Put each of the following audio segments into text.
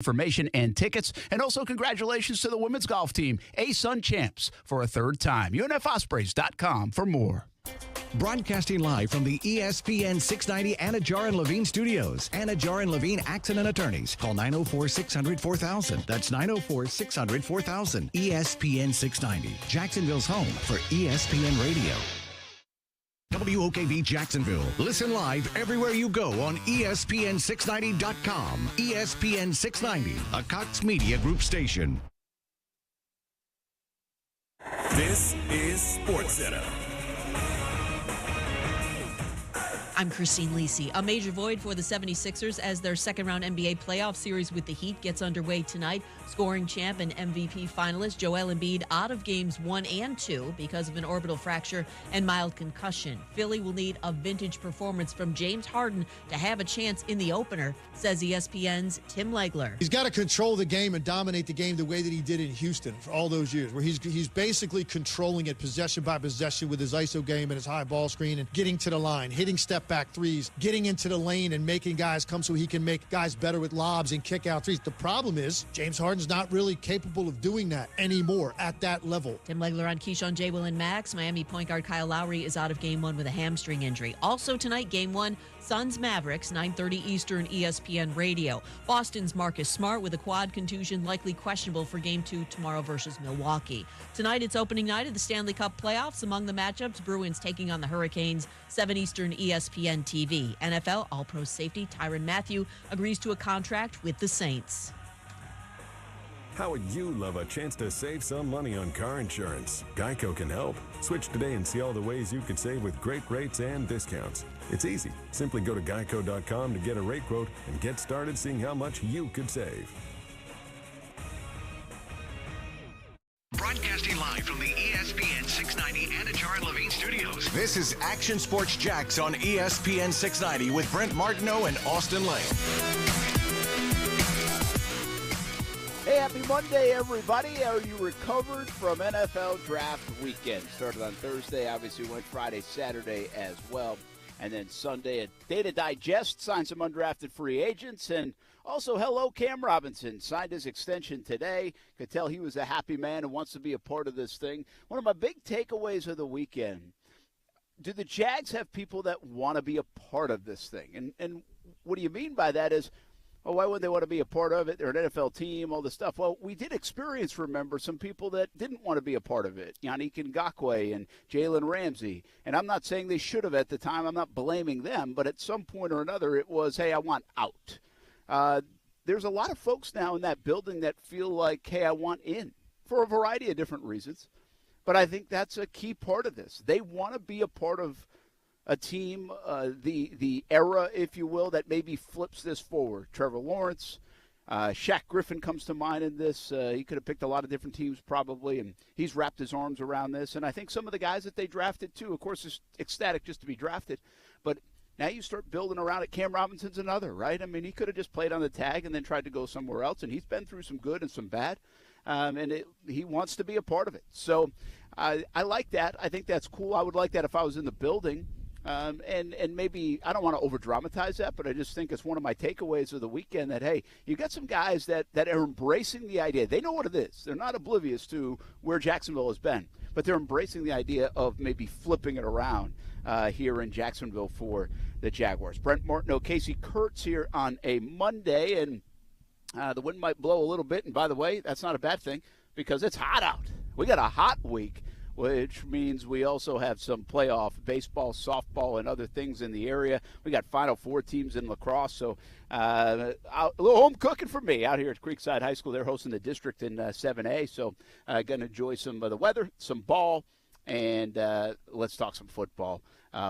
Information and tickets, and also congratulations to the women's golf team, A-Sun champs, for a third time. UNFOspreys.com for more. Broadcasting live from the ESPN 690 Anajar and Levine studios. Anajar and Levine Accident Attorneys. Call 904-600-4000. That's 904-600-4000. ESPN 690, Jacksonville's home for ESPN Radio. WOKV Jacksonville. Listen live everywhere you go on ESPN690.com. ESPN 690, a Cox Media Group station. This is Sports Center. I'm Christine Lisi. A major void for the 76ers as their second-round NBA playoff series with the Heat gets underway tonight. Scoring champ and MVP finalist Joel Embiid out of games 1 and 2 because of an orbital fracture and mild concussion. Philly will need a vintage performance from James Harden to have a chance in the opener, says ESPN's Tim Legler. He's got to control the game and dominate the game the way that he did in Houston for all those years, where he's basically controlling it possession by possession with his ISO game and his high ball screen and getting to the line, hitting step-back threes, getting into the lane and making guys come so he can make guys better with lobs and kick-out threes. The problem is James Harden's not really capable of doing that anymore at that level. Tim Legler on Keyshawn, J. Will, and Max. Miami point guard Kyle Lowry is out of Game 1 with a hamstring injury. Also tonight, Game 1, Suns-Mavericks, 9:30 Eastern, ESPN Radio. Boston's Marcus Smart with a quad contusion, likely questionable for Game 2 tomorrow versus Milwaukee. Tonight, it's opening night of the Stanley Cup playoffs. Among the matchups, Bruins taking on the Hurricanes, 7 Eastern, ESPN TV. NFL All-Pro safety Tyrann Mathieu agrees to a contract with the Saints. How would you love a chance to save some money on car insurance? Geico can help. Switch today and see all the ways you could save with great rates and discounts. It's easy. Simply go to geico.com to get a rate quote and get started seeing how much you could save. Broadcasting live from the ESPN 690 Anajar and Levine studios. This is Action Sports Jax on ESPN 690 with Brent Martineau and Austin Lane. Hey, happy Monday, everybody. Are you recovered from NFL Draft Weekend? Started on Thursday, obviously went Friday, Saturday as well. And then Sunday, a day to digest, signed some undrafted free agents. And also, hello, Cam Robinson. Signed his extension today. Could tell he was a happy man and wants to be a part of this thing. One of my big takeaways of the weekend, do the Jags have people that want to be a part of this thing? And what do you mean by that is, oh, why wouldn't they want to be a part of it? They're an NFL team, all this stuff. Well, we did experience, remember, some people that didn't want to be a part of it. Yannick Ngakoue and Jalen Ramsey. And I'm not saying they should have at the time. I'm not blaming them. But at some point or another, it was, hey, I want out. There's a lot of folks now in that building that feel like, hey, I want in for a variety of different reasons. But I think that's a key part of this. They want to be a part of a team, the era, if you will, that maybe flips this forward. Trevor Lawrence, Shaq Griffin comes to mind in this. He could have picked a lot of different teams probably, and he's wrapped his arms around this. And I think some of the guys that they drafted, too, of course, is ecstatic just to be drafted. But now you start building around it. Cam Robinson's another, right? I mean, he could have just played on the tag and then tried to go somewhere else, and he's been through some good and some bad. He wants to be a part of it. So I like that. I think that's cool. I would like that if I was in the building. And maybe I don't want to over-dramatize that, but I just think it's one of my takeaways of the weekend that, hey, you got some guys that are embracing the idea. They know what it is. They're not oblivious to where Jacksonville has been, but they're embracing the idea of maybe flipping it around here in Jacksonville for the Jaguars. Brent Martineau, Casey Kurtz here on a Monday, and the wind might blow a little bit. And by the way, that's not a bad thing because it's hot out. We got a hot week, which means we also have some playoff baseball, softball, and other things in the area. We got Final Four teams in lacrosse, so a little home cooking for me out here at Creekside High School. They're hosting the district in 7A, so going to enjoy some of the weather, some ball, and let's talk some football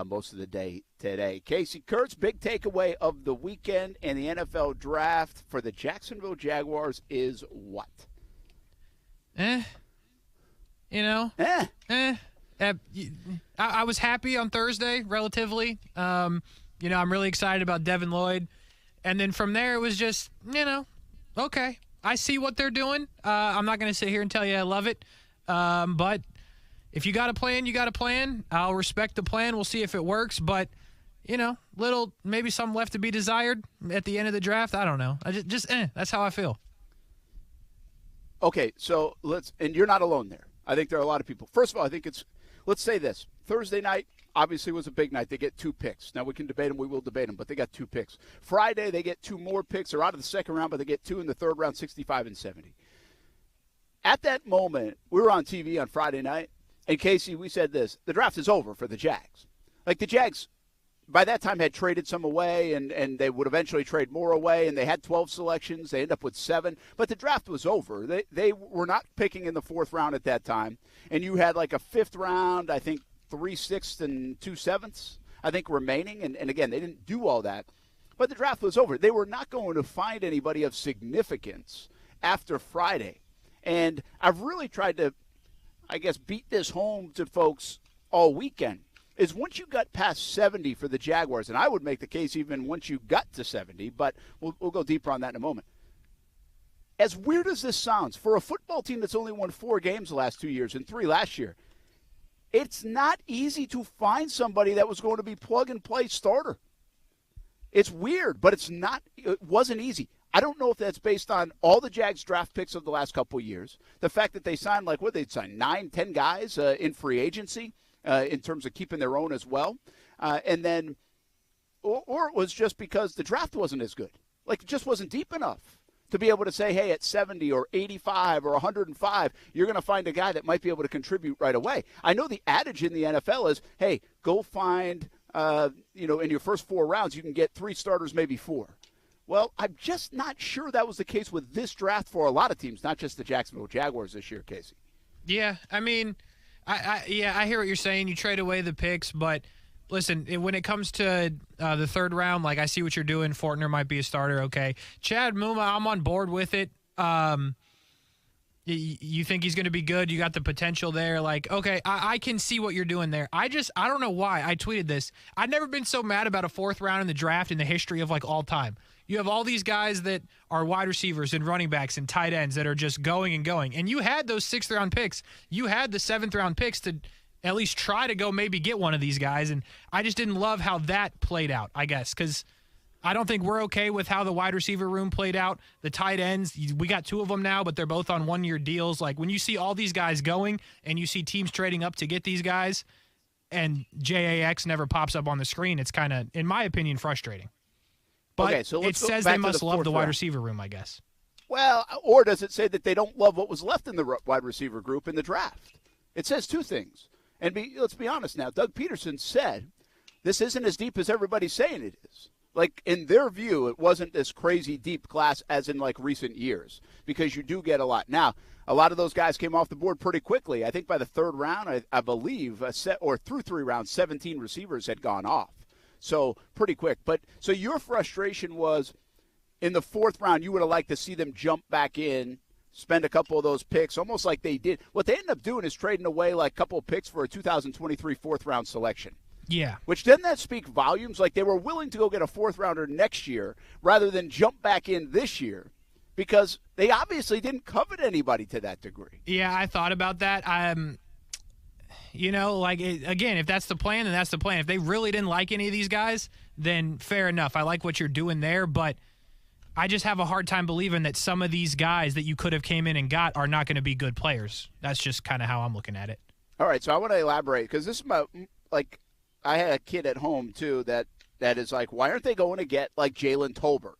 most of the day today. Casey Kurtz, big takeaway of the weekend and the NFL draft for the Jacksonville Jaguars is what? I was happy on Thursday, relatively. I'm really excited about Devin Lloyd. And then from there, it was just, okay. I see what they're doing. I'm not going to sit here and tell you I love it. But if you got a plan, you got a plan. I'll respect the plan. We'll see if it works. But, maybe some left to be desired at the end of the draft. I don't know. That's how I feel. Okay, so and you're not alone there. I think there are a lot of people. First of all, I think let's say this. Thursday night obviously was a big night. They get 2 picks. Now we can debate them. We will debate them, but they got 2 picks. Friday, they get 2 more picks. They're out of the second round, but they get 2 in the third round, 65 and 70. At that moment, we were on TV on Friday night, and Casey, we said this: the draft is over for the Jags. Like the Jags, by that time, had traded some away, and they would eventually trade more away, and they had 12 selections. They end up with 7, but the draft was over. They were not picking in the 4th round at that time, and you had like a 5th round, I think 3 6ths and 2 7ths, I think, remaining, and again, they didn't do all that, but the draft was over. They were not going to find anybody of significance after Friday, and I've really tried to, I guess, beat this home to folks all weekend. Is once you got past 70 for the Jaguars, and I would make the case even once you got to 70, but we'll go deeper on that in a moment. As weird as this sounds, for a football team that's only won 4 games the last 2 years and 3 last year, it's not easy to find somebody that was going to be plug-and-play starter. It's weird, but it wasn't easy. I don't know if that's based on all the Jags draft picks of the last couple of years, the fact that they signed, 9, 10 guys in free agency, in terms of keeping their own as well. And then, or it was just because the draft wasn't as good. Like, it just wasn't deep enough to be able to say, hey, at 70 or 85 or 105, you're going to find a guy that might be able to contribute right away. I know the adage in the NFL is, hey, go find, in your first 4 rounds, you can get 3 starters, maybe 4. Well, I'm just not sure that was the case with this draft for a lot of teams, not just the Jacksonville Jaguars this year, Casey. Yeah, I mean, I hear what you're saying. You trade away the picks, but listen, when it comes to the 3rd round, I see what you're doing. Fortner might be a starter, okay. Chad Muma, I'm on board with it. You think he's going to be good? You got the potential there. Okay, I can see what you're doing there. I don't know why. I tweeted this. I've never been so mad about a 4th round in the draft in the history of all time. You have all these guys that are wide receivers and running backs and tight ends that are just going and going. And you had those 6th round picks. You had the 7th round picks to at least try to go maybe get one of these guys. And I just didn't love how that played out, I guess, because I don't think we're okay with how the wide receiver room played out. The tight ends, we got 2 of them now, but they're both on 1-year deals. When you see all these guys going and you see teams trading up to get these guys and JAX never pops up on the screen, it's kind of, in my opinion, frustrating. But okay, so it says they must love the wide receiver room, I guess. Well, or does it say that they don't love what was left in the wide receiver group in the draft? It says 2 things. And let's be honest now. Doug Peterson said this isn't as deep as everybody's saying it is. In their view, it wasn't this crazy deep class as in recent years, because you do get a lot. Now, a lot of those guys came off the board pretty quickly. I think by the 3rd round, I believe, through 3 rounds, 17 receivers had gone off. So pretty quick. But so your frustration was in the 4th round, you would have liked to see them jump back in, spend a couple of those picks, almost like they did. What they ended up doing is trading away a couple of picks for a 2023 4th round selection. Yeah. Which doesn't that speak volumes? They were willing to go get a 4th rounder next year rather than jump back in this year, because they obviously didn't covet anybody to that degree. Yeah, I thought about that. Again, if that's the plan, then that's the plan. If they really didn't like any of these guys, then fair enough. I like what you're doing there, but I just have a hard time believing that some of these guys that you could have came in and got are not going to be good players. That's just kind of how I'm looking at it. All right, so I want to elaborate, because this is I had a kid at home, too, that is why aren't they going to get, Jalen Tolbert,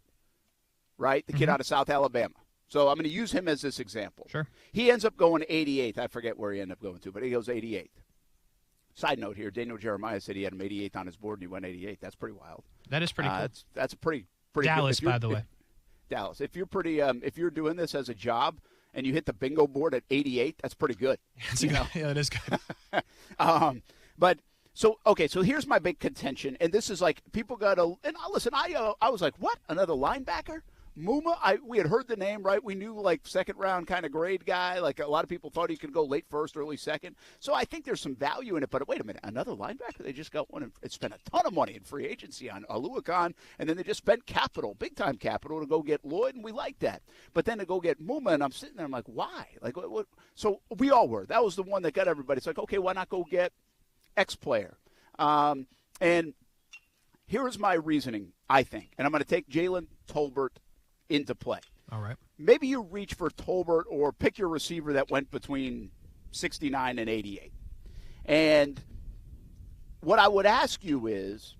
right? The kid out of South Alabama. So I'm going to use him as this example. Sure. He ends up going 88th. I forget where he ended up going to, but he goes 88th. Side note here, Daniel Jeremiah said he had him 88th on his board, and he went 88th. That's pretty wild. That is pretty cool. That's a pretty Dallas, good. by the way. Dallas. If you're doing this as a job and you hit the bingo board at 88, that's pretty good. Yeah, it is good. So here's my big contention, and this is people got to – and listen, I was like, what, another linebacker? Muma, we had heard the name, right? We knew, 2nd-round kind of grade guy. A lot of people thought he could go late 1st, early 2nd. So I think there's some value in it. But wait a minute, another linebacker? They just got one and spent a ton of money in free agency on Aluakon, and then they just spent capital, big-time capital, to go get Lloyd, and we like that. But then to go get Muma, and I'm sitting there, I'm like, why? What? So we all were. That was the one that got everybody. It's okay, why not go get X player? And Here's my reasoning, I think, and I'm going to take Jalen Tolbert into play. All right. Maybe you reach for Tolbert or pick your receiver that went between 69 and 88. And what I would ask you is,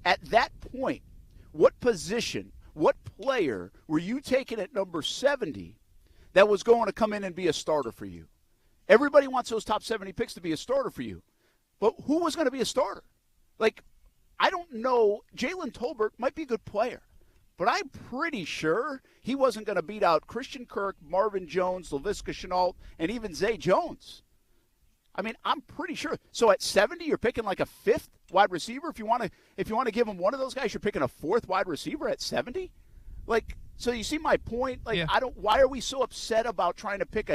at that point, what position, what player were you taking at number 70 that was going to come in and be a starter for you? Everybody wants those top 70 picks to be a starter for you. But who was going to be a starter? Like, I don't know. Jalen Tolbert might be a good player, but I'm pretty sure he wasn't going to beat out Christian Kirk, Marvin Jones, Laviska Shenault, and even Zay Jones. I mean, I'm pretty sure. So at 70, you're picking like a fifth wide receiver. If you want to give him one of those guys, you're picking a fourth wide receiver at 70. Like, so you see my point? Like, yeah. Why are we so upset about trying to pick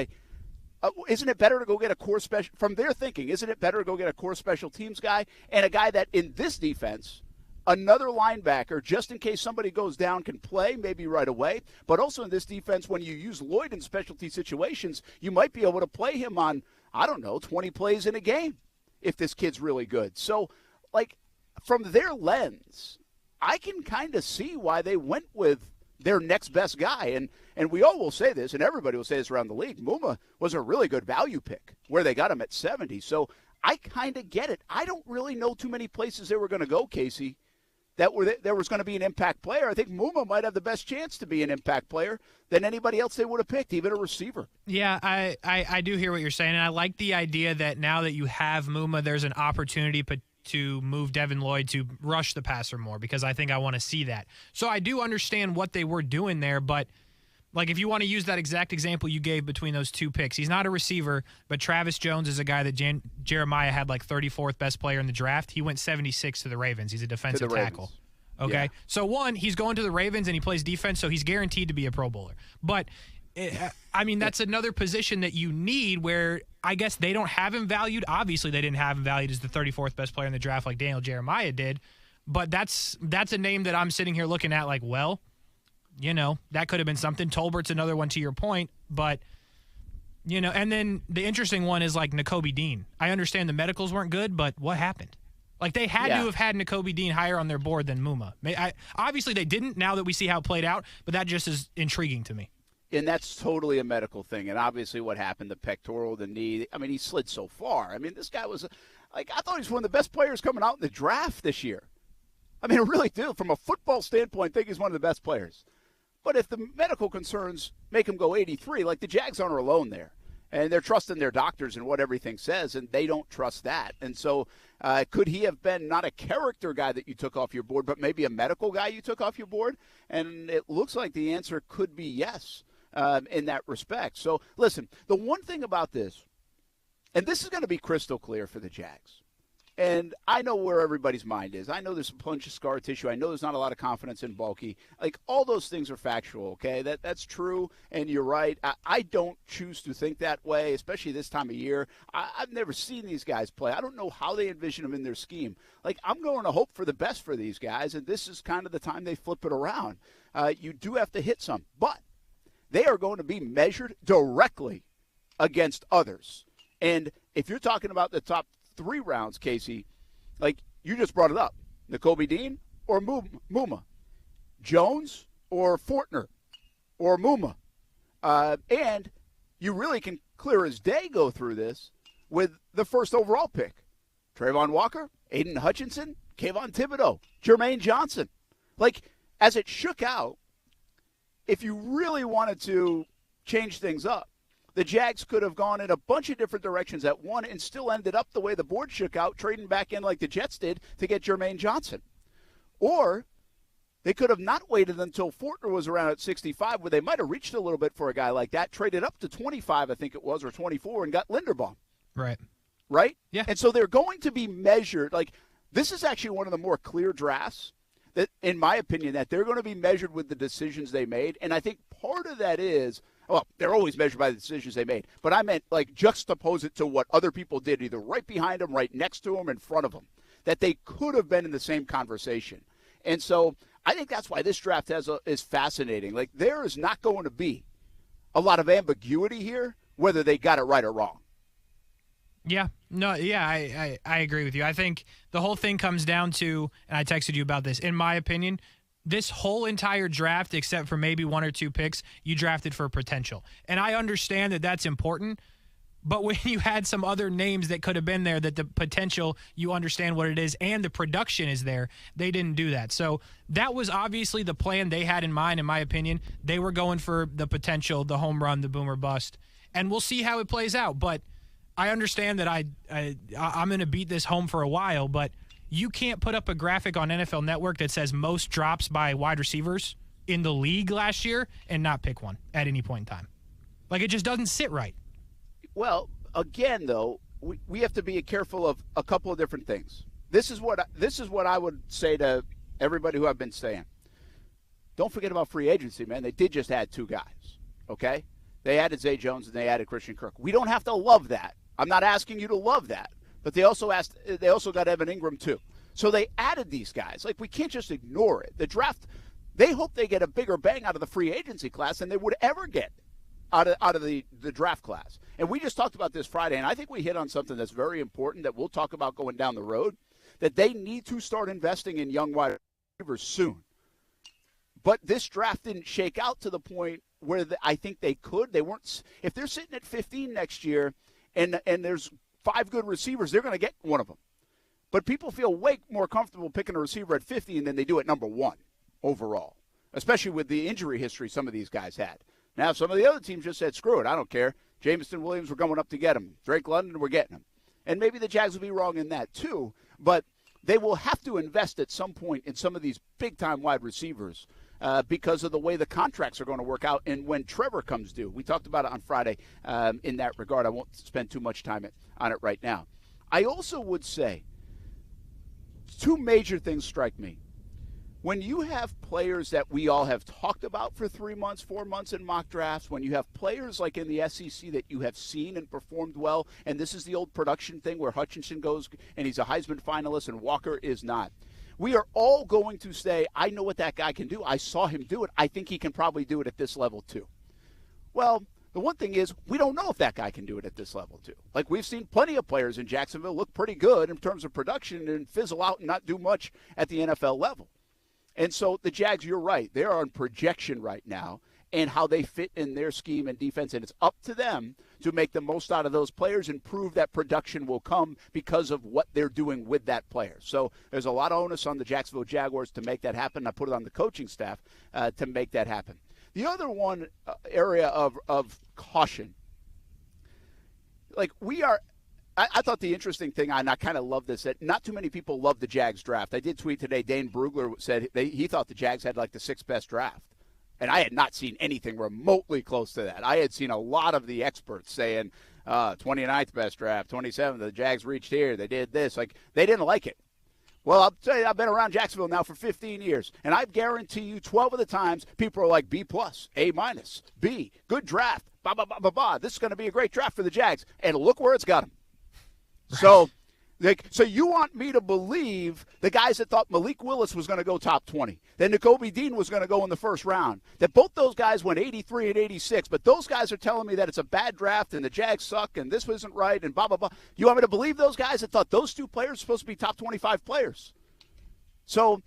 isn't it better to go get a core special, from their thinking, isn't it better to go get a core special teams guy and a guy that in this defense, another linebacker, just in case somebody goes down, can play maybe right away, but also in this defense, when you use Lloyd in specialty situations, you might be able to play him on, I don't know, 20 plays in a game if this kid's really good. So, like, from their lens, I can kind of see why they went with their next best guy. And we all will say this, and everybody will say this around the league, Muma was a really good value pick where they got him at 70. So I kind of get it. I don't really know too many places they were going to go, Casey, that there was going to be an impact player. I think Muma might have the best chance to be an impact player than anybody else they would have picked, even a receiver. Yeah, I do hear what you're saying, and I like the idea that now that you have Muma, there's an opportunity to move Devin Lloyd to rush the passer more, because I think I want to see that. So I do understand what they were doing there, but like if you want to use that exact example you gave between those two picks, he's not a receiver, but Travis Jones is a guy that Jeremiah had like 34th best player in the draft. He went 76 to the Ravens. He's a defensive tackle. Okay. Yeah. So one, he's going to the Ravens and he plays defense, so he's guaranteed to be a Pro Bowler. But I mean, that's another position that you need where I guess they don't have him valued. Obviously, they didn't have him valued as the 34th best player in the draft like Daniel Jeremiah did. But that's a name that I'm sitting here looking at like, well, you know, that could have been something. Tolbert's another one to your point. But, you know, and then the interesting one is like Nakobe Dean. I understand the medicals weren't good, but what happened? Like they had to have had Nakobe Dean higher on their board than Muma. Obviously, they didn't now that we see how it played out, but that just is intriguing to me. And that's totally a medical thing. And obviously what happened, the pectoral, the knee, I mean, he slid so far. I mean, this guy was, like, I thought he was one of the best players coming out in the draft this year. I mean, I really do. From a football standpoint, I think he's one of the best players. But if the medical concerns make him go 83, like the Jags aren't alone there. And they're trusting their doctors and what everything says, and they don't trust that. And so could he have been not a character guy that you took off your board, but maybe a medical guy you took off your board? And it looks like the answer could be yes. In that respect. So, listen, the one thing about this, and this is going to be crystal clear for the Jags, and I know where everybody's mind is. I know there's a bunch of scar tissue. I know there's not a lot of confidence in Bulky. Like, all those things are factual, okay? That's true, and you're right. I don't choose to think that way, especially this time of year. I've never seen these guys play. I don't know how they envision them in their scheme. Like, I'm going to hope for the best for these guys, and this is kind of the time they flip it around. You do have to hit some, but they are going to be measured directly against others. And if you're talking about the top 3 rounds, Casey, like you just brought it up, Nakobe Dean or Muma, Jones or Fortner or Muma. And you really can clear as day go through this with the first overall pick. Trayvon Walker, Aiden Hutchinson, Kayvon Thibodeau, Jermaine Johnson. Like, as it shook out, if you really wanted to change things up, the Jags could have gone in a bunch of different directions at one and still ended up the way the board shook out, trading back in like the Jets did to get Jermaine Johnson. Or they could have not waited until Fortner was around at 65, where they might have reached a little bit for a guy like that, traded up to 25, I think it was, or 24, and got Linderbaum. Right? Yeah. And so they're going to be measured. Like, this is actually one of the more clear drafts that, in my opinion, that they're going to be measured with the decisions they made. And I think part of that is, well, they're always measured by the decisions they made. But I meant, like, juxtapose it to what other people did, either right behind them, right next to them, in front of them, that they could have been in the same conversation. And so I think that's why this draft is fascinating. Like, there is not going to be a lot of ambiguity here, whether they got it right or wrong. Yeah. No, yeah, I agree with you. I think the whole thing comes down to, and I texted you about this, in my opinion, this whole entire draft, except for maybe one or two picks, you drafted for potential. And I understand that that's important, but when you had some other names that could have been there, that the potential, you understand what it is, and the production is there, they didn't do that. So that was obviously the plan they had in mind, in my opinion. They were going for the potential, the home run, the boom or bust. And we'll see how it plays out. But I understand that I'm going to beat this home for a while, but you can't put up a graphic on NFL Network that says most drops by wide receivers in the league last year and not pick one at any point in time. Like, it just doesn't sit right. Well, again, though, we have to be careful of a couple of different things. This is what I would say to everybody who I've been saying. Don't forget about free agency, man. They did just add two guys, okay? They added Zay Jones and they added Christian Kirk. We don't have to love that. I'm not asking you to love that. But they also got Evan Ingram, too. So they added these guys. Like, we can't just ignore it. The draft, they hope they get a bigger bang out of the free agency class than they would ever get out of the draft class. And we just talked about this Friday, and I think we hit on something that's very important that we'll talk about going down the road, that they need to start investing in young wide receivers soon. But this draft didn't shake out to the point where I think they could. They weren't. If they're sitting at 15 next year and there's 5 good receivers, they're going to get one of them. But people feel way more comfortable picking a receiver at 15 than they do at number 1 overall, especially with the injury history some of these guys had. Now, some of the other teams just said, screw it, I don't care. Jameson Williams, we're going up to get him. Drake London, we're getting him. And maybe the Jags will be wrong in that too, but they will have to invest at some point in some of these big-time wide receivers because of the way the contracts are going to work out and when Trevor comes due. We talked about it on Friday in that regard. I won't spend too much time on it right now. I also would say 2 major things strike me. When you have players that we all have talked about for 3 months, 4 months in mock drafts, when you have players like in the SEC that you have seen and performed well, and this is the old production thing where Hutchinson goes and he's a Heisman finalist and Walker is not. We are all going to say, I know what that guy can do. I saw him do it. I think he can probably do it at this level too. Well, the one thing is we don't know if that guy can do it at this level too. Like, we've seen plenty of players in Jacksonville look pretty good in terms of production and fizzle out and not do much at the NFL level. And so the Jags, you're right, they're on projection right now and how they fit in their scheme and defense, and it's up to them to make the most out of those players and prove that production will come because of what they're doing with that player. So there's a lot of onus on the Jacksonville Jaguars to make that happen. I put it on the coaching staff to make that happen. The other one area of caution, like I thought the interesting thing, and I kind of love this, that not too many people love the Jags draft. I did tweet today, Dane Brugler said he thought the Jags had like the 6th best draft. And I had not seen anything remotely close to that. I had seen a lot of the experts saying 29th best draft, 27th, the Jags reached here, they did this. Like, they didn't like it. Well, I'll tell you, I've been around Jacksonville now for 15 years, and I guarantee you 12 of the times people are like B+, A-, B, good draft, blah, blah, blah, blah, blah. This is going to be a great draft for the Jags. And look where it's got them. Right. So you want me to believe the guys that thought Malik Willis was going to go top 20, that Nakobe Dean was going to go in the first round, that both those guys went 83 and 86, but those guys are telling me that it's a bad draft and the Jags suck and this wasn't right and blah, blah, blah. You want me to believe those guys that thought those 2 players were supposed to be top 25 players? So,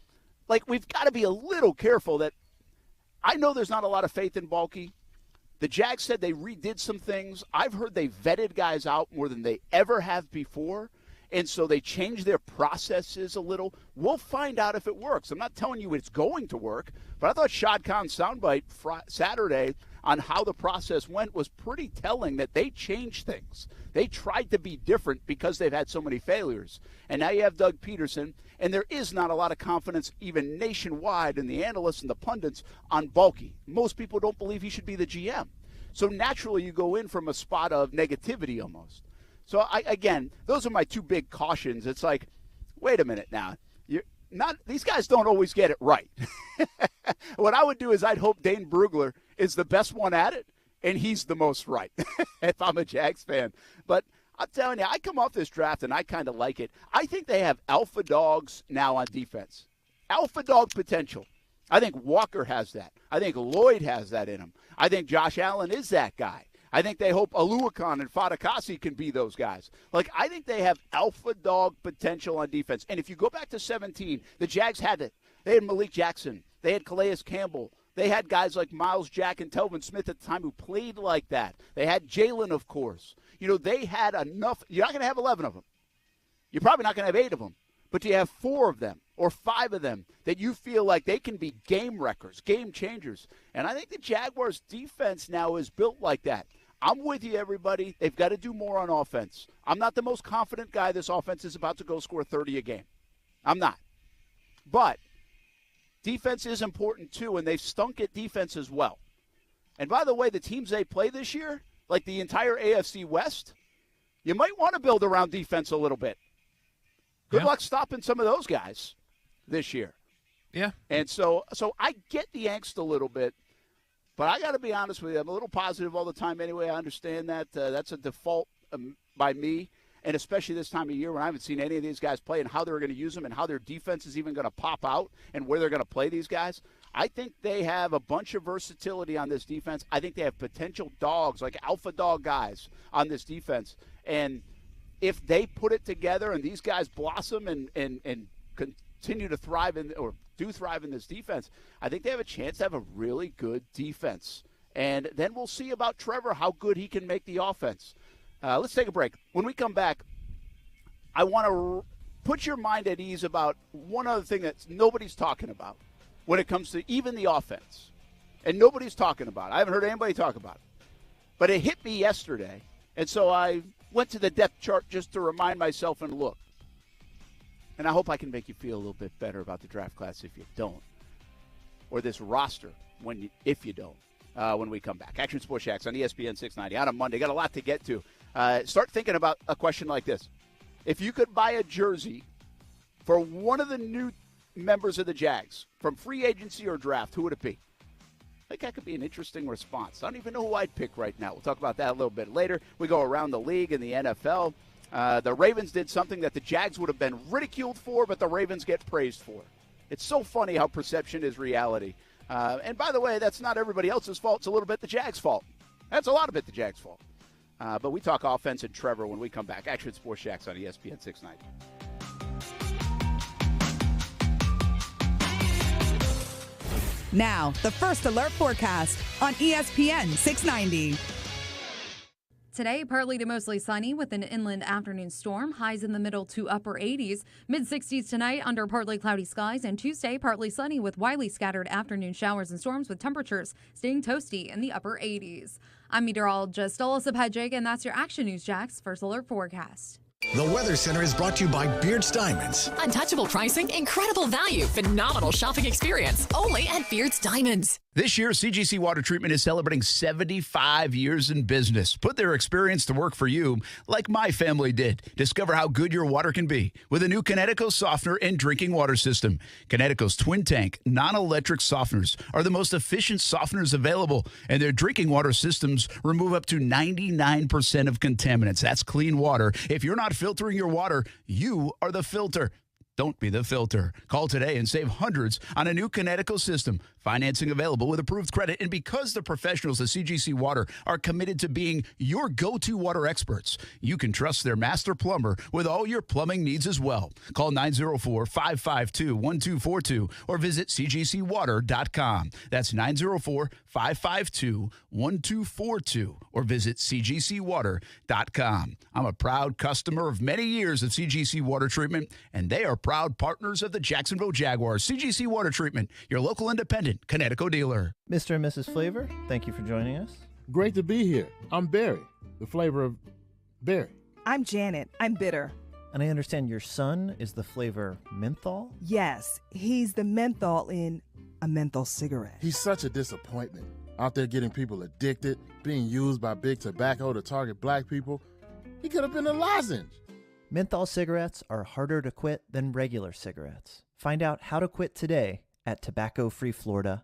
like, we've got to be a little careful that I know there's not a lot of faith in Balky. The Jags said they redid some things. I've heard they vetted guys out more than they ever have before. And so they changed their processes a little. We'll find out if it works. I'm not telling you it's going to work, but I thought Shad Khan's soundbite Saturday on how the process went was pretty telling that they changed things. They tried to be different because they've had so many failures. And now you have Doug Peterson, and there is not a lot of confidence even nationwide in the analysts and the pundits on Balky. Most people don't believe he should be the GM. So naturally you go in from a spot of negativity almost. So, again, those are my 2 big cautions. It's like, wait a minute now. These guys don't always get it right. What I would do is I'd hope Dane Brugler is the best one at it, and he's the most right if I'm a Jags fan. But I'm telling you, I come off this draft, and I kind of like it. I think they have alpha dogs now on defense. Alpha dog potential. I think Walker has that. I think Lloyd has that in him. I think Josh Allen is that guy. I think they hope Aluakon and Fadakasi can be those guys. Like, I think they have alpha dog potential on defense. And if you go back to 17, the Jags had it. They had Malik Jackson. They had Calais Campbell. They had guys like Miles Jack and Telvin Smith at the time who played like that. They had Jalen, of course. You know, they had enough. You're not going to have 11 of them. You're probably not going to have 8 of them. But you have 4 of them or 5 of them that you feel like they can be game wreckers, game changers. And I think the Jaguars' defense now is built like that. I'm with you, everybody. They've got to do more on offense. I'm not the most confident guy this offense is about to go score 30 a game. I'm not. But defense is important, too, and they've stunk at defense as well. And by the way, the teams they play this year, like the entire AFC West, you might want to build around defense a little bit. Good luck stopping some of those guys this year. Yeah. And so I get the angst a little bit, but I got to be honest with you. I'm a little positive all the time anyway. I understand that. That's a default by me, and especially this time of year when I haven't seen any of these guys play and how they're going to use them and how their defense is even going to pop out and where they're going to play these guys. I think they have a bunch of versatility on this defense. I think they have potential dogs, like alpha dog guys on this defense. And if they put it together and these guys blossom and continue to thrive or do thrive in this defense, I think they have a chance to have a really good defense. And then we'll see about Trevor, how good he can make the offense. Let's take a break. When we come back, I want to put your mind at ease about one other thing that nobody's talking about when it comes to even the offense. And nobody's talking about it. I haven't heard anybody talk about it. But it hit me yesterday, and so I went to the depth chart just to remind myself and look. And I hope I can make you feel a little bit better about the draft class if you don't. Or this roster if you don't, when we come back. Action Sports Jax on ESPN 690 on a Monday. Got a lot to get to. Start thinking about a question like this. If you could buy a jersey for one of the new members of the Jags from free agency or draft, who would it be? I think that could be an interesting response. I don't even know who I'd pick right now. We'll talk about that a little bit later. We go around the league and the NFL. The Ravens did something that the Jags would have been ridiculed for, but the Ravens get praised for. It's so funny how perception is reality. And by the way, that's not everybody else's fault. It's a little bit the Jags' fault. That's a lot of it the Jags' fault. But we talk offense and Trevor when we come back. Action Sports Jax on ESPN 690. Now, the First Alert Forecast on ESPN 690. Today, partly to mostly sunny with an inland afternoon storm. Highs in the middle to upper 80s. Mid-60s tonight under partly cloudy skies. And Tuesday, partly sunny with widely scattered afternoon showers and storms with temperatures staying toasty in the upper 80s. I'm meteorologist Alyssa Pedjig, and that's your Action News Jax First Alert Forecast. The Weather Center is brought to you by Beard's Diamonds. Untouchable pricing, incredible value, phenomenal shopping experience. Only at Beard's Diamonds. This year, CGC Water Treatment is celebrating 75 years in business. Put their experience to work for you, like my family did. Discover how good your water can be with a new Connecticut softener and drinking water system. Connecticut's twin tank, non-electric softeners are the most efficient softeners available, and their drinking water systems remove up to 99% of contaminants. That's clean water. If you're not filtering your water, you are the filter. Don't be the filter. Call today and save hundreds on a new Connecticut system. Financing available with approved credit. And because the professionals at CGC Water are committed to being your go-to water experts, you can trust their master plumber with all your plumbing needs as well. Call 904-552-1242 or visit cgcwater.com. That's 904-552-1242 or visit cgcwater.com. I'm a proud customer of many years of CGC Water Treatment, and they are proud partners of the Jacksonville Jaguars. CGC Water Treatment, your local independent Connecticut dealer. Mr. and Mrs. Flavor, thank you for joining us. Great to be here. I'm Barry, the flavor of berry. I'm Janet. I'm bitter. And I understand your son is the flavor menthol? Yes, he's the menthol in a menthol cigarette. He's such a disappointment. Out there getting people addicted, being used by big tobacco to target black people. He could have been a lozenge. Menthol cigarettes are harder to quit than regular cigarettes. Find out how to quit today at tobaccofreeflorida.org.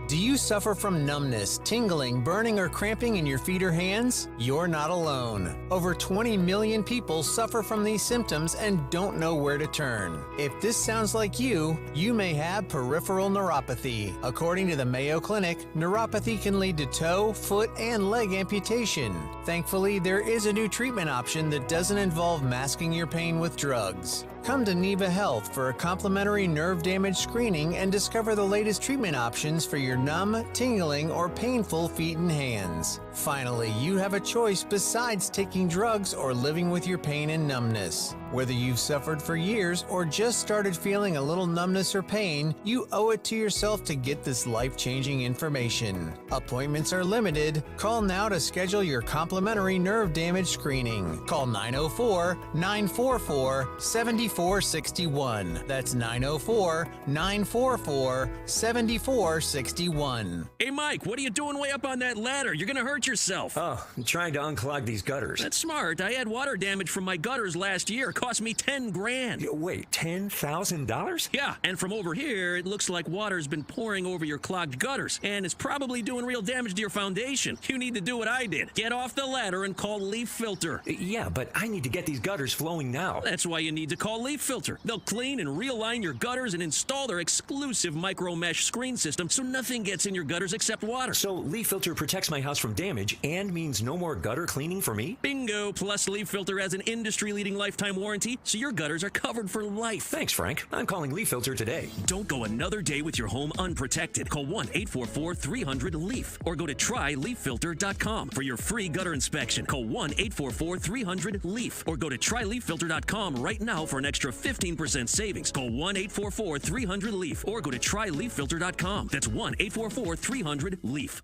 Do you suffer from numbness, tingling, burning, or cramping in your feet or hands? You're not alone. Over 20 million people suffer from these symptoms and don't know where to turn. If this sounds like you may have peripheral neuropathy. According to the Mayo Clinic, neuropathy can lead to toe, foot, and leg amputation. Thankfully, there is a new treatment option that doesn't involve masking your pain with drugs. Come to Neva Health for a complimentary nerve damage screening and discover the latest treatment options for your numb, tingling, or painful feet and hands. Finally, you have a choice besides taking drugs or living with your pain and numbness. Whether you've suffered for years or just started feeling a little numbness or pain, you owe it to yourself to get this life-changing information. Appointments are limited. Call now to schedule your complimentary nerve damage screening. Call 904-944-7461. That's 904-944-7461. Hey, Mike, what are you doing way up on that ladder? You're going to hurt yourself. Oh, I'm trying to unclog these gutters. That's smart. I had water damage from my gutters last year. It cost me $10,000. Wait, $10,000? Yeah, and from over here, it looks like water's been pouring over your clogged gutters, and it's probably doing real damage to your foundation. You need to do what I did. Get off the ladder and call Leaf Filter. Yeah, but I need to get these gutters flowing now. That's why you need to call Leaf Filter. They'll clean and realign your gutters and install their exclusive micro mesh screen system so nothing gets in your gutters except water. So Leaf Filter protects my house from damage and means no more gutter cleaning for me? Bingo! Plus, Leaf Filter has an industry-leading lifetime warranty, so your gutters are covered for life. Thanks, Frank. I'm calling Leaf Filter today. Don't go another day with your home unprotected. Call 1-844-300-LEAF or go to tryleaffilter.com for your free gutter inspection. Call 1-844-300-LEAF or go to tryleaffilter.com right now for an extra 15% savings. Call 1-844-300-LEAF or go to tryleaffilter.com. That's 1-844-300-LEAF.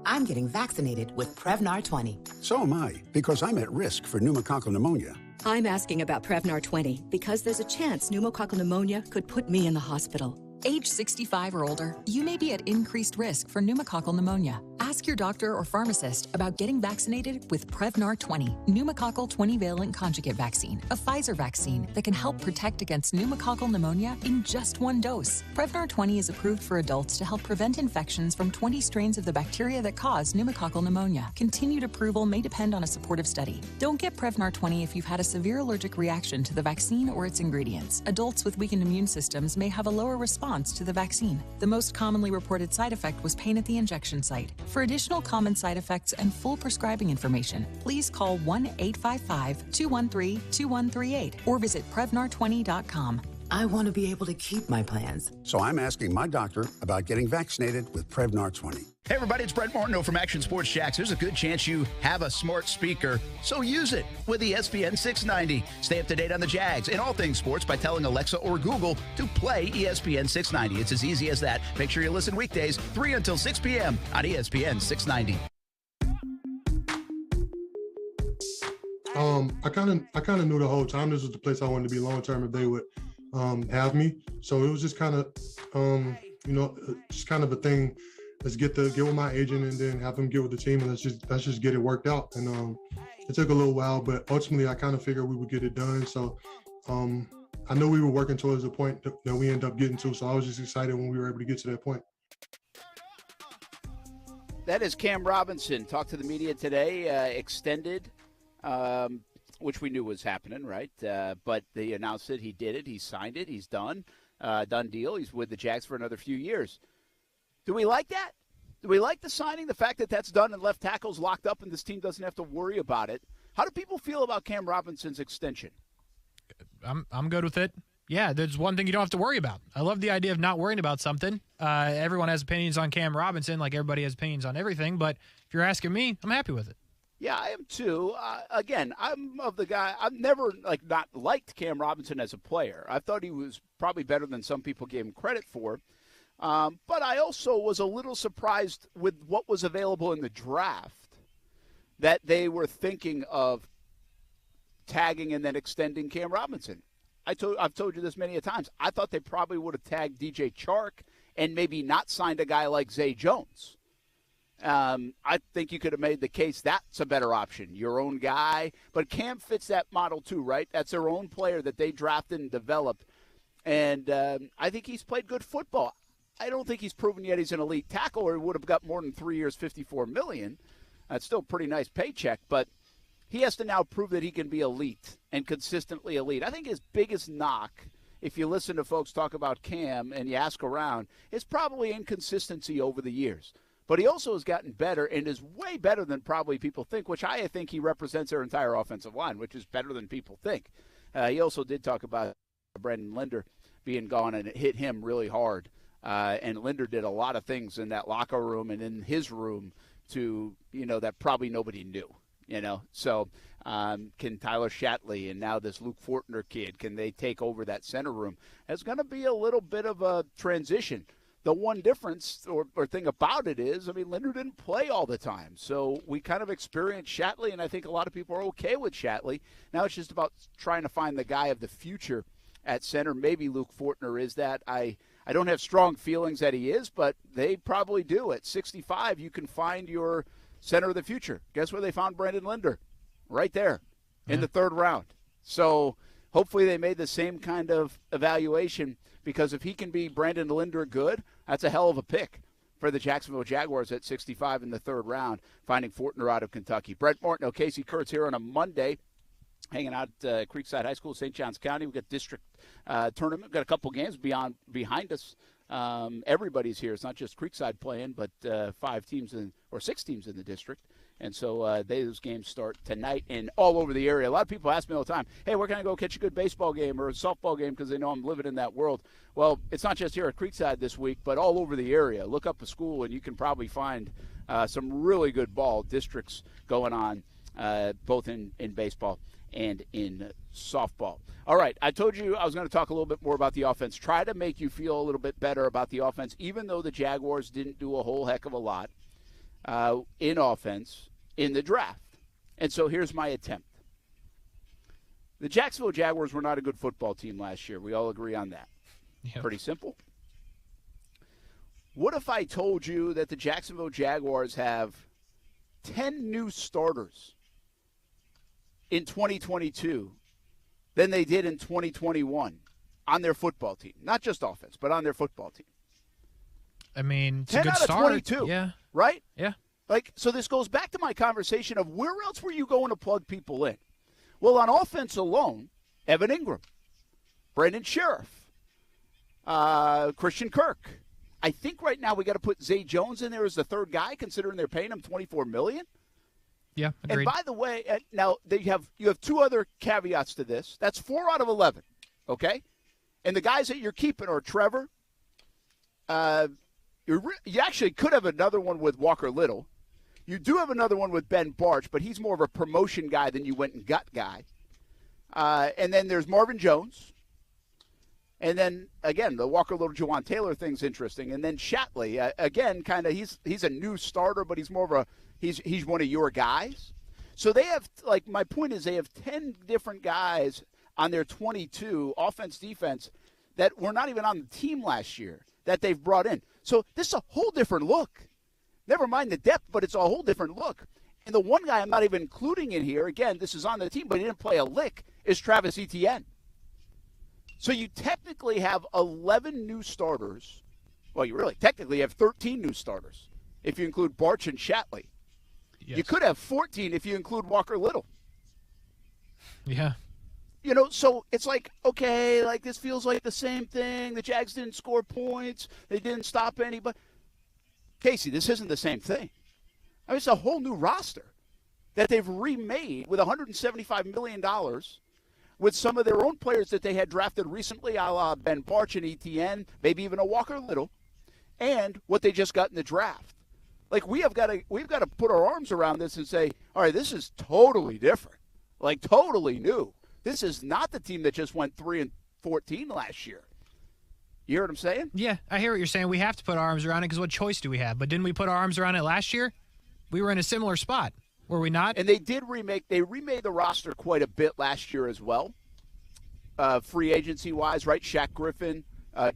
I'm getting vaccinated with Prevnar 20. So am I, because I'm at risk for pneumococcal pneumonia. I'm asking about Prevnar 20 because there's a chance pneumococcal pneumonia could put me in the hospital. Age 65 or older, you may be at increased risk for pneumococcal pneumonia. Ask your doctor or pharmacist about getting vaccinated with Prevnar 20, pneumococcal 20-valent conjugate vaccine, a Pfizer vaccine that can help protect against pneumococcal pneumonia in just one dose. Prevnar 20 is approved for adults to help prevent infections from 20 strains of the bacteria that cause pneumococcal pneumonia. Continued approval may depend on a supportive study. Don't get Prevnar 20 if you've had a severe allergic reaction to the vaccine or its ingredients. Adults with weakened immune systems may have a lower response to the vaccine. The most commonly reported side effect was pain at the injection site. For additional common side effects and full prescribing information, please call 1-855-213-2138 or visit Prevnar20.com. I want to be able to keep my plans. So I'm asking my doctor about getting vaccinated with Prevnar 20. Hey, everybody, it's Brent Martineau from Action Sports Jax. There's a good chance you have a smart speaker, so use it with ESPN 690. Stay up to date on the Jags and all things sports by telling Alexa or Google to play ESPN 690. It's as easy as that. Make sure you listen weekdays 3 until 6 p.m. on ESPN 690. I kind of knew the whole time this was the place I wanted to be long term if they would have me. So it was just kind of, just kind of a thing. Let's get with my agent and then have him get with the team and let's just get it worked out. And it took a little while, but ultimately I kind of figured we would get it done. So I know we were working towards the point that we ended up getting to. So I was just excited when we were able to get to that point. That is Cam Robinson. Talked to the media today, extended, which we knew was happening, right? But they announced it. He did it. He signed it. He's done. Done deal. He's with the Jags for another few years. Do we like that? Do we like the signing, the fact that that's done and left tackles locked up and this team doesn't have to worry about it? How do people feel about Cam Robinson's extension? I'm good with it. Yeah, there's one thing you don't have to worry about. I love the idea of not worrying about something. Everyone has opinions on Cam Robinson, like everybody has opinions on everything. But if you're asking me, I'm happy with it. Yeah, I am too. Again, I'm of the guy. I've never not liked Cam Robinson as a player. I thought he was probably better than some people gave him credit for. But I also was a little surprised with what was available in the draft that they were thinking of tagging and then extending Cam Robinson. I've told you this many a times. I thought they probably would have tagged DJ Chark and maybe not signed a guy like Zay Jones. I think you could have made the case that's a better option, your own guy. But Cam fits that model too, right? That's their own player that they drafted and developed. And I think he's played good football. I don't think he's proven yet he's an elite tackle, or he would have got more than 3 years, $54 million. That's still a pretty nice paycheck, but he has to now prove that he can be elite and consistently elite. I think his biggest knock, if you listen to folks talk about Cam and you ask around, is probably inconsistency over the years. But he also has gotten better and is way better than probably people think, which I think he represents their entire offensive line, which is better than people think. He also did talk about Brandon Linder being gone, and it hit him really hard. And Linder did a lot of things in that locker room and in his room to, that probably nobody knew, So can Tyler Shatley and now this Luke Fortner kid, can they take over that center room? It's going to be a little bit of a transition. The one difference or thing about it is, Linder didn't play all the time. So we kind of experienced Shatley, and I think a lot of people are okay with Shatley. Now it's just about trying to find the guy of the future at center. Maybe Luke Fortner is that. I don't have strong feelings that he is, but they probably do. At 65, you can find your center of the future. Guess where they found Brandon Linder? Right there in the third round. So hopefully they made the same kind of evaluation, because if he can be Brandon Linder good, that's a hell of a pick for the Jacksonville Jaguars at 65 in the third round, finding Fortner out of Kentucky. Brent Martineau, Casey Kurtz here on a Monday, hanging out at Creekside High School, St. Johns County. We've got district tournament. We've got a couple games behind us. Everybody's here. It's not just Creekside playing, but 6 teams in the district. And so those games start tonight and all over the area. A lot of people ask me all the time, hey, where can I go catch a good baseball game or a softball game, because they know I'm living in that world. Well, it's not just here at Creekside this week, but all over the area. Look up a school, and you can probably find some really good ball districts going on, both in baseball and in softball. All right, I told you I was going to talk a little bit more about the offense, try to make you feel a little bit better about the offense, even though the Jaguars didn't do a whole heck of a lot in offense in the draft. And so here's my attempt. The Jacksonville Jaguars were not a good football team last year. We all agree on that. Yep. Pretty simple. What if I told you that the Jacksonville Jaguars have 10 new starters in 2022 than they did in 2021 on their football team? Not just offense, but on their football team. It's 10 a good out of start. 22, yeah. Right? Yeah. So this goes back to my conversation of where else were you going to plug people in? Well, on offense alone, Evan Ingram, Brandon Sheriff, Christian Kirk. I think right now we got to put Zay Jones in there as the third guy, considering they're paying him $24 million. Yeah, agreed. And by the way, now you have two other caveats to this. That's 4 out of 11, okay? And the guys that you're keeping are Trevor. You actually could have another one with Walker Little. You do have another one with Ben Barch, but he's more of a promotion guy than you went and got guy. And then there's Marvin Jones. And then, again, the Walker Little Juwan Taylor thing's interesting. And then Shatley, again, kind of he's a new starter, but he's more of he's one of your guys. So they have, my point is they have 10 different guys on their 22 offense, defense that were not even on the team last year that they've brought in. So this is a whole different look. Never mind the depth, but it's a whole different look. And the one guy I'm not even including in here, again, this is on the team, but he didn't play a lick, is Travis Etienne. So you technically have 11 new starters. Well, you really technically have 13 new starters if you include Barch and Shatley. Yes. You could have 14 if you include Walker Little. Yeah. So it's okay, this feels like the same thing. The Jags didn't score points. They didn't stop anybody. Casey, this isn't the same thing. It's a whole new roster that they've remade with $175 million with some of their own players that they had drafted recently, a la Ben Barch and Etienne, maybe even a Walker Little, and what they just got in the draft. We've got to put our arms around this and say, all right, this is totally different, totally new. This is not the team that just went 3-14 last year. You hear what I'm saying? Yeah, I hear what you're saying. We have to put our arms around it because what choice do we have? But didn't we put our arms around it last year? We were in a similar spot, were we not? And they remade the roster quite a bit last year as well, free agency-wise, right? Shaq Griffin,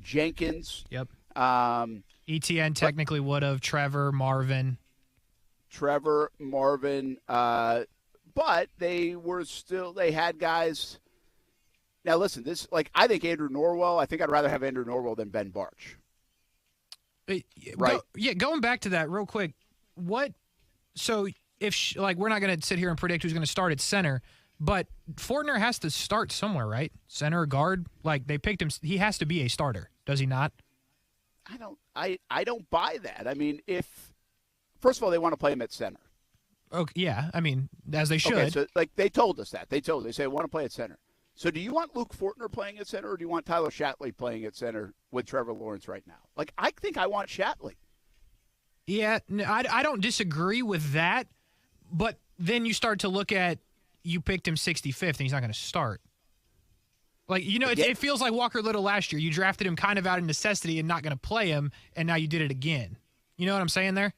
Jenkins. Yep. ETN technically would have. Trevor, Marvin, but they had guys. Now listen, I think Andrew Norwell. I think I'd rather have Andrew Norwell than Ben Barch. Right. Going back to that real quick. So if we're not going to sit here and predict who's going to start at center, but Fortner has to start somewhere, right? Center or guard? Like they picked him. He has to be a starter, does he not? I don't buy that. I mean, first of all, they want to play him at center. Okay, yeah, I mean, as they should. Okay, so they told us that. They say I want to play at center. So do you want Luke Fortner playing at center, or do you want Tyler Shatley playing at center with Trevor Lawrence right now? Like, I think I want Shatley. Yeah, I don't disagree with that, but then you start to look at you picked him 65th and he's not going to start. Like, it feels like Walker Little last year. You drafted him kind of out of necessity and not going to play him, and now you did it again. You know what I'm saying there?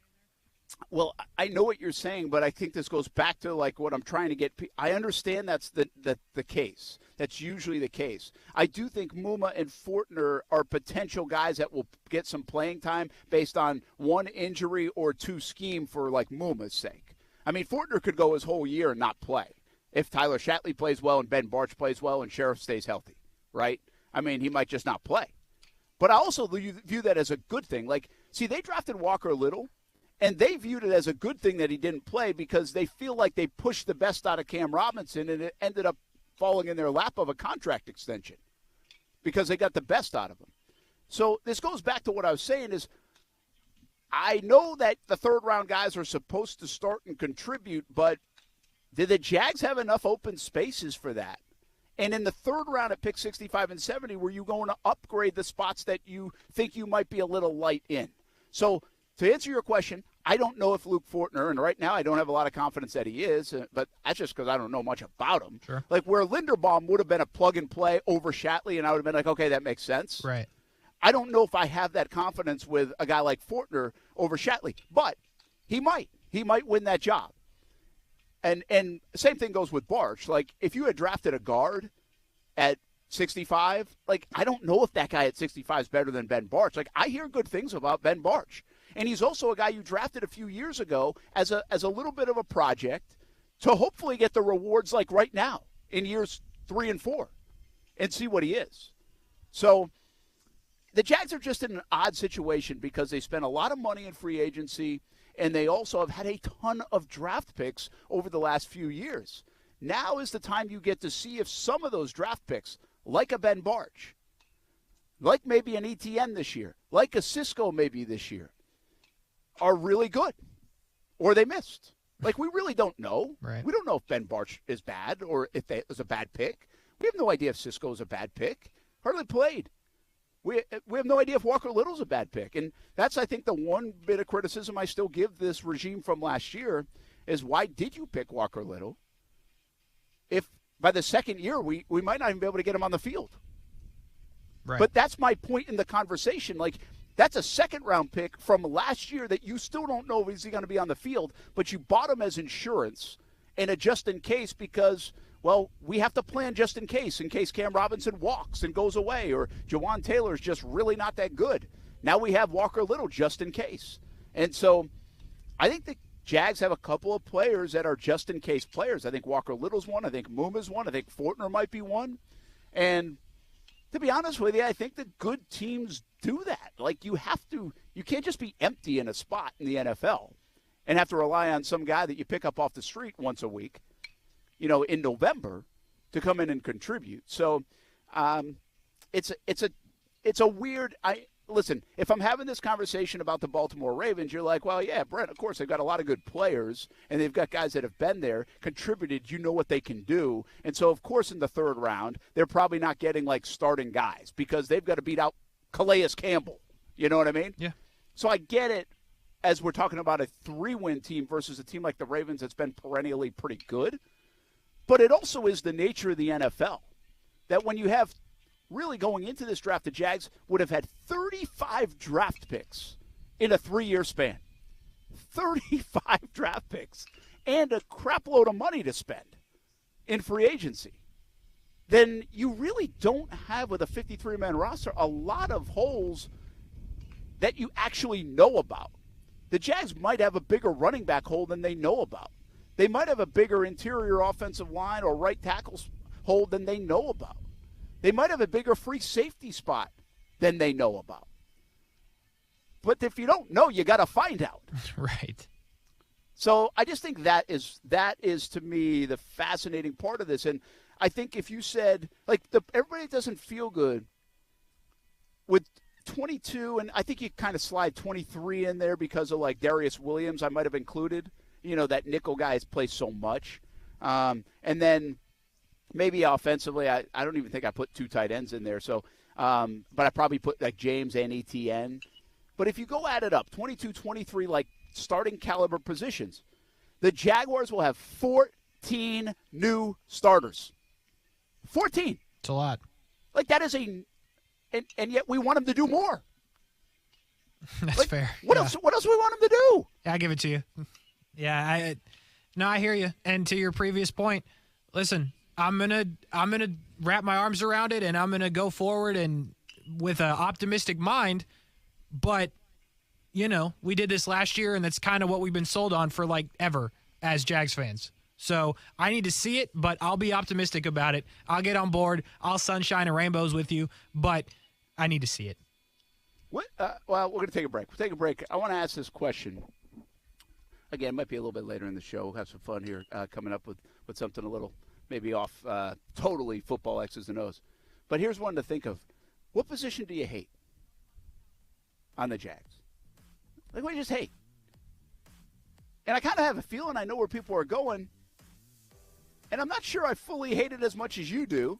Well, I know what you're saying, but I think this goes back to like what I'm trying to get. I understand that's the case. That's usually the case. I do think Muma and Fortner are potential guys that will get some playing time based on one injury or two scheme for like Muma's sake. I mean, Fortner could go his whole year and not play if Tyler Shatley plays well and Ben Barch plays well and Sheriff stays healthy, right? I mean, he might just not play. But I also view that as a good thing. Like, see, they drafted Walker Little. And they viewed it as a good thing that he didn't play because they feel like they pushed the best out of Cam Robinson, and it ended up falling in their lap of a contract extension because they got the best out of him. So this goes back to what I was saying is I know that the third-round guys are supposed to start and contribute, but did the Jags have enough open spaces for that? And in the third round at pick 65 and 70, were you going to upgrade the spots that you think you might be a little light in? So to answer your question, I don't know if Luke Fortner, and right now I don't have a lot of confidence that he is, but that's just because I don't know much about him. Sure. Like where Linderbaum would have been a plug-and-play over Shatley, and I would have been like, okay, that makes sense. Right. I don't know if I have that confidence with a guy like Fortner over Shatley, but he might. He might win that job. And same thing goes with Barch. Like, if you had drafted a guard at 65, like, I don't know if that guy at 65 is better than Ben Barch. Like, I hear good things about Ben Barch. And he's also a guy you drafted a few years ago as a little bit of a project to hopefully get the rewards like right now in years 3 and 4 and see what he is. So the Jags are just in an odd situation because they spent a lot of money in free agency, and they also have had a ton of draft picks over the last few years. Now is the time you get to see if some of those draft picks, like a Ben Barch, like maybe an ETN this year, like a Cisco maybe this year, are really good, or they missed. Like, we really don't know. Right. We don't know if Ben Barch is bad or if it was a bad pick. We have no idea if Cisco is a bad pick. Hardly played. We have no idea if Walker Little's a bad pick. And that's, I think, the one bit of criticism I still give this regime from last year is why did you pick Walker Little if by the second year we might not even be able to get him on the field? Right. But that's my point in the conversation. Like, that's a second-round pick from last year that you still don't know if he's going to be on the field, but you bought him as insurance and a just-in-case because, well, we have to plan just in case Cam Robinson walks and goes away or Jawan Taylor's just really not that good. Now we have Walker Little just in case. And so I think the Jags have a couple of players that are just-in-case players. I think Walker Little's one. I think Muma's one. I think Fortner might be one. And to be honest with you, I think the good teams do that. Like, you can't just be empty in a spot in the NFL and have to rely on some guy that you pick up off the street once a week, in November to come in and contribute. So it's a weird listen, if I'm having this conversation about the Baltimore Ravens, you're like, well, yeah, Brent, of course, they've got a lot of good players, and they've got guys that have been there, contributed, you know what they can do. And so, of course, in the third round, they're probably not getting, like, starting guys because they've got to beat out Calais Campbell. You know what I mean? Yeah. So I get it as we're talking about a 3-win team versus a team like the Ravens that's been perennially pretty good. But it also is the nature of the NFL that when you have really going into this draft, the Jags would have had 35 draft picks in a 3-year span. 35 draft picks and a crap load of money to spend in free agency. Then you really don't have, with a 53-man roster, a lot of holes that you actually know about. The Jags might have a bigger running back hole than they know about. They might have a bigger interior offensive line or right tackle hole than they know about. They might have a bigger free safety spot than they know about. But if you don't know, you got to find out. Right. So I just think that is to me the fascinating part of this. And I think if you said, like, everybody doesn't feel good with 22, and I think you kind of slide 23 in there because of, like, Darius Williams I might have included. That nickel guy has played so much. And then maybe offensively, I don't even think I put 2 tight ends in there. So, but I probably put, like, James and ETN. But if you go add it up, 22, 23, like, starting caliber positions, the Jaguars will have 14 new starters. 14. It's a lot. Like, that is and yet we want them to do more. That's fair. What else do we want them to do? Yeah, I give it to you. Yeah, I hear you. And to your previous point, listen, I'm gonna wrap my arms around it, and I'm gonna go forward and with an optimistic mind. But we did this last year, and that's kind of what we've been sold on for like ever as Jags fans. So I need to see it, but I'll be optimistic about it. I'll get on board. I'll sunshine and rainbows with you, but I need to see it. Well, we're going to take a break. We'll take a break. I want to ask this question. Again, it might be a little bit later in the show. We'll have some fun here coming up with something a little maybe off totally football X's and O's. But here's one to think of. What position do you hate on the Jags? Like, what do you just hate? And I kind of have a feeling I know where people are going. And I'm not sure I fully hate it as much as you do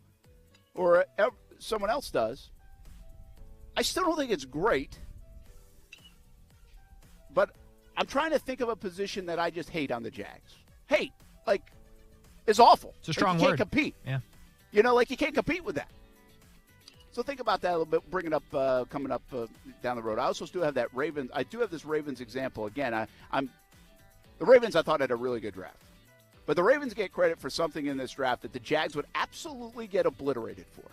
or someone else does. I still don't think it's great. But I'm trying to think of a position that I just hate on the Jags. Hate, like, is awful. It's a strong word. You word. can't compete. Yeah. Like, you can't compete with that. So think about that a little bit. Bring it up coming up down the road. I also do have that Ravens. I do have this Ravens example. Again, the Ravens I thought had a really good draft. But the Ravens get credit for something in this draft that the Jags would absolutely get obliterated for.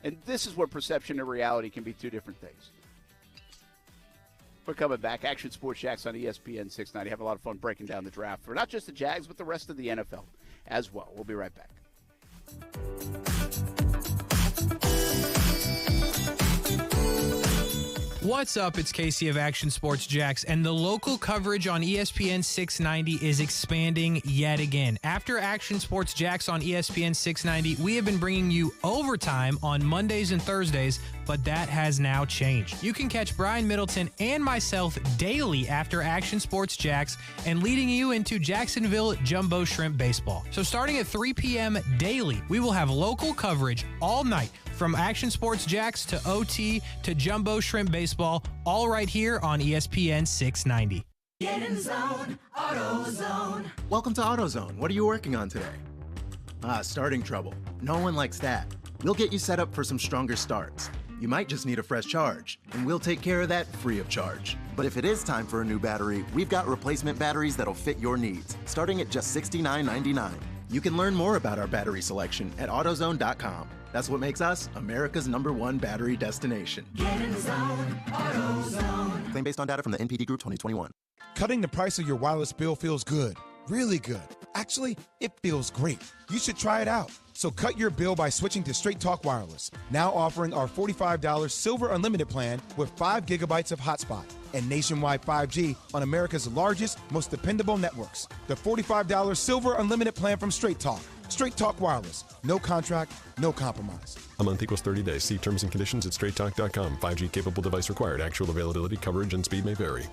And this is where perception and reality can be two different things. We're coming back. Action Sports Jax on ESPN 690. Have a lot of fun breaking down the draft for not just the Jags, but the rest of the NFL as well. We'll be right back. What's up? It's Casey of Action Sports Jax, and the local coverage on ESPN 690 is expanding yet again. After Action Sports Jax on ESPN 690, we have been bringing you overtime on Mondays and Thursdays, but that has now changed. You can catch Brian Middleton and myself daily after Action Sports Jax and leading you into Jacksonville Jumbo Shrimp Baseball. So starting at 3 p.m. daily, we will have local coverage all night from Action Sports Jax to OT to Jumbo Shrimp Baseball, all right here on ESPN 690. Get in zone, AutoZone. Welcome to AutoZone. What are you working on today? Starting trouble. No one likes that. We'll get you set up for some stronger starts. You might just need a fresh charge, and we'll take care of that free of charge. But if it is time for a new battery, we've got replacement batteries that'll fit your needs, starting at just $69.99. You can learn more about our battery selection at AutoZone.com. That's what makes us America's #1 battery destination. Get in zone, AutoZone. Claim based on data from the NPD Group 2021. Cutting the price of your wireless bill feels good. Really good. Actually, it feels great. You should try it out. So cut your bill by switching to Straight Talk Wireless. Now offering our $45 Silver Unlimited plan with 5 gigabytes of hotspot and nationwide 5G on America's largest, most dependable networks. The $45 Silver Unlimited plan from Straight Talk. Straight Talk Wireless. No contract, no compromise. A month equals 30 days. See terms and conditions at straighttalk.com. 5G capable device required. Actual availability, coverage, and speed may vary.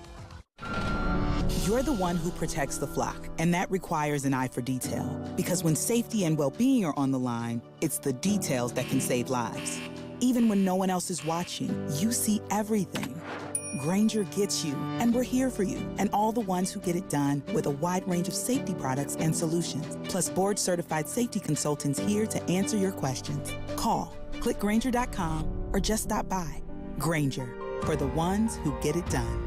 You're the one who protects the flock, and that requires an eye for detail. Because when safety and well-being are on the line, it's the details that can save lives. Even when no one else is watching, you see everything. Grainger gets you, and we're here for you, and all the ones who get it done with a wide range of safety products and solutions, plus board-certified safety consultants here to answer your questions. Call, click Grainger.com, or just stop by. Grainger, for the ones who get it done.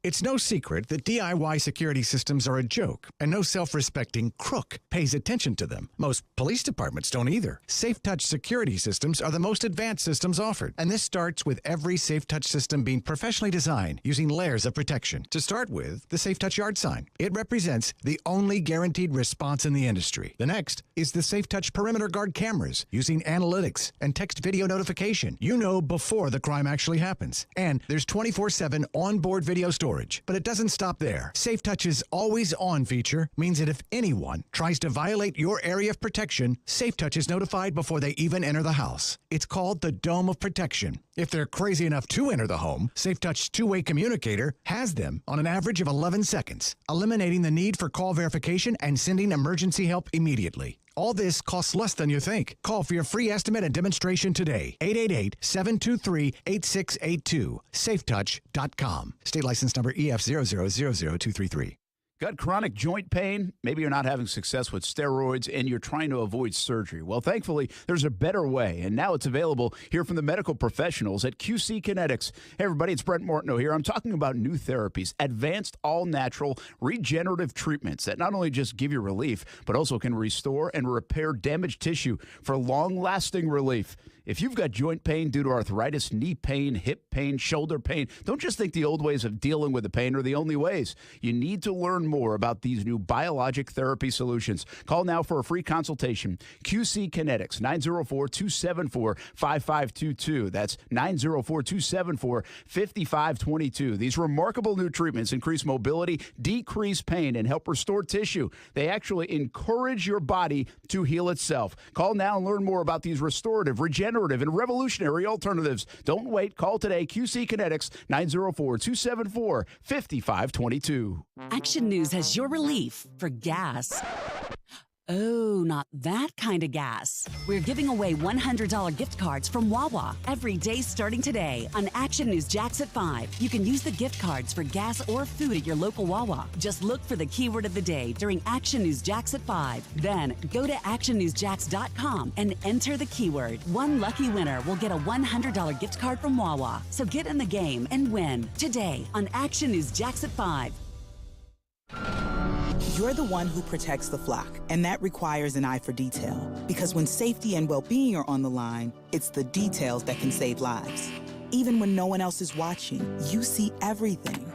It's no secret that DIY security systems are a joke, and no self-respecting crook pays attention to them. Most police departments don't either. SafeTouch security systems are the most advanced systems offered, and this starts with every SafeTouch system being professionally designed using layers of protection. To start with, the SafeTouch yard sign. It represents the only guaranteed response in the industry. The next is the SafeTouch perimeter guard cameras using analytics and text video notification. You know before the crime actually happens. And there's 24/7 onboard video storage. But it doesn't stop there. SafeTouch's always-on feature means that if anyone tries to violate your area of protection, SafeTouch is notified before they even enter the house. It's called the Dome of Protection. If they're crazy enough to enter the home, SafeTouch's two-way communicator has them on an average of 11 seconds, eliminating the need for call verification and sending emergency help immediately. All this costs less than you think. Call for your free estimate and demonstration today. 888-723-8682. SafeTouch.com. State license number EF0000233. Got chronic joint pain? Maybe you're not having success with steroids and you're trying to avoid surgery. Well, thankfully, there's a better way, and now it's available here from the medical professionals at QC Kinetics. Hey, everybody, it's Brent Martineau here. I'm talking about new therapies, advanced, all-natural, regenerative treatments that not only just give you relief, but also can restore and repair damaged tissue for long-lasting relief. If you've got joint pain due to arthritis, knee pain, hip pain, shoulder pain, don't just think the old ways of dealing with the pain are the only ways. You need to learn more about these new biologic therapy solutions. Call now for a free consultation. QC Kinetics, 904-274-5522. That's 904-274-5522. These remarkable new treatments increase mobility, decrease pain, and help restore tissue. They actually encourage your body to heal itself. Call now and learn more about these restorative, regenerative, and revolutionary alternatives. Don't wait. Call today. QC Kinetics, 904-274-5522. Action News has your relief for gas. Oh, not that kind of gas. We're giving away $100 gift cards from Wawa every day starting today on Action News Jax at 5. You can use the gift cards for gas or food at your local Wawa. Just look for the keyword of the day during Action News Jax at 5. Then go to actionnewsjax.com and enter the keyword. One lucky winner will get a $100 gift card from Wawa. So get in the game and win today on Action News Jax at 5. You're the one who protects the flock, and that requires an eye for detail. Because when safety and well-being are on the line, it's the details that can save lives. Even when no one else is watching, you see everything.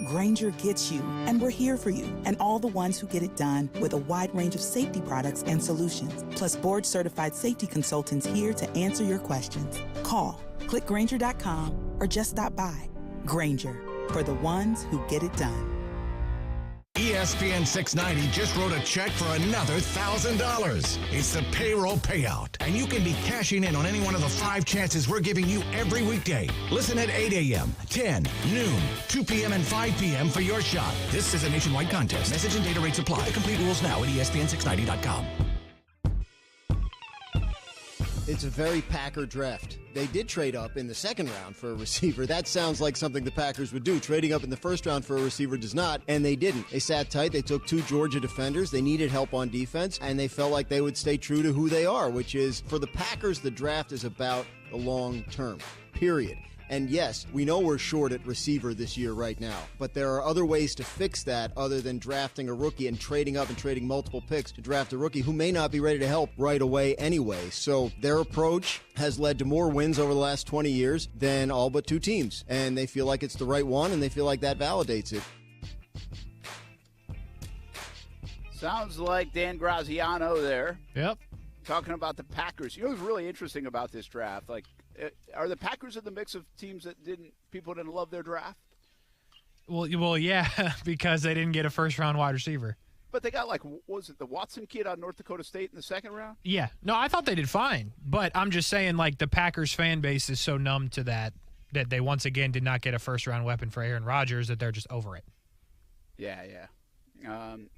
Grainger gets you, and we're here for you, and all the ones who get it done with a wide range of safety products and solutions, plus board-certified safety consultants here to answer your questions. Call, click Grainger.com, or just stop by. Grainger, for the ones who get it done. ESPN 690 just wrote a check for another $1,000. It's the payroll payout, and you can be cashing in on any one of the 5 chances we're giving you every weekday. Listen at 8 a.m., 10, noon, 2 p.m., and 5 p.m. for your shot. This is a nationwide contest. Message and data rates apply. Get the complete rules now at ESPN690.com. It's a very Packer draft. They did trade up in the second round for a receiver. That sounds like something the Packers would do. Trading up in the first round for a receiver does not, and they didn't. They sat tight. They took 2 Georgia defenders. They needed help on defense, and they felt like they would stay true to who they are, which is, for the Packers, the draft is about the long term, period. And yes, we know we're short at receiver this year right now, but there are other ways to fix that other than drafting a rookie and trading up and trading multiple picks to draft a rookie who may not be ready to help right away anyway. So their approach has led to more wins over the last 20 years than all but 2 teams. And they feel like it's the right one, and they feel like that validates it. Sounds like Dan Graziano there. Yep. Talking about the Packers. You know what's really interesting about this draft? Like, are the Packers in the mix of teams that people didn't love their draft? Well, yeah, because they didn't get a first-round wide receiver. But they got, like, what was it, the Watson kid out of North Dakota State in the second round? Yeah. No, I thought they did fine. But I'm just saying, like, the Packers fan base is so numb to that they once again did not get a first-round weapon for Aaron Rodgers that they're just over it. Yeah.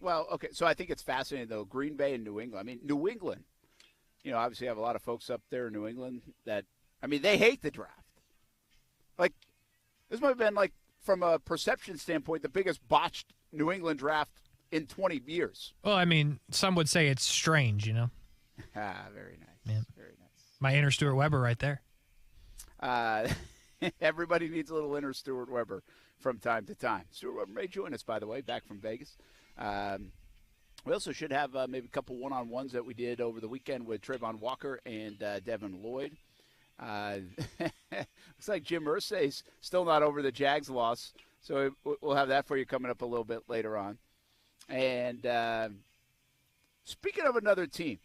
Well, okay, so I think it's fascinating, though, Green Bay and New England. I mean, New England, obviously have a lot of folks up there in New England that, they hate the draft. Like, this might have been, like, from a perception standpoint, the biggest botched New England draft in 20 years. Well, some would say it's strange, Very nice. Yeah. Very nice. My inner Stuart Weber right there. Everybody needs a little inner Stuart Weber. from time to time. Stuart may join us, by the way, back from Vegas. We also should have maybe a couple one-on-ones that we did over the weekend with Trayvon Walker and Devin Lloyd. Looks like Jim Irsay's still not over the Jags loss, so we'll have that for you coming up a little bit later on. And speaking of another team,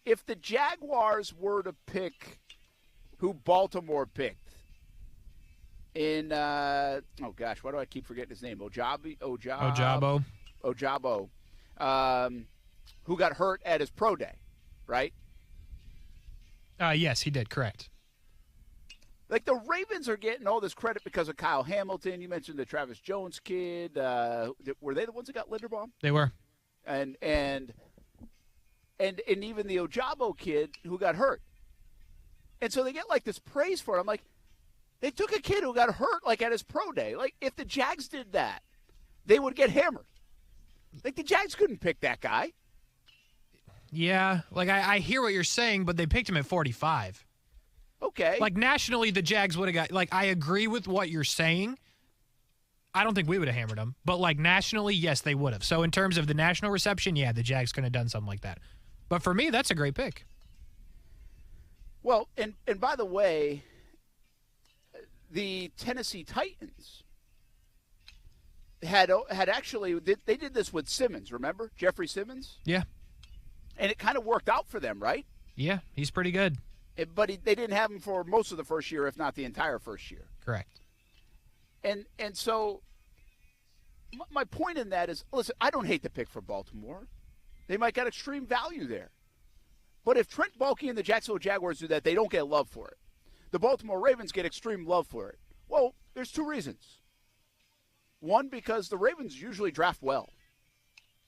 if the Jaguars were to pick who Baltimore picked in, why do I keep forgetting his name? Ojabo, who got hurt at his pro day, right? Yes, he did, correct. Like, the Ravens are getting all this credit because of Kyle Hamilton. You mentioned the Travis Jones kid. Were they the ones that got Linderbaum? They were. And even the Ojabo kid who got hurt. And so they get, like, this praise for it. I'm like, they took a kid who got hurt, like, at his pro day. Like, if the Jags did that, they would get hammered. Like, the Jags couldn't pick that guy. Yeah, like, I hear what you're saying, but they picked him at 45. Okay. Like, nationally, the Jags would have got – like, I agree with what you're saying. I don't think we would have hammered him. But, like, nationally, yes, they would have. So, in terms of the national reception, yeah, the Jags could have done something like that. But for me, that's a great pick. Well, and by the way, the Tennessee Titans had actually – they did this with Simmons, remember? Jeffrey Simmons? Yeah. And it kind of worked out for them, right? Yeah, he's pretty good. But they didn't have him for most of the first year, if not the entire first year. Correct. And so my point in that is, listen, I don't hate the pick for Baltimore. They might get extreme value there. But if Trent Baalke and the Jacksonville Jaguars do that, they don't get love for it. The Baltimore Ravens get extreme love for it. Well, there's two reasons. One, because the Ravens usually draft well.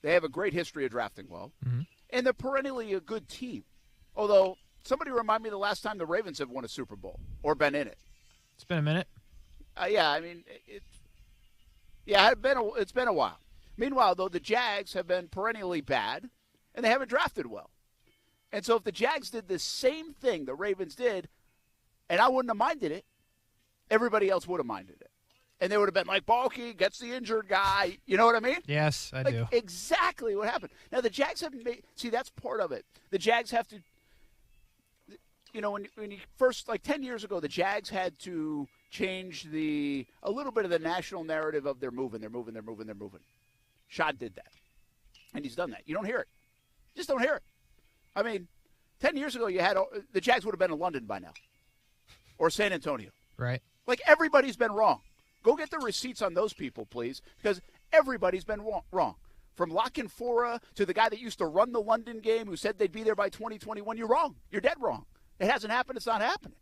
They have a great history of drafting well. Mm-hmm. And they're perennially a good team. Although, somebody remind me the last time the Ravens have won a Super Bowl or been in it. It's been a minute. Yeah, I mean, it's been a while. Meanwhile, though, the Jags have been perennially bad, and they haven't drafted well. And so if the Jags did the same thing the Ravens did, and I wouldn't have minded it, everybody else would have minded it. And they would have been like, Baalke gets the injured guy. You know what I mean? Yes, I do. Exactly what happened. Now, the Jags haven't made – see, that's part of it. The Jags have to – you know, when you first – like 10 years ago, the Jags had to change a little bit of the national narrative of they're moving. Shad did that. And he's done that. You don't hear it. You just don't hear it. I mean, 10 years ago, the Jags would have been in London by now or San Antonio. Right. Like, everybody's been wrong. Go get the receipts on those people, please, because everybody's been wrong. From Lockenfora to the guy that used to run the London game who said they'd be there by 2021, you're wrong. You're dead wrong. It hasn't happened. It's not happening.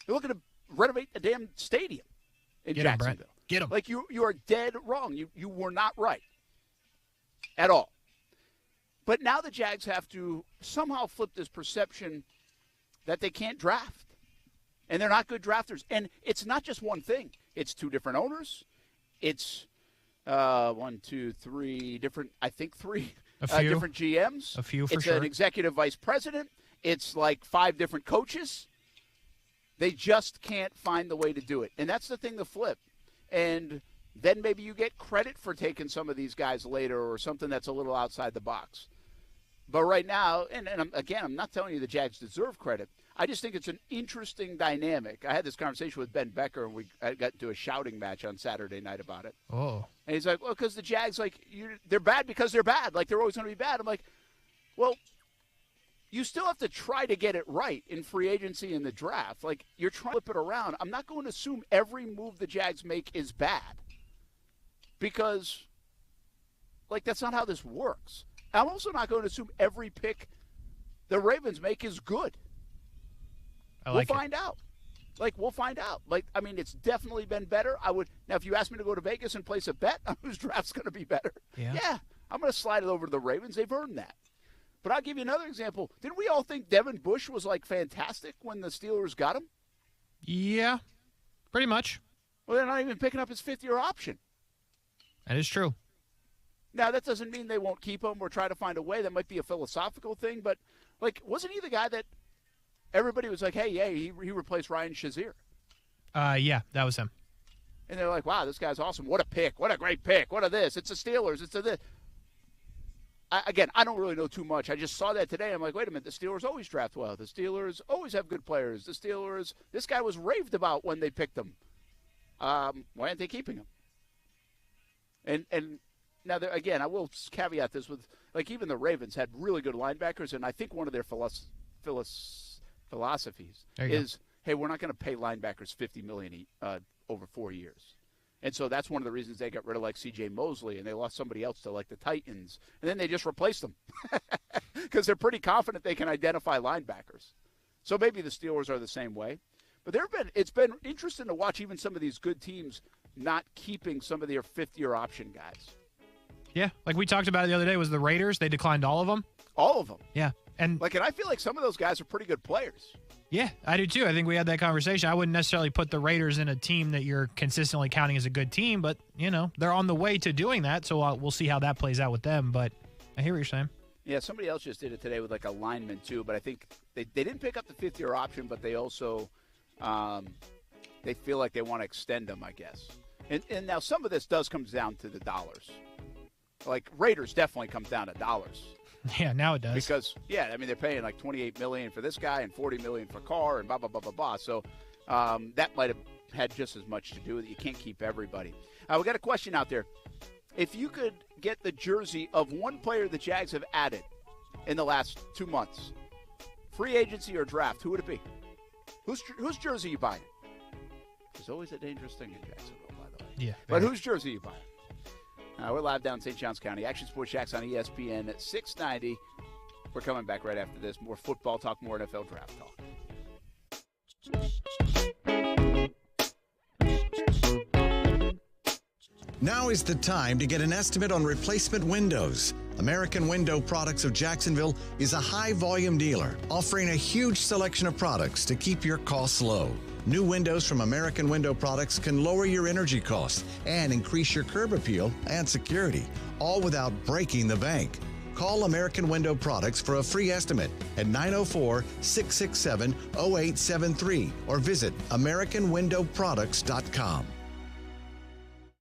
They're looking to renovate the damn stadium in Jacksonville. Get them. Like, you are dead wrong. You were not right at all. But now the Jags have to somehow flip this perception that they can't draft. And they're not good drafters. And it's not just one thing. It's two different owners. It's three different GMs. A few for it's sure. It's an executive vice president. It's like 5 different coaches. They just can't find the way to do it. And that's the thing to flip. And then maybe you get credit for taking some of these guys later or something that's a little outside the box. But right now, and I'm not telling you the Jags deserve credit. I just think it's an interesting dynamic. I had this conversation with Ben Becker, and I got into a shouting match on Saturday night about it. Oh. And he's like, well, because the Jags, they're bad because they're bad. Like, they're always going to be bad. I'm like, well, you still have to try to get it right in free agency and the draft. Like, you're trying to flip it around. I'm not going to assume every move the Jags make is bad because, like, that's not how this works. I'm also not going to assume every pick the Ravens make is good. We'll find out. We'll find out. I mean, it's definitely been better. Now, if you ask me to go to Vegas and place a bet on whose draft's going to be better, yeah, I'm going to slide it over to the Ravens. They've earned that. But I'll give you another example. Didn't we all think Devin Bush was, fantastic when the Steelers got him? Yeah, pretty much. Well, they're not even picking up his 5th-year option. That is true. Now, that doesn't mean they won't keep him or try to find a way. That might be a philosophical thing. But, wasn't he the guy that everybody was like, hey, yeah, he replaced Ryan Shazier? Yeah, that was him. And they're like, wow, this guy's awesome. What a pick. What a great pick. What a this. It's the Steelers. It's a this. I don't really know too much. I just saw that today. I'm like, wait a minute. The Steelers always draft well. The Steelers always have good players. The Steelers, this guy was raved about when they picked him. Why aren't they keeping him? And now, again, I will caveat this with, like, even the Ravens had really good linebackers, and I think one of their philosophies is, hey, we're not going to pay linebackers $50 million over 4 years. And so that's one of the reasons they got rid of, like, C.J. Mosley, and they lost somebody else to, like, the Titans. And then they just replaced them because they're pretty confident they can identify linebackers. So maybe the Steelers are the same way. But it's been interesting to watch even some of these good teams not keeping some of their fifth-year option guys. Yeah, like we talked about it the other day, was the Raiders. They declined all of them. All of them. Yeah. And I feel like some of those guys are pretty good players. Yeah, I do too. I think we had that conversation. I wouldn't necessarily put the Raiders in a team that you're consistently counting as a good team, but, they're on the way to doing that, so we'll see how that plays out with them. But I hear what you're saying. Yeah, somebody else just did it today with, like, a lineman too, but I think they didn't pick up the fifth-year option, but they also they feel like they want to extend them, I guess. And now some of this does come down to the dollars. Like, Raiders definitely comes down to dollars. Yeah, now it does. Because, they're paying like $28 million for this guy and $40 million for Carr and blah, blah, blah, blah, blah. So that might have had just as much to do with it. You can't keep everybody. We got a question out there. If you could get the jersey of one player the Jags have added in the last 2 months, free agency or draft, who would it be? Whose jersey are you buying? There's always a dangerous thing in Jacksonville, by the way. Yeah. But whose jersey are you buying? We're live down in St. Johns County. Action Sports Jax on ESPN at 690. We're coming back right after this. More football talk, more NFL draft talk. Now is the time to get an estimate on replacement windows. American Window Products of Jacksonville is a high-volume dealer offering a huge selection of products to keep your costs low. New windows from American Window Products can lower your energy costs and increase your curb appeal and security, all without breaking the bank. Call American Window Products for a free estimate at 904-667-0873 or visit AmericanWindowProducts.com.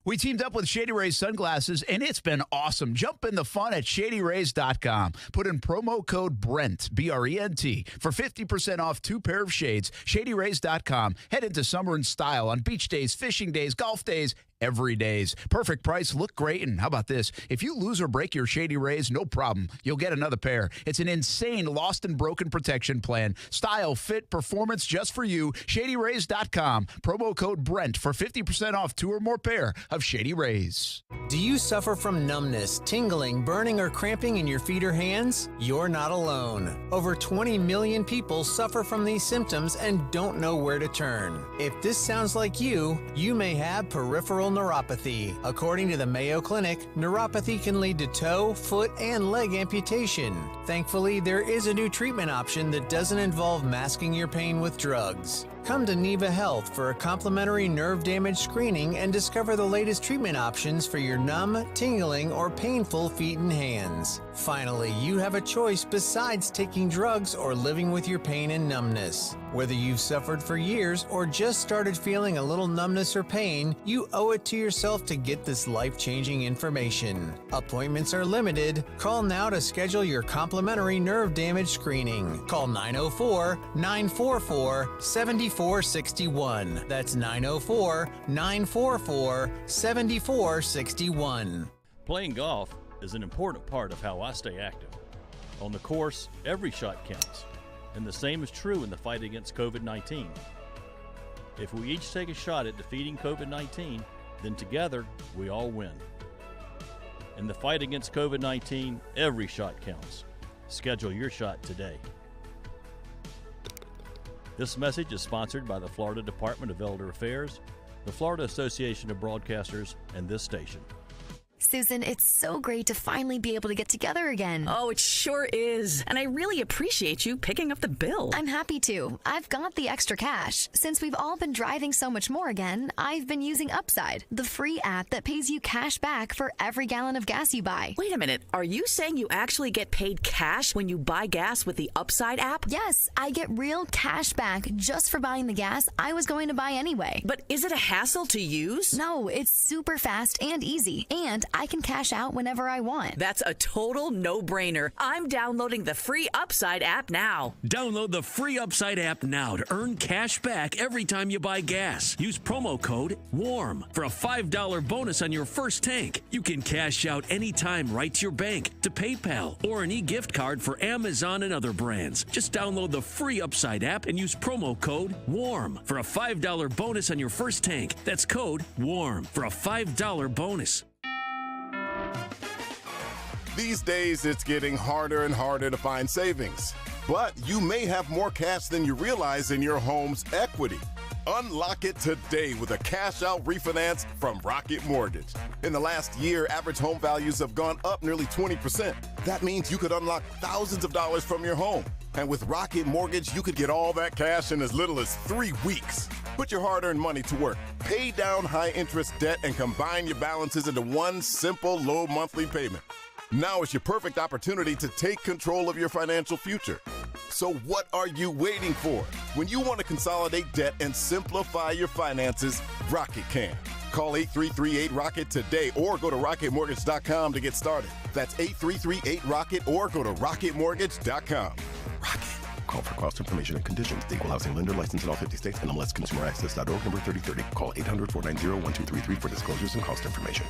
We teamed up with Shady Rays Sunglasses, and it's been awesome. Jump in the fun at ShadyRays.com. Put in promo code BRENT, B-R-E-N-T, for 50% off 2 pair of shades. ShadyRays.com. Head into summer in style on beach days, fishing days, golf days, every days. Perfect price, look great, and how about this? If you lose or break your Shady Rays, no problem. You'll get another pair. It's an insane lost and broken protection plan. Style, fit, performance just for you. ShadyRays.com. Promo code BRENT for 50% off 2 or more pair of Shady Rays. Do you suffer from numbness, tingling, burning, or cramping in your feet or hands? You're not alone. Over 20 million people suffer from these symptoms and don't know where to turn. If this sounds like you may have peripheral neuropathy. According to the Mayo Clinic, neuropathy can lead to toe, foot, and leg amputation. Thankfully, there is a new treatment option that doesn't involve masking your pain with drugs. Come to Neva Health for a complimentary nerve damage screening and discover the latest treatment options for your numb, tingling, or painful feet and hands. Finally, you have a choice besides taking drugs or living with your pain and numbness. Whether you've suffered for years or just started feeling a little numbness or pain, you owe it to yourself to get this life-changing information. Appointments are limited. Call now to schedule your complimentary nerve damage screening. Call 904-944-7461. That's 904-944-7461. Playing golf is an important part of how I stay active. On the course, every shot counts, and the same is true in the fight against COVID-19. If we each take a shot at defeating COVID-19, then together we all win. In the fight against COVID-19, every shot counts. Schedule your shot today. This message is sponsored by the Florida Department of Elder Affairs, the Florida Association of Broadcasters, and this station. Susan, it's so great to finally be able to get together again. Oh, it sure is. And I really appreciate you picking up the bill. I'm happy to. I've got the extra cash. Since we've all been driving so much more again, I've been using Upside, the free app that pays you cash back for every gallon of gas you buy. Wait a minute. Are you saying you actually get paid cash when you buy gas with the Upside app? Yes, I get real cash back just for buying the gas I was going to buy anyway. But is it a hassle to use? No, it's super fast and easy, and I can cash out whenever I want. That's a total no-brainer. I'm downloading the free Upside app now. Download the free Upside app now to earn cash back every time you buy gas. Use promo code WARM for a $5 bonus on your first tank. You can cash out anytime right to your bank, to PayPal, or an e-gift card for Amazon and other brands. Just download the free Upside app and use promo code WARM for a $5 bonus on your first tank. That's code WARM for a $5 bonus. These days, it's getting harder and harder to find savings. But you may have more cash than you realize in your home's equity. Unlock it today with a cash-out refinance from Rocket Mortgage. In the last year, average home values have gone up nearly 20%. That means you could unlock thousands of dollars from your home. And with Rocket Mortgage, you could get all that cash in as little as 3 weeks. Put your hard-earned money to work. Pay down high-interest debt and combine your balances into one simple, low monthly payment. Now is your perfect opportunity to take control of your financial future. So what are you waiting for? When you want to consolidate debt and simplify your finances, Rocket can. Call 8338-ROCKET today or go to rocketmortgage.com to get started. That's 8338-ROCKET or go to rocketmortgage.com. Rocket. Call for cost information and conditions. The Equal Housing Lender, licensed in all 50 states. NMLSconsumeraccess.org, number 3030. Call 800-490-1233 for disclosures and cost information.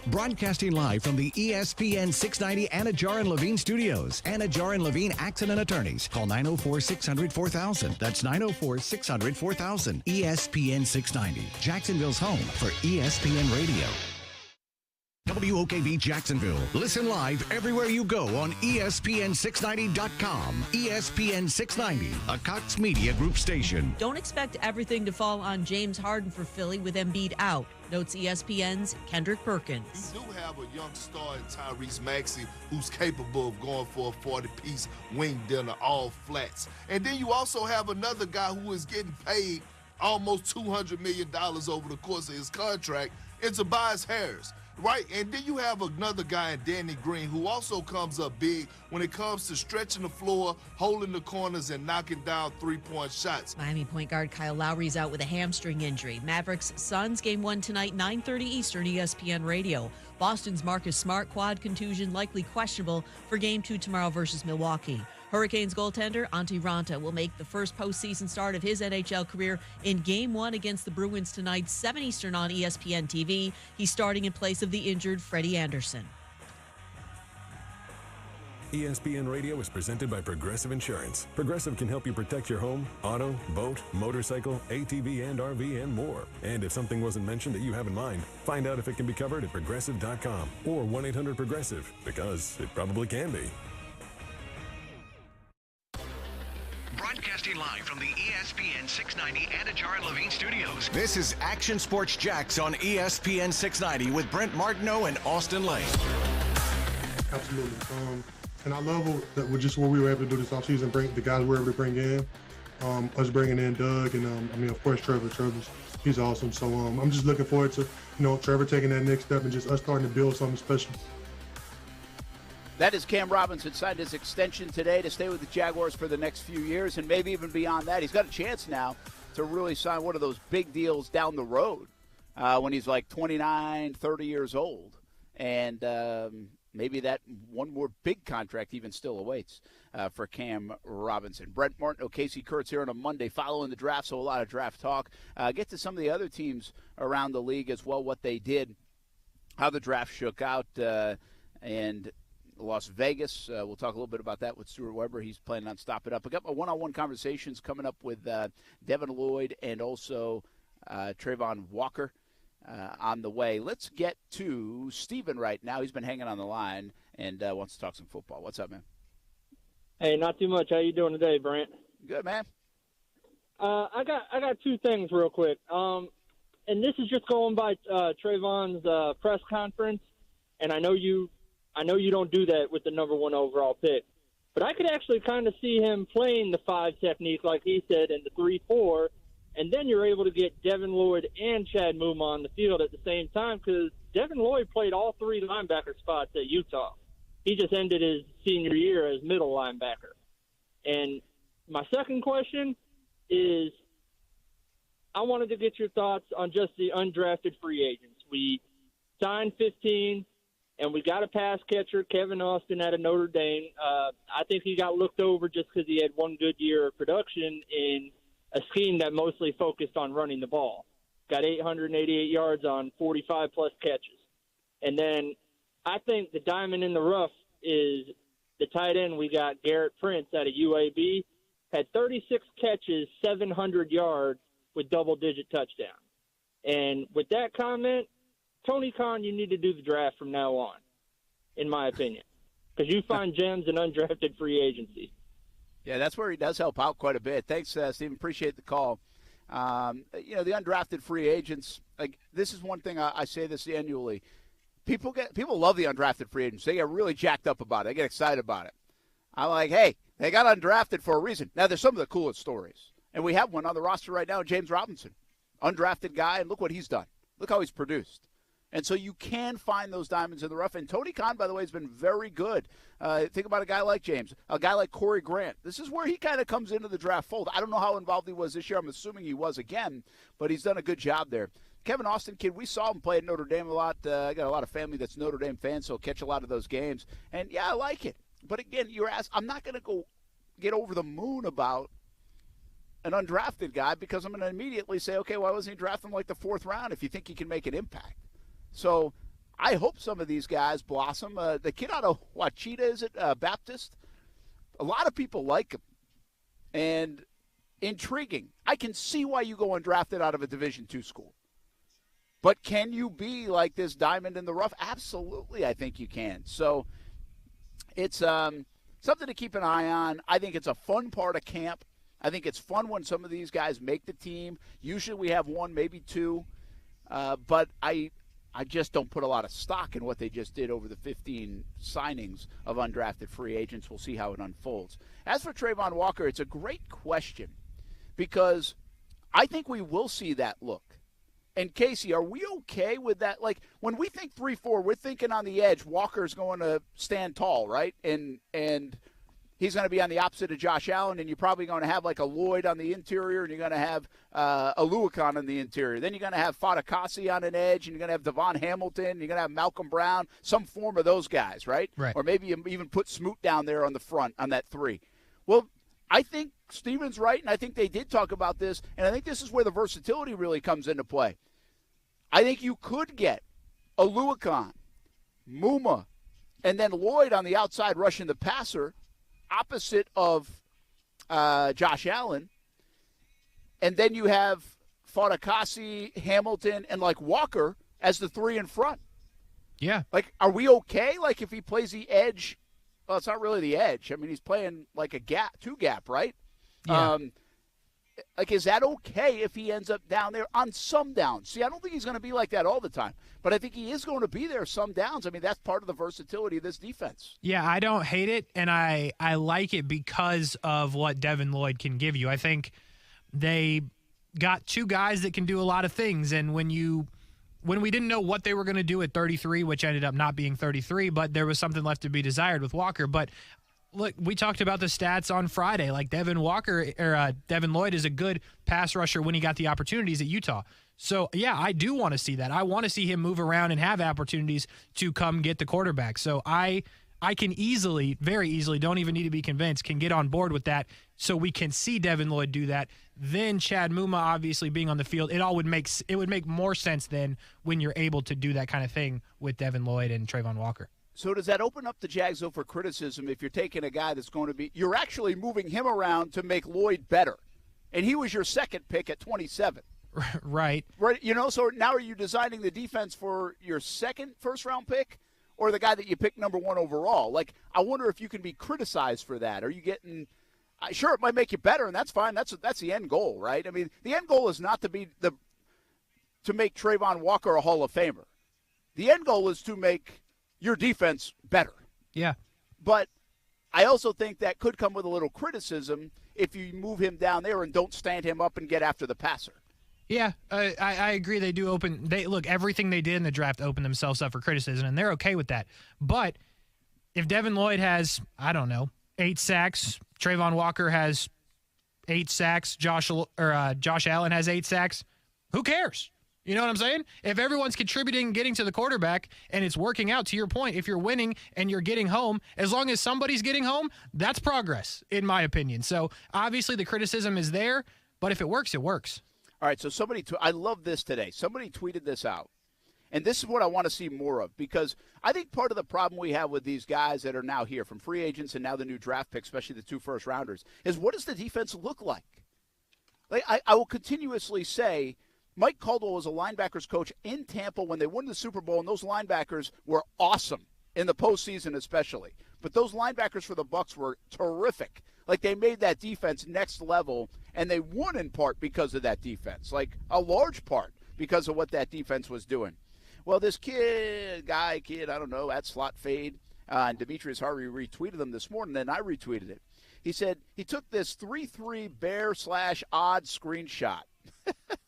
Broadcasting live from the ESPN 690 Anajar and Levine studios. Anajar and Levine Accident Attorneys. Call 904-600-4000. That's 904-600-4000. ESPN 690. Jacksonville's home for ESPN Radio. WOKV Jacksonville. Listen live everywhere you go on ESPN690.com. ESPN 690, a Cox Media Group station. Don't expect everything to fall on James Harden for Philly with Embiid out, notes ESPN's Kendrick Perkins. You do have a young star in Tyrese Maxey who's capable of going for a 40-piece wing dinner, all flats. And then you also have another guy who is getting paid almost $200 million over the course of his contract, and Tobias Harris. Right, and then you have another guy in Danny Green who also comes up big when it comes to stretching the floor, holding the corners, and knocking down three-point shots. Miami point guard Kyle Lowry's out with a hamstring injury. Mavericks Suns game 1 tonight, 9:30 Eastern, ESPN Radio. Boston's Marcus Smart quad contusion likely questionable for game 2 tomorrow versus Milwaukee. Hurricanes goaltender Antti Ranta will make the first postseason start of his NHL career in Game 1 against the Bruins tonight, 7 Eastern on ESPN TV. He's starting in place of the injured Freddie Anderson. ESPN Radio is presented by Progressive Insurance. Progressive can help you protect your home, auto, boat, motorcycle, ATV, and RV, and more. And if something wasn't mentioned that you have in mind, find out if it can be covered at Progressive.com or 1-800-PROGRESSIVE, because it probably can be. Broadcasting live from the ESPN 690 Anajar and Levine studios. This is Action Sports Jax on ESPN 690 with Brent Martineau and Austin Lane. Absolutely. And I love that with just what we were able to do this offseason, bring the guys we were able to bring in, us bringing in Doug, and of course, Trevor's he's awesome. So I'm just looking forward to, Trevor taking that next step and just us starting to build something special. That is Cam Robinson signed his extension today to stay with the Jaguars for the next few years and maybe even beyond that. He's got a chance now to really sign one of those big deals down the road when he's like 29, 30 years old. And maybe that one more big contract even still awaits for Cam Robinson. Brent Martineau, Casey Kurtz here on a Monday following the draft, so a lot of draft talk. Get to some of the other teams around the league as well, what they did, how the draft shook out, and Las Vegas. We'll talk a little bit about that with Stuart Weber. He's planning on stopping up. I got my one-on-one conversations coming up with Devin Lloyd and also Trayvon Walker on the way. Let's get to Steven right now. He's been hanging on the line and wants to talk some football. What's up, man? Hey, not too much. How you doing today, Brent? Good, man. I got two things real quick. and this is just going by Trayvon's press conference, and I know you don't do that with the number 1 overall pick, but I could actually kind of see him playing the 5 technique like he said in the 3-4, and then you're able to get Devin Lloyd and Chad Muma on the field at the same time because Devin Lloyd played all 3 linebacker spots at Utah. He just ended his senior year as middle linebacker. And my second question is, I wanted to get your thoughts on just the undrafted free agents. We signed 15, and we got a pass catcher, Kevin Austin, out of Notre Dame. I think he got looked over just because he had one good year of production in a scheme that mostly focused on running the ball. Got 888 yards on 45-plus catches. And then I think the diamond in the rough is the tight end we got, Garrett Prince, out of UAB. Had 36 catches, 700 yards with double-digit touchdowns. And with that comment, Tony Khan, you need to do the draft from now on, in my opinion, because you find gems in undrafted free agency. Yeah, that's where he does help out quite a bit. Thanks, Stephen. Appreciate the call. The undrafted free agents, like, this is one thing I say this annually. People love the undrafted free agents. They get really jacked up about it. They get excited about it. I'm like, hey, they got undrafted for a reason. Now, there's some of the coolest stories. And we have one on the roster right now, James Robinson. Undrafted guy, and look what he's done. Look how he's produced. And so you can find those diamonds in the rough. And Tony Khan, by the way, has been very good. Think about a guy like James, a guy like Corey Grant. This is where he kind of comes into the draft fold. I don't know how involved he was this year. I'm assuming he was again, but he's done a good job there. Kevin Austin, kid, we saw him play at Notre Dame a lot. I got a lot of family that's Notre Dame fans, so I'll catch a lot of those games. And, yeah, I like it. But, again, you're asked, I'm not going to go get over the moon about an undrafted guy because I'm going to immediately say, okay, why wasn't he drafted in like the 4th round if you think he can make an impact? So I hope some of these guys blossom. The kid out of Wachita, is it, Baptist? A lot of people like him. And intriguing. I can see why you go undrafted out of a Division II school. But can you be like this diamond in the rough? Absolutely, I think you can. So it's something to keep an eye on. I think it's a fun part of camp. I think it's fun when some of these guys make the team. Usually we have 1, maybe 2. But I just don't put a lot of stock in what they just did over the 15 signings of undrafted free agents. We'll see how it unfolds. As for Trayvon Walker, it's a great question because I think we will see that look. And, Casey, are we okay with that? Like, when we think 3-4, we're thinking on the edge, Walker's going to stand tall, right? And he's going to be on the opposite of Josh Allen, and you're probably going to have, like, a Lloyd on the interior, and you're going to have a Luakon on the interior. Then you're going to have Fatukasi on an edge, and you're going to have Devon Hamilton, and you're going to have Malcolm Brown, some form of those guys, right? Or maybe you even put Smoot down there on the front on that 3. Well, I think Steven's right, and I think they did talk about this, and I think this is where the versatility really comes into play. I think you could get a Luakon, Muma, and then Lloyd on the outside rushing the passer opposite of Josh Allen. And then you have Fatukasi, Hamilton, and, like, Walker as the 3 in front. Yeah. Like, are we okay? Like, if he plays the edge, well, it's not really the edge. I mean, he's playing like a gap, 2-gap, right? Yeah. Like, is that okay if he ends up down there on some downs? See, I don't think he's going to be like that all the time, but I think he is going to be there some downs. I mean, that's part of the versatility of this defense. Yeah, I don't hate it, and I like it because of what Devin Lloyd can give you. I think they got 2 guys that can do a lot of things, and when we didn't know what they were going to do at 33, which ended up not being 33, but there was something left to be desired with Walker. But look, we talked about the stats on Friday. Like, Devin Lloyd is a good pass rusher when he got the opportunities at Utah. So, yeah, I do want to see that. I want to see him move around and have opportunities to come get the quarterback. So I can easily, very easily, don't even need to be convinced, can get on board with that so we can see Devin Lloyd do that. Then Chad Muma obviously being on the field, it would make more sense then when you're able to do that kind of thing with Devin Lloyd and Trayvon Walker. So does that open up the Jags, though, for criticism if you're taking a guy that's going to be – you're actually moving him around to make Lloyd better, and he was your second pick at 27. Right. Right. You know, so now are you designing the defense for your second first-round pick or the guy that you picked number 1 overall? Like, I wonder if you can be criticized for that. Are you getting – sure, it might make you better, and that's fine. That's the end goal, right? I mean, the end goal is not to be to make Trayvon Walker a Hall of Famer. The end goal is to make your defense better. Yeah. But I also think that could come with a little criticism if you move him down there and don't stand him up and get after the passer. Yeah, I agree. They do look, everything they did in the draft opened themselves up for criticism, and they're okay with that. But if Devin Lloyd has, 8 sacks, Trayvon Walker has 8 sacks, Josh Allen has 8 sacks, who cares? You know what I'm saying? If everyone's contributing, getting to the quarterback, and it's working out, to your point, if you're winning and you're getting home, as long as somebody's getting home, that's progress, in my opinion. So obviously the criticism is there, but if it works, it works. All right, so I love this today. Somebody tweeted this out, and this is what I want to see more of, because I think part of the problem we have with these guys that are now here, from free agents and now the new draft picks, especially the 2 first-rounders, is what does the defense look like? Like I will continuously say Mike Caldwell was a linebackers coach in Tampa when they won the Super Bowl, and those linebackers were awesome in the postseason especially. But those linebackers for the Bucs were terrific. Like, they made that defense next level, and they won in part because of that defense, like a large part because of what that defense was doing. Well, this kid, I don't know, at Slot Fade, and Demetrius Harvey retweeted them this morning, and I retweeted it. He said he took this 3-3 bear/odd screenshot.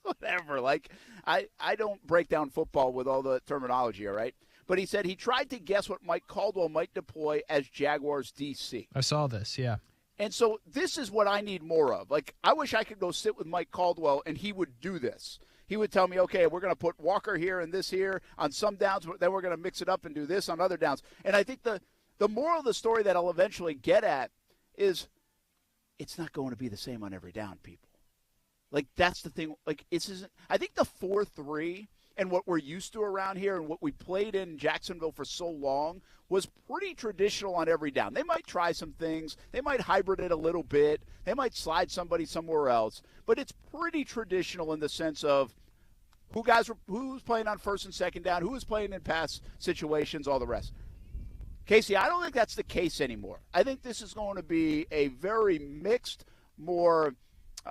Whatever. Like, I don't break down football with all the terminology, all right? But he said he tried to guess what Mike Caldwell might deploy as Jaguars DC. I saw this, yeah. And so this is what I need more of. Like, I wish I could go sit with Mike Caldwell and he would do this. He would tell me, okay, we're going to put Walker here and this here on some downs, then we're going to mix it up and do this on other downs. And I think the moral of the story that I'll eventually get at is it's not going to be the same on every down, people. Like, that's the thing. Like, I think the 4-3 and what we're used to around here and what we played in Jacksonville for so long was pretty traditional on every down. They might try some things. They might hybrid it a little bit. They might slide somebody somewhere else. But it's pretty traditional in the sense of who's playing on first and second down, who is playing in pass situations, all the rest. Casey, I don't think that's the case anymore. I think this is going to be a very mixed, more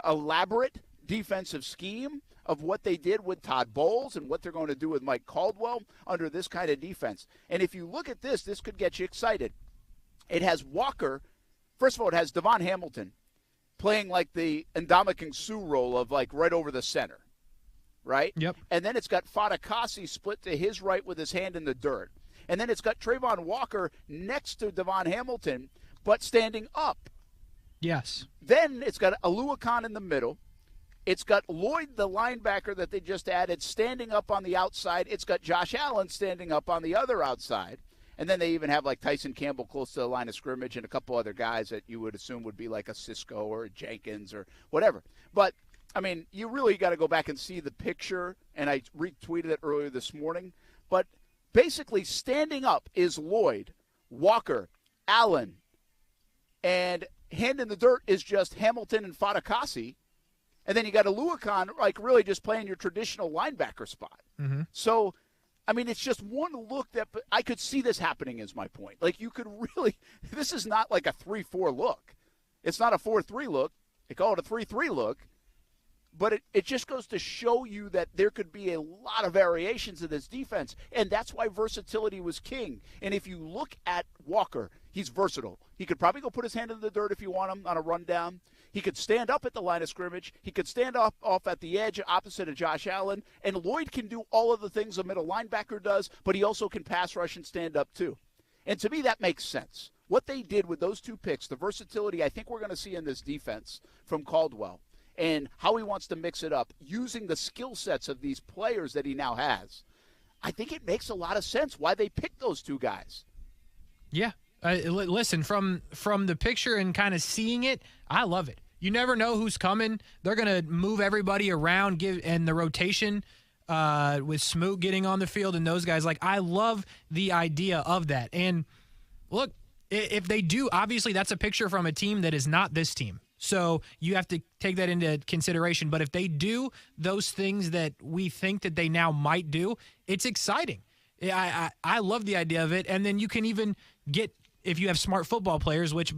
elaborate defensive scheme of what they did with Todd Bowles and what they're going to do with Mike Caldwell under this kind of defense. And if you look at this could get you excited. It has Walker. First of all, it has Devon Hamilton playing like the Ndamukong Suh role of like right over the center, right? Yep. And then it's got Fadakasi split to his right with his hand in the dirt. And then it's got Trayvon Walker next to Devon Hamilton, but standing up. Yes. Then it's got Aluakon in the middle. It's got Lloyd, the linebacker that they just added, standing up on the outside. It's got Josh Allen standing up on the other outside. And then they even have like Tyson Campbell close to the line of scrimmage and a couple other guys that you would assume would be like a Cisco or a Jenkins or whatever. But, I mean, you really got to go back and see the picture, and I retweeted it earlier this morning. But basically standing up is Lloyd, Walker, Allen, and hand in the dirt is just Hamilton and Fadakasi. And then you got Aluakon, like really just playing your traditional linebacker spot. Mm-hmm. So, I mean, it's just one look that I could see this happening is my point. Like you could really, this is not like a 3-4 look. It's not a 4-3 look. They call it a 3-3 look. But it just goes to show you that there could be a lot of variations in this defense. And that's why versatility was king. And if you look at Walker, he's versatile. He could probably go put his hand in the dirt if you want him on a rundown. He could stand up at the line of scrimmage. He could stand off at the edge opposite of Josh Allen. And Lloyd can do all of the things a middle linebacker does, but he also can pass rush and stand up too. And to me, that makes sense. What they did with those 2 picks, the versatility I think we're going to see in this defense from Caldwell, and how he wants to mix it up using the skill sets of these players that he now has, I think it makes a lot of sense why they picked those 2 guys. Yeah. Listen, from the picture and kind of seeing it, I love it. You never know who's coming. They're going to move everybody around, and the rotation with Smoot getting on the field and those guys. Like, I love the idea of that. And, look, if they do, obviously that's a picture from a team that is not this team. So you have to take that into consideration. But if they do those things that we think that they now might do, it's exciting. I love the idea of it. And then you can even get, if you have smart football players, which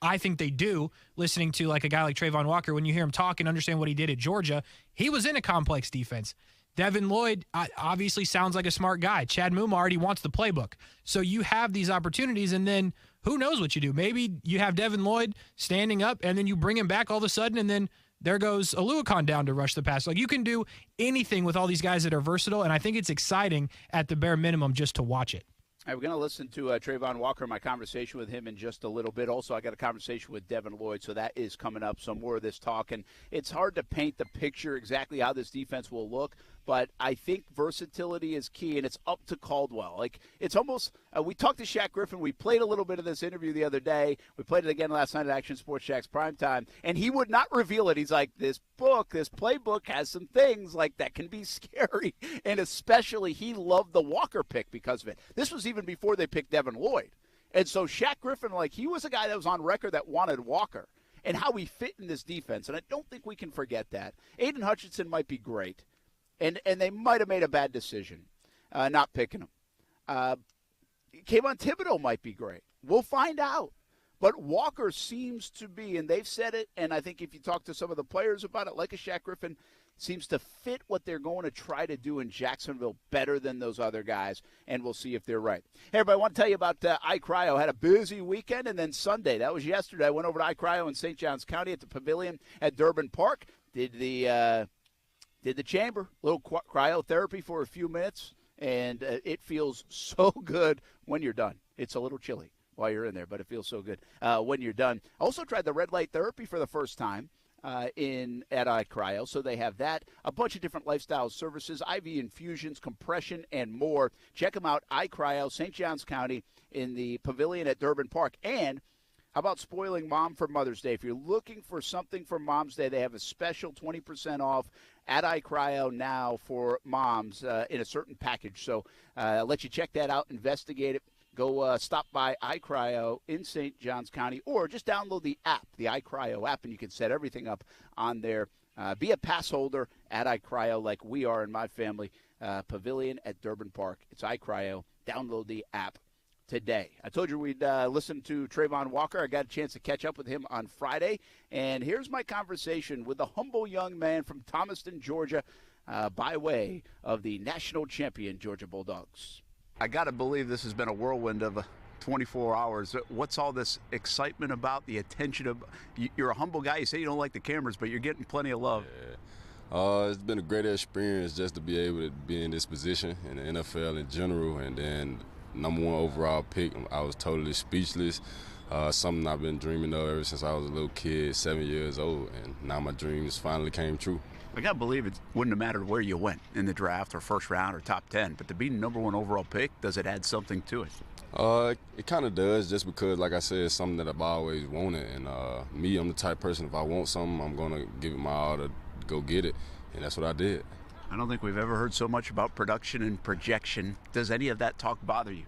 I think they do, listening to like a guy like Trayvon Walker, when you hear him talk and understand what he did at Georgia, he was in a complex defense. Devin Lloyd obviously sounds like a smart guy. Chad Muma already wants the playbook. So you have these opportunities, and then who knows what you do. Maybe you have Devin Lloyd standing up, and then you bring him back all of a sudden, and then there goes Aluakon down to rush the pass. Like, you can do anything with all these guys that are versatile, and I think it's exciting at the bare minimum just to watch it. All right, we're going to listen to Trayvon Walker, my conversation with him in just a little bit. Also, I got a conversation with Devin Lloyd, so that is coming up, some more of this talk. And it's hard to paint the picture exactly how this defense will look, but I think versatility is key, and it's up to Caldwell. Like, it's almost we talked to Shaq Griffin. We played a little bit of this interview the other day. We played it again last night at Action Sports Jax Primetime, and he would not reveal it. He's like, this playbook has some things like that can be scary, and especially he loved the Walker pick because of it. This was even before they picked Devin Lloyd. And so Shaq Griffin, like, he was a guy that was on record that wanted Walker and how he fit in this defense, and I don't think we can forget that. Aiden Hutchinson might be great. And they might have made a bad decision not picking him. Kayvon Thibodeau might be great. We'll find out. But Walker seems to be, and they've said it, and I think if you talk to some of the players about it, like a Shaq Griffin, seems to fit what they're going to try to do in Jacksonville better than those other guys, and we'll see if they're right. Hey, everybody, I want to tell you about iCryo. Had a busy weekend, and then Sunday, that was yesterday, I went over to iCryo in St. Johns County at the Pavilion at Durbin Park, did the chamber, little cryotherapy for a few minutes, and it feels so good when you're done. It's a little chilly while you're in there, but it feels so good when you're done. I also tried the red light therapy for the first time at iCryo, so they have that, a bunch of different lifestyle services, IV infusions, compression, and more. Check them out, iCryo, St. Johns County, in the Pavilion at Durbin Park. And how about spoiling Mom for Mother's Day? If you're looking for something for Mom's Day, they have a special 20% off at iCryo now for moms in a certain package. So I'll let you check that out, investigate it. Go stop by iCryo in St. Johns County, or just download the app, the iCryo app, and you can set everything up on there. Be a pass holder at iCryo like we are in my family. Pavilion at Durbin Park. It's iCryo. Download the app today. I told you we'd listen to Trayvon Walker. I got a chance to catch up with him on Friday, and here's my conversation with the humble young man from Thomaston, Georgia, by way of the national champion Georgia Bulldogs. I got to believe this has been a whirlwind of 24 hours. What's all this excitement about, the attention of? You're a humble guy. You say you don't like the cameras, but you're getting plenty of love. Yeah. It's been a great experience just to be able to be in this position in the NFL in general, and then #1 overall pick. I was totally speechless. Something I've been dreaming of ever since I was a little kid, 7 years old, and now my dreams finally came true. I got to believe it wouldn't have mattered where you went in the draft or first round or top 10, but to be #1 overall pick, does it add something to it? It kind of does, just because, like I said, it's something that I've always wanted. And me, I'm the type of person, if I want something, I'm going to give it my all to go get it, and that's what I did. I don't think we've ever heard so much about production and projection. Does any of that talk bother you?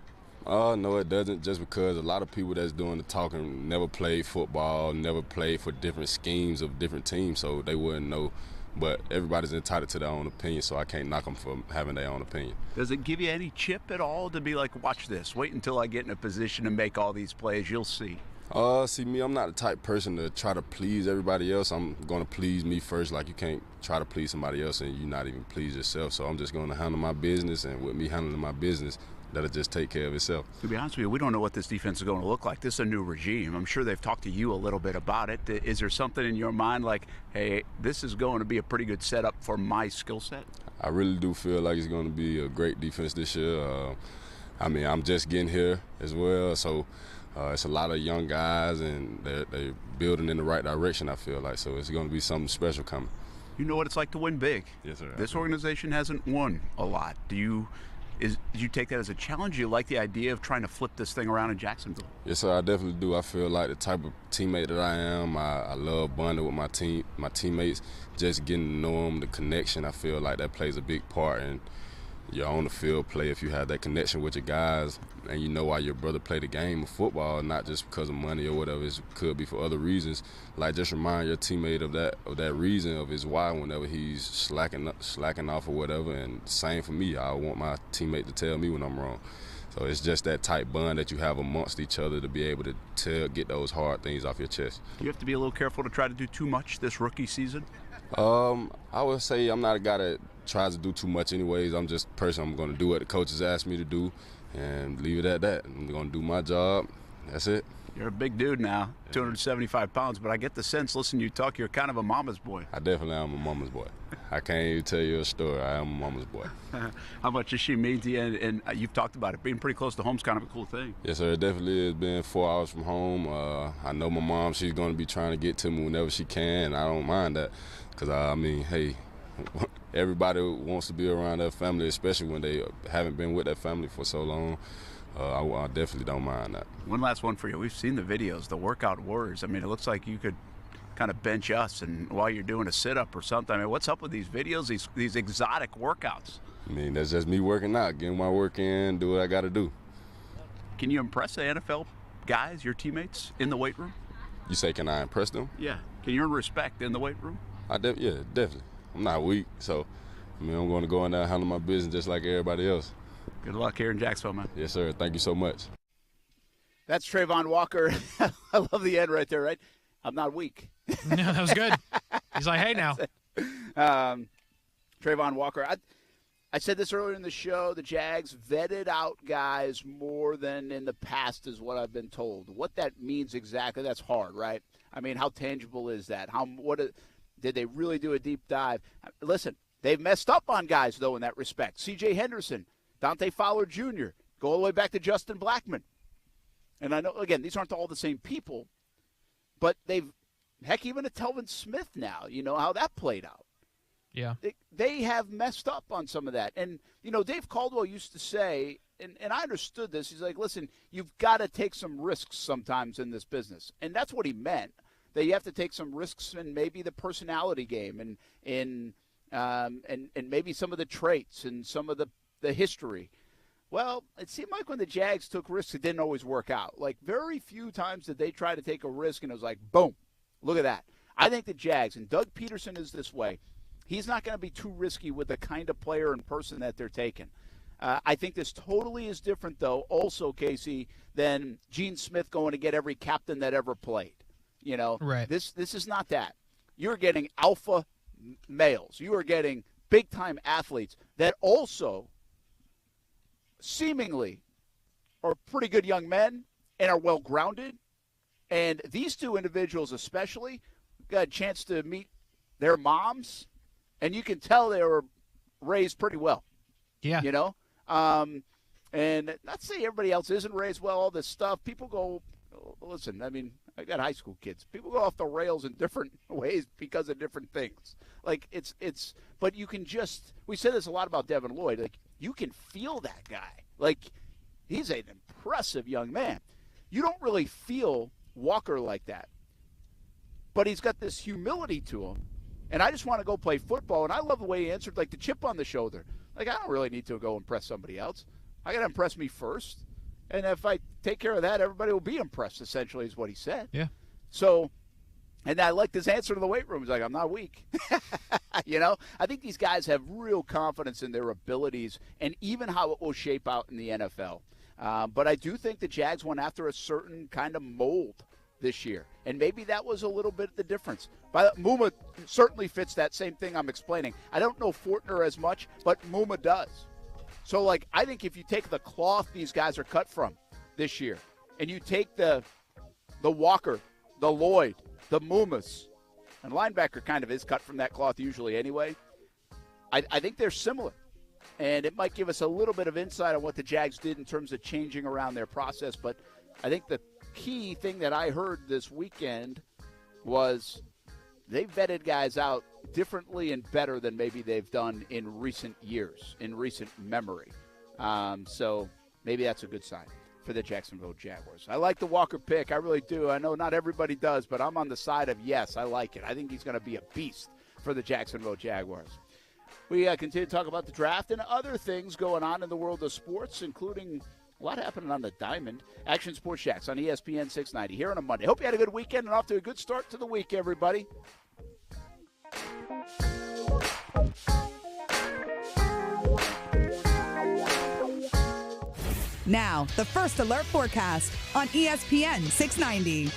No, it doesn't, just because a lot of people that's doing the talking never played football, never played for different schemes of different teams, so they wouldn't know. But everybody's entitled to their own opinion, so I can't knock them for having their own opinion. Does it give you any chip at all to be like, watch this, wait until I get in a position to make all these plays, you'll see? See, me, I'm not the type person to try to please everybody else. I'm going to please me first. Like, you can't try to please somebody else and you not even please yourself. So I'm just going to handle my business, and with me handling my business, that'll just take care of itself. To be honest with you, we don't know what this defense is going to look like. This is a new regime. I'm sure they've talked to you a little bit about it. Is there something in your mind like, hey, this is going to be a pretty good setup for my skill set? I really do feel like it's going to be a great defense this year. I'm just getting here as well, so it's a lot of young guys, and they're building in the right direction, I feel like. So it's going to be something special coming. You know what it's like to win big. Yes, sir. This organization hasn't won a lot. Did you take that as a challenge? Do you like the idea of trying to flip this thing around in Jacksonville? Yes, sir, I definitely do. I feel like the type of teammate that I am, I love bonding with my teammates, just getting to know them, the connection. I feel like that plays a big part in your on the field play. If you have that connection with your guys and you know why your brother played the game of football, not just because of money or whatever, it could be for other reasons. Like, just remind your teammate of that reason, of his why, whenever he's slacking off or whatever. And same for me, I want my teammate to tell me when I'm wrong. So it's just that tight bond that you have amongst each other to be able to get those hard things off your chest. You have to be a little careful to try to do too much this rookie season? I would say I'm not a guy that tries to do too much anyways. I'm just a person. I'm going to do what the coaches ask me to do and leave it at that. I'm going to do my job. That's it. You're a big dude now, 275 pounds, but I get the sense, listen, you talk, you're kind of a mama's boy. I definitely am a mama's boy. I can't even tell you a story. I am a mama's boy. How much does she mean to you? And you've talked about it. Being pretty close to home's kind of a cool thing. Yes, sir. It definitely is. Being 4 hours from home. I know my mom, she's going to be trying to get to me whenever she can, and I don't mind that. Because, I mean, hey, everybody wants to be around their family, especially when they haven't been with their family for so long. I definitely don't mind that. One last one for you. We've seen the videos, the workout warriors. I mean, it looks like you could kind of bench us and while you're doing a sit-up or something. I mean, what's up with these videos, these exotic workouts? I mean, that's just me working out, getting my work in, do what I got to do. Can you impress the NFL guys, your teammates, in the weight room? You say, can I impress them? Yeah. Can you earn respect in the weight room? Yeah, definitely. I'm not weak, so, I mean, I'm going to go in there and handle my business just like everybody else. Good luck here in Jacksonville, man. Yes, sir. Thank you so much. That's Trayvon Walker. I love the end right there, right? I'm not weak. No, that was good. He's like, hey, now. Trayvon Walker. I said this earlier in the show. The Jags vetted out guys more than in the past is what I've been told. What that means exactly, that's hard, right? I mean, how tangible is that? Did they really do a deep dive? Listen, they've messed up on guys, though, in that respect. C.J. Henderson, Dante Fowler Jr., go all the way back to Justin Blackmon. And I know, again, these aren't all the same people, but heck, even a Telvin Smith now, you know how that played out. Yeah. They have messed up on some of that. And, you know, Dave Caldwell used to say, and I understood this, he's like, listen, you've got to take some risks sometimes in this business. And that's what he meant, that you have to take some risks in maybe the personality game and maybe some of the traits and some of the history. Well, it seemed like when the Jags took risks, it didn't always work out. Like, very few times did they try to take a risk, and it was like, boom, look at that. I think the Jags, and Doug Peterson is this way, he's not going to be too risky with the kind of player and person that they're taking. I think this totally is different, though, also, Casey, than Gene Smith going to get every captain that ever played. You know, right. This is not that. You're getting alpha males. You are getting big-time athletes that also seemingly are pretty good young men and are well-grounded. And these two individuals especially got a chance to meet their moms, and you can tell they were raised pretty well. Yeah. You know? And not to say everybody else isn't raised well, all this stuff. People go, listen, I mean, I got high school kids. People go off the rails in different ways because of different things. Like, but you can just, we said this a lot about Devin Lloyd, like, you can feel that guy. Like, he's an impressive young man. You don't really feel Walker like that. But he's got this humility to him. And I just want to go play football. And I love the way he answered, like the chip on the shoulder. Like, I don't really need to go impress somebody else. I got to impress me first. And if I take care of that, everybody will be impressed, essentially, is what he said. Yeah. So, and I liked his answer to the weight room. He's like, I'm not weak. You know, I think these guys have real confidence in their abilities and even how it will shape out in the NFL. But I do think the Jags went after a certain kind of mold this year. And maybe that was a little bit the difference. Muma certainly fits that same thing I'm explaining. I don't know Fortner as much, but Muma does. So, like, I think if you take the cloth these guys are cut from this year, and you take the Walker, the Lloyd, the Mumas, and linebacker kind of is cut from that cloth usually anyway, I think they're similar. And it might give us a little bit of insight on what the Jags did in terms of changing around their process. But I think the key thing that I heard this weekend was they vetted guys out differently and better than maybe they've done in recent years, in recent memory. So maybe that's a good sign for the Jacksonville Jaguars. I like the Walker pick. I really do. I know not everybody does, but I'm on the side of yes, I like it. I think he's going to be a beast for the Jacksonville Jaguars. We continue to talk about the draft and other things going on in the world of sports, including a lot happening on the diamond. Action Sports Jax on ESPN 690 here on a Monday. Hope you had a good weekend and off to a good start to the week, everybody. Now, the First Alert Forecast on ESPN 690.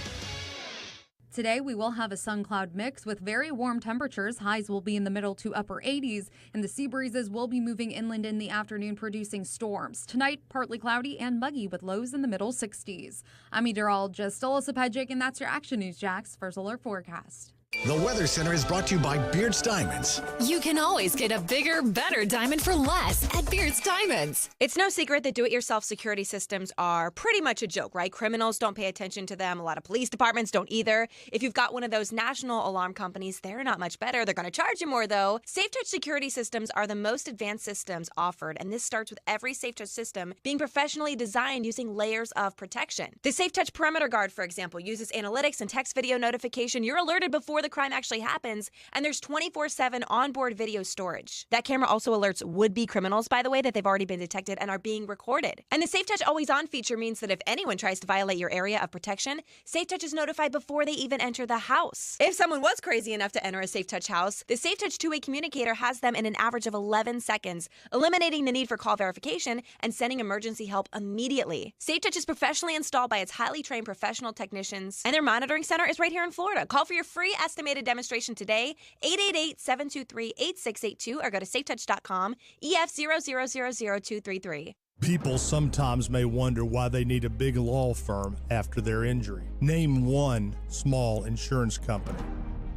Today, we will have a sun-cloud mix with very warm temperatures. Highs will be in the middle to upper 80s, and the sea breezes will be moving inland in the afternoon, producing storms. Tonight, partly cloudy and muggy with lows in the middle 60s. I'm meteorologist Alyssa Pedjick, and that's your Action News Jax First Alert Forecast. The Weather Center is brought to you by Beards Diamonds. You can always get a bigger, better diamond for less at Beards Diamonds. It's no secret that do-it-yourself security systems are pretty much a joke, right? Criminals don't pay attention to them. A lot of police departments don't either. If you've got one of those national alarm companies, they're not much better. They're going to charge you more, though. SafeTouch security systems are the most advanced systems offered, and this starts with every SafeTouch system being professionally designed using layers of protection. The SafeTouch Perimeter Guard, for example, uses analytics and text video notification. You're alerted before the crime actually happens, and there's 24/7 onboard video storage. That camera also alerts would-be criminals, by the way, that they've already been detected and are being recorded. And the SafeTouch Always On feature means that if anyone tries to violate your area of protection, SafeTouch is notified before they even enter the house. If someone was crazy enough to enter a SafeTouch house, the SafeTouch two-way communicator has them in an average of 11 seconds, eliminating the need for call verification and sending emergency help immediately. SafeTouch is professionally installed by its highly trained professional technicians, and their monitoring center is right here in Florida. Call for your free estimated demonstration today, 888-723-8682, or go to safetouch.com, EF0000233. People sometimes may wonder why they need a big law firm after their injury. Name one small insurance company.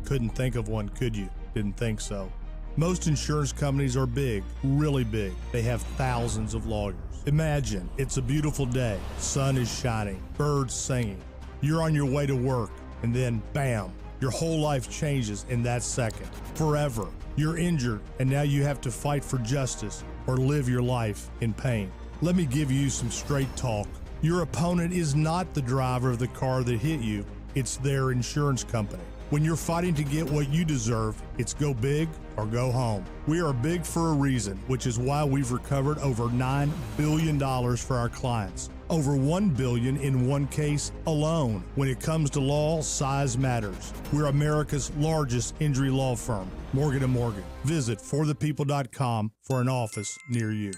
Couldn't think of one, could you? Didn't think so. Most insurance companies are big, really big. They have thousands of lawyers. Imagine it's a beautiful day, sun is shining, birds singing. You're on your way to work, and then bam, your whole life changes in that second. Forever. You're injured, and now you have to fight for justice or live your life in pain. Let me give you some straight talk. Your opponent is not the driver of the car that hit you. It's their insurance company. When you're fighting to get what you deserve, it's go big or go home. We are big for a reason, which is why we've recovered over $9 billion for our clients. Over $1 billion in one case alone. When it comes to law, size matters. We're America's largest injury law firm, Morgan & Morgan. Visit forthepeople.com for an office near you.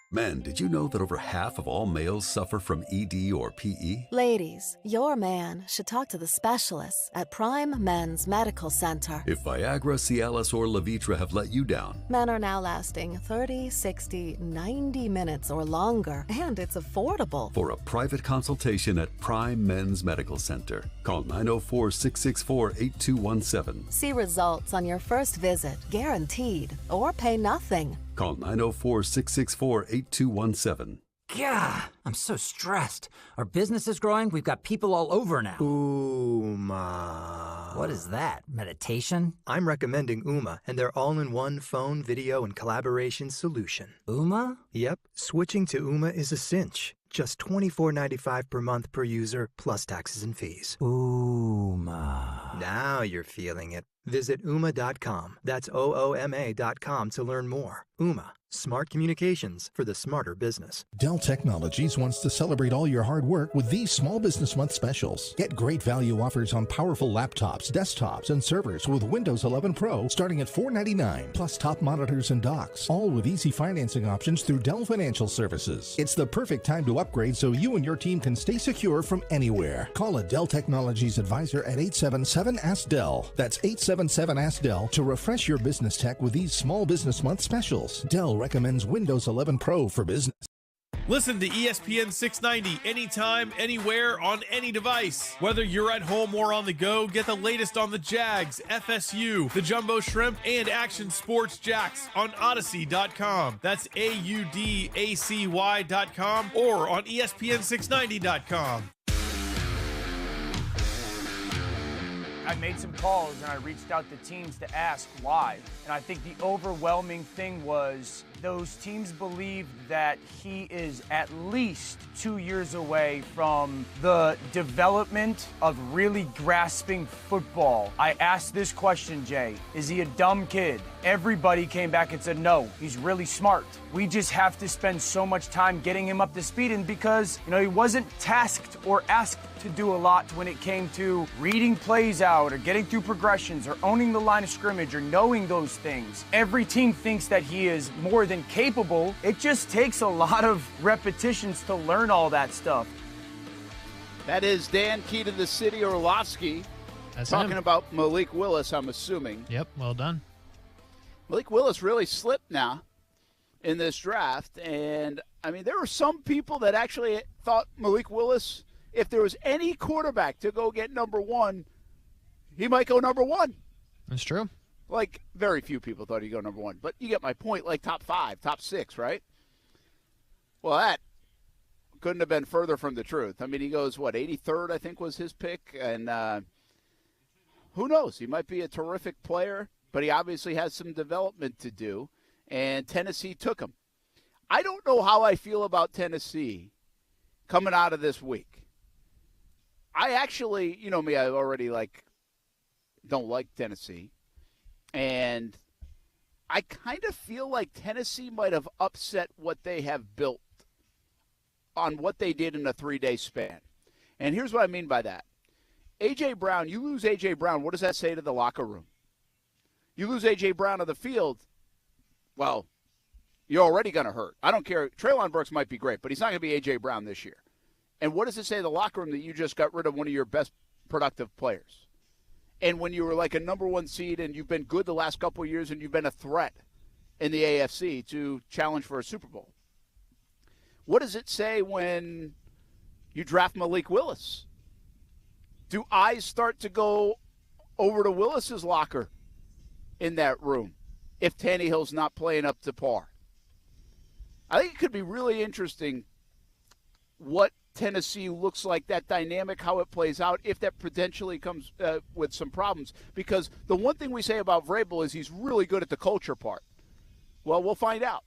Men, did you know that over half of all males suffer from ED or PE? Ladies, your man should talk to the specialists at Prime Men's Medical Center. If Viagra, Cialis, or Levitra have let you down, Men are now lasting 30, 60, 90 minutes or longer, and it's affordable. For a private consultation at Prime Men's Medical Center, call 904-664-8217. See results on your first visit, guaranteed, or pay nothing. Call 904-664-8217. God, I'm so stressed. Our business is growing. We've got people all over now. Ooma. What is that? Meditation? I'm recommending Ooma and their all-in-one phone, video, and collaboration solution. Ooma? Yep. Switching to Ooma is a cinch. Just $24.95 per month per user, plus taxes and fees. Ooma. Now you're feeling it. Visit Ooma.com. That's OOMA.com to learn more. Ooma. Smart communications for the smarter business. Dell Technologies wants to celebrate all your hard work with these Small Business Month specials. Get great value offers on powerful laptops, desktops, and servers with Windows 11 Pro starting at $499, plus top monitors and docks, all with easy financing options through Dell Financial Services. It's the perfect time to upgrade so you and your team can stay secure from anywhere. Call a Dell Technologies advisor at 877-ASK-DELL. That's 877-ASK-DELL to refresh your business tech with these Small Business Month specials. Dell recommends Windows 11 Pro for business. Listen to ESPN 690 anytime, anywhere, on any device. Whether you're at home or on the go, get the latest on the Jags, FSU, the Jumbo Shrimp, and Action Sports Jax on Odyssey.com. That's AUDACY.com or on ESPN690.com. I made some calls and I reached out to teams to ask why. And I think the overwhelming thing was those teams believe that he is at least 2 years away from the development of really grasping football. I asked this question, Jay, is he a dumb kid? Everybody came back and said, no, he's really smart. We just have to spend so much time getting him up to speed. And because, he wasn't tasked or asked to do a lot when it came to reading plays out or getting through progressions or owning the line of scrimmage or knowing those things. Every team thinks that he is more than capable. It just takes a lot of repetitions to learn all that stuff. That is Dan Key to the City Orlovsky That's Talking him. about Malik Willis, I'm assuming. Yep, well done. Malik Willis really slipped now in this draft. And, I mean, there were some people that actually thought Malik Willis, if there was any quarterback to go get number one, he might go number one. That's true. Like, very few people thought he'd go number one. But you get my point, like top 5, top 6, right? Well, that couldn't have been further from the truth. I mean, he goes, 83rd, I think was his pick. And who knows? He might be a terrific player, but he obviously has some development to do. And Tennessee took him. I don't know how I feel about Tennessee coming out of this week. I actually, you know me, I already don't like Tennessee. And I kind of feel like Tennessee might have upset what they have built on what they did in a 3-day span. And here's what I mean by that. A.J. Brown, you lose A.J. Brown, what does that say to the locker room? You lose A.J. Brown on the field, well, you're already going to hurt. I don't care. Treylon Burks might be great, but he's not going to be A.J. Brown this year. And what does it say to the locker room that you just got rid of one of your best productive players? And when you were like a number 1 seed and you've been good the last couple of years and you've been a threat in the AFC to challenge for a Super Bowl. What does it say when you draft Malik Willis? Do eyes start to go over to Willis's locker in that room if Tannehill's not playing up to par? I think it could be really interesting what Tennessee looks like, that dynamic, how it plays out, if that potentially comes with some problems. Because the one thing we say about Vrabel is he's really good at the culture part. Well, we'll find out.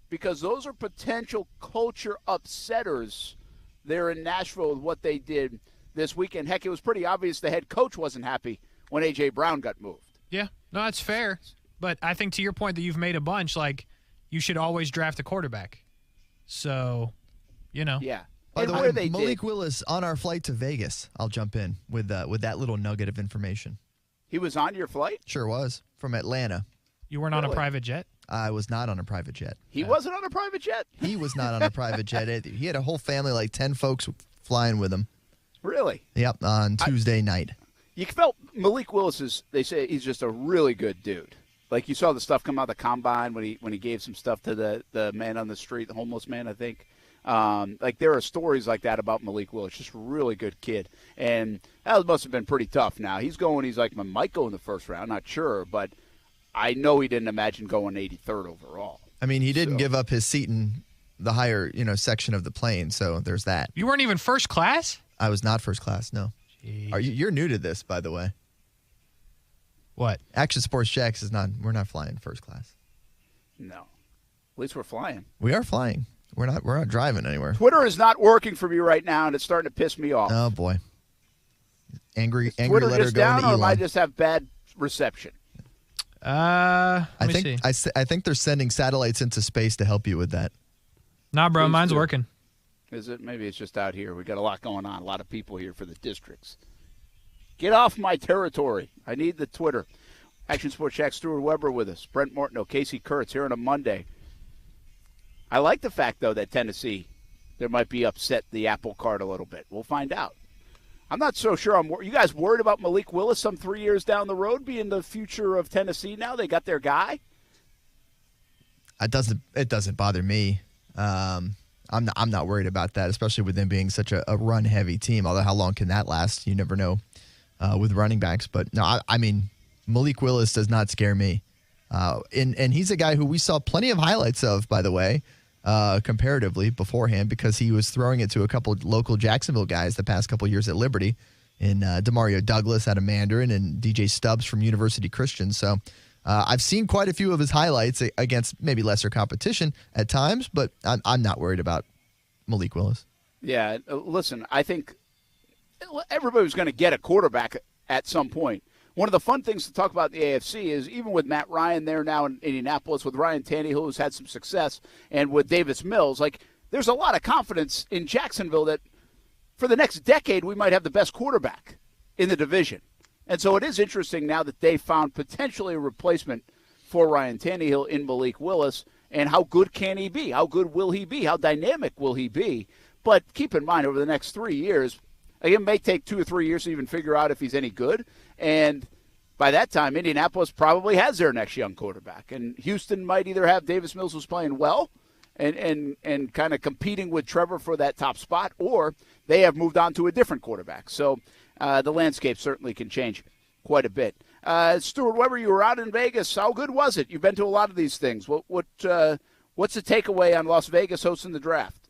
Because those are potential culture upsetters there in Nashville with what they did this weekend. Heck, it was pretty obvious the head coach wasn't happy when A.J. Brown got moved. Yeah, no, that's fair. But I think to your point that you've made a bunch, you should always draft a quarterback. So, Yeah. By the way, Malik Willis on our flight to Vegas. I'll jump in with that little nugget of information. He was on your flight? Sure was. From Atlanta. You weren't on a private jet? I was not on a private jet. He wasn't on a private jet? He was not on a private jet either. He had a whole family, 10 folks flying with him. Really? Yep, on Tuesday night. You felt Malik Willis they say he's just a really good dude. Like you saw the stuff come out of the combine when he gave some stuff to the man on the street, the homeless man, I think. There are stories like that about Malik Willis, just a really good kid. And that must have been pretty tough now. He's like, I might go in the first round, not sure, but I know he didn't imagine going 83rd overall. I mean, he didn't give up his seat in the higher, section of the plane, so there's that. You weren't even first class? I was not first class, no. You're new to this, by the way. What? Action Sports Jax we're not flying first class. No. At least we're flying. We are flying. We're not driving anywhere. Twitter is not working for me right now, and it's starting to piss me off. Oh boy. Angry Twitter letter just going down, to or Elon. am I just have bad reception? I think they're sending satellites into space to help you with that. Nah, bro, mine's working. Is it? Maybe it's just out here. We got a lot going on. A lot of people here for the districts. Get off my territory. I need the Twitter. Action Sports Jax, Stuart Weber with us. Brent Martineau, Casey Kurtz here on a Monday. I like the fact, though, that Tennessee, there might be upset the apple cart a little bit. We'll find out. I'm not so sure. You guys worried about Malik Willis some 3 years down the road being the future of Tennessee now? They got their guy? It doesn't bother me. I'm not worried about that, especially with them being such a run-heavy team. Although how long can that last? You never know with running backs. But, no, I mean, Malik Willis does not scare me. And he's a guy who we saw plenty of highlights of, by the way, comparatively beforehand, because he was throwing it to a couple local Jacksonville guys the past couple years at Liberty, in Demario Douglas out of Mandarin and DJ Stubbs from University Christian. So I've seen quite a few of his highlights against maybe lesser competition at times, but I'm not worried about Malik Willis. Yeah, listen, I think everybody was going to get a quarterback at some point. One of the fun things to talk about in the AFC is even with Matt Ryan there now in Indianapolis, with Ryan Tannehill, who's had some success, and with Davis Mills, there's a lot of confidence in Jacksonville that for the next decade we might have the best quarterback in the division. And so it is interesting now that they found potentially a replacement for Ryan Tannehill in Malik Willis, and how good can he be? How good will he be? How dynamic will he be? But keep in mind, over the next 3 years, Like, it may take 2 or 3 years to even figure out if he's any good. And by that time, Indianapolis probably has their next young quarterback. And Houston might either have Davis Mills, who's playing well and kind of competing with Trevor for that top spot, or they have moved on to a different quarterback. So the landscape certainly can change quite a bit. Stuart Weber, you were out in Vegas. How good was it? You've been to a lot of these things. What's the takeaway on Las Vegas hosting the draft?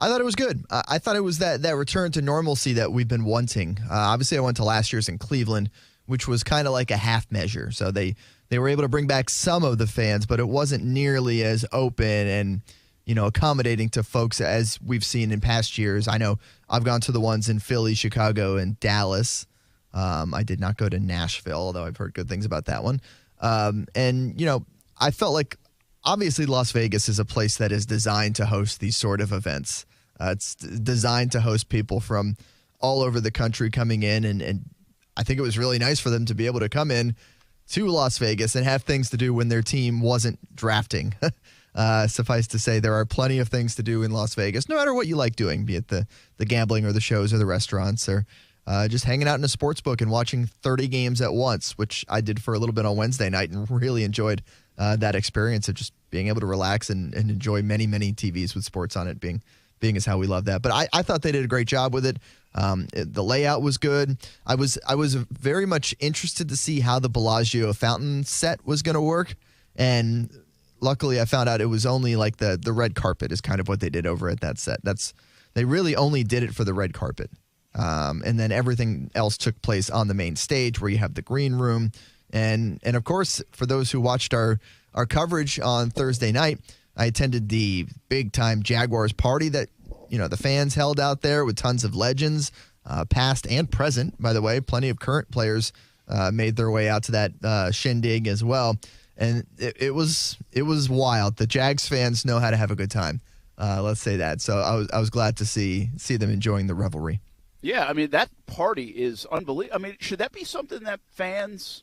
I thought it was good. I thought it was that return to normalcy that we've been wanting. Obviously, I went to last year's in Cleveland, which was kind of like a half measure. So they were able to bring back some of the fans, but it wasn't nearly as open and, accommodating to folks as we've seen in past years. I know I've gone to the ones in Philly, Chicago, and Dallas. I did not go to Nashville, although I've heard good things about that one. I felt like obviously Las Vegas is a place that is designed to host these sort of events. It's designed to host people from all over the country coming in, and I think it was really nice for them to be able to come in to Las Vegas and have things to do when their team wasn't drafting. Suffice to say, there are plenty of things to do in Las Vegas, no matter what you like doing, be it the gambling or the shows or the restaurants or just hanging out in a sports book and watching 30 games at once, which I did for a little bit on Wednesday night and really enjoyed that experience of just being able to relax and enjoy many, many TVs with sports on it being is how we love that. But I thought they did a great job with it. The layout was good. I was very much interested to see how the Bellagio fountain set was going to work. And luckily I found out it was only like the red carpet is kind of what they did over at that set. They really only did it for the red carpet. And then everything else took place on the main stage where you have the green room. And of course, for those who watched our coverage on Thursday night, I attended the big-time Jaguars party that, the fans held out there with tons of legends, past and present, by the way. Plenty of current players made their way out to that shindig as well. And it was wild. The Jags fans know how to have a good time. Let's say that. So I was glad to see them enjoying the revelry. Yeah, I mean, that party is unbelievable. I mean, should that be something that fans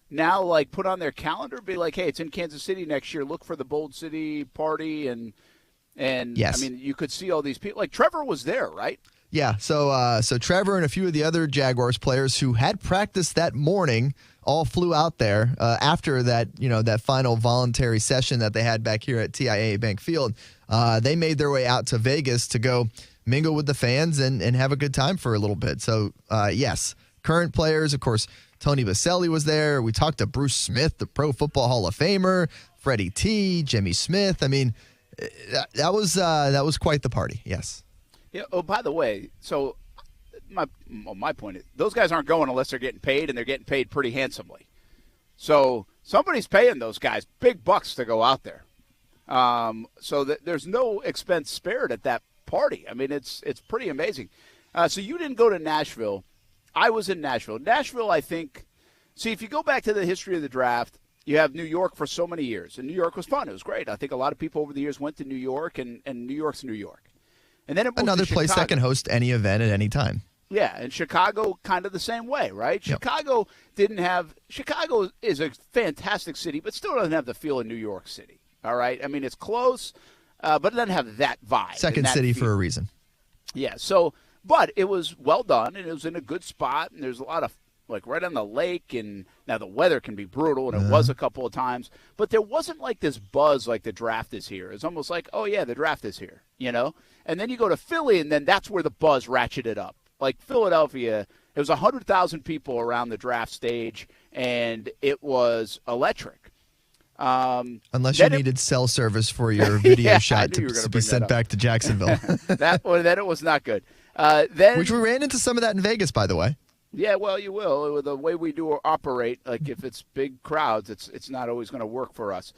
now, like, put on their calendar? Be like, hey, it's in Kansas City next year. Look for the Bold City party. And yes. I mean, you could see all these people. Like, Trevor was there, right? Yeah, so Trevor and a few of the other Jaguars players who had practiced that morning all flew out there after that, that final voluntary session that they had back here at TIAA Bank Field. They made their way out to Vegas to go mingle with the fans and have a good time for a little bit. So, yes, current players, of course, Tony Baselli was there. We talked to Bruce Smith, the Pro Football Hall of Famer, Freddie T, Jimmy Smith. I mean, that was quite the party, yes. Yeah. Oh, by the way, so my point is those guys aren't going unless they're getting paid, and they're getting paid pretty handsomely. So somebody's paying those guys big bucks to go out there. So there's no expense spared at that party. I mean, it's pretty amazing. So you didn't go to Nashville. I was in Nashville. Nashville, I think. See, if you go back to the history of the draft, you have New York for so many years, and New York was fun. It was great. I think a lot of people over the years went to New York, and New York's New York. And then it moved another to place Chicago. that can host any event at any time. Yeah, and Chicago kind of the same way, right? Yep. Chicago is a fantastic city, but still doesn't have the feel of New York City, all right? I mean, it's close, but it doesn't have that vibe. Second city feel. for a reason. Yeah, so, but it was well done, and it was in a good spot, and there's a lot of, like, right on the lake, and now the weather can be brutal, and it was a couple of times, but there wasn't, like, this buzz like the draft is here. It's almost like, oh, yeah, the draft is here, And then you go to Philly, and then that's where the buzz ratcheted up. Like Philadelphia, it was 100,000 people around the draft stage, and it was electric. Unless you needed cell service for your video shot to be sent back to Jacksonville. Then it was not good. Which we ran into some of that in Vegas, by the way. Yeah, well, you will. The way we do operate, like if it's big crowds, it's not always going to work for us.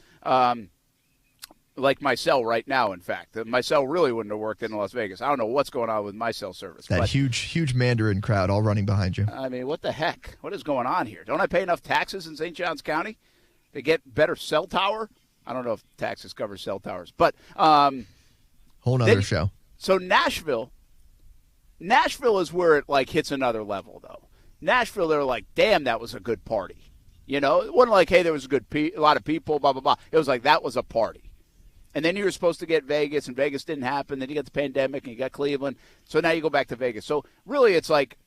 Like my cell right now, in fact. My cell really wouldn't have worked in Las Vegas. I don't know what's going on with my cell service. That huge Mandarin crowd all running behind you. I mean, what the heck? What is going on here? Don't I pay enough taxes in St. Johns County to get better cell tower? I don't know if taxes cover cell towers. But whole nother show. So Nashville is where it, like, hits another level, though. Nashville, they're like, damn, that was a good party. It wasn't like, hey, there was a lot of people, blah, blah, blah. It was like, that was a party. And then you were supposed to get Vegas, and Vegas didn't happen. Then you got the pandemic, and you got Cleveland. So now you go back to Vegas. So really it's like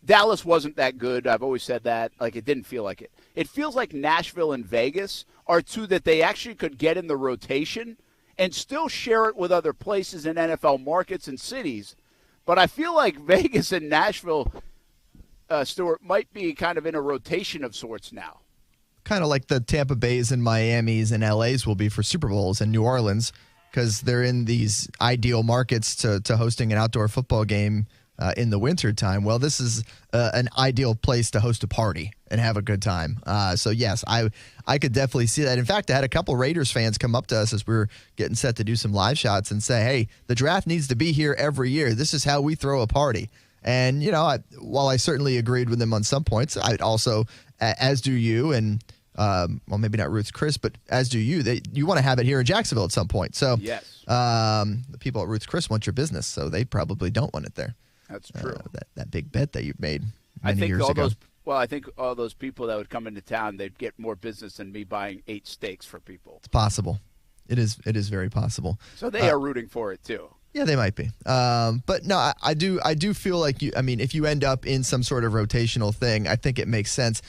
Dallas wasn't that good. I've always said that. Like, it didn't feel like it. It feels like Nashville and Vegas are two that they actually could get in the rotation and still share it with other places in NFL markets and cities. But I feel like Vegas and Nashville, Stuart, might be kind of in a rotation of sorts now. Kind of like the Tampa Bays and Miamis and LAs will be for Super Bowls and New Orleans, because they're in these ideal markets to hosting an outdoor football game in the wintertime. Well, this is an ideal place to host a party and have a good time. So, yes, I could definitely see that. In fact, I had a couple Raiders fans come up to us as we were getting set to do some live shots and say, hey, the draft needs to be here every year. This is how we throw a party. And, you know, while I certainly agreed with them on some points, I also, as do you, and well, maybe not Ruth's Chris, but as do you, you want to have it here in Jacksonville at some point. So yes. The people at Ruth's Chris want your business, so they probably don't want it there. That's true. That big bet that you made many years ago. I think all those people that would come into town, they'd get more business than me buying 8 steaks for people. It's possible. It is very possible. So they are rooting for it too. Yeah, they might be. But no, I do feel like if you end up in some sort of rotational thing, I think it makes sense.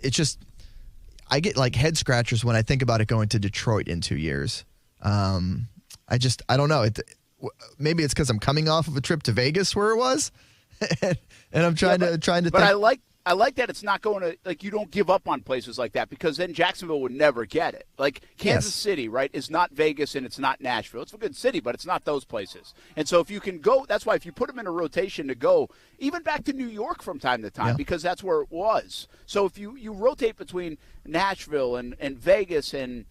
It's just, I get like head scratchers when I think about it going to Detroit in 2 years. I don't know. Maybe it's because I'm coming off of a trip to Vegas where it was, and I'm trying to. But I like that it's not going to, like, you don't give up on places like that, because then Jacksonville would never get it. Like Kansas City, right, is not Vegas and it's not Nashville. It's a good city, but it's not those places. And so if you can go, that's why if you put them in a rotation to go, even back to New York from time to time, because that's where it was. So if you rotate between Nashville and Vegas and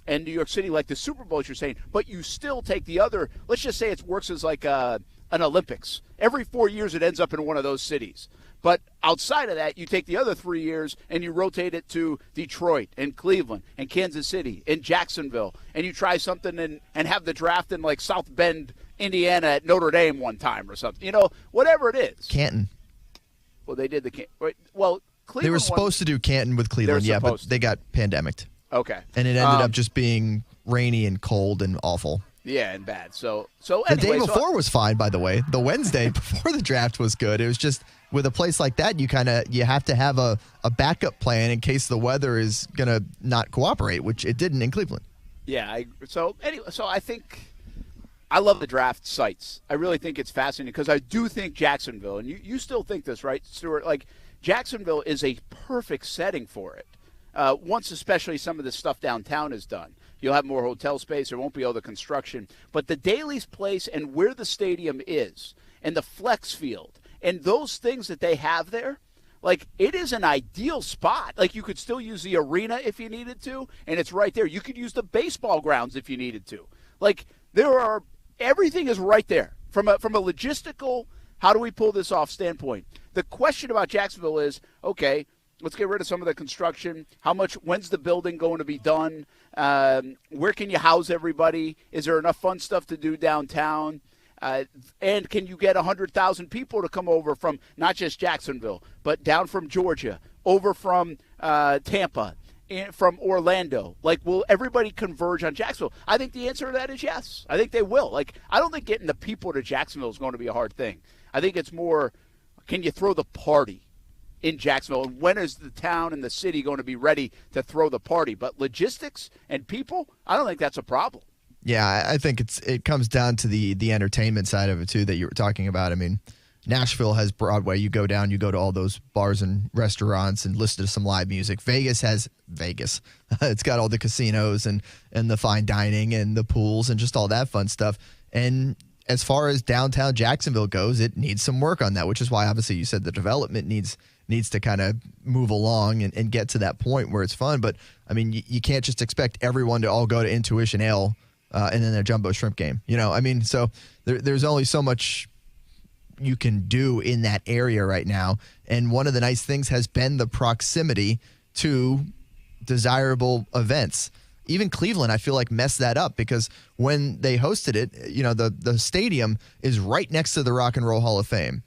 New York City, like the Super Bowl, you're saying, but you still take the other, let's just say it works as like an Olympics. Every 4 years it ends up in one of those cities. But outside of that, you take the other 3 years and you rotate it to Detroit and Cleveland and Kansas City and Jacksonville, and you try something and have the draft in like South Bend, Indiana at Notre Dame one time or something. You know, whatever it is. Canton. Well, they did Cleveland. They were supposed to do Canton with Cleveland, but they got pandemicked. Okay. And it ended up just being rainy and cold and awful. Yeah, and bad. So anyway, the day before was fine, by the way. The Wednesday before the draft was good. It was just, with a place like that, you have to have a backup plan in case the weather is going to not cooperate, which it didn't in Cleveland. Yeah. So I think I love the draft sites. I really think it's fascinating, because I do think Jacksonville, and you still think this, right, Stuart? Like, Jacksonville is a perfect setting for it. Once especially some of the stuff downtown is done. You'll have more hotel space. There won't be all the construction. But the Daly's place and where the stadium is and the flex field and those things that they have there, like, it is an ideal spot. Like, you could still use the arena if you needed to, and it's right there. You could use the baseball grounds if you needed to. Like, everything is right there. From a logistical, how do we pull this off standpoint, the question about Jacksonville is, okay, let's get rid of some of the construction. When's the building going to be done? Where can you house everybody? Is there enough fun stuff to do downtown? And can you get 100,000 people to come over from not just Jacksonville, but down from Georgia, over from Tampa, from Orlando? Like, will everybody converge on Jacksonville? I think the answer to that is yes. I think they will. Like, I don't think getting the people to Jacksonville is going to be a hard thing. I think it's more, can you throw the party in Jacksonville, and when is the town and the city going to be ready to throw the party? But logistics and people, I don't think that's a problem. Yeah, I think it comes down to the entertainment side of it too that you were talking about. I mean, Nashville has Broadway. You go down, you go to all those bars and restaurants and listen to some live music. Vegas has Vegas. It's got all the casinos and the fine dining and the pools and just all that fun stuff. And as far as downtown Jacksonville goes, it needs some work on that, which is why obviously you said the development needs to kind of move along and get to that point where it's fun. But, I mean, you can't just expect everyone to all go to Intuition Ale and then a jumbo shrimp game. You know, I mean, so there's only so much you can do in that area right now. And one of the nice things has been the proximity to desirable events. Even Cleveland, I feel like, messed that up, because when they hosted it, you know, the stadium is right next to the Rock and Roll Hall of Fame.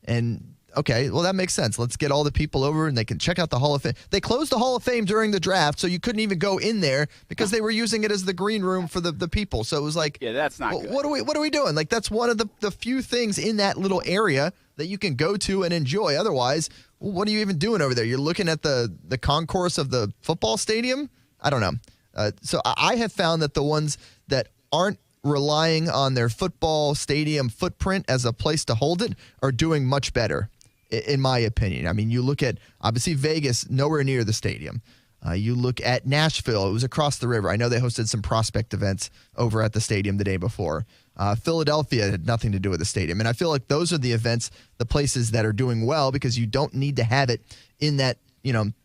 And okay, well, that makes sense. Let's get all the people over and they can check out the Hall of Fame. They closed the Hall of Fame during the draft, so you couldn't even go in there because they were using it as the green room for the people. So it was like, yeah, that's not good. What are we doing? Like, that's one of the few things in that little area that you can go to and enjoy. Otherwise, what are you even doing over there? You're looking at the concourse of the football stadium? I don't know. So I have found that the ones that aren't relying on their football stadium footprint as a place to hold it are doing much better, in my opinion. I mean, you look at, obviously, Vegas, nowhere near the stadium. You look at Nashville, it was across the river. I know they hosted some prospect events over at the stadium the day before. Philadelphia had nothing to do with the stadium. And I feel like those are the events, the places that are doing well because you don't need to have it in that,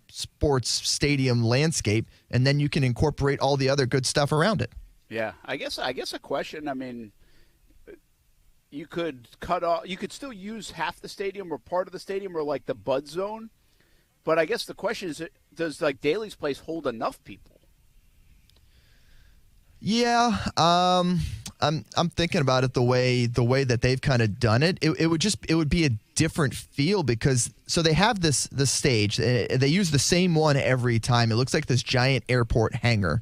sports stadium landscape, and then you can incorporate all the other good stuff around it. Yeah, I guess a question. I mean, you could cut off. You could still use half the stadium or part of the stadium or like the bud zone, but I guess the question is, does like Daly's place hold enough people? Yeah, I'm thinking about it the way that they've kind of done it. It would be a different feel because so they have this stage. They use the same one every time. It looks like this giant airport hangar.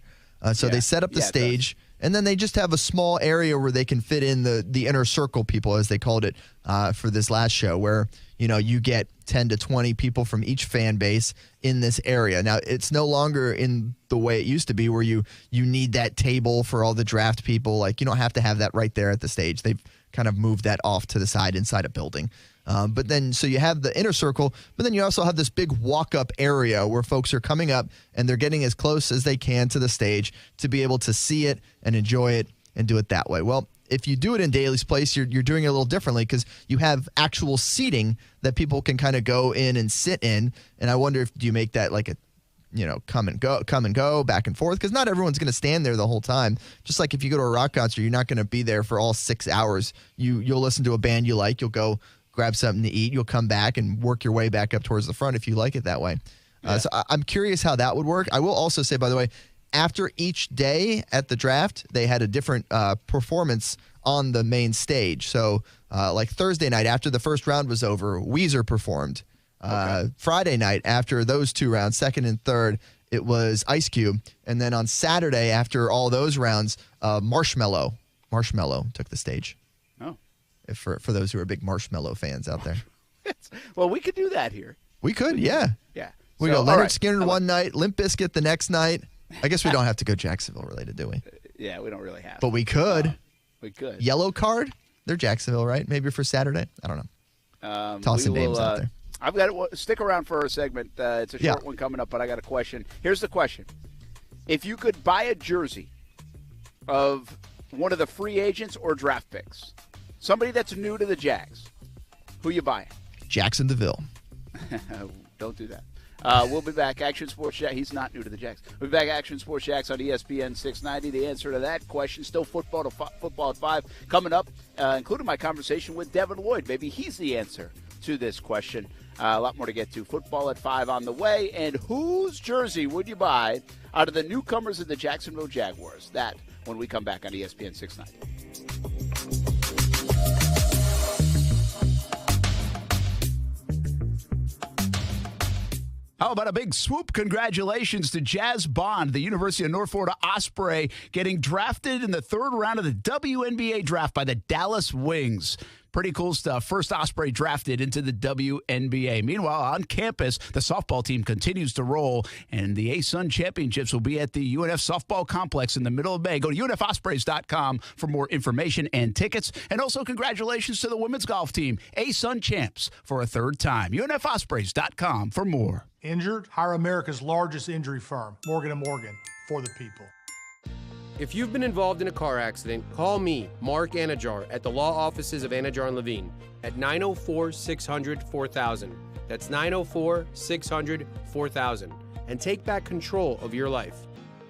So they set up the stage, and then they just have a small area where they can fit in the inner circle people, as they called it for this last show, where you get 10 to 20 people from each fan base in this area. Now, it's no longer in the way it used to be where you need that table for all the draft people. Like, you don't have to have that right there at the stage. They've kind of moved that off to the side inside a building. But then, so you have the inner circle, but then you also have this big walk-up area where folks are coming up and they're getting as close as they can to the stage to be able to see it and enjoy it and do it that way. Well, if you do it in Daly's place, you're doing it a little differently because you have actual seating that people can kind of go in and sit in. And I wonder do you make that like a, come and go, back and forth, because not everyone's going to stand there the whole time. Just like if you go to a rock concert, you're not going to be there for all 6 hours. You'll listen to a band you like, you'll go grab something to eat, you'll come back and work your way back up towards the front if you like it that way. So I'm curious how that would work. I will also say, by the way, after each day at the draft, they had a different performance on the main stage. So like Thursday night, after the first round was over, Weezer performed. Friday night, after those two rounds, second and third, it was Ice Cube. And then on Saturday, after all those rounds, Marshmello took the stage. Oh. For those who are big Marshmello fans out there. Well, we could do that here. We could, yeah. Yeah. We go Leonard Skinner one night, Limp Bizkit the next night. I guess we don't have to go Jacksonville related, do we? Yeah, we don't really have. But we could. We could. Yellow Card? They're Jacksonville, right? Maybe for Saturday? I don't know. Tossing names out there. I've got stick around for our segment. It's a short one coming up, but I got a question. Here's the question. If you could buy a jersey of one of the free agents or draft picks, somebody that's new to the Jags, who you buying? Jacksonville. Don't do that. We'll be back. Action Sports Jax. He's not new to the Jags. We'll be back. Action Sports Jax on ESPN 690. The answer to that question, still football at 5 coming up, including my conversation with Devin Lloyd. Maybe he's the answer to this question. A lot more to get to. Football at 5 on the way. And whose jersey would you buy out of the newcomers of the Jacksonville Jaguars? That when we come back on ESPN 690. How about a big swoop? Congratulations to Jazz Bond, the University of North Florida Osprey, getting drafted in the third round of the WNBA draft by the Dallas Wings. Pretty cool stuff. First Osprey drafted into the WNBA. Meanwhile, on campus, the softball team continues to roll, and the ASUN Championships will be at the UNF Softball Complex in the middle of May. Go to UNFOspreys.com for more information and tickets. And also congratulations to the women's golf team, ASUN Champs, for a third time. UNFOspreys.com for more. Injured? Hire America's largest injury firm, Morgan & Morgan, for the people. If you've been involved in a car accident, call me, Mark Anajar, at the law offices of Anajar and Levine at 904-600-4000. That's 904-600-4000. And take back control of your life.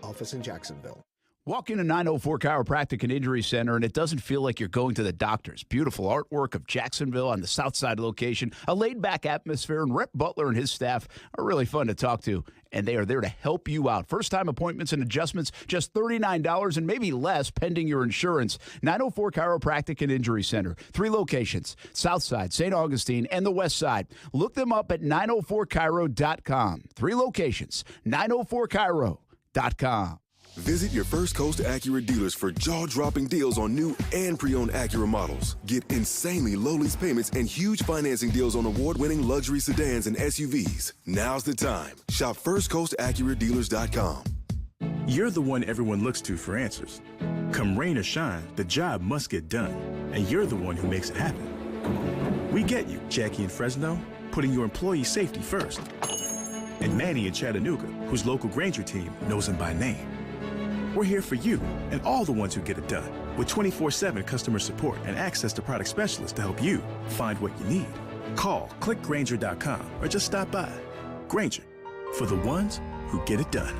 Office in Jacksonville. Walk into 904 Chiropractic and Injury Center, and it doesn't feel like you're going to the doctor's. Beautiful artwork of Jacksonville on the south side location, a laid-back atmosphere, and Rep Butler and his staff are really fun to talk to, and they are there to help you out. First-time appointments and adjustments, just $39 and maybe less pending your insurance. 904 Chiropractic and Injury Center. 3 locations, south side, St. Augustine, and the west side. Look them up at 904chiro.com. 3 locations, 904chiro.com. Visit your First Coast Acura dealers for jaw-dropping deals on new and pre-owned Acura models. Get insanely low lease payments and huge financing deals on award-winning luxury sedans and SUVs. Now's the time. Shop FirstCoastAcuraDealers.com. You're the one everyone looks to for answers. Come rain or shine, the job must get done, and you're the one who makes it happen. We get you, Jackie in Fresno, putting your employee safety first. And Manny in Chattanooga, whose local Granger team knows him by name. We're here for you and all the ones who get it done with 24/7 customer support and access to product specialists to help you find what you need. Call, click Granger.com, or just stop by. Granger, for the ones who get it done.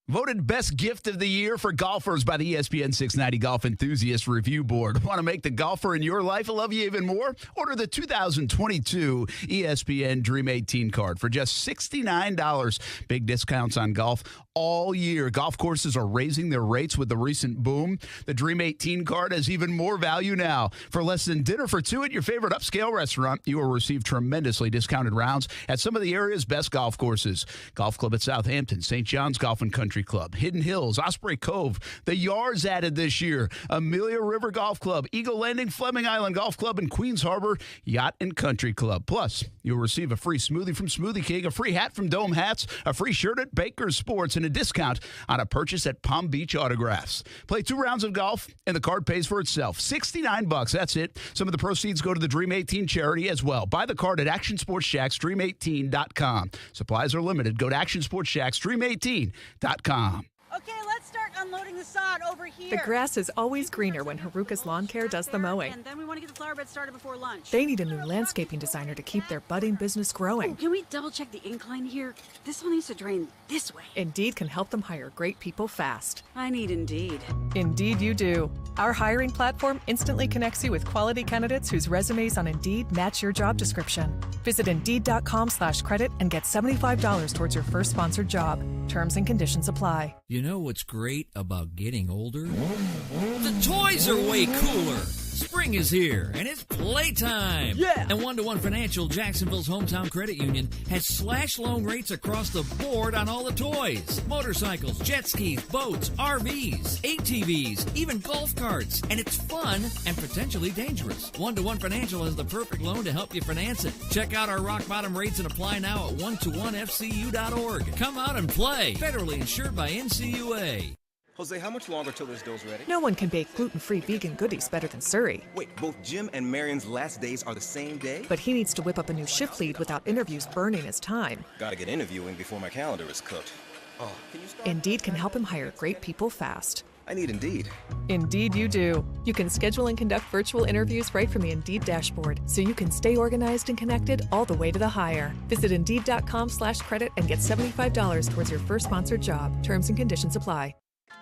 Voted best gift of the year for golfers by the ESPN 690 Golf Enthusiast Review Board. Want to make the golfer in your life love you even more? Order the 2022 ESPN Dream 18 card for just $69. Big discounts on golf all year. Golf courses are raising their rates with the recent boom. The Dream 18 card has even more value now. For less than dinner for 2 at your favorite upscale restaurant, you will receive tremendously discounted rounds at some of the area's best golf courses. Golf Club at Southampton, St. John's Golf and Country Club, Hidden Hills, Osprey Cove, the Yards added this year, Amelia River Golf Club, Eagle Landing, Fleming Island Golf Club, and Queens Harbor Yacht and Country Club. Plus, you'll receive a free smoothie from Smoothie King, a free hat from Dome Hats, a free shirt at Baker's Sports, and a discount on a purchase at Palm Beach Autographs. Play 2 rounds of golf, and the card pays for itself. $69, that's it. Some of the proceeds go to the Dream 18 charity as well. Buy the card at ActionSportsJaxDream18.com. Supplies are limited. Go to ActionSportsJaxDream18.com. Okay, let's start unloading the sod over here. The grass is always greener when Haruka's Lawn Care does the mowing. And then we want to get the flower bed started before lunch. They need a new landscaping designer to keep their budding business growing. Oh, can we double check the incline here? This one needs to drain this way. Indeed can help them hire great people fast. I need Indeed. Indeed you do. Our hiring platform instantly connects you with quality candidates whose resumes on Indeed match your job description. Visit Indeed.com/credit and get $75 towards your first sponsored job. Terms and conditions apply. You know what's great about getting older? The toys are way cooler. Spring is here, and it's playtime. Yeah! And One-to-One Financial, Jacksonville's hometown credit union, has slash loan rates across the board on all the toys. Motorcycles, jet skis, boats, RVs, ATVs, even golf carts. And it's fun and potentially dangerous. One-to-One Financial has the perfect loan to help you finance it. Check out our rock bottom rates and apply now at one-to-onefcu.org. Come out and play. Federally insured by NCUA. Jose, how much longer till this dough's ready? No one can bake gluten-free vegan goodies better than Surrey. Wait, both Jim and Marion's last days are the same day? But he needs to whip up a new shift lead without interviews burning his time. Gotta get interviewing before my calendar is cooked. Oh, can you stop? Indeed can help him hire great people fast. I need Indeed. Indeed you do. You can schedule and conduct virtual interviews right from the Indeed dashboard, so you can stay organized and connected all the way to the hire. Visit Indeed.com/credit and get $75 towards your first sponsored job. Terms and conditions apply.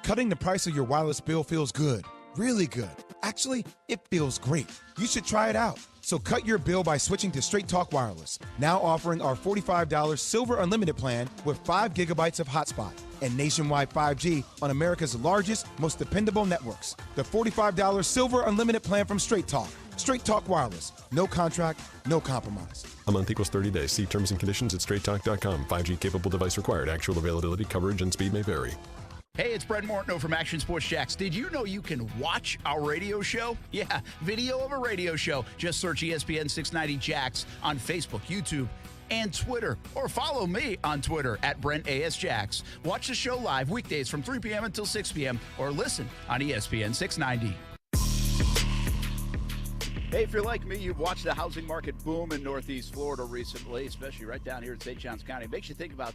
Cutting the price of your wireless bill feels good, really good. Actually, it feels great. You should try it out. So cut your bill by switching to Straight Talk Wireless, now offering our $45 Silver Unlimited plan with 5 gigabytes of hotspot and nationwide 5G on America's largest, most dependable networks. The $45 Silver Unlimited plan from Straight Talk. Straight Talk Wireless. No contract, no compromise. A month equals 30 days. See terms and conditions at straighttalk.com. 5G capable device required. Actual availability, coverage, and speed may vary. Hey, it's Brent Mortno from Action Sports Jax. Did you know you can watch our radio show? Yeah, video of a radio show. Just search ESPN 690 Jax on Facebook, YouTube, and Twitter. Or follow me on Twitter at Brent A.S. Jax. Watch the show live weekdays from 3 p.m. until 6 p.m. or listen on ESPN 690. Hey, if you're like me, you've watched the housing market boom in Northeast Florida recently, especially right down here in St. Johns County. It makes you think about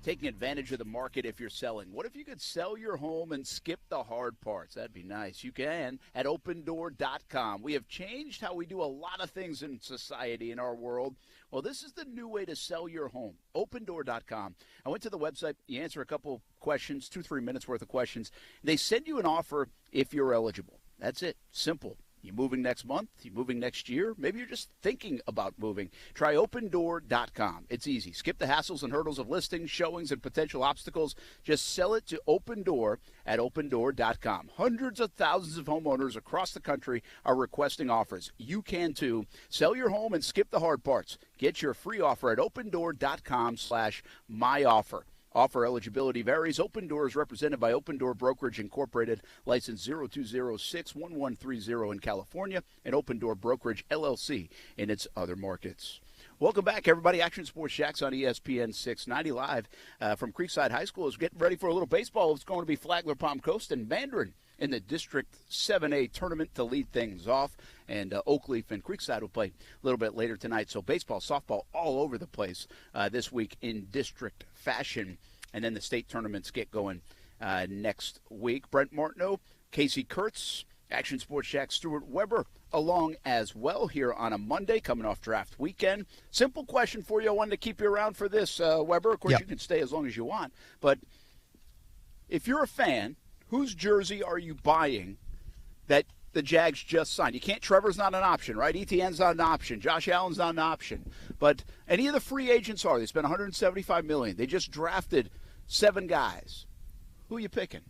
taking advantage of the market if you're selling. What if you could sell your home and skip the hard parts? That'd be nice. You can at opendoor.com. We have changed how we do a lot of things in society, in our world. Well, this is the new way to sell your home. Opendoor.com. I went to the website. You answer a couple questions, 2-3 minutes worth of questions. They send you an offer if you're eligible. That's it. Simple. You moving next month? You moving next year? Maybe you're just thinking about moving. Try opendoor.com. It's easy. Skip the hassles and hurdles of listings, showings, and potential obstacles. Just sell it to Open Door at opendoor.com. Hundreds of thousands of homeowners across the country are requesting offers. You can too. Sell your home and skip the hard parts. Get your free offer at opendoor.com/myoffer. Offer eligibility varies. Open Door is represented by Open Door Brokerage Incorporated, license 02061130 in California, and Open Door Brokerage LLC in its other markets. Welcome back, everybody. Action Sports Jax on ESPN 690 live from Creekside High School. Is getting ready for a little baseball. It's going to be Flagler, Palm Coast, and Mandarin in the District 7A tournament to lead things off. And Oakleaf and Creekside will play a little bit later tonight. So baseball, softball, all over the place this week in district fashion. And then the state tournaments get going next week. Brent Martineau, Casey Kurtz, Action Sports Jax, Stuart Weber along as well here on a Monday coming off draft weekend. Simple question for you. I wanted to keep you around for this, Weber. Of course, You can stay as long as you want. But if you're a fan, whose jersey are you buying that the Jags just signed? You can't. Trevor's not an option, right? Etienne's not an option. Josh Allen's not an option. But any of the free agents are. They spent $175 million. They just drafted 7 guys. Who are you picking?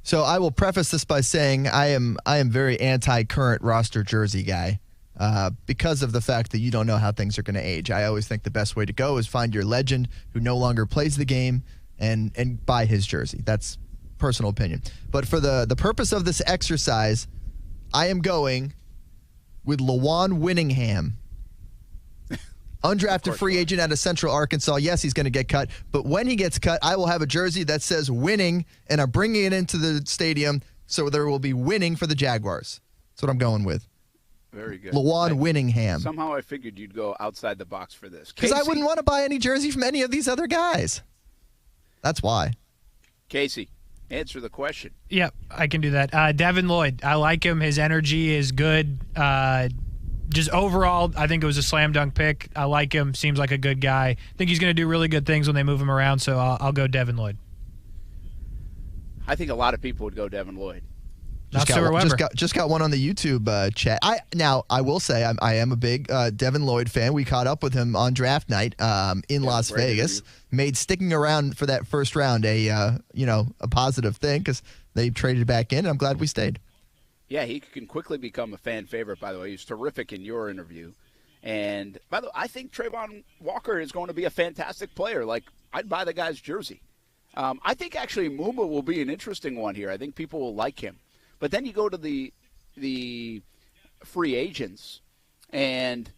So I will preface this by saying I am very anti-current roster jersey guy because of the fact that you don't know how things are going to age. I always think the best way to go is find your legend who no longer plays the game and buy his jersey. That's personal opinion. But for the purpose of this exercise, I am going with Lawan Winningham. Undrafted free agent out of Central Arkansas. Yes, he's going to get cut. But when he gets cut, I will have a jersey that says winning, and I'm bringing it into the stadium, so there will be winning for the Jaguars. That's what I'm going with. Very good. Lawan Winningham. Somehow I figured you'd go outside the box for this. Because I wouldn't want to buy any jersey from any of these other guys. That's why. Casey, answer the question. Yep, I can do that. Devin Lloyd, I like him. His energy is good. Just overall, I think it was a slam dunk pick. I like him. Seems like a good guy. I think he's going to do really good things when they move him around, so I'll go Devin Lloyd. I think a lot of people would go Devin Lloyd. Just got one on the YouTube chat. I will say I am a big Devin Lloyd fan. We caught up with him on draft night in Las Vegas. Interview. Made sticking around for that first round a positive thing because they traded back in. And I'm glad we stayed. Yeah, he can quickly become a fan favorite, by the way. He was terrific in your interview. And, by the way, I think Trayvon Walker is going to be a fantastic player. Like, I'd buy the guy's jersey. I think, actually, Muma will be an interesting one here. I think people will like him. But then you go to the free agents, and,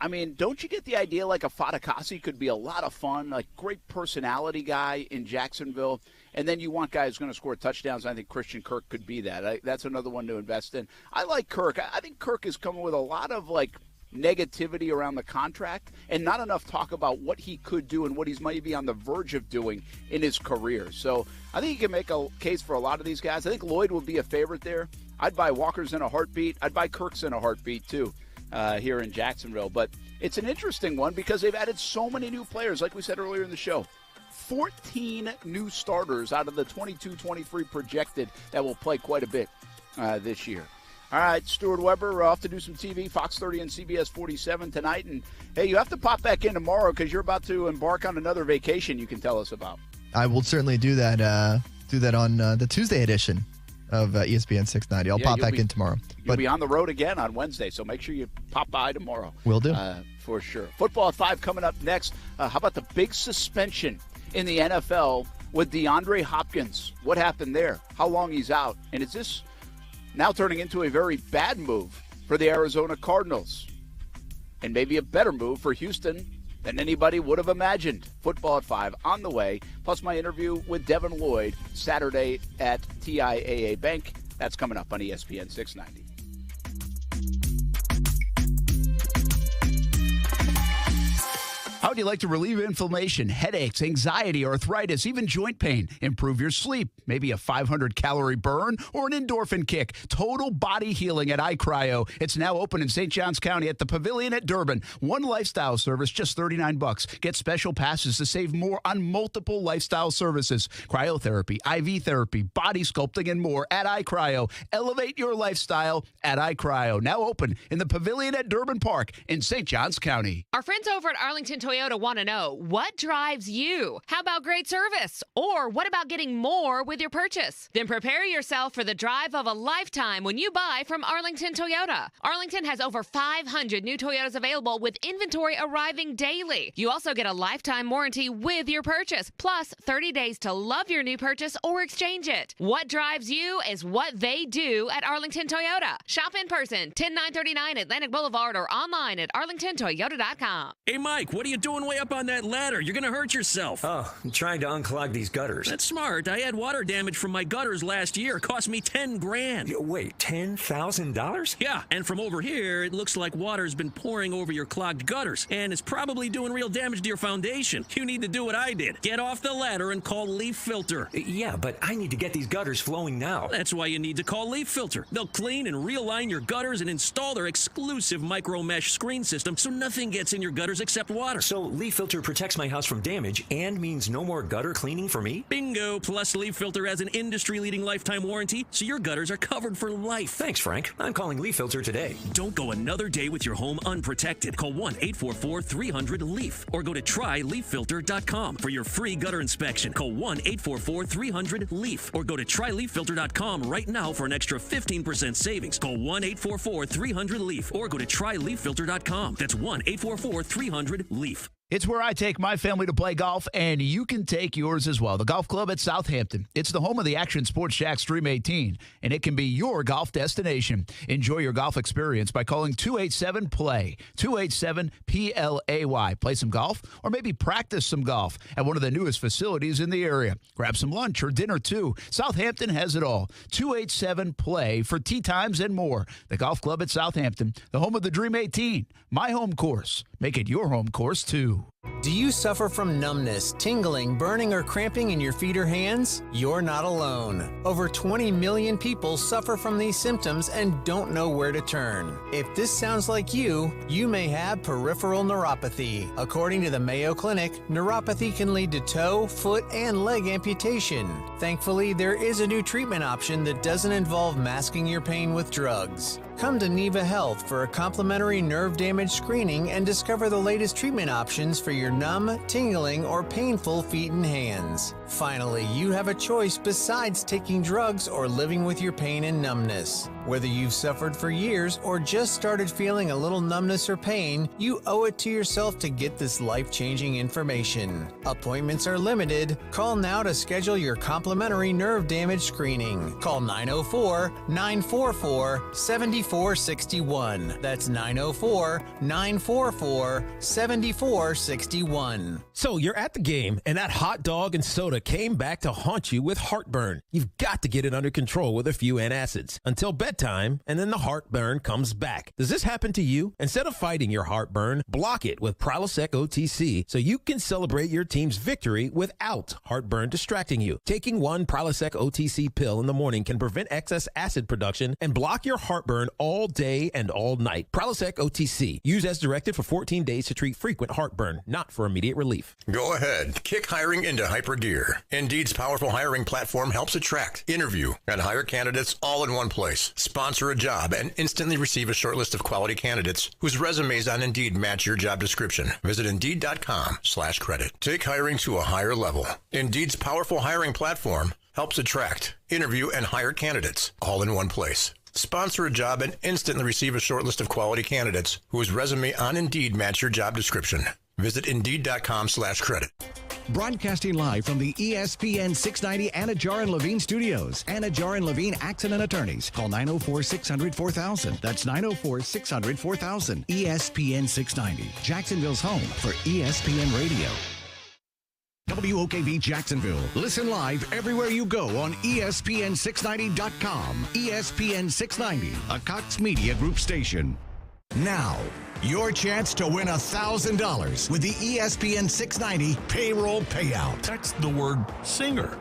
I mean, don't you get the idea like a Fadakasi could be a lot of fun, like great personality guy in Jacksonville? And then you want guys who's going to score touchdowns. I think Christian Kirk could be that. That's another one to invest in. I like Kirk. I think Kirk is coming with a lot of, like, negativity around the contract and not enough talk about what he could do and what he's maybe on the verge of doing in his career. So I think you can make a case for a lot of these guys. I think Lloyd would be a favorite there. I'd buy Walker's in a heartbeat. I'd buy Kirk's in a heartbeat, too, here in Jacksonville. But it's an interesting one because they've added so many new players, like we said earlier in the show. 14 new starters out of the 22-23 projected that will play quite a bit this year. All right, Stuart Weber, we're off to do some TV, Fox 30 and CBS 47 tonight. And, hey, you have to pop back in tomorrow because you're about to embark on another vacation you can tell us about. I will certainly do that on the Tuesday edition of ESPN 690. I'll pop back in tomorrow. You'll be on the road again on Wednesday, so make sure you pop by tomorrow. Will do. For sure. Football at 5 coming up next. How about the big suspension in the NFL with DeAndre Hopkins? What happened there? How long he's out? And is this now turning into a very bad move for the Arizona Cardinals? And maybe a better move for Houston than anybody would have imagined. Football at 5 on the way, plus my interview with Devin Lloyd Saturday at TIAA Bank. That's coming up on ESPN 690. How you like to relieve inflammation, headaches, anxiety, arthritis, even joint pain? Improve your sleep, maybe a 500-calorie burn or an endorphin kick. Total body healing at iCryo. It's now open in St. Johns County at the Pavilion at Durban. One lifestyle service, just $39. Get special passes to save more on multiple lifestyle services. Cryotherapy, IV therapy, body sculpting, and more at iCryo. Elevate your lifestyle at iCryo. Now open in the Pavilion at Durban Park in St. Johns County. Our friends over at Arlington Toyota want to know, what drives you? How about great service? Or what about getting more with your purchase? Then prepare yourself for the drive of a lifetime when you buy from Arlington Toyota. Arlington has over 500 new Toyotas available with inventory arriving daily. You also get a lifetime warranty with your purchase, plus 30 days to love your new purchase or exchange it. What drives you is what they do at Arlington Toyota. Shop in person, 10939 Atlantic Boulevard, or online at arlingtontoyota.com. Hey, Mike, what are you doing way up on that ladder? You're going to hurt yourself. Oh, I'm trying to unclog these gutters. That's smart. I had water damage from my gutters last year. It cost me $10,000. Wait, $10,000? Yeah, and from over here, it looks like water's been pouring over your clogged gutters, and it's probably doing real damage to your foundation. You need to do what I did. Get off the ladder and call Leaf Filter. Yeah, but I need to get these gutters flowing now. That's why you need to call Leaf Filter. They'll clean and realign your gutters and install their exclusive micro mesh screen system so nothing gets in your gutters except water. So Leaf Filter protects my house from damage and means no more gutter cleaning for me? Bingo! Plus, Leaf Filter has an industry-leading lifetime warranty, so your gutters are covered for life. Thanks, Frank. I'm calling Leaf Filter today. Don't go another day with your home unprotected. Call 1-844-300-LEAF or go to tryleaffilter.com for your free gutter inspection. Call 1-844-300-LEAF or go to tryleaffilter.com right now for an extra 15% savings. Call 1-844-300-LEAF or go to tryleaffilter.com. That's 1-844-300-LEAF. It's where I take my family to play golf, and you can take yours as well. The Golf Club at Southampton. It's the home of the Action Sports Jax Dream 18, and it can be your golf destination. Enjoy your golf experience by calling 287-PLAY, 287-PLAY. Play some golf or maybe practice some golf at one of the newest facilities in the area. Grab some lunch or dinner, too. Southampton has it all. 287-PLAY for tee times and more. The Golf Club at Southampton, the home of the Dream 18. My home course. Make it your home course, too. Do you suffer from numbness, tingling, burning, or cramping in your feet or hands? You're not alone. Over 20 million people suffer from these symptoms and don't know where to turn. If this sounds like you may have peripheral neuropathy. According to the Mayo Clinic, neuropathy can lead to toe, foot, and leg amputation. Thankfully, there is a new treatment option that doesn't involve masking your pain with drugs. Come to Neva Health for a complimentary nerve damage screening and discover the latest treatment options for your numb, tingling, or painful feet and hands. Finally, you have a choice besides taking drugs or living with your pain and numbness. Whether you've suffered for years or just started feeling a little numbness or pain, you owe it to yourself to get this life-changing information. Appointments are limited. Call now to schedule your complimentary nerve damage screening. Call 904-944-7461. That's 904-944-7461. So you're at the game, and that hot dog and soda came back to haunt you with heartburn. You've got to get it under control with a few antacids until bedtime, and then the heartburn comes back. Does this happen to you? Instead of fighting your heartburn, block it with Prilosec OTC so you can celebrate your team's victory without heartburn distracting you. Taking one Prilosec OTC pill in the morning can prevent excess acid production and block your heartburn all day and all night. Prilosec OTC. Use as directed for 14 days to treat frequent heartburn, not for immediate relief. Go ahead. Kick hiring into hyper gear. Indeed's powerful hiring platform helps attract, interview, and hire candidates all in one place. Sponsor a job and instantly receive a short list of quality candidates whose resumes on Indeed match your job description. Visit Indeed.com/credit. Take hiring to a higher level. Indeed's powerful hiring platform helps attract, interview, and hire candidates all in one place. Sponsor a job and instantly receive a short list of quality candidates whose resume on Indeed match your job description. Visit Indeed.com/credit. Broadcasting live from the ESPN 690 Anajar and Levine studios. Anajar and Levine Accident Attorneys. Call 904-600-4000. That's 904-600-4000. ESPN 690. Jacksonville's home for ESPN Radio. WOKV Jacksonville. Listen live everywhere you go on ESPN690.com. ESPN 690, a Cox Media Group station. Now, your chance to win $1,000 with the ESPN 690 payroll payout. Text the word singer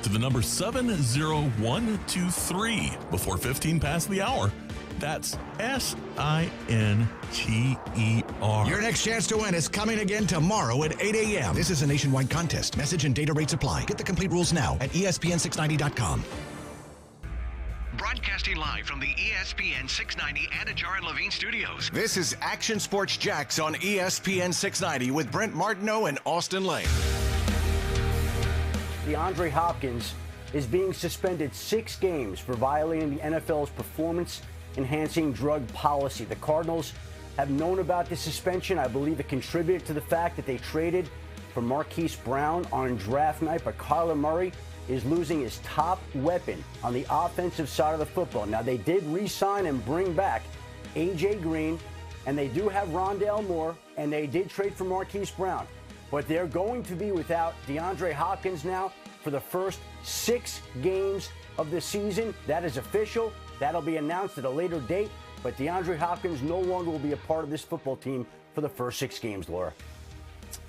to the number 70123 before 15 past the hour. That's SINTER. Your next chance to win is coming again tomorrow at 8 a.m. This is a nationwide contest. Message and data rates apply. Get the complete rules now at ESPN690.com. Broadcasting live from the ESPN 690 Anajar and Levine studios. This is Action Sports Jax on ESPN 690 with Brent Martineau and Austin Lane. DeAndre Hopkins is being suspended 6 games for violating the NFL's performance-enhancing drug policy. The Cardinals have known about this suspension. I believe it contributed to the fact that they traded for Marquise Brown on draft night, but Kyler Murray is losing his top weapon on the offensive side of the football. Now, they did re-sign and bring back A.J. Green, and they do have Rondale Moore, and they did trade for Marquise Brown. But they're going to be without DeAndre Hopkins now for the first 6 games of the season. That is official. That'll be announced at a later date. But DeAndre Hopkins no longer will be a part of this football team for the first 6 games, Laura.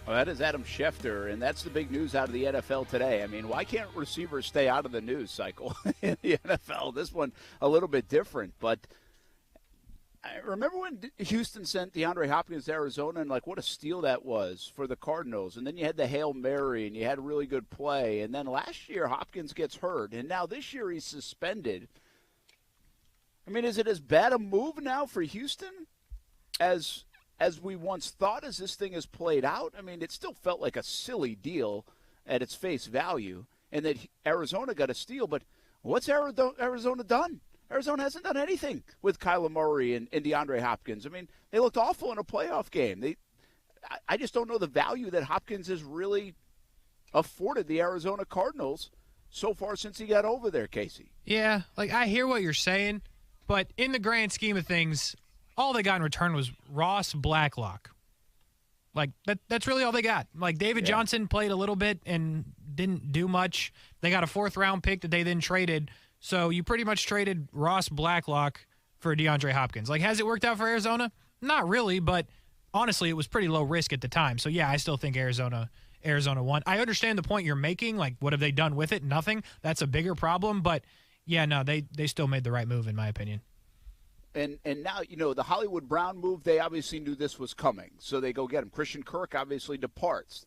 Well, that is Adam Schefter, and that's the big news out of the NFL today. I mean, why can't receivers stay out of the news cycle in the NFL? This one a little bit different, but I remember when Houston sent DeAndre Hopkins to Arizona, and like what a steal that was for the Cardinals. And then you had the Hail Mary, and you had a really good play. And then last year Hopkins gets hurt, and now this year he's suspended. I mean, is it as bad a move now for Houston as we once thought as this thing has played out? I mean, it still felt like a silly deal at its face value, and that Arizona got a steal. But what's Arizona done? Arizona hasn't done anything with Kyler Murray and DeAndre Hopkins. I mean, they looked awful in a playoff game. I just don't know the value that Hopkins has really afforded the Arizona Cardinals so far since he got over there, Casey. Yeah, like I hear what you're saying, but in the grand scheme of things, all they got in return was Ross Blacklock. Like, that's really all they got. Like, David Johnson played a little bit and didn't do much. They got a 4th-round pick that they then traded. So you pretty much traded Ross Blacklock for DeAndre Hopkins. Like, has it worked out for Arizona? Not really, but honestly, it was pretty low risk at the time. So, yeah, I still think Arizona won. I understand the point you're making. Like, what have they done with it? Nothing. That's a bigger problem. But, yeah, no, they still made the right move, in my opinion. And now, you know, the Hollywood Brown move, they obviously knew this was coming. So they go get him. Christian Kirk obviously departs.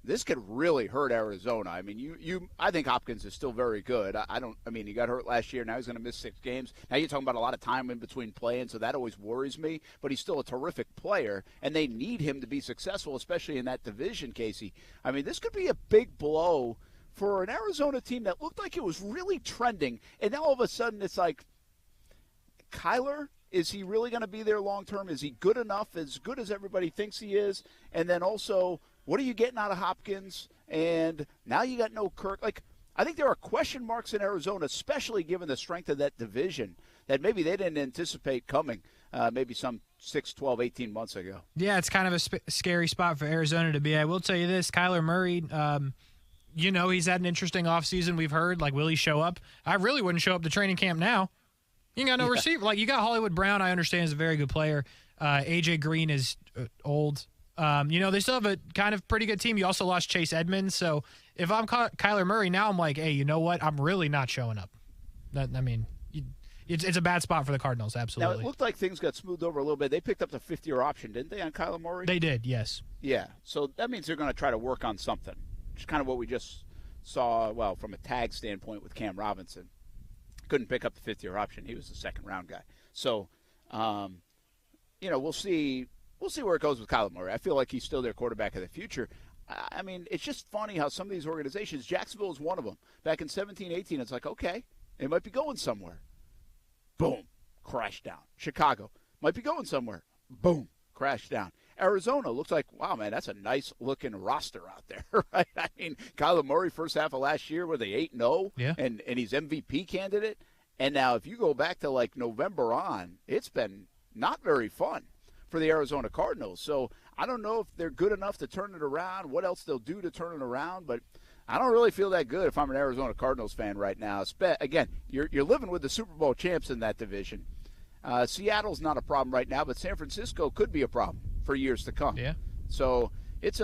This could really hurt Arizona. I mean, I think Hopkins is still very good. I mean, he got hurt last year. Now he's going to miss 6 games. Now you're talking about a lot of time in between playing, so that always worries me. But he's still a terrific player, and they need him to be successful, especially in that division, Casey. I mean, this could be a big blow for an Arizona team that looked like it was really trending. And now all of a sudden it's like, Kyler, is he really going to be there long term? Is he good enough, as good as everybody thinks he is? And then also, what are you getting out of Hopkins? And now you got no Kirk. Like, I think there are question marks in Arizona, especially given the strength of that division, that maybe they didn't anticipate coming maybe some 6, 12, 18 months ago. Yeah, it's kind of a scary spot for Arizona to be. I will tell you this, Kyler Murray, you know, he's had an interesting offseason, we've heard. Like, will he show up? I really wouldn't show up to training camp now. You got no receiver. Like, you got Hollywood Brown, I understand, is a very good player. A.J. Green is old. You know, they still have a kind of pretty good team. You also lost Chase Edmonds. So if I'm Kyler Murray now, I'm like, hey, you know what? I'm really not showing up. It's a bad spot for the Cardinals, absolutely. Now, it looked like things got smoothed over a little bit. They picked up the 50-year option, didn't they, on Kyler Murray? They did, yes. Yeah, so that means they're going to try to work on something, which is kind of what we just saw, well, from a tag standpoint with Cam Robinson. Couldn't pick up the 50-year option. He was the second-round guy. So, you know, we'll see where it goes with Kyler Murray. I feel like he's still their quarterback of the future. I mean, it's just funny how some of these organizations, Jacksonville is one of them. Back in 17-18, it's like, okay, it might be going somewhere. Boom, crash down. Chicago might be going somewhere. Boom, crash down. Arizona looks like, wow, man, that's a nice-looking roster out there, right? I mean, Kyler Murray, first half of last year, were they 8-0? Yeah. And he's MVP candidate. And now if you go back to, like, November on, it's been not very fun for the Arizona Cardinals. So I don't know if they're good enough to turn it around, what else they'll do to turn it around, but I don't really feel that good if I'm an Arizona Cardinals fan right now. Again, you're living with the Super Bowl champs in that division. Seattle's not a problem right now, but San Francisco could be a problem for years to come. Yeah. So it's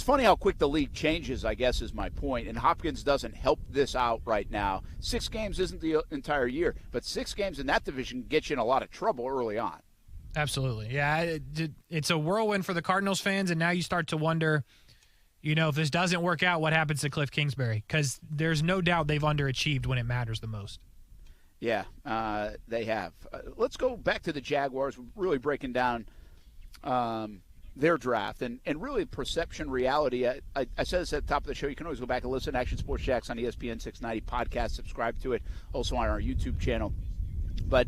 funny how quick the league changes, I guess, is my point. And Hopkins doesn't help this out right now. 6 games isn't the entire year, but 6 games in that division gets you in a lot of trouble early on. Absolutely. Yeah, it's a whirlwind for the Cardinals fans, and now you start to wonder, if this doesn't work out, what happens to Cliff Kingsbury? Because there's no doubt they've underachieved when it matters the most. Yeah, they have. Let's go back to the Jaguars, really breaking down their draft and really perception, reality. I said this at the top of the show. You can always go back and listen to Action Sports Jax on ESPN 690 podcast. Subscribe to it, also on our YouTube channel. But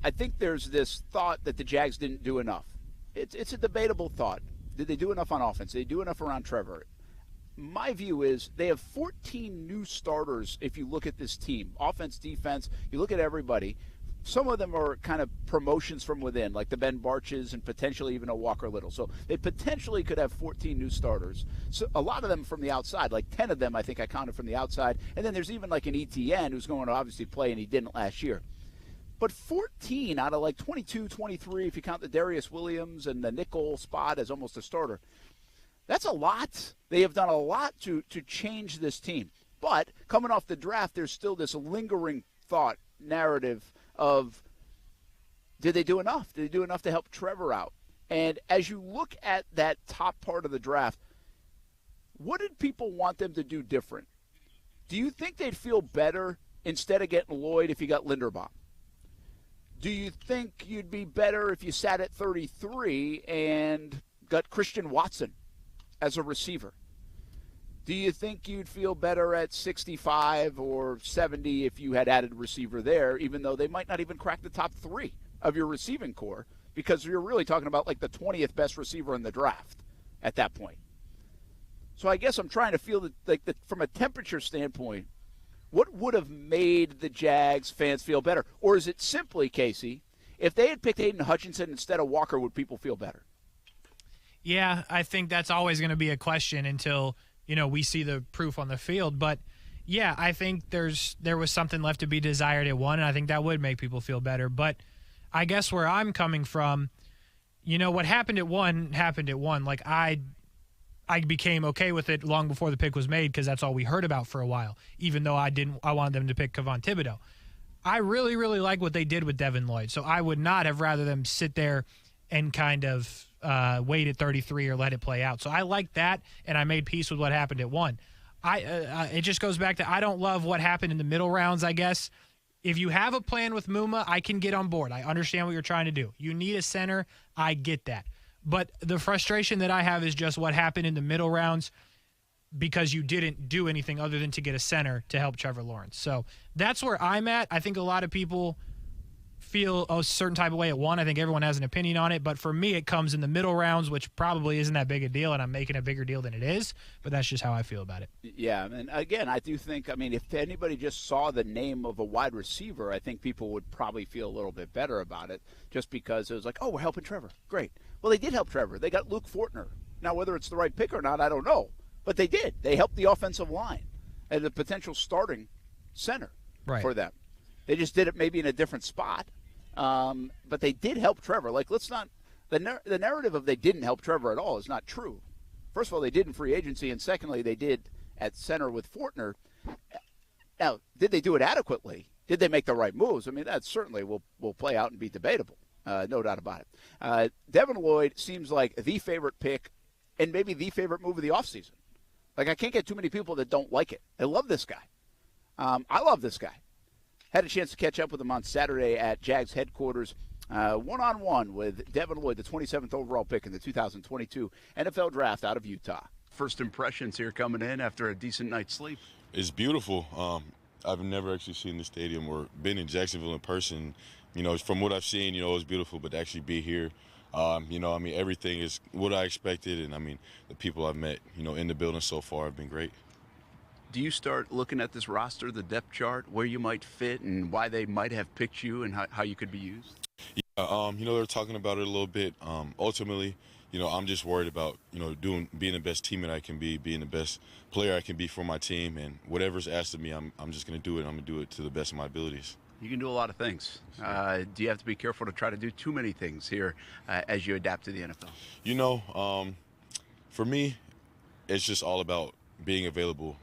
I think there's this thought that the Jags didn't do enough. It's a debatable thought. Did they do enough on offense? Did they do enough around Trevor? My view is they have 14 new starters if you look at this team. Offense, defense, you look at everybody. Some of them are kind of promotions from within, like the Ben Barches and potentially even a Walker Little. So they potentially could have 14 new starters. So a lot of them from the outside, like 10 of them I think I counted from the outside. And then there's even like an ETN who's going to obviously play, and he didn't last year. But 14 out of like 22, 23, if you count the Darius Williams and the nickel spot as almost a starter, that's a lot. They have done a lot to change this team. But coming off the draft, there's still this lingering thought, narrative of, did they do enough? Did they do enough to help Trevor out? And as you look at that top part of the draft, what did people want them to do different? Do you think they'd feel better instead of getting Lloyd if you got Linderbaum? Do you think you'd be better if you sat at 33 and got Christian Watson as a receiver? Do you think you'd feel better at 65 or 70 if you had added a receiver there, even though they might not even crack the top 3 of your receiving core, because you're really talking about like the 20th best receiver in the draft at that point? So I guess I'm trying to feel that from a temperature standpoint, what would have made the Jags fans feel better? Or is it simply, Casey, if they had picked Aiden Hutchinson instead of Walker, would people feel better? Yeah, I think that's always going to be a question until, we see the proof on the field. But, yeah, I think there was something left to be desired at 1, and I think that would make people feel better. But I guess where I'm coming from, what happened at 1 happened at 1. Like, I became okay with it long before the pick was made because that's all we heard about for a while, even though I wanted them to pick Kayvon Thibodeau. I really, really like what they did with Devin Lloyd, so I would not have rather them sit there and kind of wait at 33 or let it play out. So I like that, and I made peace with what happened at 1. It just goes back to I don't love what happened in the middle rounds, I guess. If you have a plan with Muma, I can get on board. I understand what you're trying to do. You need a center. I get that. But the frustration that I have is just what happened in the middle rounds because you didn't do anything other than to get a center to help Trevor Lawrence. So that's where I'm at. I think a lot of people feel a certain type of way at 1. I think everyone has an opinion on it. But for me, it comes in the middle rounds, which probably isn't that big a deal, and I'm making a bigger deal than it is. But that's just how I feel about it. Yeah, and again, I do think, if anybody just saw the name of a wide receiver, I think people would probably feel a little bit better about it just because it was like, oh, we're helping Trevor. Great. Well, they did help Trevor. They got Luke Fortner. Now, whether it's the right pick or not, I don't know. But they did. They helped the offensive line and the potential starting center for them. They just did it maybe in a different spot. But they did help Trevor. Like, let's not – the narrative of they didn't help Trevor at all is not true. First of all, they did in free agency, and secondly, they did at center with Fortner. Now, did they do it adequately? Did they make the right moves? That certainly will play out and be debatable. No doubt about it. Devin Lloyd seems like the favorite pick and maybe the favorite move of the offseason. Like, I can't get too many people that don't like it. I love this guy. I love this guy. Had a chance to catch up with him on Saturday at Jags headquarters, one-on-one with Devin Lloyd, the 27th overall pick in the 2022 NFL Draft out of Utah. First impressions here coming in after a decent night's sleep. It's beautiful. I've never actually seen the stadium or been in Jacksonville in person. From what I've seen, it's beautiful, but to actually be here, everything is what I expected. And, the people I've met, in the building so far have been great. Do you start looking at this roster, the depth chart, where you might fit and why they might have picked you and how you could be used? Yeah, they're talking about it a little bit. Ultimately, I'm just worried about, being the best teammate I can be, being the best player I can be for my team, and whatever's asked of me, I'm just going to do it. I'm going to do it to the best of my abilities. You can do a lot of things. Do you have to be careful to try to do too many things here as you adapt to the NFL? You know, for me, it's just all about being available.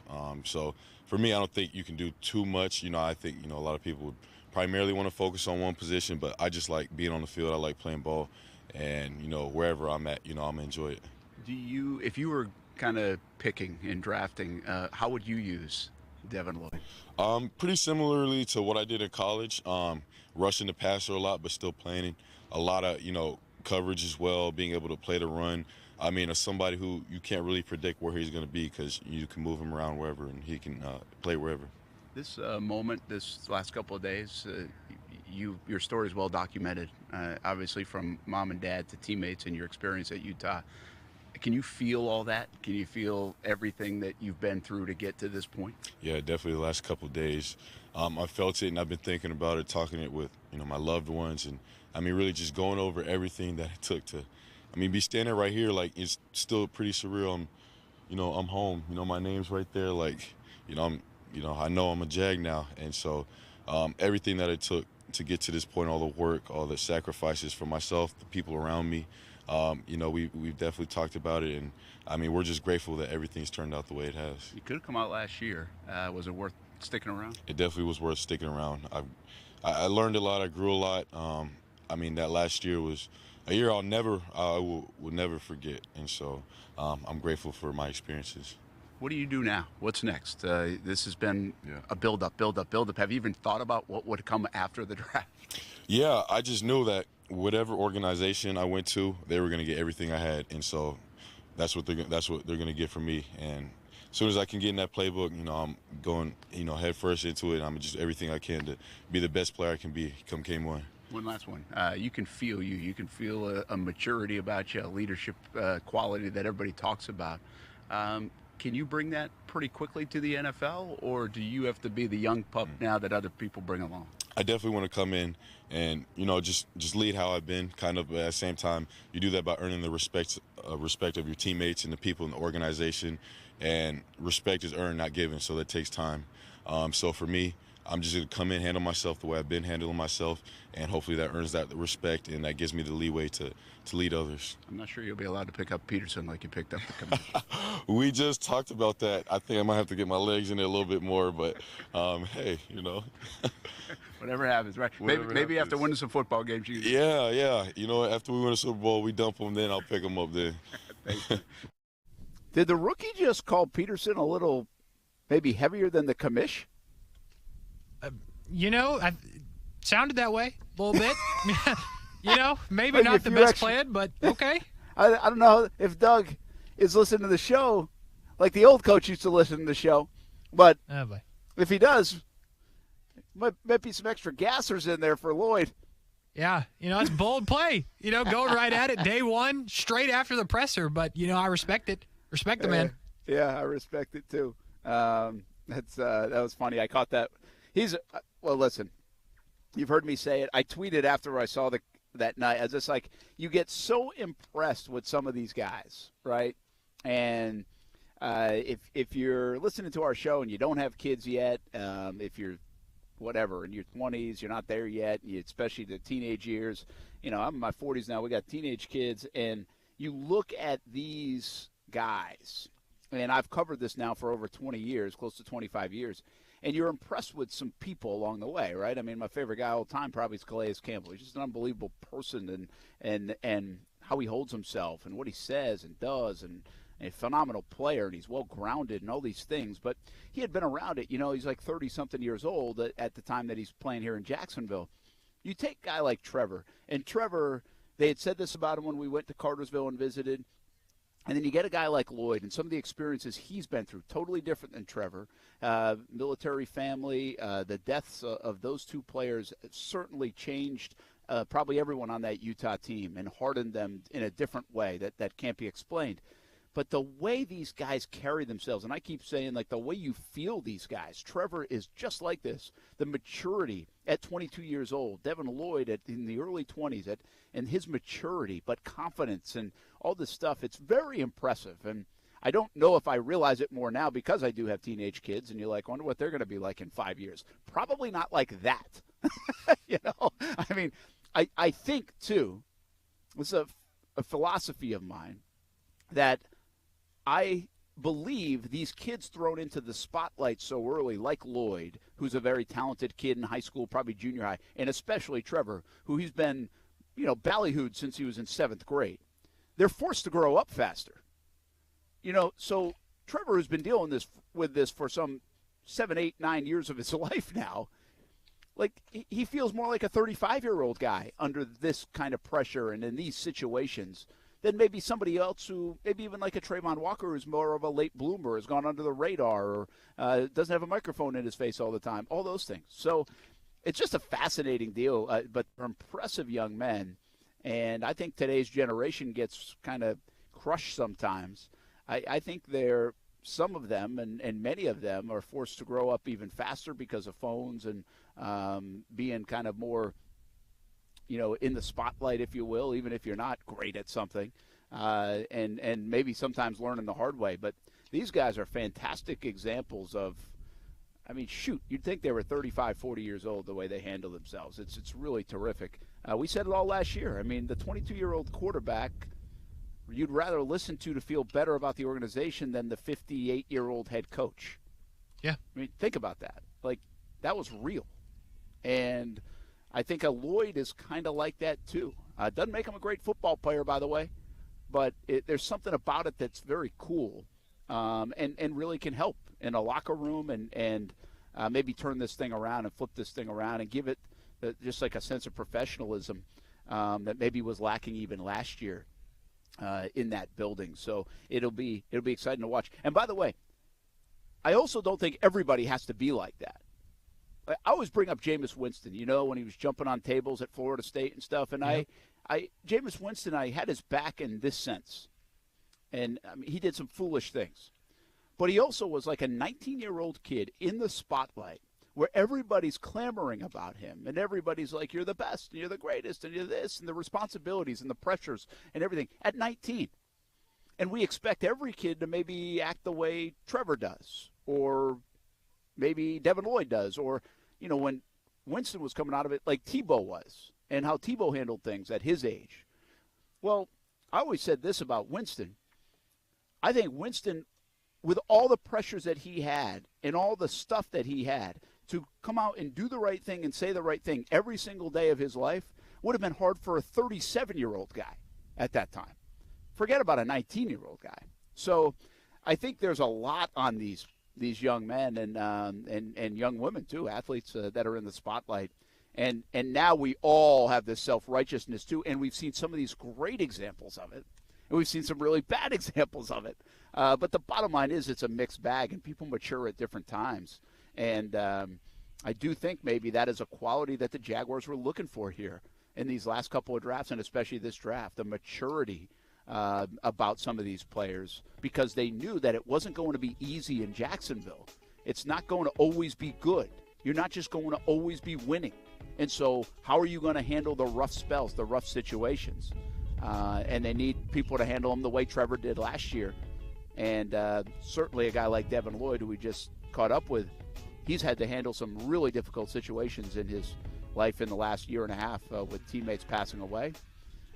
So for me, I don't think you can do too much. You know, I think, you know, a lot of people would primarily want to focus on one position, but I just like being on the field. I like playing ball. And, you know, wherever I'm at, you know, I'm going to enjoy it. If you were kind of picking and drafting, how would you use Devin Lloyd? Pretty similarly to what I did in college, rushing the passer a lot, but still playing a lot of, you know, coverage as well, being able to play the run. I mean, as somebody who you can't really predict where he's going to be because you can move him around wherever and he can play wherever. This moment, this last couple of days, your story is well documented, obviously from mom and dad to teammates and your experience at Utah. Can you feel all that? Can you feel everything that you've been through to get to this point? Yeah, definitely the last couple of days. I felt it and I've been thinking about it, talking it with, you know, my loved ones. And I mean, really just going over everything that it took to, I mean, be standing right here, like it's still pretty surreal. I'm home, you know, my name's right there. Like, I know I'm a Jag now. And so everything that it took to get to this point, all the work, all the sacrifices for myself, the people around me, we've definitely talked about it. And I mean, we're just grateful that everything's turned out the way it has. You could have come out last year. Was it worth sticking around? It definitely was worth sticking around. I learned a lot. I grew a lot. I mean, that last year was a year I will never forget. And so I'm grateful for my experiences. What do you do now? What's next? This has been a build-up. Have you even thought about what would come after the draft? Yeah, I just knew that whatever organization I went to, they were going to get everything I had, and so that's what they're going to get from me. And as soon as I can get in that playbook, you know, I'm going, you know, head first into it. I'm just everything I can to be the best player I can be come game one. One last one. You can feel you can feel a maturity about you, a leadership quality that everybody talks about. Can you bring that pretty quickly to the NFL, or do you have to be the young pup now that other people bring along? I definitely want to come in and, you know, just lead how I've been, kind of, but at the same time, you do that by earning the respect of your teammates and the people in the organization, and respect is earned, not given, so that takes time. So for me, I'm just going to come in, handle myself the way I've been handling myself, and hopefully that earns that respect, and that gives me the leeway to lead others. I'm not sure you'll be allowed to pick up Peterson like you picked up the committee. We just talked about that. I think I might have to get my legs in there a little bit more, but hey, you know. Whatever happens, right? Maybe after winning some football games. Yeah. You know, after we win a Super Bowl, we dump them, then I'll pick them up then. Thank you. Did the rookie just call Peterson a little maybe heavier than the commish? You know, it sounded that way a little bit. You know, maybe not the best plan, but okay. I don't know if Doug is listening to the show like the old coach used to listen to the show, but if he does, might be some extra gassers in there for Lloyd. Yeah, you know, it's bold play. You know, going right at it day one, straight after the presser. But, you know, I respect it. Respect the man. Yeah, I respect it too. That was funny. I caught that. Well, listen, you've heard me say it. I tweeted after I saw that night. I was just like, you get so impressed with some of these guys, right? And if you're listening to our show and you don't have kids yet, if you're whatever in your 20s, you're not there yet, especially the teenage years. You know, I'm in my 40s now. We got teenage kids, and you look at these guys, and I've covered this now for over 20 years, close to 25 years. And you're impressed with some people along the way, right? I mean, my favorite guy all the time probably is Calais Campbell. He's just an unbelievable person, and how he holds himself and what he says and does, and a phenomenal player, and he's well-grounded and all these things. But he had been around it. You know, he's like 30-something years old at the time that he's playing here in Jacksonville. You take a guy like Trevor, and Trevor, they had said this about him when we went to Cartersville and visited. And then you get a guy like Lloyd and some of the experiences he's been through, totally different than Trevor. Military family, the deaths of those two players certainly changed probably everyone on that Utah team and hardened them in a different way that can't be explained. But the way these guys carry themselves, and I keep saying, like, the way you feel these guys, Trevor is just like this. The maturity at 22 years old, Devin Lloyd in the early 20s, and his maturity, but confidence and all this stuff, it's very impressive. And I don't know if I realize it more now because I do have teenage kids, and you're like, I wonder what they're going to be like in 5 years. Probably not like that. I mean, I think, too, it's a philosophy of mine that I believe these kids thrown into the spotlight so early, like Lloyd, who's a very talented kid in high school, probably junior high, and especially Trevor, who he's been, ballyhooed since he was in 7th grade. They're forced to grow up faster. So Trevor has been dealing with this for some 7, 8, 9 years of his life now. Like, he feels more like a 35-year-old guy under this kind of pressure and in these situations than maybe somebody else who, maybe even like a Trayvon Walker, who's more of a late bloomer, has gone under the radar, or doesn't have a microphone in his face all the time, all those things. So it's just a fascinating deal, but they're impressive young men. And I think today's generation gets kind of crushed sometimes. I think some of them and many of them are forced to grow up even faster because of phones and being kind of more, in the spotlight, if you will, even if you're not great at something, and maybe sometimes learning the hard way. But these guys are fantastic examples of, you'd think they were 35, 40 years old the way they handle themselves. It's really terrific. We said it all last year. The 22-year-old quarterback you'd rather listen to feel better about the organization than the 58-year-old head coach. Yeah. Think about that. Like, that was real. And I think a Lloyd is kind of like that, too. Doesn't make him a great football player, by the way, but there's something about it that's very cool and really can help in a locker room and maybe turn this thing around and flip this thing around and give it just like a sense of professionalism that maybe was lacking even last year in that building. So it'll be exciting to watch. And by the way, I also don't think everybody has to be like that. I always bring up Jameis Winston, when he was jumping on tables at Florida State and stuff. And Jameis Winston, I had his back in this sense. And he did some foolish things. But he also was like a 19-year-old kid in the spotlight where everybody's clamoring about him. And everybody's like, you're the best, and you're the greatest, and you're this, and the responsibilities and the pressures and everything at 19. And we expect every kid to maybe act the way Trevor does, or maybe Devin Lloyd does, or, when Winston was coming out of it like Tebow was, and how Tebow handled things at his age. Well, I always said this about Winston. I think Winston, with all the pressures that he had and all the stuff that he had, to come out and do the right thing and say the right thing every single day of his life would have been hard for a 37-year-old guy at that time. Forget about a 19-year-old guy. So I think there's a lot on these young men and young women too, athletes that are in the spotlight. And now we all have this self-righteousness too, and we've seen some of these great examples of it, and we've seen some really bad examples of it. But the bottom line is it's a mixed bag, and people mature at different times. And I do think maybe that is a quality that the Jaguars were looking for here in these last couple of drafts, and especially this draft, the maturity about some of these players, because they knew that it wasn't going to be easy in Jacksonville. It's not going to always be good. You're not just going to always be winning. And so how are you going to handle the rough spells, the rough situations? And they need people to handle them the way Trevor did last year. And certainly a guy like Devin Lloyd, who we just caught up with, he's had to handle some really difficult situations in his life in the last year and a half with teammates passing away.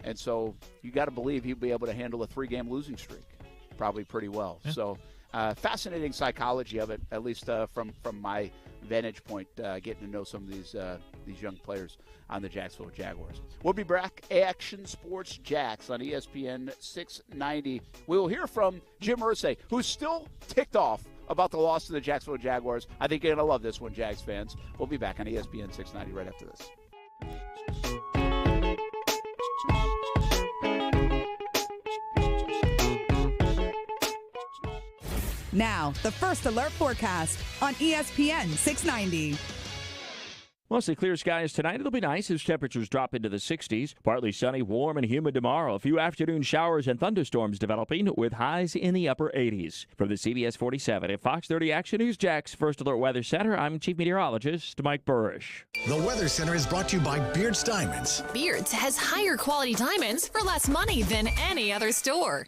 And so you got to believe he'll be able to handle a 3-game losing streak probably pretty well. Yeah. So fascinating psychology of it, at least from my vantage point, getting to know some of these young players on the Jacksonville Jaguars. We'll be back. Action Sports Jax on ESPN 690. We will hear from Jim Irsay, who's still ticked off about the loss to the Jacksonville Jaguars. I think you're going to love this one, Jags fans. We'll be back on ESPN 690 right after this. Now, the First Alert forecast on ESPN 690. Mostly clear skies tonight. It'll be nice as temperatures drop into the 60s. Partly sunny, warm, and humid tomorrow. A few afternoon showers and thunderstorms developing with highs in the upper 80s. From the CBS 47 at Fox 30 Action News Jax First Alert Weather Center, I'm Chief Meteorologist Mike Burrish. The Weather Center is brought to you by Beards Diamonds. Beards has higher quality diamonds for less money than any other store.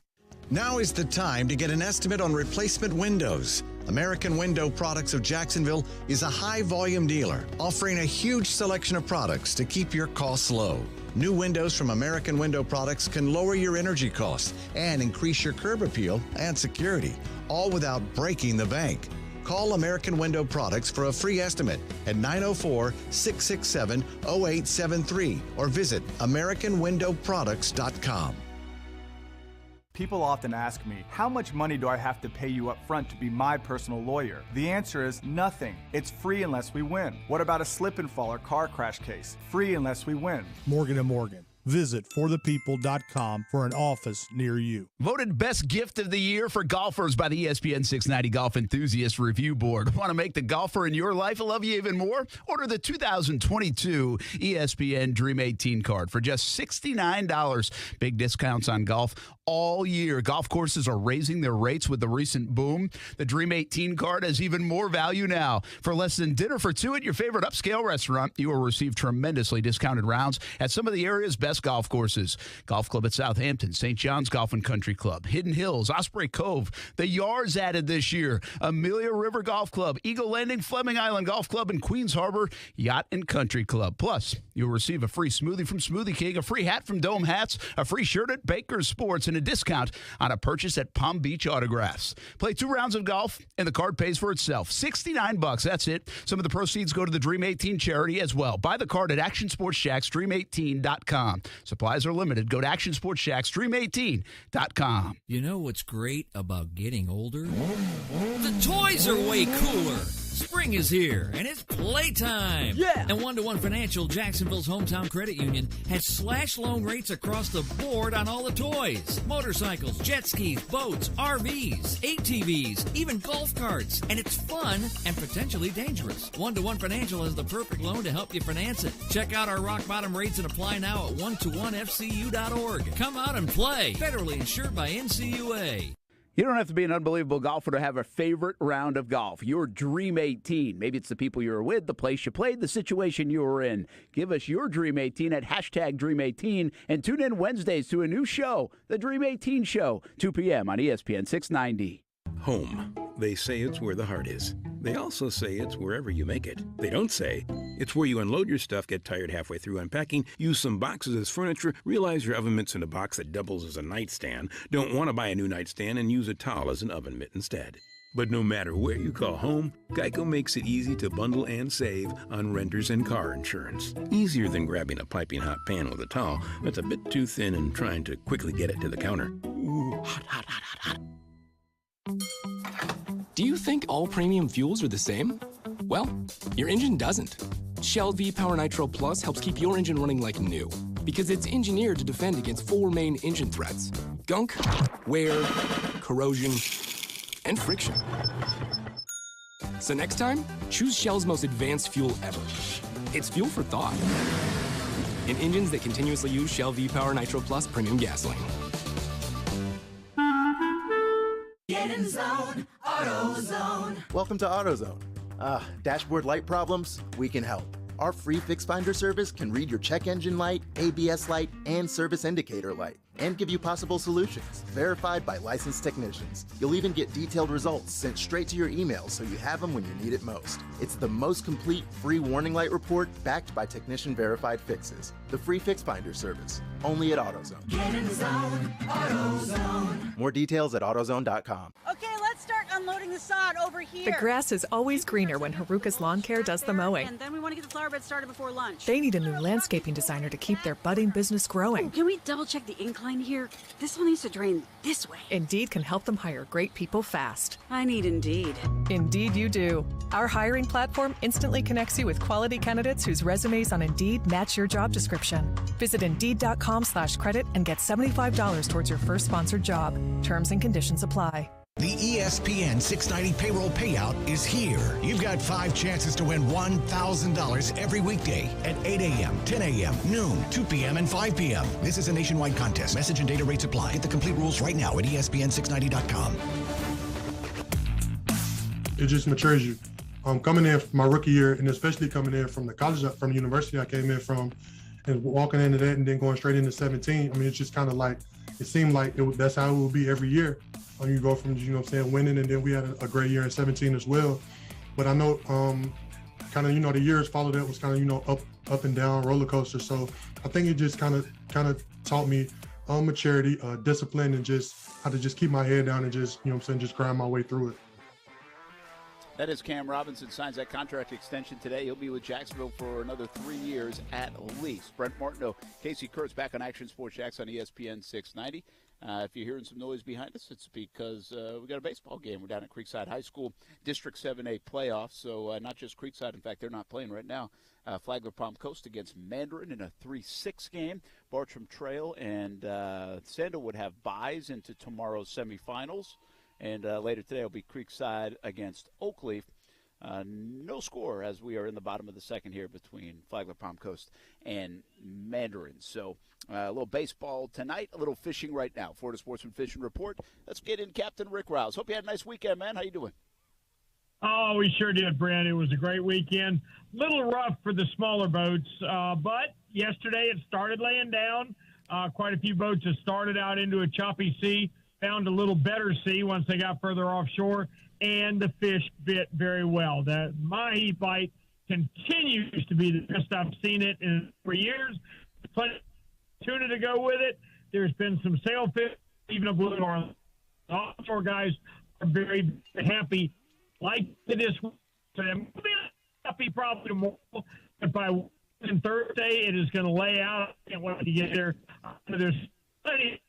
Now is the time to get an estimate on replacement windows. American Window Products of Jacksonville is a high-volume dealer offering a huge selection of products to keep your costs low. New windows from American Window Products can lower your energy costs and increase your curb appeal and security, all without breaking the bank. Call American Window Products for a free estimate at 904-667-0873 or visit AmericanWindowProducts.com. People often ask me, how much money do I have to pay you up front to be my personal lawyer? The answer is nothing. It's free unless we win. What about a slip and fall or car crash case? Free unless we win. Morgan & Morgan. Visit forthepeople.com for an office near you. Voted best gift of the year for golfers by the ESPN 690 Golf Enthusiast Review Board. Want to make the golfer in your life love you even more? Order the 2022 ESPN Dream 18 card for just $69. Big discounts on golf all year. Golf courses are raising their rates with the recent boom. The Dream 18 card has even more value now. For less than dinner for two at your favorite upscale restaurant, you will receive tremendously discounted rounds at some of the area's best golf courses. Golf Club at Southampton, St. John's Golf and Country Club, Hidden Hills, Osprey Cove, the Yards added this year, Amelia River Golf Club, Eagle Landing, Fleming Island Golf Club, and Queens Harbor Yacht and Country Club. Plus, you'll receive a free smoothie from Smoothie King, a free hat from Dome Hats, a free shirt at Baker's Sports, and a discount on a purchase at Palm Beach Autographs. Play 2 rounds of golf, and the card pays for itself. $69, that's it. Some of the proceeds go to the Dream 18 charity as well. Buy the card at Action Sports Jax, Dream18.com. Supplies are limited. Go to Action Sports Jax, Dream18.com. You know what's great about getting older? The toys are way cooler. Spring is here, and it's playtime. Yeah! And One-to-One Financial, Jacksonville's hometown credit union, has slash loan rates across the board on all the toys. Motorcycles, jet skis, boats, RVs, ATVs, even golf carts. And it's fun and potentially dangerous. One-to-One Financial has the perfect loan to help you finance it. Check out our rock bottom rates and apply now at one-to-one-fcu.org. Come out and play. Federally insured by NCUA. You don't have to be an unbelievable golfer to have a favorite round of golf. Your Dream 18. Maybe it's the people you were with, the place you played, the situation you were in. Give us your Dream 18 at hashtag Dream 18 and tune in Wednesdays to a new show, The Dream 18 Show, 2 p.m. on ESPN 690. Home. They say it's where the heart is. They also say it's wherever you make it. They don't say it's where you unload your stuff, get tired halfway through unpacking, use some boxes as furniture, realize your oven mitt's in a box that doubles as a nightstand, don't want to buy a new nightstand, and use a towel as an oven mitt instead. But no matter where you call home, Geico makes it easy to bundle and save on renters and car insurance. Easier than grabbing a piping hot pan with a towel that's a bit too thin and trying to quickly get it to the counter. Ooh, hot, hot, hot, hot, hot. Do you think all premium fuels are the same? Well, your engine doesn't. Shell V-Power Nitro Plus helps keep your engine running like new because it's engineered to defend against 4 main engine threats: gunk, wear, corrosion, and friction. So next time, choose Shell's most advanced fuel ever. It's fuel for thought. In engines that continuously use Shell V-Power Nitro Plus premium gasoline. Get in zone, AutoZone. Welcome to AutoZone. Dashboard light problems? We can help. Our free Fix Finder service can read your check engine light, ABS light, and service indicator light, and give you possible solutions, verified by licensed technicians. You'll even get detailed results sent straight to your email so you have them when you need it most. It's the most complete free warning light report backed by technician-verified fixes. The free Fix Finder service, only at AutoZone. Get in the zone, AutoZone. More details at AutoZone.com. Okay, let's start unloading the sod over here. The grass is always greener when Haruka's Lawn Care does the mowing. And then we want to get the flower bed started before lunch. They need a new landscaping designer to keep their budding business growing. Oh, can we double check the incline here? This one needs to drain this way. Indeed can help them hire great people fast. I need Indeed. Indeed you do. Our hiring platform instantly connects you with quality candidates whose resumes on Indeed match your job description. Visit Indeed.com/credit and get $75 towards your first sponsored job. Terms and conditions apply. The ESPN 690 payroll payout is here. You've got 5 chances to win $1,000 every weekday at 8 a.m., 10 a.m., noon, 2 p.m., and 5 p.m. This is a nationwide contest. Message and data rates apply. Get the complete rules right now at ESPN690.com. It just matures you. Coming in from my rookie year, and especially coming in from the college, from the university I came in from, and walking into that and then going straight into 17, I mean, it's just kind of like, it seemed like that's how it would be every year. You go from, winning, and then we had a great year in 17 as well. But I know kind of, the years followed that was kind of, up and down roller coaster. So I think it just kind of taught me maturity, discipline, and just how to just keep my head down and just, just grind my way through it. That is Cam Robinson, signs that contract extension today. He'll be with Jacksonville for another 3 years at least. Brent Martineau, Casey Kurtz back on Action Sports Jax on ESPN 690. If you're hearing some noise behind us, it's because we got a baseball game. We're down at Creekside High School, District 7A playoffs. So not just Creekside. In fact, they're not playing right now. Flagler Palm Coast against Mandarin in a 3-6 game. Bartram Trail and Sandalwood have byes into tomorrow's semifinals. And later today will be Creekside against Oakleaf. No score as we are in the bottom of the second here between Flagler Palm Coast and Mandarin. So a little baseball tonight, a little fishing right now. Florida Sportsman Fishing Report. Let's get in Captain Rick Rouse. Hope you had a nice weekend, man. How you doing? Oh, we sure did, Brent. It was a great weekend. Little rough for the smaller boats, but yesterday it started laying down. Quite a few boats have started out into a choppy sea, found a little better sea once they got further offshore, and the fish bit very well. The mahi bite continues to be the best I've seen it in 3 years. Plenty of tuna to go with it. There's been some sailfish, even a blue marlin. The offshore guys are very happy. Like this for them. We'll be happy probably tomorrow, but by Thursday it is going to lay out. I can't wait to get there. There's plenty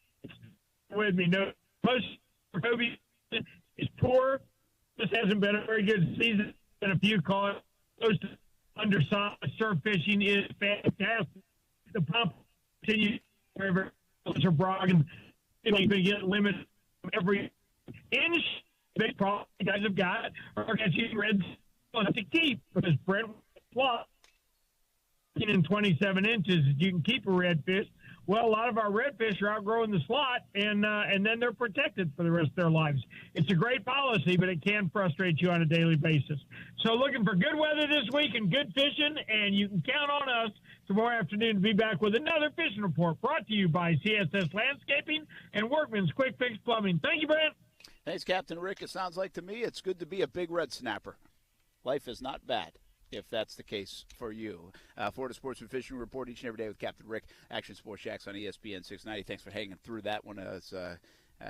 with me. No, most for Kobe is poor. This hasn't been a very good season. And a few call it close to undersized. Surf fishing is fantastic. The pump continues very, very close to Brogan. They've been getting limited every inch. Big problem you guys have got are catching reds to keep because Brent Plot in 27 inches, you can keep a redfish. Well, a lot of our redfish are outgrowing the slot, and then they're protected for the rest of their lives. It's a great policy, but it can frustrate you on a daily basis. So looking for good weather this week and good fishing, and you can count on us tomorrow afternoon to be back with another fishing report brought to you by CSS Landscaping and Workman's Quick Fix Plumbing. Thank you, Brent. Thanks, Captain Rick. It sounds like to me it's good to be a big red snapper. Life is not bad, if that's the case for you. Florida Sportsman Fishing Report each and every day with Captain Rick. Action Sports Jax on ESPN 690. Thanks for hanging through that one as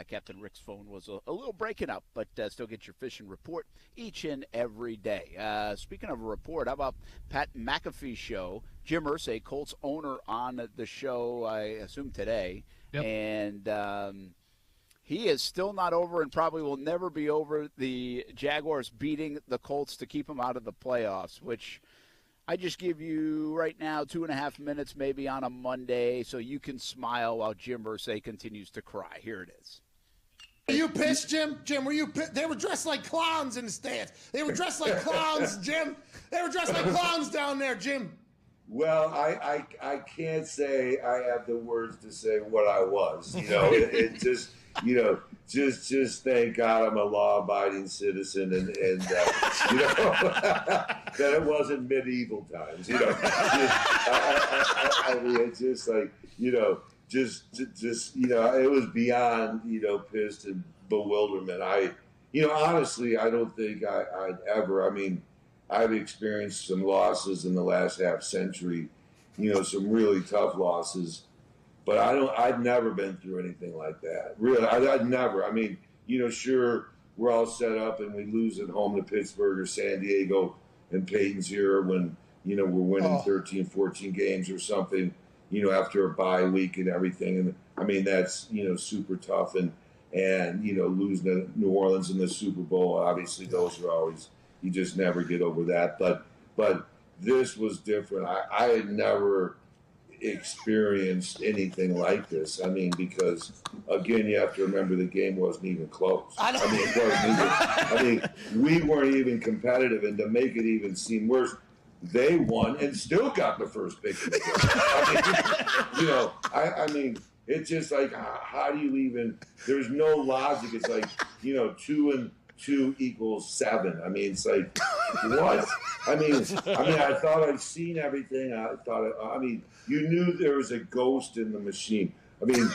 Captain Rick's phone was a little breaking up, but still get your fishing report each and every day. Speaking of a report, how about Pat McAfee's show? Jim Irsay, Colts owner, on the show, I assume today. Yep. And he is still not over and probably will never be over the Jaguars beating the Colts to keep them out of the playoffs, which I just give you right now 2.5 minutes maybe on a Monday so you can smile while Jim Irsay continues to cry. Here it is. Are you pissed, Jim? Jim, were you pissed? They were dressed like clowns in the stands. They were dressed like clowns, Jim. They were dressed like clowns down there, Jim. Well, I can't say I have the words to say what I was. It just... just thank God I'm a law-abiding citizen, and that it wasn't medieval times. I mean, it's just like it was beyond pissed and bewilderment. Honestly, I don't think I'd ever. I mean, I've experienced some losses in the last half century. Some really tough losses. But I've never been through anything like that. Really, I'd never. I mean, sure, we're all set up and we lose at home to Pittsburgh or San Diego and Peyton's here when, we're winning 13, 14 games or something, after a bye week and everything. And, I mean, that's, super tough. And losing to New Orleans in the Super Bowl, obviously those are always, you just never get over that. But this was different. I had never experienced anything like this. I mean, because again, you have to remember the game wasn't even close. We weren't even competitive, and to make it even seem worse, they won and still got the first pick. I mean, it's just like, how do you even? There's no logic. It's like 2 and 2 equals 7. I mean, it's like, what? I mean, I thought I'd seen everything. You knew there was a ghost in the machine. I mean,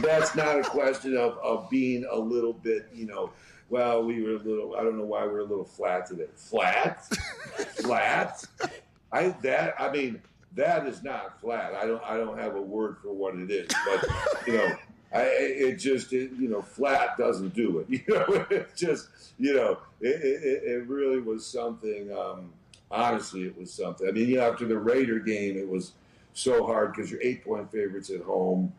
that's not a question of being a little bit, well, we were a little, I don't know why we're a little flat today. Flat? Flat? That is not flat. I don't have a word for what it is, but flat doesn't do it. It just, it really was something. Honestly, it was something. I mean, after the Raider game, it was so hard because you're 8-point favorites at home,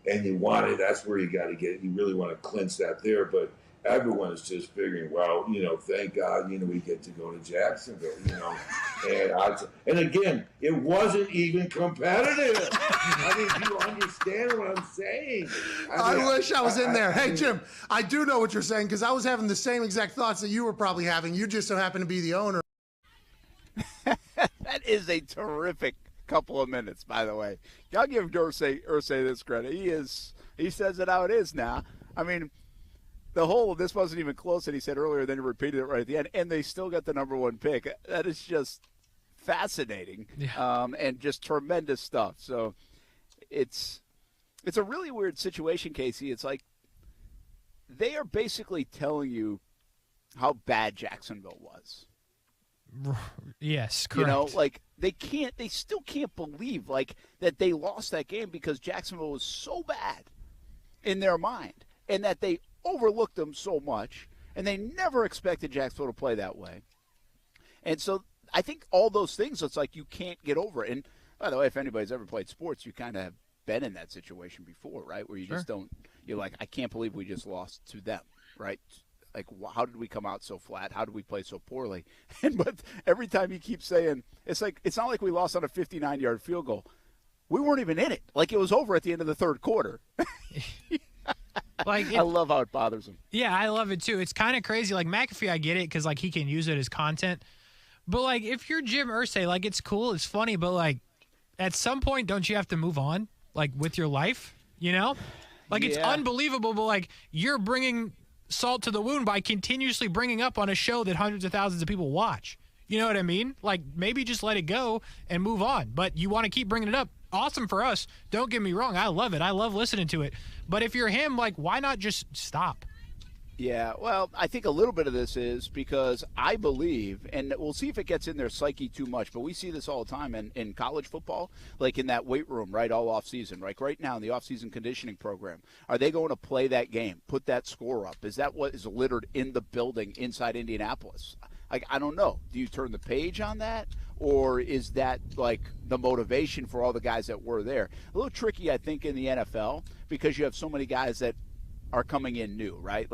and that's where you got to get. You really want to clinch that there, but everyone is just figuring, well, thank God, we get to go to Jacksonville, and again, it wasn't even competitive. I mean, do you understand what I'm saying? I wish I was in there. Hey, Jim, I do know what you're saying because I was having the same exact thoughts that you were probably having. You just so happen to be the owner. That is a terrific couple of minutes, by the way. I'll give Irsay this credit. He says it how it is now. I mean, the whole of this wasn't even close that he said earlier, then he repeated it right at the end, and they still got the number one pick. That is just fascinating, and just tremendous stuff. So it's a really weird situation, Casey. It's like they are basically telling you how bad Jacksonville was. Yes, correct. They still can't believe that they lost that game because Jacksonville was so bad in their mind, and that they overlooked them so much, and they never expected Jacksonville to play that way. And so I think all those things, it's like you can't get over it. And by the way, if anybody's ever played sports, you kind of have been in that situation before, right? Where you just don't, you're like, I can't believe we just lost to them, right? Like, how did we come out so flat? How did we play so poorly? But every time you keep saying, it's not like we lost on a 59-yard field goal. We weren't even in it. Like, it was over at the end of the third quarter. I love how it bothers him. Yeah, I love it too. It's kind of crazy. Like McAfee, I get it because he can use it as content. But if you're Jim Irsay, it's cool, it's funny, but at some point, don't you have to move on with your life? It's unbelievable, but you're bringing salt to the wound by continuously bringing up on a show that hundreds of thousands of people watch. You know what I mean? Maybe just let it go and move on. But you want to keep bringing it up. Awesome for us. Don't get me wrong. I love it. I love listening to it. But if you're him, why not just stop? Yeah, well, I think a little bit of this is because I believe, and we'll see if it gets in their psyche too much, but we see this all the time in college football, in that weight room, right, all offseason. Right now in the offseason conditioning program, are they going to play that game, put that score up? Is that what is littered in the building inside Indianapolis? I don't know. Do you turn the page on that? Or is that the motivation for all the guys that were there? A little tricky, I think, in the NFL because you have so many guys that are coming in new, right?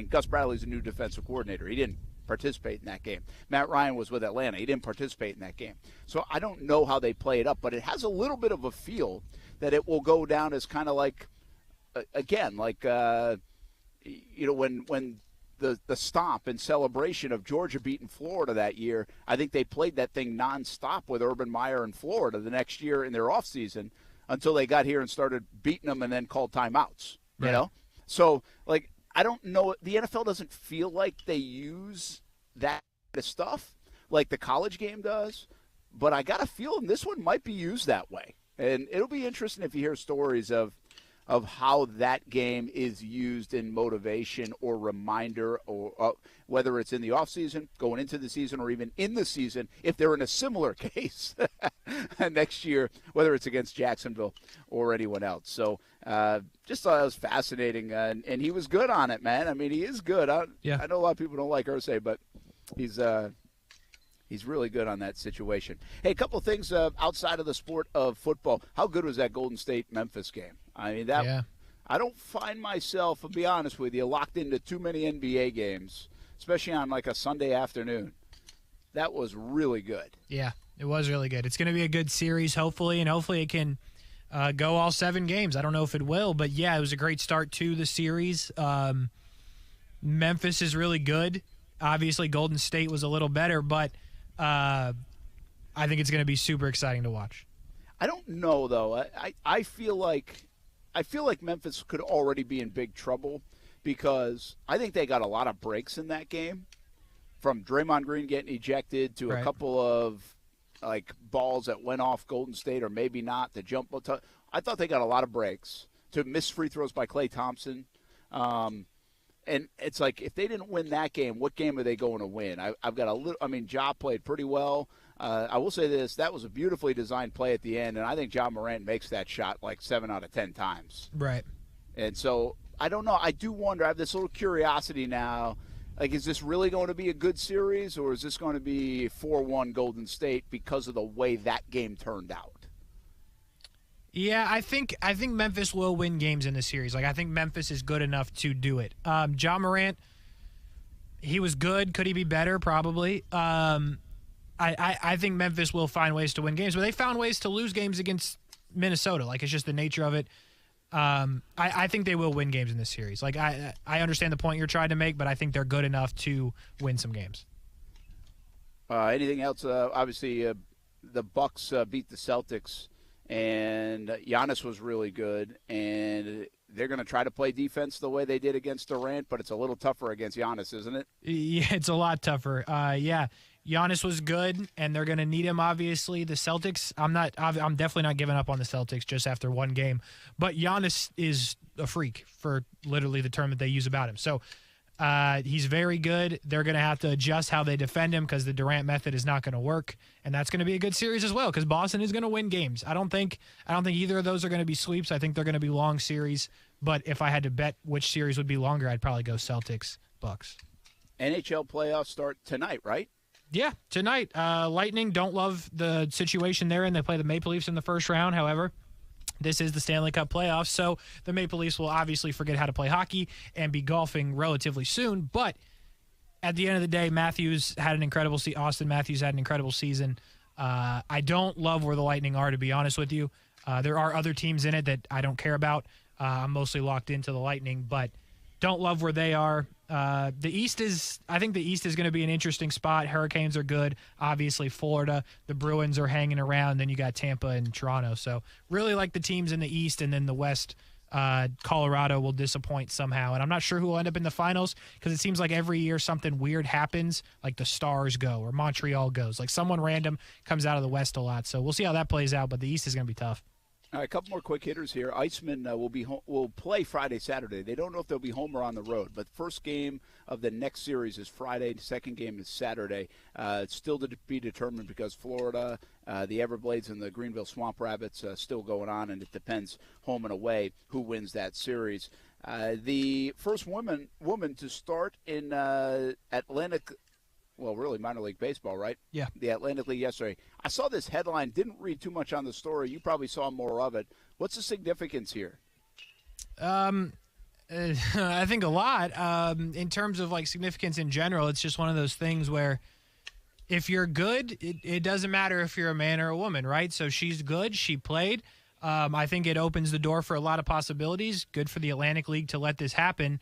Gus Bradley's a new defensive coordinator. He didn't participate in that game. Matt Ryan was with Atlanta. He didn't participate in that game. So I don't know how they play it up, but it has a little bit of a feel that it will go down as kind of when the stomp and celebration of Georgia beating Florida that year, I think they played that thing nonstop with Urban Meyer in Florida the next year in their offseason until they got here and started beating them and then called timeouts, you know? So, I don't know. The NFL doesn't feel like they use that stuff like the college game does, but I got a feeling this one might be used that way. And it'll be interesting if you hear stories of how that game is used in motivation or reminder, or whether it's in the offseason, going into the season, or even in the season, if they're in a similar case next year, whether it's against Jacksonville or anyone else. So just thought it was fascinating, and he was good on it, man. I mean, he is good. I know a lot of people don't like Irsay, but he's really good on that situation. Hey, a couple of things outside of the sport of football. How good was that Golden State-Memphis game? I mean, I don't find myself, I'll be honest with you, locked into too many NBA games, especially on a Sunday afternoon. That was really good. Yeah, it was really good. It's going to be a good series, hopefully, and hopefully it can go all 7 games. I don't know if it will, but, yeah, it was a great start to the series. Memphis is really good. Obviously, Golden State was a little better, but I think it's going to be super exciting to watch. I don't know, though. I feel like Memphis could already be in big trouble because I think they got a lot of breaks in that game, from Draymond Green getting ejected to a couple of balls that went off Golden State or maybe not. The jump. I thought they got a lot of breaks. to missed free throws by Klay Thompson. And it's like, if they didn't win that game, what game are they going to win? I've got a little. I mean, Ja played pretty well. I will say this: that was a beautifully designed play at the end, and I think Ja Morant makes that shot like 7 out of 10 times. Right. And so I don't know. I do wonder. I have this little curiosity now. Like, is this really going to be a good series, or is this going to be 4-1 Golden State because of the way that game turned out? Yeah, I think Memphis will win games in this series. Like, I think Memphis is good enough to do it. Ja Morant, he was good. Could he be better? Probably. I think Memphis will find ways to win games, but they found ways to lose games against Minnesota. Like, it's just the nature of it. I think they will win games in this series. Like, I understand the point you're trying to make, but I think they're good enough to win some games. Anything else? Obviously, the Bucks beat the Celtics, and Giannis was really good, and they're going to try to play defense the way they did against Durant, but it's a little tougher against Giannis, isn't it? Yeah, it's a lot tougher. Yeah, Giannis was good, and they're going to need him, obviously. The Celtics, I'm definitely not giving up on the Celtics just after one game, but Giannis is a freak, for literally the term that they use about him. So he's very good. They're going to have to adjust how they defend him because the Durant method is not going to work, and that's going to be a good series as well because Boston is going to win games. I don't think either of those are going to be sweeps. I think they're going to be long series, but if I had to bet which series would be longer, I'd probably go Celtics, Bucks. NHL playoffs start tonight, right? Yeah, tonight. Lightning don't love the situation they're in. They play the Maple Leafs in the first round. However, this is the Stanley Cup playoffs, so the Maple Leafs will obviously forget how to play hockey and be golfing relatively soon. But at the end of the day, Matthews had an incredible season. Austin Matthews had an incredible season. I don't love where the Lightning are, to be honest with you. There are other teams in it that I don't care about. I'm mostly locked into the Lightning, but don't love where they are. I think the East is going to be an interesting spot. Hurricanes are good. Obviously, Florida. The Bruins are hanging around. Then you got Tampa and Toronto. So really like the teams in the East, and then the West. Colorado will disappoint somehow. And I'm not sure who will end up in the finals because it seems like every year something weird happens, like the Stars go or Montreal goes. Like someone random comes out of the West a lot. So we'll see how that plays out, but the East is going to be tough. All right, a couple more quick hitters here. Iceman will play Friday, Saturday. They don't know if they'll be home or on the road, but first game of the next series is Friday. The second game is Saturday. It's still to be determined because Florida, the Everblades, and the Greenville Swamp Rabbits still going on, and it depends home and away who wins that series. The first woman to start in Atlantic. Well, really, minor league baseball, right? Yeah. The Atlantic League yesterday. I saw this headline, didn't read too much on the story. You probably saw more of it. What's the significance here? I think a lot. In terms of, like, significance in general, it's just one of those things where if you're good, it doesn't matter if you're a man or a woman, right? So she's good. She played. I think it opens the door for a lot of possibilities. Good for the Atlantic League to let this happen.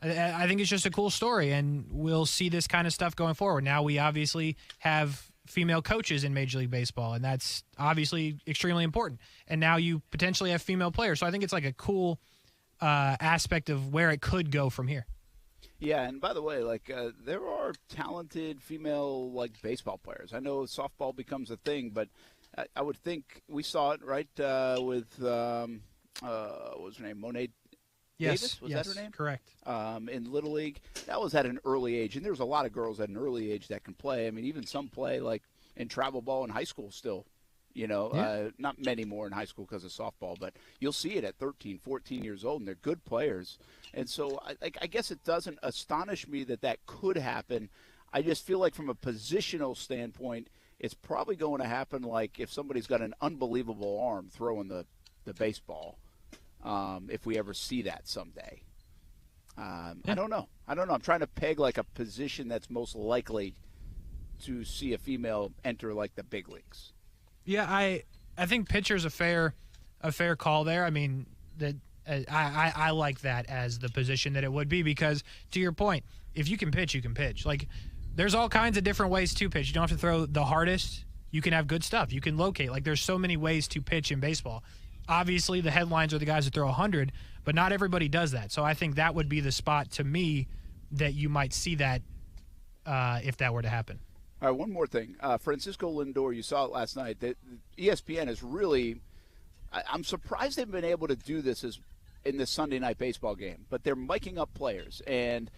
I think it's just a cool story, and we'll see this kind of stuff going forward. Now we obviously have female coaches in Major League Baseball, and that's obviously extremely important. And now you potentially have female players. So I think it's like a cool aspect of where it could go from here. Yeah, and by the way, like there are talented female like baseball players. I know softball becomes a thing, but I would think we saw it right with what was her name, Monet Davis? Was that her name? Correct. In Little League. That was at an early age, and there's a lot of girls at an early age that can play. I mean, even some play like in travel ball in high school still. You know, not many more in high school because of softball, but you'll see it at 13, 14 years old, and they're good players. And so I guess it doesn't astonish me that could happen. I just feel like from a positional standpoint, it's probably going to happen like if somebody's got an unbelievable arm throwing the baseball. If we ever see that someday. I don't know. I'm trying to peg like a position that's most likely to see a female enter like the big leagues. Yeah, I think pitcher's a fair call there. I mean, that I like that as the position that it would be because, to your point, if you can pitch, you can pitch. Like, there's all kinds of different ways to pitch. You don't have to throw the hardest. You can have good stuff. You can locate. Like, there's so many ways to pitch in baseball. Obviously, the headlines are the guys that throw 100, but not everybody does that. So I think that would be the spot to me that you might see that if that were to happen. All right, one more thing. Francisco Lindor, you saw it last night. That ESPN has really I'm surprised they've been able to do this in this Sunday night baseball game. But they're miking up players, and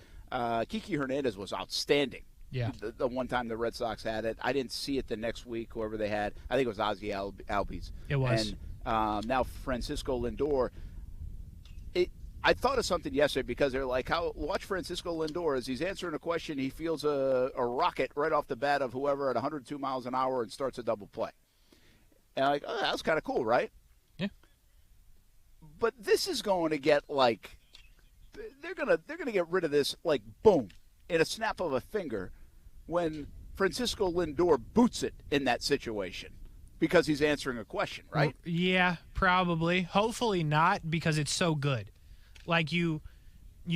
Kiki Hernandez was outstanding. Yeah. The one time the Red Sox had it, I didn't see it the next week. Whoever they had, I think it was Ozzie Albies. It was. And now Francisco Lindor. I thought of something yesterday because they're like, watch Francisco Lindor as he's answering a question. He feels a rocket right off the bat of whoever at 102 miles an hour and starts a double play. And I'm like, oh, that's kind of cool, right? Yeah. But this is going to get like, they're gonna get rid of this like boom in a snap of a finger when Francisco Lindor boots it in that situation. Because he's answering a question, right? Well, yeah, probably. Hopefully not, because it's so good. Like you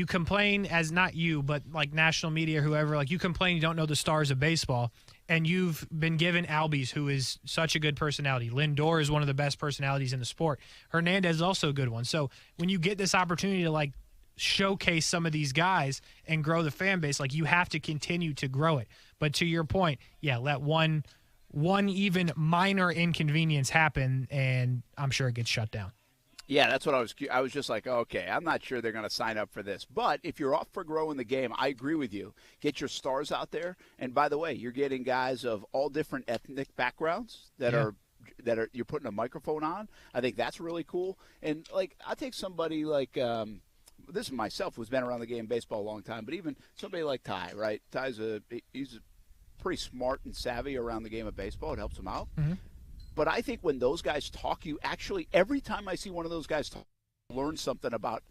complain as not you, but like national media, whoever, like you complain you don't know the stars of baseball, and you've been given Albies, who is such a good personality. Lindor is one of the best personalities in the sport. Hernandez is also a good one. So when you get this opportunity to like showcase some of these guys and grow the fan base, like you have to continue to grow it. But to your point, yeah, let one even minor inconvenience happen, and I'm sure it gets shut down. Yeah, that's what I was just like, okay, I'm not sure they're going to sign up for this. But if you're off for growing the game, I agree with you. Get your stars out there. And by the way, you're getting guys of all different ethnic backgrounds that are you're putting a microphone on. I think that's really cool. And like, I take somebody like this is myself, who's been around the game of baseball a long time, but even somebody like Ty, right? He's pretty smart and savvy around the game of baseball. It helps him out. Mm-hmm. But I think when those guys talk, you actually, every time I see one of those guys talk, learn something about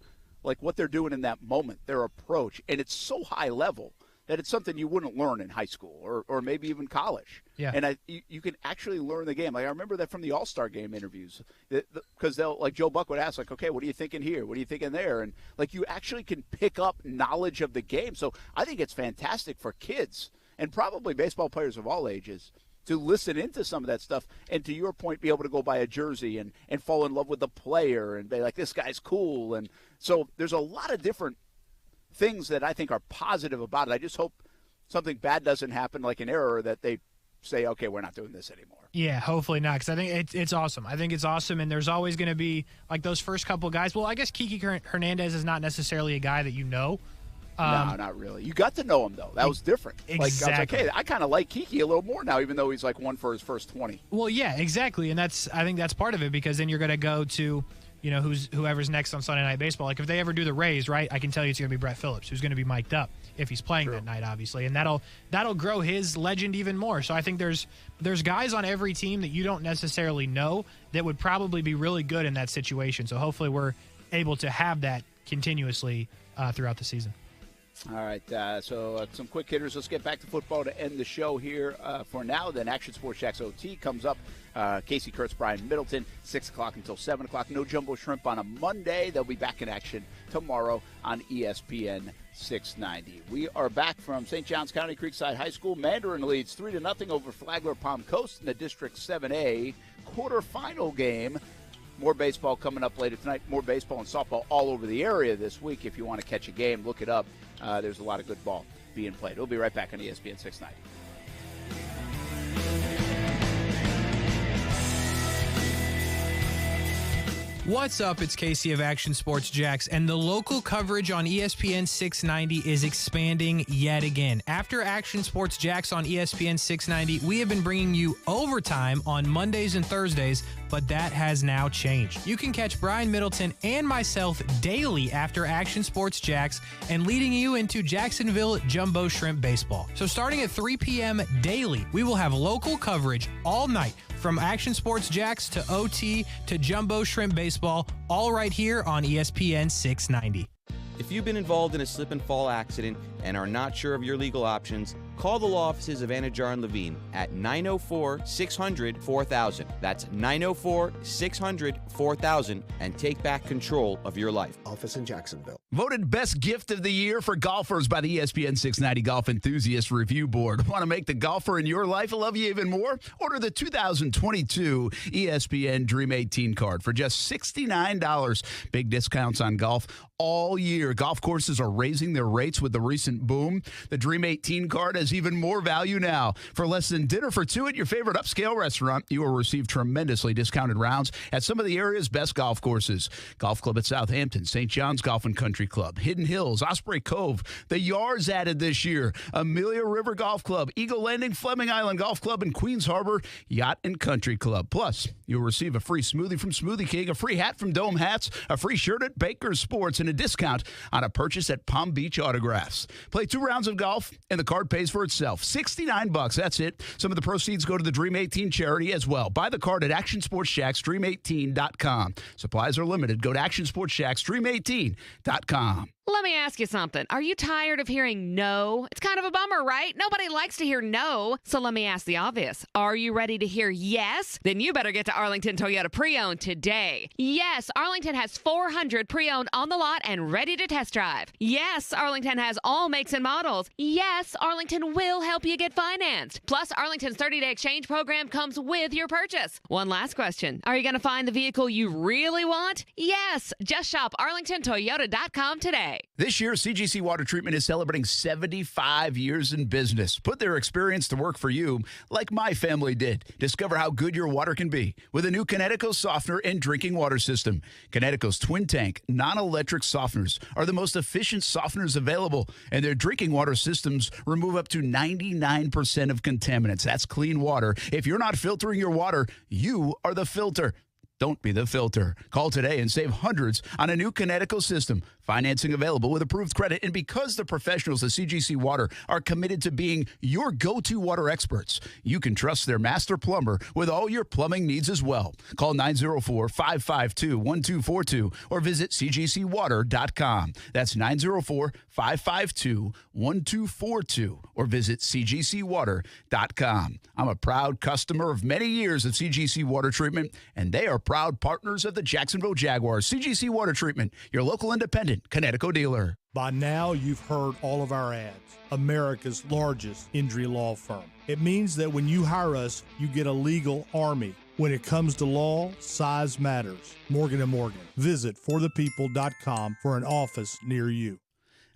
like what they're doing in that moment, their approach. And it's so high level that it's something you wouldn't learn in high school or maybe even college. Yeah. And you can actually learn the game. Like I remember that from the All-Star game interviews, because they'll, like Joe Buck would ask, like, okay, what are you thinking here? What are you thinking there? And like you actually can pick up knowledge of the game. So I think it's fantastic for kids and probably baseball players of all ages to listen into some of that stuff, and to your point, be able to go buy a jersey and fall in love with the player and be like, this guy's cool. And so there's a lot of different things that I think are positive about it. I just hope something bad doesn't happen, like an error, that they say, okay, we're not doing this anymore. Yeah, hopefully not, because I think it's awesome. I think it's awesome, and there's always going to be, like, those first couple guys. Well, I guess Kiki Hernandez is not necessarily a guy that you know. No, not really. You got to know him, though. That was different. Exactly. Like, I was like, hey, I kind of like Kiki a little more now, even though he's like one for his first 20. Well, yeah, exactly. And I think that's part of it, because then you're going to go to, you know, whoever's next on Sunday Night Baseball. Like if they ever do the Rays, right, I can tell you it's going to be Brett Phillips, who's going to be mic'd up if he's playing that night, obviously. And that'll grow his legend even more. So I think there's guys on every team that you don't necessarily know that would probably be really good in that situation. So hopefully we're able to have that continuously throughout the season. All right, so some quick hitters. Let's get back to football to end the show here for now. Then Action Sports Jax OT comes up. Casey Kurtz, Brian Middleton, 6 o'clock until 7 o'clock. No Jumbo Shrimp on a Monday. They'll be back in action tomorrow on ESPN 690. We are back from St. Johns County Creekside High School. Mandarin leads 3-0 over Flagler Palm Coast in the District 7A quarterfinal game. More baseball coming up later tonight. More baseball and softball all over the area this week. If you want to catch a game, look it up. There's a lot of good ball being played. We'll be right back on ESPN 690. What's up? It's Casey of Action Sports Jax, and the local coverage on ESPN 690 is expanding yet again. After Action Sports Jax on ESPN 690, we have been bringing you overtime on Mondays and Thursdays, but that has now changed. You can catch Brian Middleton and myself daily after Action Sports Jax and leading you into Jacksonville Jumbo Shrimp Baseball. So starting at 3 p.m. daily, we will have local coverage all night from Action Sports Jax to OT to Jumbo Shrimp Baseball, all right here on ESPN 690. If you've been involved in a slip and fall accident and are not sure of your legal options, call the law offices of Anajar and Levine at 904-600-4000. That's 904-600-4000 and take back control of your life. Office in Jacksonville. Voted best gift of the year for golfers by the ESPN 690 Golf Enthusiast Review Board. Want to make the golfer in your life love you even more? Order the 2022 ESPN Dream 18 card for just $69. Big discounts on golf all year. Golf courses are raising their rates with the recent boom. The Dream 18 card has has even more value now. For less than dinner for two at your favorite upscale restaurant, you will receive tremendously discounted rounds at some of the area's best golf courses. Golf Club at Southampton, St. John's Golf and Country Club, Hidden Hills, Osprey Cove, the Yards added this year, Amelia River Golf Club, Eagle Landing, Fleming Island Golf Club, and Queens Harbor Yacht and Country Club. Plus, you'll receive a free smoothie from Smoothie King, a free hat from Dome Hats, a free shirt at Baker's Sports, and a discount on a purchase at Palm Beach Autographs. Play 2 rounds of golf, and the card pays for itself. $69, that's it. Some of the proceeds go to the Dream 18 charity as well. Buy the card at Action Sports Jax, Dream18.com. Supplies are limited. Go to Action Sports Jax, Dream18.com. Let me ask you something. Are you tired of hearing no? It's kind of a bummer, right? Nobody likes to hear no. So let me ask the obvious. Are you ready to hear yes? Then you better get to Arlington Toyota Pre-Owned today. Yes, Arlington has 400 pre-owned on the lot and ready to test drive. Yes, Arlington has all makes and models. Yes, Arlington will help you get financed. Plus, Arlington's 30-day exchange program comes with your purchase. One last question. Are you going to find the vehicle you really want? Yes. Just shop arlingtontoyota.com today. This year, CGC Water Treatment is celebrating 75 years in business. Put their experience to work for you, like my family did. Discover how good your water can be with a new Connecticut softener and drinking water system. Connecticut's twin tank, non-electric softeners are the most efficient softeners available, and their drinking water systems remove up to 99% of contaminants. That's clean water. If you're not filtering your water, you are the filter. Don't be the filter. Call today and save hundreds on a new Connecticut system. Financing available with approved credit. And because the professionals at CGC Water are committed to being your go-to water experts, you can trust their master plumber with all your plumbing needs as well. Call 904-552-1242 or visit cgcwater.com. That's 904-552-1242 or visit cgcwater.com. I'm a proud customer of many years of CGC Water Treatment, and they are proud partners of the Jacksonville Jaguars. CGC Water Treatment, your local independent Connecticut dealer. By now, you've heard all of our ads. America's largest injury law firm. It means that when you hire us, you get a legal army. When it comes to law, size matters. Morgan & Morgan. Visit forthepeople.com for an office near you.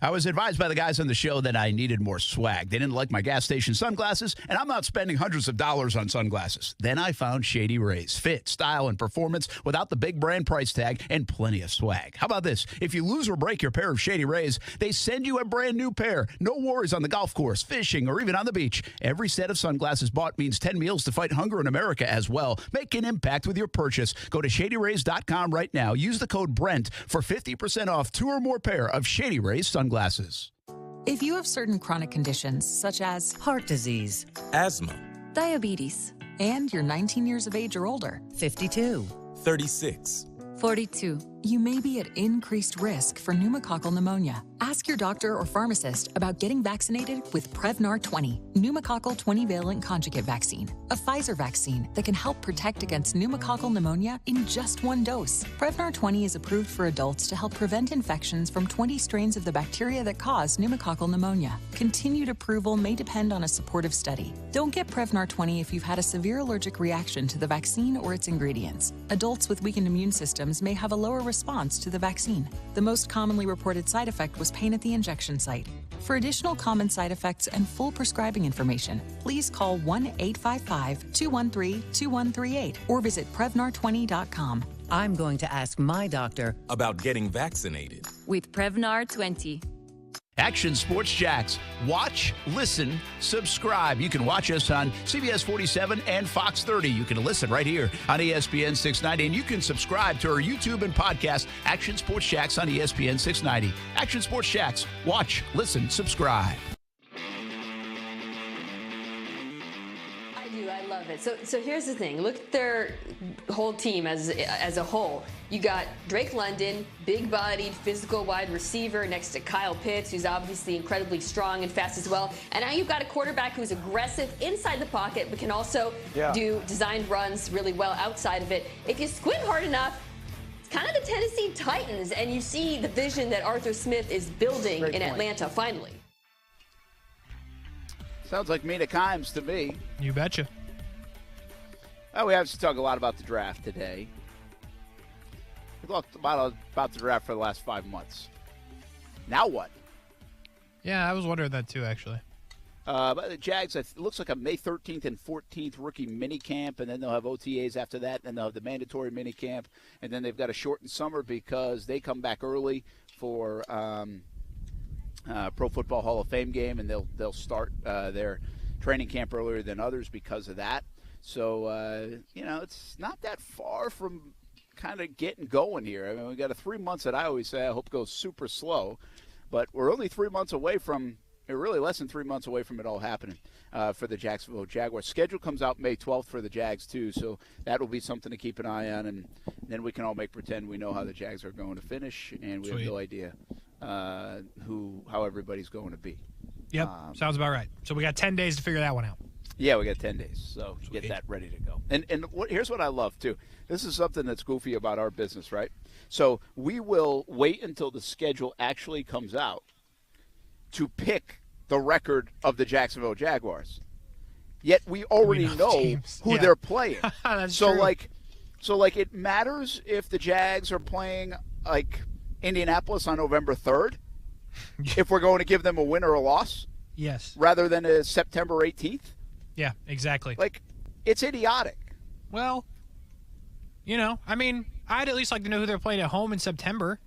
I was advised by the guys on the show that I needed more swag. They didn't like my gas station sunglasses, and I'm not spending hundreds of dollars on sunglasses. Then I found Shady Rays. Fit, style, and performance without the big brand price tag and plenty of swag. How about this? If you lose or break your pair of Shady Rays, they send you a brand new pair. No worries on the golf course, fishing, or even on the beach. Every set of sunglasses bought means 10 meals to fight hunger in America as well. Make an impact with your purchase. Go to ShadyRays.com right now. Use the code BRENT for 50% off 2 or more pair of Shady Rays sunglasses. If you have certain chronic conditions, such as heart disease, asthma, diabetes, and you're 19 years of age or older, 52, 36, 42, you may be at increased risk for pneumococcal pneumonia. Ask your doctor or pharmacist about getting vaccinated with Prevnar 20, pneumococcal 20-valent conjugate vaccine, a Pfizer vaccine that can help protect against pneumococcal pneumonia in just 1 dose. Prevnar 20 is approved for adults to help prevent infections from 20 strains of the bacteria that cause pneumococcal pneumonia. Continued approval may depend on a supportive study. Don't get Prevnar 20 if you've had a severe allergic reaction to the vaccine or its ingredients. Adults with weakened immune systems may have a lower response to the vaccine. The most commonly reported side effect was pain at the injection site. For additional common side effects and full prescribing information, please call 1-855-213-2138 or visit Prevnar20.com. I'm going to ask my doctor about getting vaccinated with Prevnar 20. Action Sports Jax. Watch, listen, subscribe. You can watch us on CBS 47 and Fox 30. You can listen right here on ESPN 690. And you can subscribe to our YouTube and podcast, Action Sports Jax on ESPN 690. Action Sports Jax. Watch, listen, subscribe. I love it. So here's the thing. Look at their whole team as a whole. You got Drake London, big-bodied, physical wide receiver next to Kyle Pitts, who's obviously incredibly strong and fast as well. And now you've got a quarterback who's aggressive inside the pocket, but can also do designed runs really well outside of it. If you squint hard enough, it's kind of the Tennessee Titans, and you see the vision that Arthur Smith is building in Atlanta finally. Sounds like Mina Kimes to me. You betcha. Well, we have to talk a lot about the draft today. We talked about the draft for the last 5 months. Now what? Yeah, I was wondering that too, actually. But the Jags, it looks like a May 13th and 14th rookie mini camp, and then they'll have OTAs after that, and then they'll have the mandatory mini camp, and then they've got a shortened summer because they come back early for Pro Football Hall of Fame game, and they'll start their training camp earlier than others because of that. So, it's not that far from kind of getting going here. I mean, we got 3 months that I always say I hope goes super slow, but we're only 3 months away from really less than 3 months away from it all happening for the Jacksonville Jaguars. Schedule comes out May 12th for the Jags, too, so that will be something to keep an eye on, and then we can all make pretend we know how the Jags are going to finish, and we have no idea how everybody's going to be. Yep, sounds about right. So we got 10 days to figure that one out. Yeah, we got 10 days, so get that ready to go. And here's what I love, too. This is something that's goofy about our business, right? So we will wait until the schedule actually comes out to pick the record of the Jacksonville Jaguars. Yet we already know who they're playing. That's so true. So it matters if the Jags are playing like Indianapolis on November 3rd if we're going to give them a win or a loss. Yes. Rather than a September 18th. Yeah, exactly. It's idiotic. Well, I'd at least like to know who they're playing at home in September.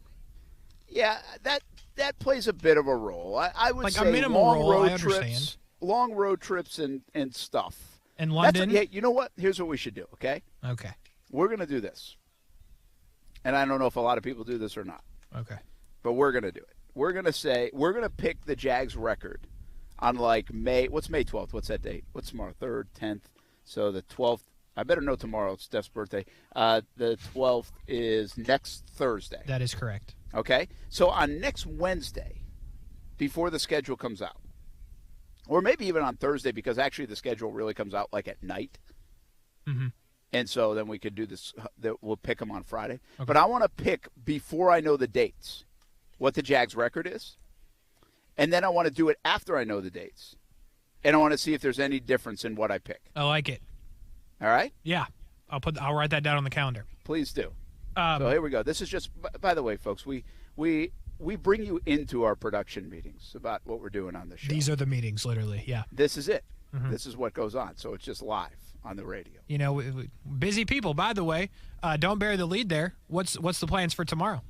Yeah, that plays a bit of a role. I would say a minimal long role, road I understand. Long road trips and stuff. And London. You know what? Here's what we should do, okay? Okay. We're going to do this. And I don't know if a lot of people do this or not. Okay. But we're going to do it. We're going to pick the Jags record on May. What's May 12th? What's that date? What's tomorrow? 3rd, 10th. So the 12th. I better know tomorrow. It's Steph's birthday. The 12th is next Thursday. That is correct. Okay? So on next Wednesday, before the schedule comes out, or maybe even on Thursday, because actually the schedule really comes out at night. Mm-hmm. And so then we could do this. We'll pick them on Friday. Okay. But I want to pick, before I know the dates, what the Jags record is. And then I want to do it after I know the dates. And I want to see if there's any difference in what I pick. I like it. All right? Yeah. I'll write that down on the calendar. Please do. So here we go. This is just, by the way, folks, we bring you into our production meetings about what we're doing on the show. These are the meetings, literally, yeah. This is it. Mm-hmm. This is what goes on. So it's just live on the radio. Busy people, by the way. Don't bury the lead there. What's the plans for tomorrow?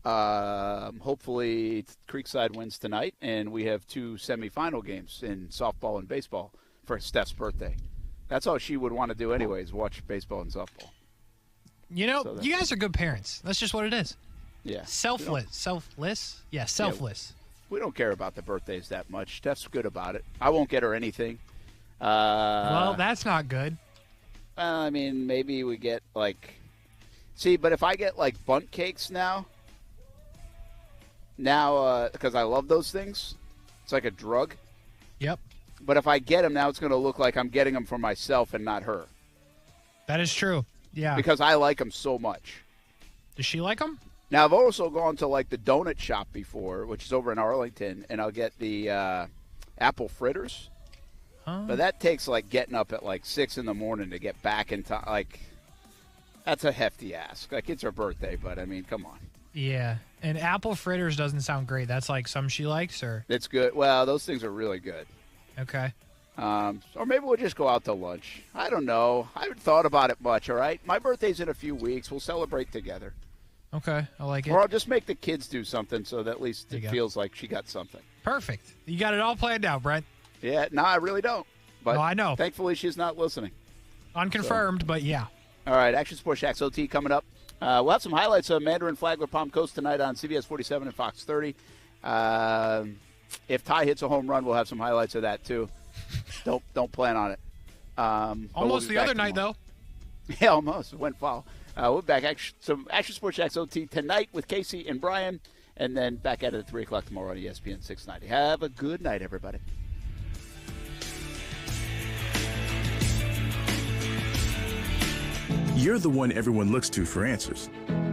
Hopefully Creekside wins tonight, and we have 2 semifinal games in softball and baseball for Steph's birthday. That's all she would want to do anyways, watch baseball and softball. You guys are good parents. That's just what it is. Yeah. Selfless? Yeah, selfless. Yeah, we don't care about the birthdays that much. Steph's good about it. I won't get her anything. Well, that's not good. Maybe we get see, but if I get bundt cakes now, because I love those things, it's like a drug. Yep. But if I get them now, it's going to look like I'm getting them for myself and not her. That is true. Yeah. Because I like them so much. Does she like them? Now, I've also gone to the donut shop before, which is over in Arlington, and I'll get the apple fritters. Huh? But that takes getting up at 6 in the morning to get back in time. That's a hefty ask. It's her birthday, but come on. Yeah. And apple fritters doesn't sound great. That's some she likes, or? It's good. Well, those things are really good. Okay. Or maybe we'll just go out to lunch. I don't know. I haven't thought about it much, all right? My birthday's in a few weeks. We'll celebrate together. Okay, I like it. Or I'll just make the kids do something so that at least it feels like she got something. Perfect. You got it all planned out, Brent. Yeah, no, I really don't. But no, I know. Thankfully, she's not listening. Unconfirmed, but yeah. All right, Action Sports Jax OT coming up. We'll have some highlights of Mandarin Flagler Palm Coast tonight on CBS 47 and Fox 30. If Ty hits a home run, we'll have some highlights of that too. Don't plan on it. Almost the other night, though. Yeah, almost. It went foul. We'll be back. Some Action Sports Jax OT tonight with Casey and Brian, and then back at it at 3 o'clock tomorrow on ESPN 690. Have a good night, everybody. You're the one everyone looks to for answers.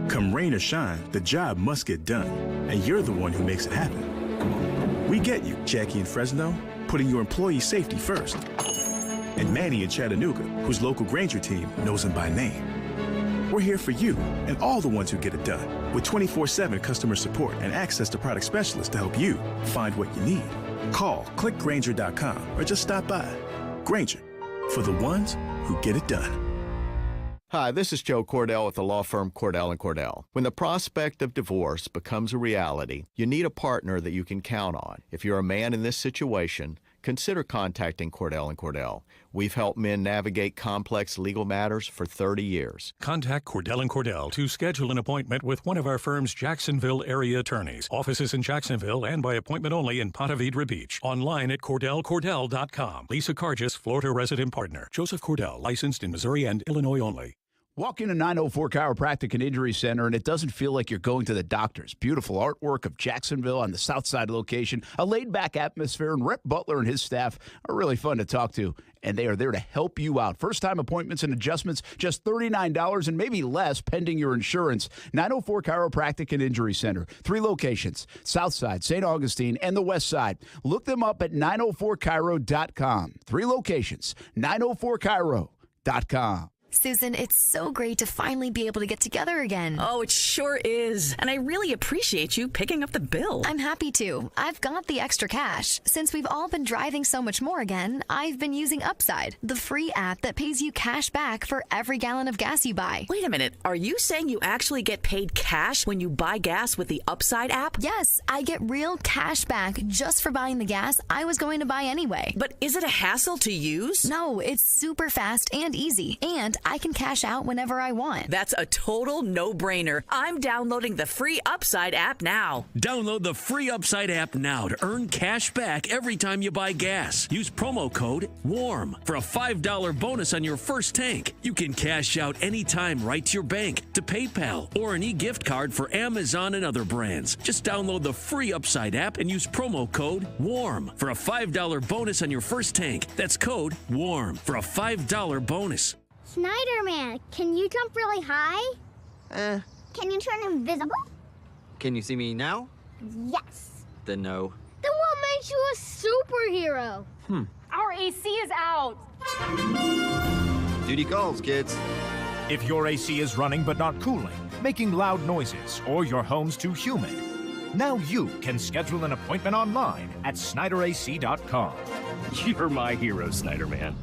Come rain or shine, the job must get done, and you're the one who makes it happen. We get you, Jackie in Fresno, putting your employee safety first. And Manny in Chattanooga, whose local Granger team knows him by name. We're here for you and all the ones who get it done, with 24/7 customer support and access to product specialists to help you find what you need. Call, click Grainger.com, or just stop by. Grainger, for the ones who get it done. Hi, this is Joe Cordell with the law firm Cordell & Cordell. When the prospect of divorce becomes a reality, you need a partner that you can count on. If you're a man in this situation, consider contacting Cordell & Cordell. We've helped men navigate complex legal matters for 30 years. Contact Cordell & Cordell to schedule an appointment with one of our firm's Jacksonville area attorneys. Offices in Jacksonville and by appointment only in Ponte Vedra Beach. Online at CordellCordell.com. Lisa Cargis, Florida resident partner. Joseph Cordell, licensed in Missouri and Illinois only. Walk into 904 Chiropractic and Injury Center, and it doesn't feel like you're going to the doctors. Beautiful artwork of Jacksonville on the south side location, a laid-back atmosphere, and Rep Butler and his staff are really fun to talk to, and they are there to help you out. First-time appointments and adjustments, just $39 and maybe less pending your insurance. 904 Chiropractic and Injury Center. 3 locations, south side, St. Augustine, and the west side. Look them up at 904chiro.com. 3 locations, 904chiro.com. Susan, it's so great to finally be able to get together again. Oh, it sure is. And I really appreciate you picking up the bill. I'm happy to. I've got the extra cash. Since we've all been driving so much more again, I've been using Upside, the free app that pays you cash back for every gallon of gas you buy. Wait a minute. Are you saying you actually get paid cash when you buy gas with the Upside app? Yes, I get real cash back just for buying the gas I was going to buy anyway. But is it a hassle to use? No, it's super fast and easy. And I can cash out whenever I want. That's a total no-brainer. I'm downloading the free Upside app now. Download the free Upside app now to earn cash back every time you buy gas. Use promo code WARM for a $5 bonus on your first tank. You can cash out anytime right to your bank, to PayPal, or an e-gift card for Amazon and other brands. Just download the free Upside app and use promo code WARM for a $5 bonus on your first tank. That's code WARM for a $5 bonus. Snyderman, can you jump really high? Can you turn invisible? Can you see me now? Yes. Then no. Then what makes you a superhero? Our AC is out. Duty calls, kids. If your AC is running but not cooling, making loud noises, or your home's too humid, now you can schedule an appointment online at SnyderAC.com. You're my hero, Snyderman.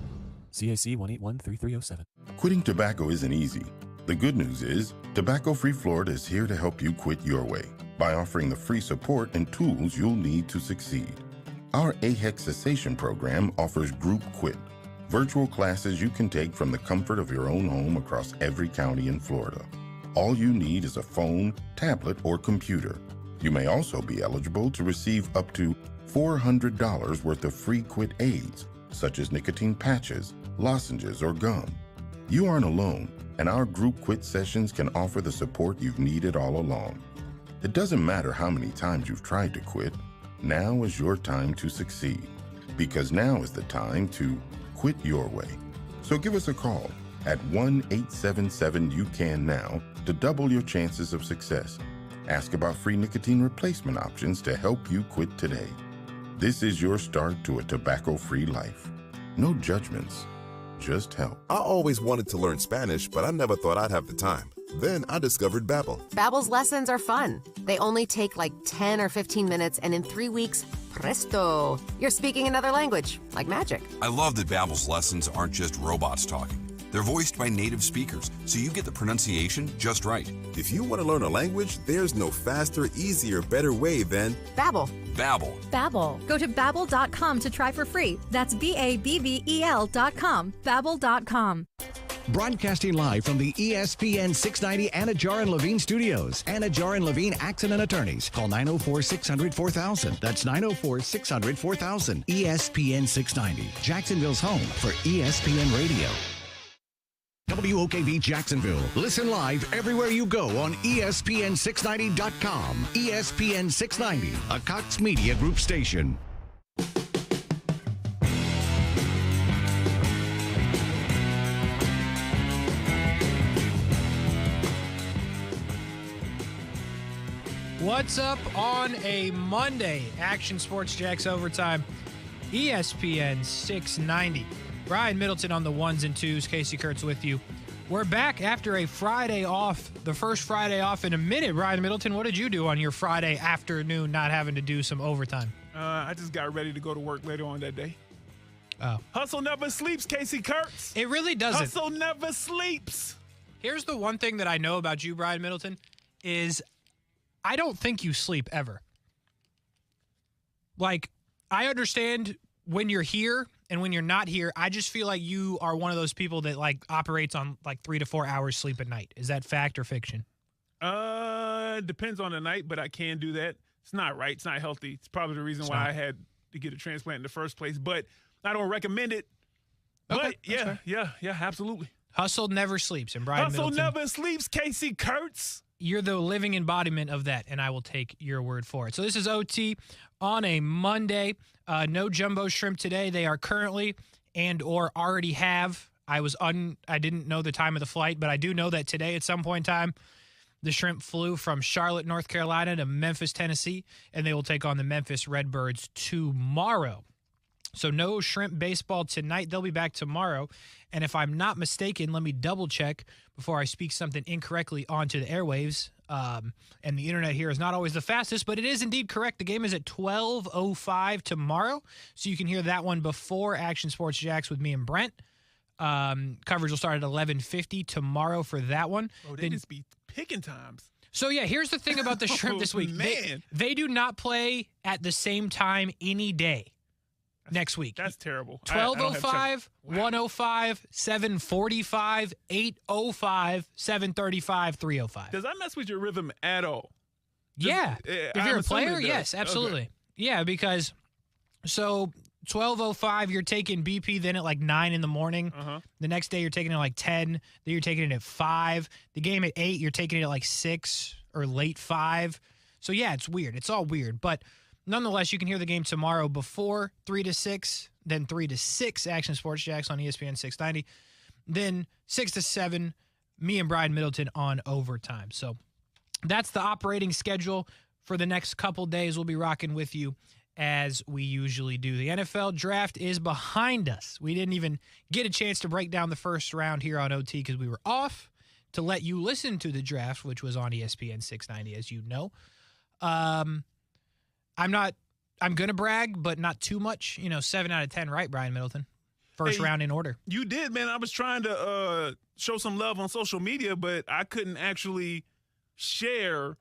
CAC 1813307. Quitting tobacco isn't easy. The good news is, Tobacco-Free Florida is here to help you quit your way by offering the free support and tools you'll need to succeed. Our AHEC cessation program offers Group Quit, virtual classes you can take from the comfort of your own home across every county in Florida. All you need is a phone, tablet, or computer. You may also be eligible to receive up to $400 worth of free quit aids, such as nicotine patches, lozenges, or gum. You aren't alone, and our group quit sessions can offer the support you've needed all along. It doesn't matter how many times you've tried to quit, now is your time to succeed, because now is the time to quit your way. So give us a call at 1-877-YOU-CAN-NOW to double your chances of success. Ask about free nicotine replacement options to help you quit today. This is your start to a tobacco-free life. No judgments, just help. I always wanted to learn Spanish, but I never thought I'd have the time. Then I discovered Babbel. Babbel's lessons are fun. They only take like 10 or 15 minutes, and in 3 weeks, presto, you're speaking another language, like magic. I love that Babbel's lessons aren't just robots talking. They're voiced by native speakers, so you get the pronunciation just right. If you want to learn a language, there's no faster, easier, better way than Babbel. Babbel. Babbel. Go to Babbel.com to try for free. That's BABBEL.com. Babbel.com. Broadcasting live from the ESPN 690 Anajar and Levine studios. Anajar and Levine Accident Attorneys. Call 904-600-4000. That's 904-600-4000. ESPN 690. Jacksonville's home for ESPN Radio. WOKV Jacksonville. Listen live everywhere you go on ESPN690.com. ESPN 690, a Cox Media Group station. What's up on a Monday? Action Sports Jax Overtime, ESPN 690. Brian Middleton on the ones and twos. Casey Kurtz with you We're back after a Friday off, the first Friday off in a minute. Brian Middleton, what did you do on your Friday afternoon, not having to do some overtime? I just got ready to go to work later on that day. Oh. Hustle never sleeps, Casey Kurtz. It really doesn't. Hustle never sleeps. Here's the one thing that I know about you, Brian Middleton, is I don't think you sleep ever. Like, I understand when you're here and when you're not here. I just feel like you are one of those people that, like, operates on, like, 3 to 4 hours sleep a night. Is that fact or fiction? Depends on the night, but I can do that. It's not right. It's not healthy. It's probably the reason why I had to get a transplant in the first place, but I don't recommend it. Okay, but yeah, absolutely. Hustle never sleeps. And Brian Hustle Middleton, never sleeps, Casey Kurtz. You're the living embodiment of that, and I will take your word for it. So this is OT on a Monday. No jumbo shrimp today. They are currently and or already have. I didn't know the time of the flight, but I do know that today at some point in time, the shrimp flew from Charlotte, North Carolina to Memphis, Tennessee, and they will take on the Memphis Redbirds tomorrow. So no shrimp baseball tonight. They'll be back tomorrow. And if I'm not mistaken, let me double check before I speak something incorrectly onto the airwaves. And the internet here is not always the fastest, but it is indeed correct. The game is at 12:05 tomorrow. So you can hear that one before Action Sports Jax with me and Brent. Coverage will start at 11:50 tomorrow for that one. Oh, they just be picking times. So, yeah, here's the thing about the shrimp this week. Man. They do not play at the same time any day. Next week. That's terrible. 12:05, 1:05, 7:45, 8:05, 7:35, 3:05. Does that mess with your rhythm at all? Yeah. If you're a player, yes, absolutely. Okay. Yeah, because 12:05, you're taking BP then at like 9 in the morning. The next day, you're taking it at like 10. Then you're taking it at 5. The game at 8, you're taking it at like 6 or late 5. So, yeah, it's weird. It's all weird. But nonetheless, you can hear the game tomorrow before 3 to 6, then 3 to 6, Action Sports Jax on ESPN 690. Then 6 to 7, me and Brian Middleton on overtime. So that's the operating schedule for the next couple days. We'll be rocking with you as we usually do. The NFL draft is behind us. We didn't even get a chance to break down the first round here on OT because we were off to let you listen to the draft, which was on ESPN 690, as you know. I'm going to brag, but not too much. 7 out of 10, right, Brian Middleton? First round in order. You did, man. I was trying to show some love on social media, but I couldn't actually share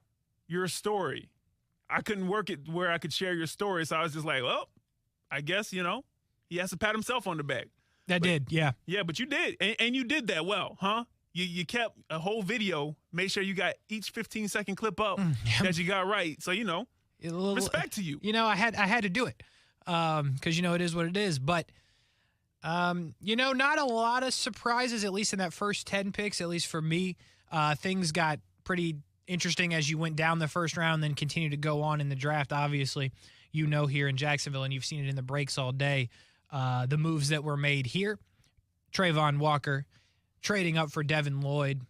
your story. I couldn't work it where I could share your story, so I was just like, well, I guess, he has to pat himself on the back. Did, yeah. Yeah, but you did, and you did that well, huh? You kept a whole video, made sure you got each 15-second clip up that you got right, so, respect to you. I had to do it because, it is what it is. But, not a lot of surprises, at least in that first 10 picks, at least for me. Things got pretty interesting as you went down the first round, then continued to go on in the draft. Obviously, here in Jacksonville, and you've seen it in the breaks all day, the moves that were made here. Trayvon Walker trading up for Devin Lloyd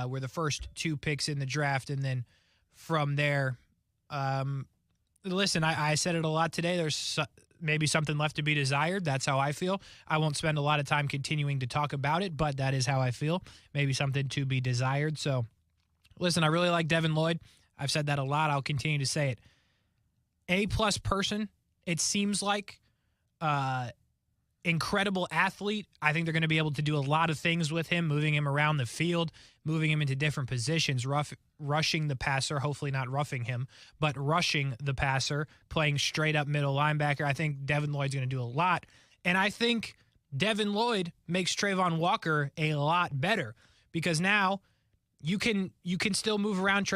were the first 2 picks in the draft. And then from there, listen, I said it a lot today. There's maybe something left to be desired. That's how I feel. I won't spend a lot of time continuing to talk about it, but that is how I feel. Maybe something to be desired. So, listen, I really like Devin Lloyd. I've said that a lot. I'll continue to say it. A-plus person, it seems like. Incredible athlete. I think they're going to be able to do a lot of things with him, moving him around the field, moving him into different positions, rushing the passer, hopefully not roughing him, but rushing the passer, playing straight up middle linebacker. I think Devin Lloyd's going to do a lot. And I think Devin Lloyd makes Trayvon Walker a lot better because now you can still move around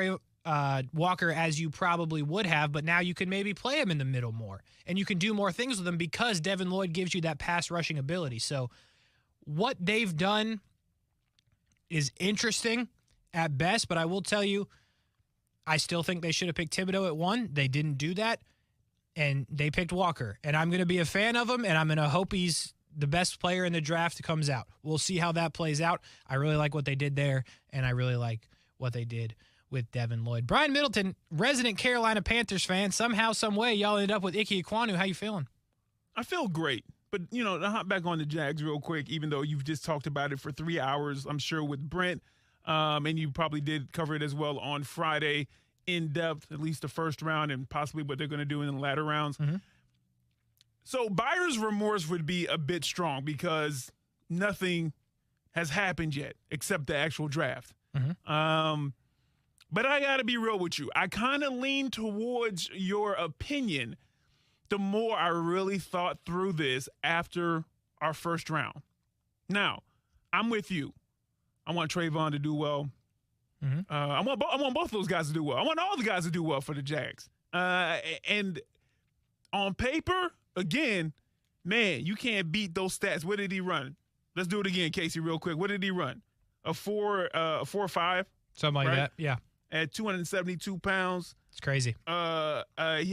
Walker as you probably would have, but now you can maybe play him in the middle more, and you can do more things with him because Devin Lloyd gives you that pass rushing ability. So what they've done is interesting at best, but I will tell you, I still think they should have picked Thibodeau at 1. They didn't do that, and they picked Walker, and I'm going to be a fan of him, and I'm going to hope he's the best player in the draft comes out. We'll see how that plays out. I really like what they did there, and I really like what they did with Devin Lloyd. Brian Middleton, resident Carolina Panthers fan. Somehow, some way, y'all ended up with Ike Ekwonu. How you feeling? I feel great. But, to hop back on the Jags real quick, even though you've just talked about it for 3 hours, I'm sure with Brent, and you probably did cover it as well on Friday in depth, at least the first round and possibly what they're going to do in the latter rounds. Mm-hmm. So buyer's remorse would be a bit strong because nothing has happened yet except the actual draft. Mm-hmm. But I got to be real with you. I kind of lean towards your opinion the more I really thought through this after our first round. Now, I'm with you. I want Trayvon to do well. Mm-hmm. I want both of those guys to do well. I want all the guys to do well for the Jags. And on paper, again, man, you can't beat those stats. What did he run? Let's do it again, Casey, real quick. What did he run? A 4.5? Something like that, yeah. At 272 pounds. It's crazy. He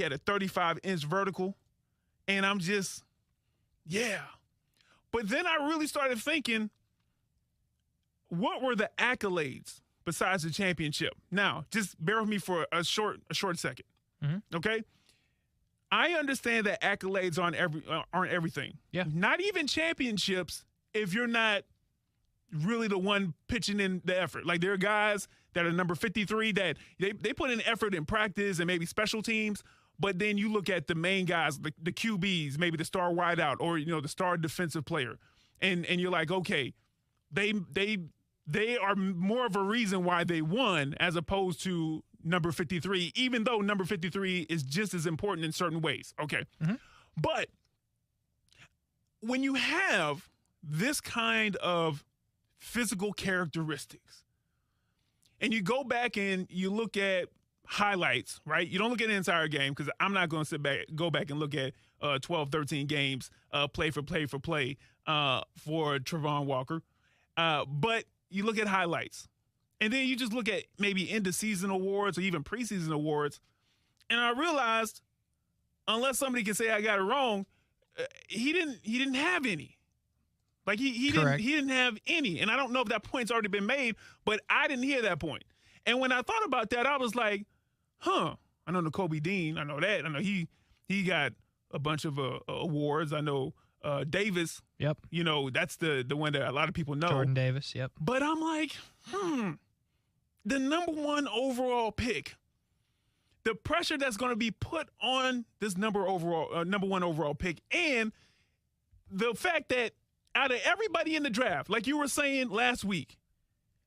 had a 35-inch vertical. And I'm just, yeah. But then I really started thinking, what were the accolades besides the championship? Now, just bear with me for a short second, okay? I understand that accolades aren't everything. Yeah. Not even championships if you're not really the one pitching in the effort. Like, there are guys that are number 53 that they put in effort in practice and maybe special teams, but then you look at the main guys, the QBs, maybe the star wideout or, the star defensive player, and you're like, okay, they are more of a reason why they won as opposed to number 53, even though number 53 is just as important in certain ways. Okay. Mm-hmm. But when you have this kind of physical characteristics and you go back and you look at highlights, right? You don't look at the entire game because I'm not going to go back and look at 12, 13 games play for play for Trayvon Walker. But you look at highlights, and then you just look at maybe end-of-season awards or even preseason awards, and I realized, unless somebody can say I got it wrong, he didn't have any. Like he didn't have any, and I don't know if that point's already been made, but I didn't hear that point. And when I thought about that, I was like, I know N'Kobe Dean, I know that, I know he got a bunch of awards. I know Davis. Yep. That's the one that a lot of people know. Jordan Davis, yep. But I'm like, the number one overall pick, the pressure that's going to be put on this number one overall pick, and the fact that out of everybody in the draft, like you were saying last week,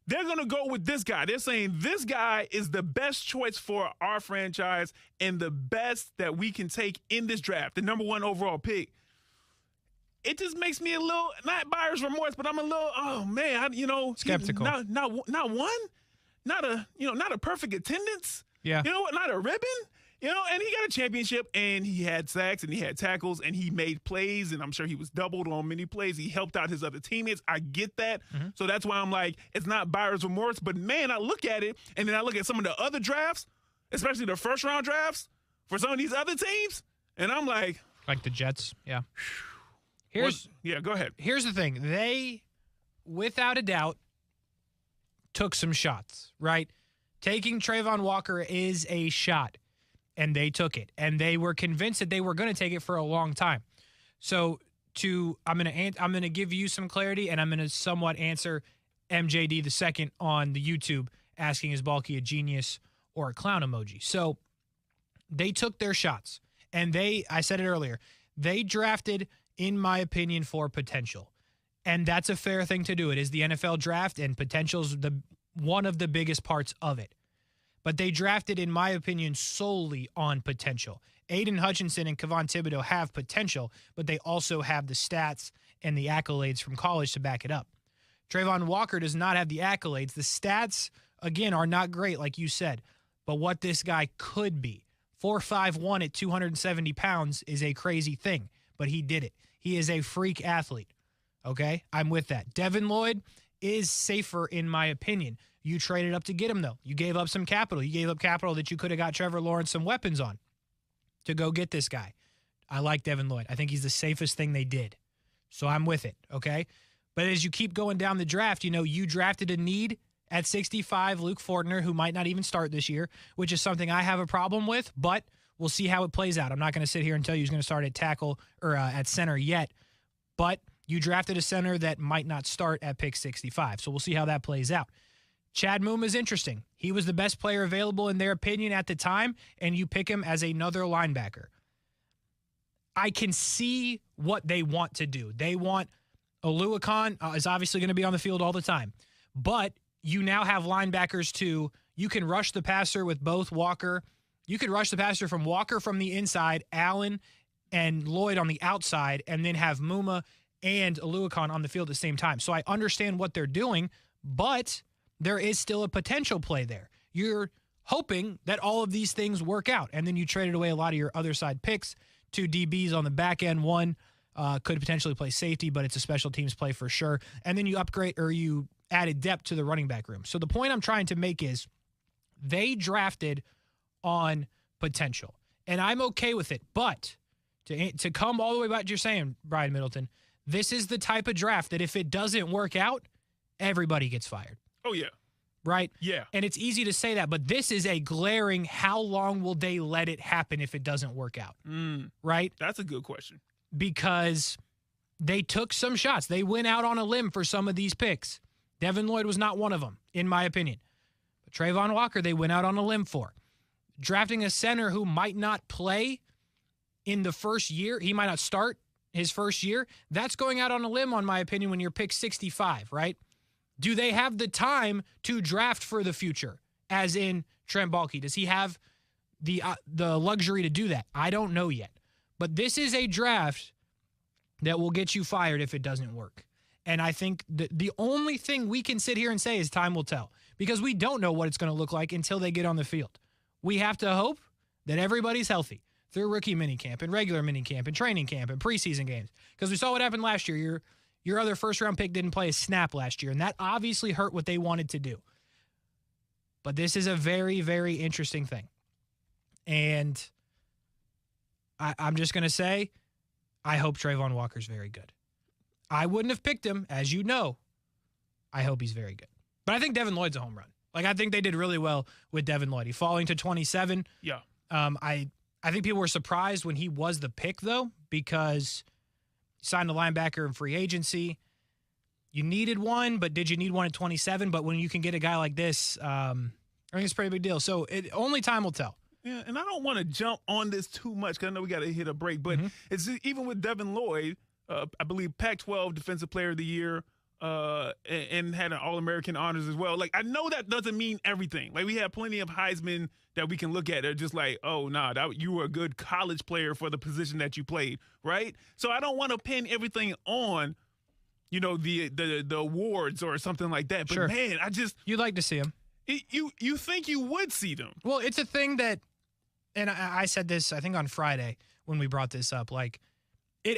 they're going to go with this guy. They're saying this guy is the best choice for our franchise and the best that we can take in this draft, the number one overall pick. It just makes me a little, not buyer's remorse, but I'm a little, skeptical. Not one, not a perfect attendance. Yeah. Not a ribbon. And he got a championship, and he had sacks, and he had tackles, and he made plays, and I'm sure he was doubled on many plays. He helped out his other teammates. I get that. Mm-hmm. So that's why I'm like, it's not buyer's remorse. But, man, I look at it, and then I look at some of the other drafts, especially the first-round drafts for some of these other teams, and I'm like. Like the Jets, yeah. Go ahead. Here's the thing. They, without a doubt, took some shots, right? Taking Trayvon Walker is a shot. And they took it, and they were convinced that they were going to take it for a long time. So, I'm going to give you some clarity, and I'm going to somewhat answer MJD the second on the YouTube asking, is Balky a genius or a clown emoji? So, they took their shots, and I said it earlier, they drafted, in my opinion, for potential, and that's a fair thing to do. It is the NFL draft, and potential's one of the biggest parts of it. But they drafted, in my opinion, solely on potential. Aiden Hutchinson and Kayvon Thibodeau have potential, but they also have the stats and the accolades from college to back it up. Trayvon Walker does not have the accolades. The stats, again, are not great, like you said. But what this guy could be, 4.51 at 270 pounds is a crazy thing, but he did it. He is a freak athlete, okay? I'm with that. Devin Lloyd is safer, in my opinion. You traded up to get him, though. You gave up some capital. You gave up capital that you could have got Trevor Lawrence some weapons on to go get this guy. I like Devin Lloyd. I think he's the safest thing they did. So I'm with it, okay? But as you keep going down the draft, you drafted a need at 65, Luke Fortner, who might not even start this year, which is something I have a problem with, but we'll see how it plays out. I'm not going to sit here and tell you he's going to start at tackle or at center yet, But you drafted a center that might not start at pick 65, so we'll see how that plays out. Chad Moom is interesting. He was the best player available in their opinion at the time, and you pick him as another linebacker. I can see what they want to do. They want Oluokun is obviously going to be on the field all the time, but you now have linebackers too. You can rush the passer with both Walker. You could rush the passer from Walker from the inside, Allen and Lloyd on the outside, and then have Muma and Oluokun on the field at the same time. So I understand what they're doing, but there is still a potential play there. You're hoping that all of these things work out, and then you traded away a lot of your other side picks. 2 DBs on the back end. One could potentially play safety, but it's a special teams play for sure. And then you upgrade or you added depth to the running back room. So the point I'm trying to make is they drafted on potential, and I'm okay with it. But to come all the way back to you're saying, Brian Middleton, this is the type of draft that if it doesn't work out, everybody gets fired. Oh, yeah. Right? Yeah. And it's easy to say that, but this is a glaring how long will they let it happen if it doesn't work out? Right? That's a good question. Because they took some shots. They went out on a limb for some of these picks. Devin Lloyd was not one of them, in my opinion. But Trayvon Walker, they went out on a limb for. Drafting a center who might not play in the first year, he might not start his first year, that's going out on a limb, on my opinion, when you're pick 65, right? Do they have the time to draft for the future, as in Trent Baalke? Does he have the luxury to do that? I don't know yet. But this is a draft that will get you fired if it doesn't work. And I think the only thing we can sit here and say is time will tell, because we don't know what it's going to look like until they get on the field. We have to hope that everybody's healthy through rookie minicamp and regular minicamp and training camp and preseason games, because we saw what happened last year. Your other first-round pick didn't play a snap last year, and that obviously hurt what they wanted to do. But this is a very, very interesting thing. And I'm just going to say, I hope Trayvon Walker's very good. I wouldn't have picked him, as you know. I hope he's very good. But I think Devin Lloyd's a home run. Like, I think they did really well with Devin Lloyd. He falling to 27. Yeah. I think people were surprised when he was the pick, though, because signed a linebacker in free agency. You needed one, but did you need one at 27? But when you can get a guy like this, I think it's a pretty big deal. So only time will tell. Yeah, and I don't want to jump on this too much because I know we got to hit a break. But it's even with Devin Lloyd, I believe Pac-12 Defensive Player of the Year, and had an All-American honors as well. Like, I know that doesn't mean everything. Like, we have plenty of Heisman that we can look at. They're just like, oh, nah, you were a good college player for the position that you played, right? So I don't want to pin everything on, the awards or something like that. But, sure. Man, you'd like to see them. You think you would see them. Well, it's a thing that, and I said this, I think, on Friday when we brought this up, like,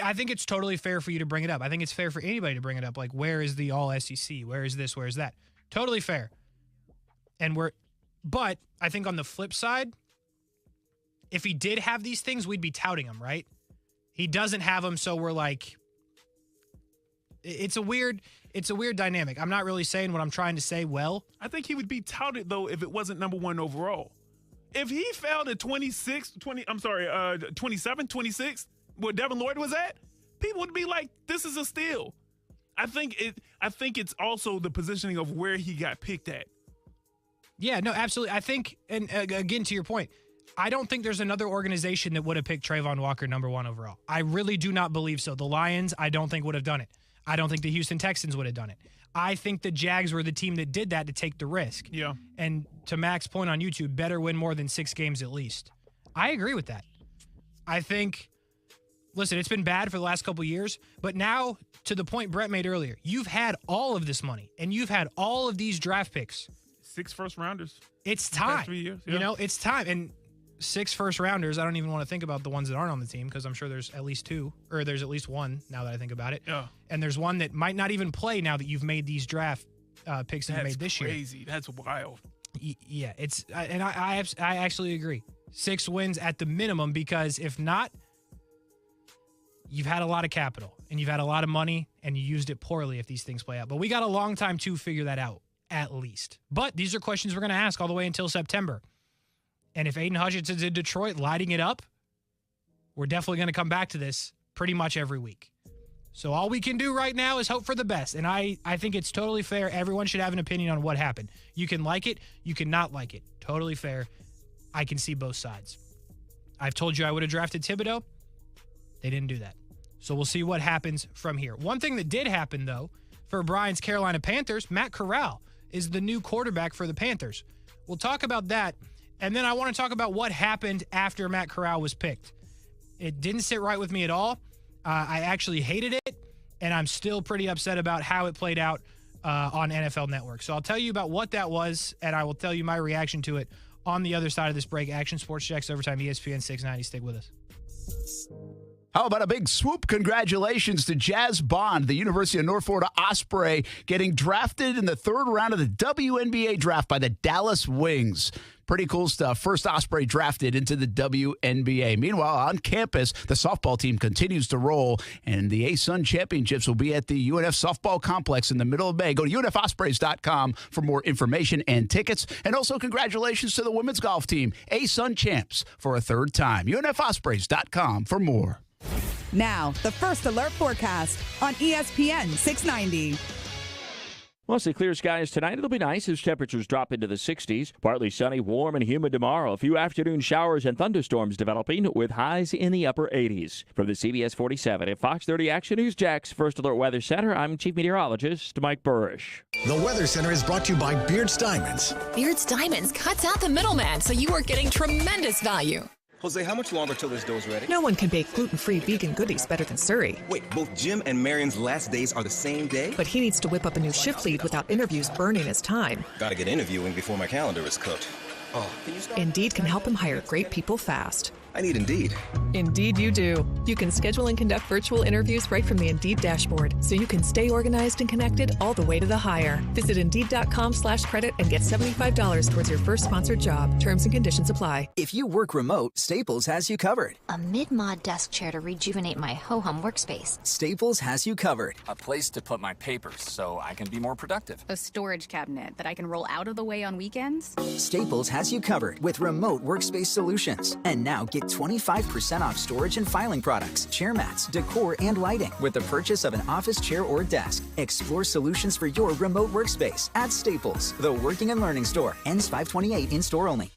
I think it's totally fair for you to bring it up. I think it's fair for anybody to bring it up. Like, where is the All-SEC? Where is this? Where is that? Totally fair. But I think on the flip side, if he did have these things, we'd be touting him, right? He doesn't have them, so we're like, it's a weird dynamic. I'm not really saying what I'm trying to say well. I think he would be touted, though, if it wasn't number one overall. If he fell to 27, 26, where Devin Lloyd was at, people would be like, this is a steal. I think it's also the positioning of where he got picked at. Yeah, no, absolutely. I think, and again, to your point, I don't think there's another organization that would have picked Trayvon Walker number one overall. I really do not believe so. The Lions, I don't think would have done it. I don't think the Houston Texans would have done it. I think the Jags were the team that did that to take the risk. Yeah. And to Mac's point on YouTube, better win more than 6 games at least. I agree with that. I think, listen, it's been bad for the last couple of years, but now, to the point Brett made earlier, you've had all of this money, and you've had all of these draft picks. 6 first-rounders. It's time. 3 years. Yeah. It's time. And 6 first-rounders, I don't even want to think about the ones that aren't on the team, because I'm sure there's at least 2, or there's at least 1 now that I think about it. Yeah. And there's one that might not even play now that you've made these draft picks that you made this year. That's crazy. That's wild. Yeah, I actually agree. 6 wins at the minimum, because if not, you've had a lot of capital and you've had a lot of money and you used it poorly if these things play out. But we got a long time to figure that out, at least. But these are questions we're going to ask all the way until September. And if Aiden Hutchinson's in Detroit lighting it up, we're definitely going to come back to this pretty much every week. So all we can do right now is hope for the best. And I think it's totally fair. Everyone should have an opinion on what happened. You can like it. You can not like it. Totally fair. I can see both sides. I've told you I would have drafted Thibodeau. They didn't do that. So we'll see what happens from here. One thing that did happen, though, for Brian's Carolina Panthers, Matt Corral is the new quarterback for the Panthers. We'll talk about that. And then I want to talk about what happened after Matt Corral was picked. It didn't sit right with me at all. I actually hated it, and I'm still pretty upset about how it played out on NFL Network. So I'll tell you about what that was, and I will tell you my reaction to it on the other side of this break. Action Sports Jax Overtime, ESPN 690. Stick with us. How about a big swoop? Congratulations to Jazz Bond, the University of North Florida Osprey, getting drafted in the third round of the WNBA draft by the Dallas Wings. Pretty cool stuff. First Osprey drafted into the WNBA. Meanwhile, on campus, the softball team continues to roll, and the ASUN Championships will be at the UNF Softball Complex in the middle of May. Go to UNFOspreys.com for more information and tickets. And also, congratulations to the women's golf team, ASUN Champs, for a third time. UNFOspreys.com for more. Now, the First Alert forecast on ESPN 690. Mostly clear skies tonight. It'll be nice as temperatures drop into the 60s. Partly sunny, warm, and humid tomorrow. A few afternoon showers and thunderstorms developing with highs in the upper 80s. From the CBS 47 at Fox 30 Action News Jax First Alert Weather Center, I'm Chief Meteorologist Mike Burrish. The Weather Center is brought to you by Beards Diamonds. Beards Diamonds cuts out the middleman, so you are getting tremendous value. Jose, how much longer till this dough's ready? No one can bake gluten-free vegan goodies better than Surrey. Wait, both Jim and Marion's last days are the same day? But he needs to whip up a new shift lead without interviews burning his time. Gotta get interviewing before my calendar is cooked. Oh, can you stop? Indeed can help him hire great people fast. I need Indeed. Indeed you do. You can schedule and conduct virtual interviews right from the Indeed dashboard, so you can stay organized and connected all the way to the hire. Visit Indeed.com/credit and get $75 towards your first sponsored job. Terms and conditions apply. If you work remote, Staples has you covered. A mid-mod desk chair to rejuvenate my ho-hum workspace. Staples has you covered. A place to put my papers so I can be more productive. A storage cabinet that I can roll out of the way on weekends. Staples has you covered with remote workspace solutions. And now get 25% off storage and filing products, chair mats, decor, and lighting with the purchase of an office chair or desk. Explore solutions for your remote workspace at Staples, the working and learning store. Ends 5/28 in store only.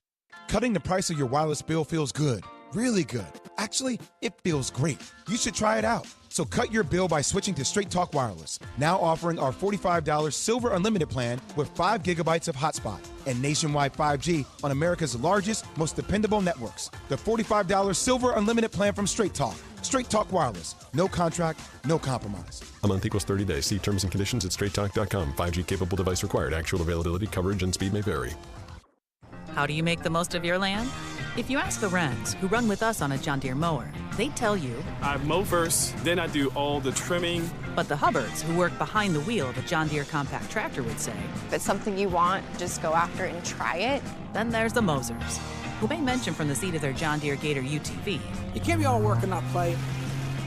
Cutting the price of your wireless bill feels good. Really good. Actually, it feels great. You should try it out. So cut your bill by switching to Straight Talk Wireless. Now offering our $45 Silver Unlimited plan with 5 gigabytes of hotspot and nationwide 5G on America's largest, most dependable networks. The $45 Silver Unlimited plan from Straight Talk. Straight Talk Wireless. No contract, no compromise. A month equals 30 days. See terms and conditions at straighttalk.com. 5G capable device required. Actual availability, coverage, and speed may vary. How do you make the most of your land? If you ask the Wrens, who run with us on a John Deere mower, they tell you, I mow first, then I do all the trimming. But the Hubbards, who work behind the wheel of a John Deere compact tractor, would say, if it's something you want, just go after it and try it. Then there's the Mosers, who may mention from the seat of their John Deere Gator UTV, you can't be all work and not play.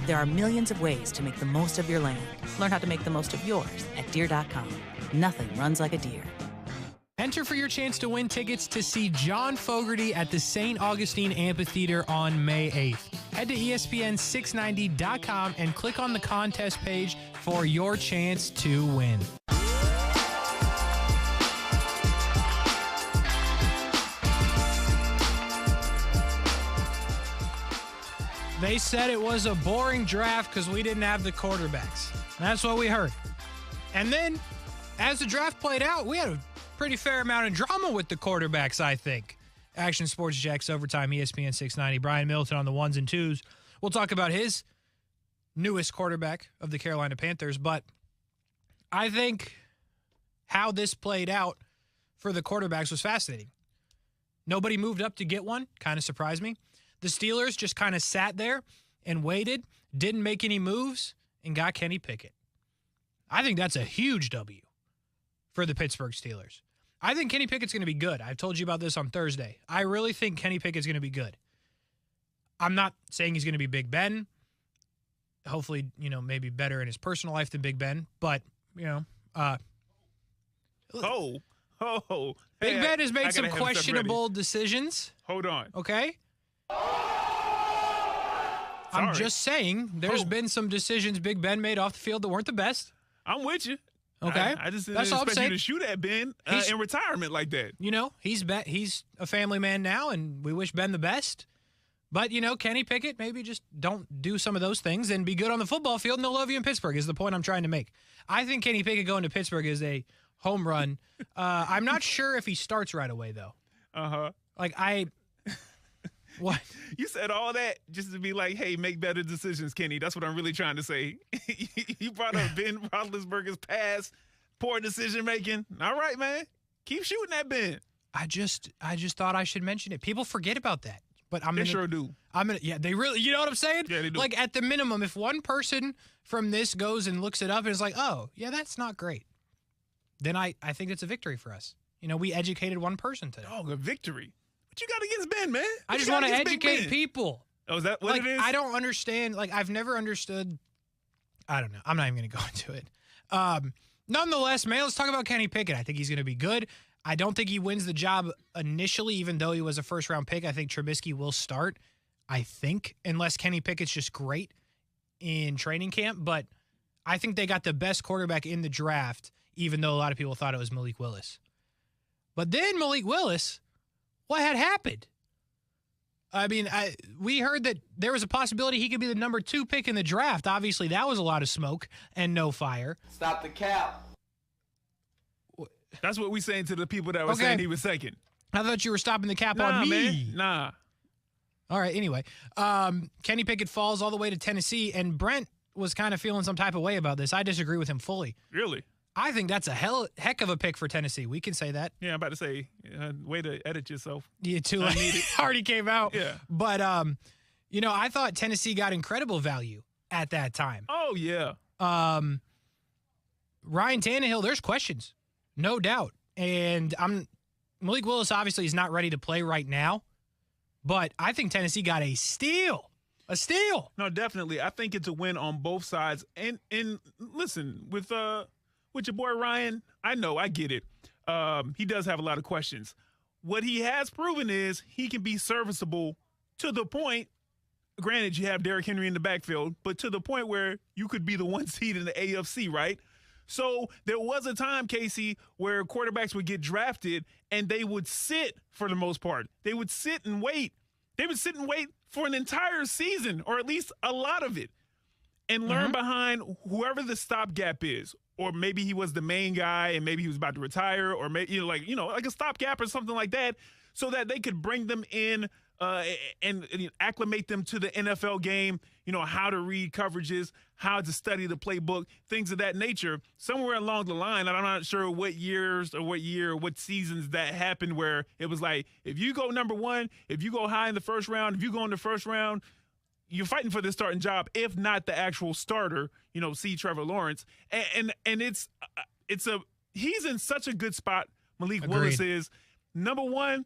There are millions of ways to make the most of your land. Learn how to make the most of yours at Deere.com. Nothing runs like a Deere. Enter for your chance to win tickets to see John Fogerty at the St. Augustine Amphitheater on May 8th. Head to ESPN690.com and click on the contest page for your chance to win. They said it was a boring draft because we didn't have the quarterbacks. That's what we heard. And then, as the draft played out, we had a pretty fair amount of drama with the quarterbacks, I think. Action Sports Jax Overtime, ESPN 690. Brian Middleton on the ones and twos. We'll talk about his newest quarterback of the Carolina Panthers, but I think how this played out for the quarterbacks was fascinating. Nobody moved up to get one. Kind of surprised me. The Steelers just kind of sat there and waited, didn't make any moves, and got Kenny Pickett. I think that's a huge W for the Pittsburgh Steelers. I think Kenny Pickett's going to be good. I've told you about this on Thursday. I really think Kenny Pickett's going to be good. I'm not saying he's going to be Big Ben. Hopefully, maybe better in his personal life than Big Ben. But, Big Ben has made some questionable decisions. Hold on. Okay? I'm just saying there's been some decisions Big Ben made off the field that weren't the best. I'm with you. Okay. I just didn't That's all I'm expect you saying. to shoot at Ben in retirement like that. You know, he's a family man now, and we wish Ben the best. But, you know, Kenny Pickett, maybe just don't do some of those things and be good on the football field, and they'll love you in Pittsburgh is the point I'm trying to make. I think Kenny Pickett going to Pittsburgh is a home run. I'm not sure if he starts right away, though. Uh-huh. What? You said all that just to be like, hey, make better decisions, Kenny. That's what I'm really trying to say. You brought up Ben Roethlisberger's past poor decision-making. All right, man. Keep shooting that Ben. I just thought I should mention it. People forget about that. But They sure do. Yeah, they really, you know what I'm saying? Yeah, they do. Like, at the minimum, if one person from this goes and looks it up and is like, oh, yeah, that's not great, then I think it's a victory for us. You know, we educated one person today. Oh, a victory. What you got against Ben, man? I just want to educate people. Oh, is that what it is? I don't understand. Like, I've never understood. I don't know. I'm not even going to go into it. Nonetheless, man, let's talk about Kenny Pickett. I think he's going to be good. I don't think he wins the job initially, even though he was a first-round pick. I think Trubisky will start, I think, unless Kenny Pickett's just great in training camp. But I think they got the best quarterback in the draft, even though a lot of people thought it was Malik Willis. But then Malik Willis, what had happened? I mean, we heard that there was a possibility he could be the number 2 pick in the draft. Obviously, that was a lot of smoke and no fire. Stop the cap. That's what we saying to the people that were saying he was second. I thought you were stopping the cap on me. Man. Nah. All right, anyway. Kenny Pickett falls all the way to Tennessee, and Brent was kind of feeling some type of way about this. I disagree with him fully. Really? I think that's a heck of a pick for Tennessee. We can say that. Yeah, I'm about to say, way to edit yourself. Yeah, too late. Already came out. Yeah. But, you know, I thought Tennessee got incredible value at that time. Oh, yeah. Ryan Tannehill, there's questions. No doubt. And Malik Willis obviously is not ready to play right now, but I think Tennessee got a steal. A steal. No, definitely. I think it's a win on both sides. And listen, with your boy Ryan, I know, I get it. He does have a lot of questions. What he has proven is he can be serviceable to the point, granted you have Derrick Henry in the backfield, but to the point where you could be the 1 seed in the AFC, right? So there was a time, Casey, where quarterbacks would get drafted and they would sit for the most part. They would sit and wait. They would sit and wait for an entire season, or at least a lot of it, and learn behind whoever the stopgap is. Or maybe he was the main guy and maybe he was about to retire, or maybe, like a stopgap or something like that, so that they could bring them in and acclimate them to the NFL game, how to read coverages, how to study the playbook, things of that nature. Somewhere along the line, and I'm not sure what years or what year or what seasons that happened, where it was like, if you go number 1, if you go high in the first round, if you go in the first round, you're fighting for the starting job, if not the actual starter, see Trevor Lawrence. And he's in such a good spot, Malik Willis is. Number 1,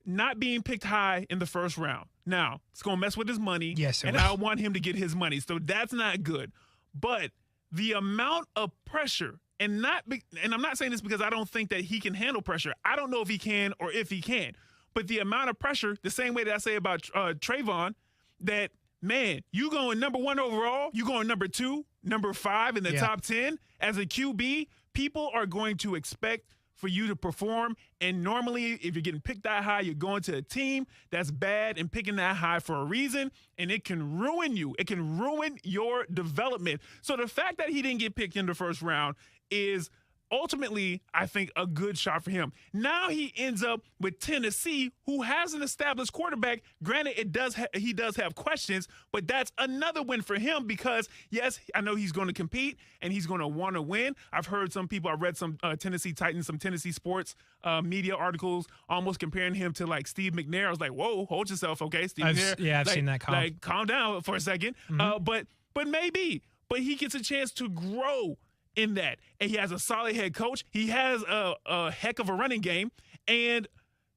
not being picked high in the first round. Now, it's going to mess with his money. Yes, and I want him to get his money. So that's not good. But the amount of pressure, and I'm not saying this because I don't think that he can handle pressure. I don't know if he can or if he can. But the amount of pressure, the same way that I say about Trayvon, that, man, you going number 1 overall, you going number 2, number 5 in the top 10 as a QB, people are going to expect for you to perform. And normally, if you're getting picked that high, you're going to a team that's bad and picking that high for a reason, and it can ruin you. It can ruin your development. So the fact that he didn't get picked in the first round is ultimately, I think, a good shot for him. Now he ends up with Tennessee, who has an established quarterback. Granted, he does have questions, but that's another win for him because, yes, I know he's going to compete and he's going to want to win. I've heard some people, I read some Tennessee Titans, some Tennessee sports media articles almost comparing him to like Steve McNair. I was like, whoa, hold yourself, okay, Steve McNair. Yeah, I've seen that comment. Like, calm down for a second. But maybe. But he gets a chance to grow in that. And he has a solid head coach. He has a heck of a running game. And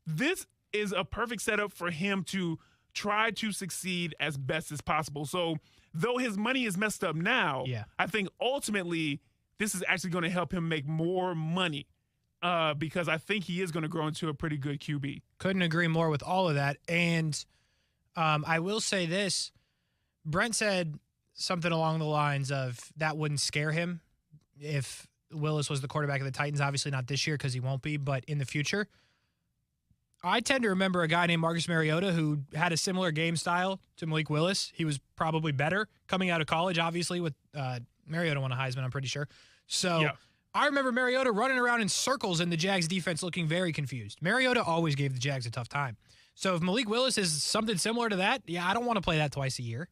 this is a perfect setup for him to try to succeed as best as possible. So though his money is messed up now, I think ultimately this is actually going to help him make more money because I think he is going to grow into a pretty good QB. Couldn't agree more with all of that. And I will say this, Brent said something along the lines of that wouldn't scare him if Willis was the quarterback of the Titans. Obviously not this year because he won't be, but in the future. I tend to remember a guy named Marcus Mariota who had a similar game style to Malik Willis. He was probably better coming out of college, obviously, with Mariota won a Heisman, I'm pretty sure. So yeah. I remember Mariota running around in circles and the Jags defense looking very confused. Mariota always gave the Jags a tough time. So if Malik Willis is something similar to that, yeah, I don't want to play that twice a year.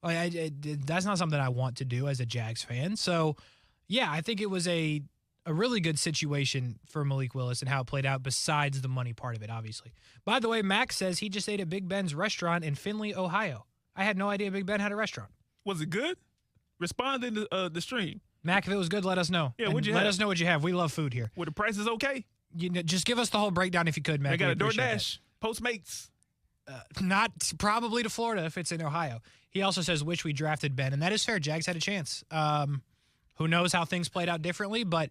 That's not something I want to do as a Jags fan. So, yeah, I think it was a really good situation for Malik Willis and how it played out besides the money part of it, obviously. By the way, Max says he just ate at Big Ben's restaurant in Findlay, Ohio. I had no idea Big Ben had a restaurant. Was it good? Respond in the stream. Mac, if it was good, let us know. Yeah, what'd you let have? us know what you have. We love food here. Were the prices okay? Just give us the whole breakdown if you could, Mac. They got a DoorDash, Postmates. Not probably to Florida if it's in Ohio. He also says, wish we drafted Ben, and that is fair. Jags had a chance. Who knows how things played out differently, but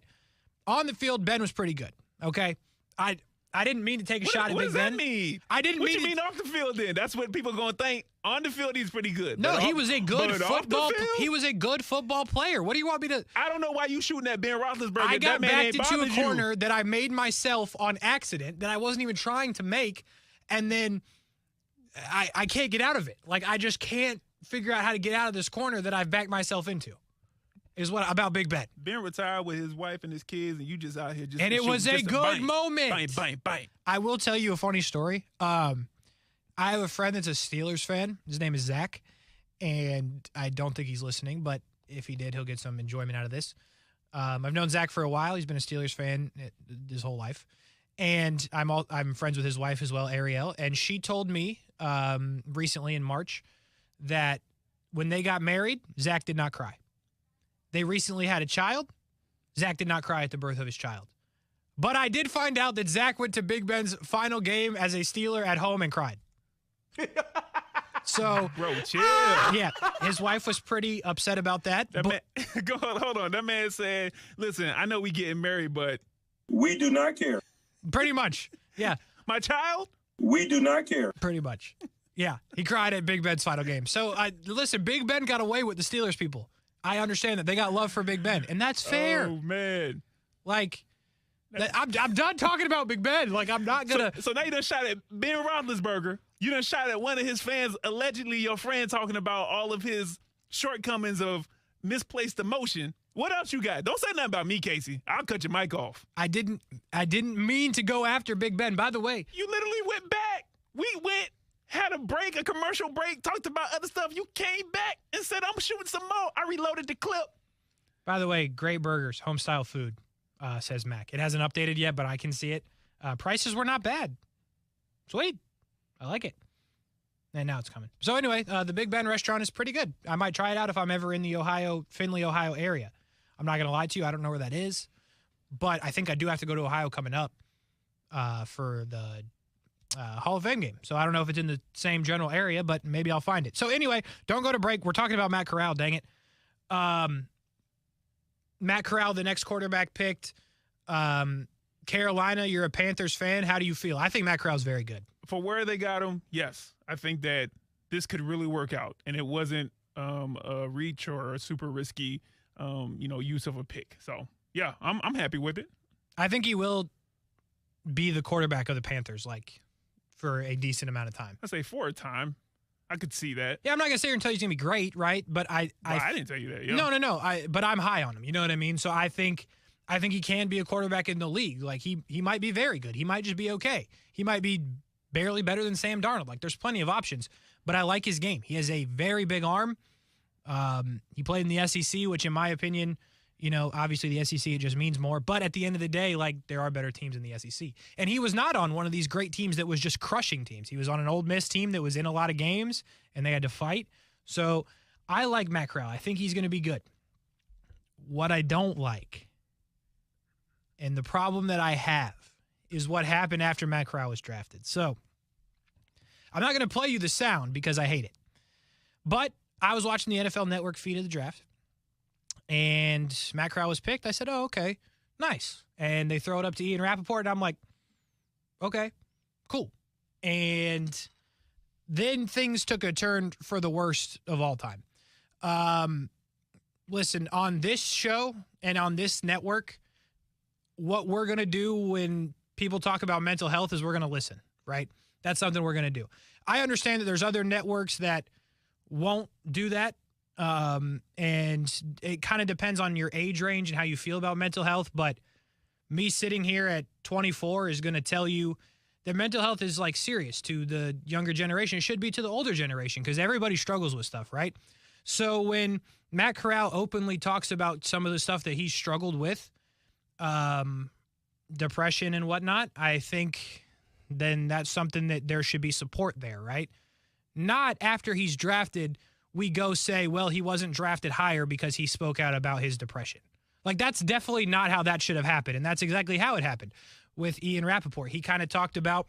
on the field, Ben was pretty good. Okay? I didn't mean to take a shot at Big Ben. What does that mean? I didn't mean. What you mean off the field then? That's what people are going to think. On the field, he's pretty good. No, he was a good football. He was a good football player. What do you want me to? I don't know why you shooting at Ben Roethlisberger. I got backed into a corner that I made myself on accident that I wasn't even trying to make, and then I can't get out of it. Like I just can't figure out how to get out of this corner that I've backed myself into. Is what about Big Ben. Ben retired with his wife and his kids, and you just out here just. And it was a good moment. Bang, bang, bang. I will tell you a funny story. I have a friend that's a Steelers fan. His name is Zach, and I don't think he's listening, but if he did, he'll get some enjoyment out of this. I've known Zach for a while. He's been a Steelers fan his whole life, and I'm friends with his wife as well, Ariel, and she told me recently in March that when they got married, Zach did not cry. They recently had a child. Zach did not cry at the birth of his child. But I did find out that Zach went to Big Ben's final game as a Steeler at home and cried. So, bro, chill. Yeah, his wife was pretty upset about that. Hold on. That man said, listen, I know we getting married, but we do not care. Pretty much, yeah. My child? We do not care. Pretty much. Yeah, he cried at Big Ben's final game. So, listen, Big Ben got away with the Steelers people. I understand that they got love for Big Ben, and that's fair. Oh, man. Like, I'm done talking about Big Ben. Like, I'm not going to. So now you done shot at Ben Roethlisberger. You done shot at one of his fans, allegedly your friend, talking about all of his shortcomings of misplaced emotion. What else you got? Don't say nothing about me, Casey. I'll cut your mic off. I didn't mean to go after Big Ben. By the way. You literally went back. We went. Had a break, a commercial break, talked about other stuff. You came back and said, I'm shooting some more. I reloaded the clip. By the way, great burgers, home-style food, says Mac. It hasn't updated yet, but I can see it. Prices were not bad. Sweet. I like it. And now it's coming. So anyway, the Big Ben restaurant is pretty good. I might try it out if I'm ever in the Findlay, Ohio area. I'm not going to lie to you. I don't know where that is. But I think I do have to go to Ohio coming up for the Hall of Fame game. So I don't know if it's in the same general area, but maybe I'll find it. So anyway, don't go to break. We're talking about Matt Corral, dang it. Matt Corral, the next quarterback picked. Carolina, you're a Panthers fan. How do you feel? I think Matt Corral's very good. For where they got him, yes. I think that this could really work out. And it wasn't a reach or a super risky use of a pick. So yeah, I'm happy with it. I think he will be the quarterback of the Panthers, for a decent amount of time. I say for a time. I could see that. Yeah, I'm not going to sit here and tell you he's going to be great, right? But I didn't tell you that. Yeah. No. But I'm high on him. You know what I mean? So I think he can be a quarterback in the league. Like, he might be very good. He might just be okay. He might be barely better than Sam Darnold. Like, there's plenty of options. But I like his game. He has a very big arm. He played in the SEC, which in my opinion, obviously the SEC, it just means more. But at the end of the day, there are better teams in the SEC. And he was not on one of these great teams that was just crushing teams. He was on an Ole Miss team that was in a lot of games, and they had to fight. So I like Matt Corral. I think he's going to be good. What I don't like, and the problem that I have, is what happened after Matt Corral was drafted. So I'm not going to play you the sound because I hate it. But I was watching the NFL Network feed of the draft, and Matt Corral was picked. I said, oh, okay, nice. And they throw it up to Ian Rappaport, and I'm like, okay, cool. And then things took a turn for the worst of all time. Listen, on this show and on this network, what we're going to do when people talk about mental health is we're going to listen, right? That's something we're going to do. I understand that there's other networks that won't do that. And it kind of depends on your age range and how you feel about mental health. But me sitting here at 24 is going to tell you that mental health is like serious to the younger generation. It should be to the older generation because everybody struggles with stuff, right? So when Matt Corral openly talks about some of the stuff that he struggled with, depression and whatnot, I think then that's something that there should be support there, right? Not after he's drafted, we go say, well, he wasn't drafted higher because he spoke out about his depression. Like, that's definitely not how that should have happened, and that's exactly how it happened with Ian Rappaport. He kind of talked about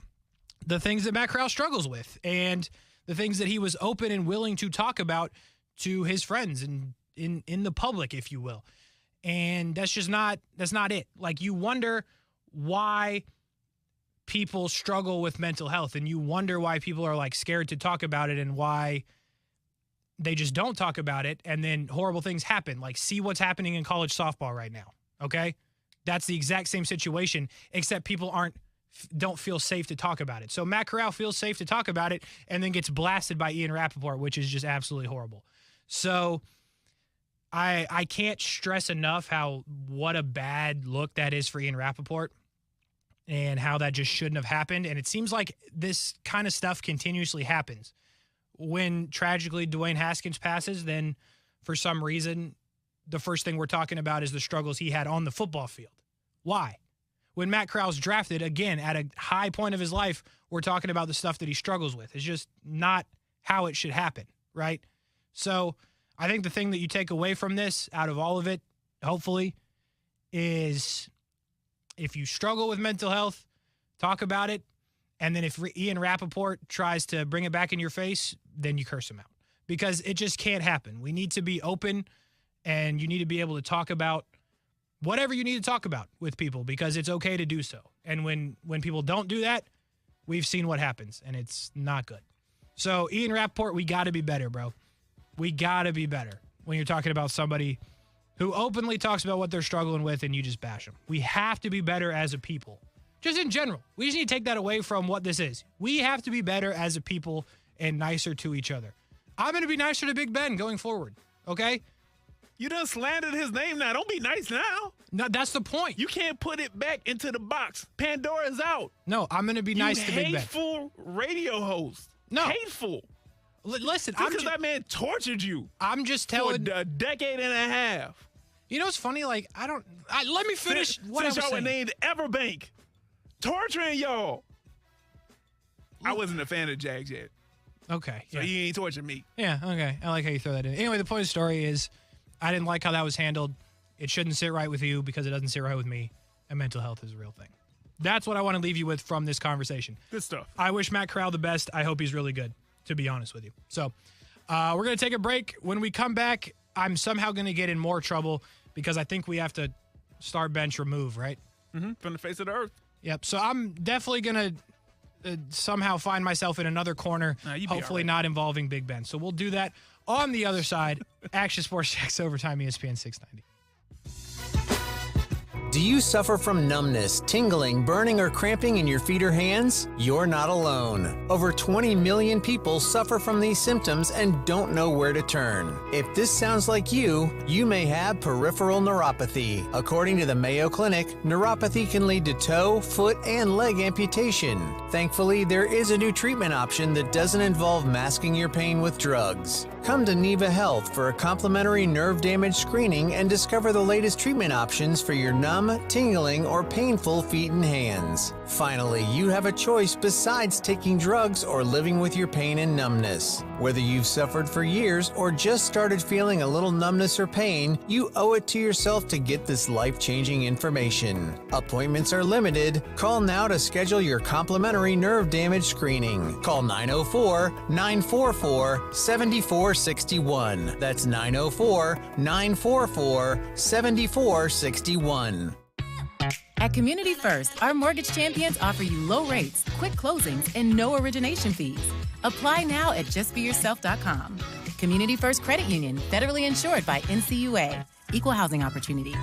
the things that Matt Corral struggles with and the things that he was open and willing to talk about to his friends and in the public, if you will. And that's not it. Like, you wonder why people struggle with mental health, and you wonder why people are like scared to talk about it and why they just don't talk about it, and then horrible things happen. Like, see what's happening in college softball right now, okay? That's the exact same situation, except people don't feel safe to talk about it. So Matt Corral feels safe to talk about it and then gets blasted by Ian Rappaport, which is just absolutely horrible. So I can't stress enough what a bad look that is for Ian Rappaport and how that just shouldn't have happened. And it seems like this kind of stuff continuously happens. When tragically Dwayne Haskins passes, then for some reason, the first thing we're talking about is the struggles he had on the football field. Why? When Matt Corral's drafted, again, at a high point of his life, we're talking about the stuff that he struggles with. It's just not how it should happen, right? So I think the thing that you take away from this, out of all of it, hopefully, is if you struggle with mental health, talk about it. And then if Ian Rappaport tries to bring it back in your face, then you curse him out. Because it just can't happen. We need to be open, and you need to be able to talk about whatever you need to talk about with people, because it's okay to do so. And when people don't do that, we've seen what happens, and it's not good. So Ian Rappaport, we got to be better, bro. We got to be better when you're talking about somebody who openly talks about what they're struggling with and you just bash them. We have to be better as a people. Just in general. We just need to take that away from what this is. We have to be better as a people and nicer to each other. I'm going to be nicer to Big Ben going forward, okay? You done slandered his name now. Don't be nice now. No, that's the point. You can't put it back into the box. Pandora's out. No, I'm going to be nice to Big Ben. Hateful radio host. No. Hateful. Listen, because that man tortured you. I'm just telling. For a decade and a half. You know what's funny? Like, let me finish what I was saying. Since y'all were named Everbank. Torturing y'all. I wasn't a fan of Jags yet. Okay. So you ain't torturing me. Yeah, okay. I like how you throw that in. Anyway, the point of the story is I didn't like how that was handled. It shouldn't sit right with you because it doesn't sit right with me. And mental health is a real thing. That's what I want to leave you with from this conversation. Good stuff. I wish Matt Corral the best. I hope he's really good, to be honest with you. So we're going to take a break. When we come back, I'm somehow going to get in more trouble because I think we have to start bench remove, right? Mm-hmm. From the face of the earth. Yep. So I'm definitely going to somehow find myself in another corner, hopefully not involving Big Ben. So we'll do that on the other side. Action Sports Jax Overtime, ESPN 690. Do you suffer from numbness, tingling, burning, or cramping in your feet or hands? You're not alone. Over 20 million people suffer from these symptoms and don't know where to turn. If this sounds like you, you may have peripheral neuropathy. According to the Mayo Clinic, neuropathy can lead to toe, foot, and leg amputation. Thankfully, there is a new treatment option that doesn't involve masking your pain with drugs. Come to Neva Health for a complimentary nerve damage screening and discover the latest treatment options for your numb, tingling, or painful feet and hands. Finally, you have a choice besides taking drugs or living with your pain and numbness. Whether you've suffered for years or just started feeling a little numbness or pain, you owe it to yourself to get this life-changing information. Appointments are limited. Call now to schedule your complimentary nerve damage screening. Call 904-944-7461. That's 904-944-7461. At Community First, our mortgage champions offer you low rates, quick closings, and no origination fees. Apply now at justbeyourself.com. Community First Credit Union, federally insured by NCUA. Equal housing opportunity.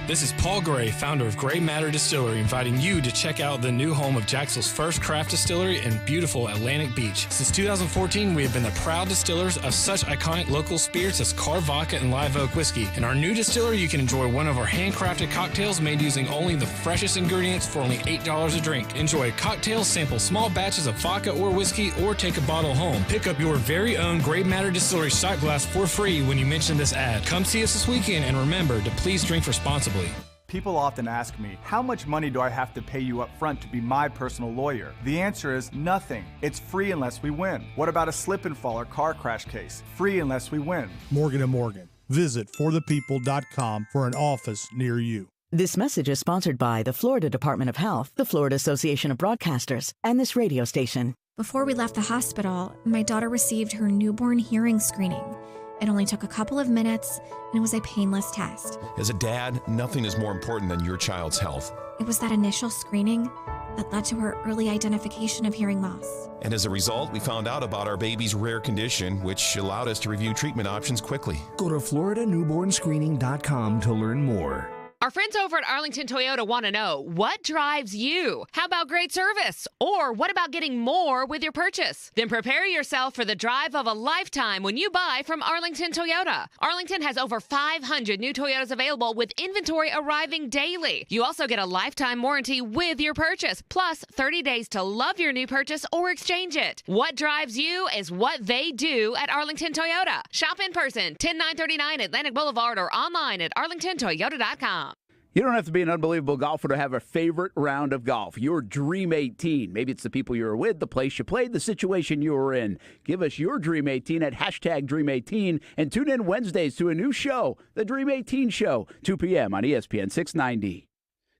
This is Paul Gray, founder of Gray Matter Distillery, inviting you to check out the new home of Jacksonville's first craft distillery in beautiful Atlantic Beach. Since 2014, we have been the proud distillers of such iconic local spirits as Car Vodka and Live Oak Whiskey. In our new distillery, you can enjoy one of our handcrafted cocktails made using only the freshest ingredients for only $8 a drink. Enjoy a cocktail, sample small batches of vodka or whiskey, or take a bottle home. Pick up your very own Gray Matter Distillery shot glass for free when you mention this ad. Come see us this weekend, and remember to please drink responsibly. People often ask me, how much money do I have to pay you up front to be my personal lawyer? The answer is nothing. It's free unless we win. What about a slip and fall or car crash case? Free unless we win. Morgan & Morgan. Visit forthepeople.com for an office near you. This message is sponsored by the Florida Department of Health, the Florida Association of Broadcasters, and this radio station. Before we left the hospital, my daughter received her newborn hearing screening. It only took a couple of minutes, and it was a painless test. As a dad, nothing is more important than your child's health. It was that initial screening that led to her early identification of hearing loss. And as a result, we found out about our baby's rare condition, which allowed us to review treatment options quickly. Go to FloridaNewbornScreening.com to learn more. Our friends over at Arlington Toyota want to know, what drives you? How about great service? Or what about getting more with your purchase? Then prepare yourself for the drive of a lifetime when you buy from Arlington Toyota. Arlington has over 500 new Toyotas available with inventory arriving daily. You also get a lifetime warranty with your purchase, plus 30 days to love your new purchase or exchange it. What drives you is what they do at Arlington Toyota. Shop in person, 10939 Atlantic Boulevard, or online at arlingtontoyota.com. You don't have to be an unbelievable golfer to have a favorite round of golf. Your Dream 18. Maybe it's the people you were with, the place you played, the situation you were in. Give us your Dream 18 at hashtag Dream 18 and tune in Wednesdays to a new show, The Dream 18 Show, 2 p.m. on ESPN 690.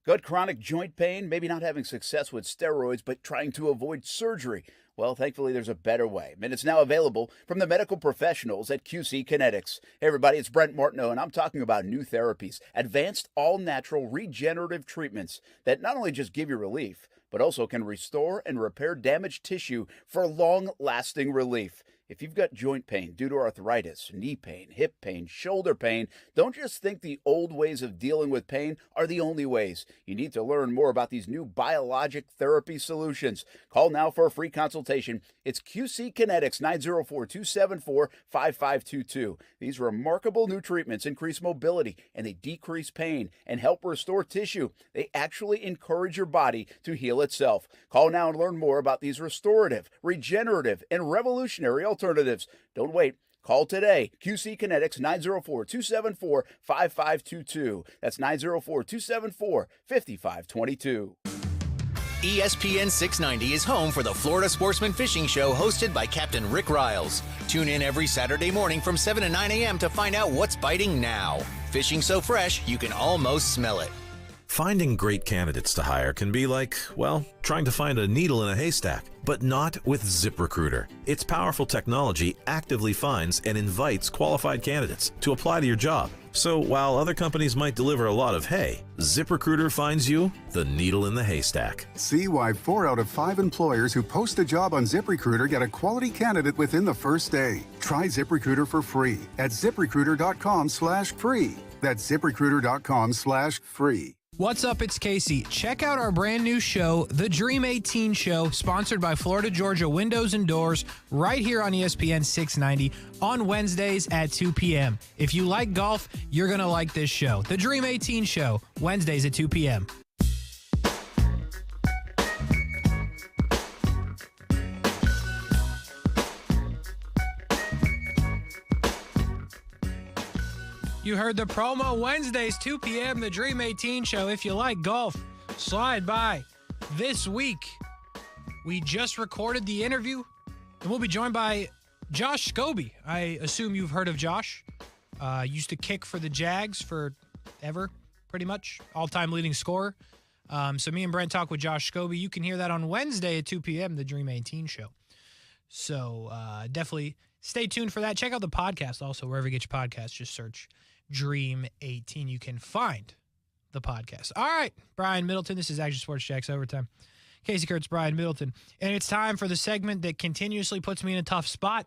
Got chronic joint pain, maybe not having success with steroids, but trying to avoid surgery. Well, thankfully, there's a better way, and it's now available from the medical professionals at QC Kinetics. Hey, everybody, it's Brent Martineau, and I'm talking about new therapies, advanced all-natural regenerative treatments that not only just give you relief, but also can restore and repair damaged tissue for long-lasting relief. If you've got joint pain due to arthritis, knee pain, hip pain, shoulder pain, don't just think the old ways of dealing with pain are the only ways. You need to learn more about these new biologic therapy solutions. Call now for a free consultation. It's QC Kinetics, 904-274-5522. These remarkable new treatments increase mobility, and they decrease pain and help restore tissue. They actually encourage your body to heal itself. Call now and learn more about these restorative, regenerative, and revolutionary alternatives. Don't wait. Call today. QC Kinetics, 904-274-5522. That's 904-274-5522. ESPN 690 is home for the Florida Sportsman Fishing Show, hosted by Captain Rick Riles. Tune in every Saturday morning from 7 to 9 a.m. to find out what's biting now. Fishing so fresh, you can almost smell it. Finding great candidates to hire can be like, well, trying to find a needle in a haystack, but not with ZipRecruiter. Its powerful technology actively finds and invites qualified candidates to apply to your job. So while other companies might deliver a lot of hay, ZipRecruiter finds you the needle in the haystack. See why 4 out of 5 employers who post a job on ZipRecruiter get a quality candidate within the first day. Try ZipRecruiter for free at ZipRecruiter.com/free. That's ZipRecruiter.com/free. What's up? It's Casey. Check out our brand new show, The Dream 18 Show, sponsored by Florida Georgia Windows and Doors, right here on ESPN 690 on Wednesdays at 2 p.m. If you like golf, you're going to like this show. The Dream 18 Show, Wednesdays at 2 p.m. You heard the promo. Wednesdays, 2 p.m., The Dream 18 Show. If you like golf, slide by. This week, we just recorded the interview, and we'll be joined by Josh Scobie. I assume you've heard of Josh. Used to kick for the Jags forever, pretty much. All-time leading scorer. So me and Brent talk with Josh Scobie. You can hear that on Wednesday at 2 p.m., The Dream 18 Show. So definitely stay tuned for that. Check out the podcast also, wherever you get your podcasts. Just search Dream 18. You can find the podcast. All right, Brian Middleton. This is actually Sports Jax Overtime. Casey Kurtz, Brian Middleton. And it's time for the segment that continuously puts me in a tough spot.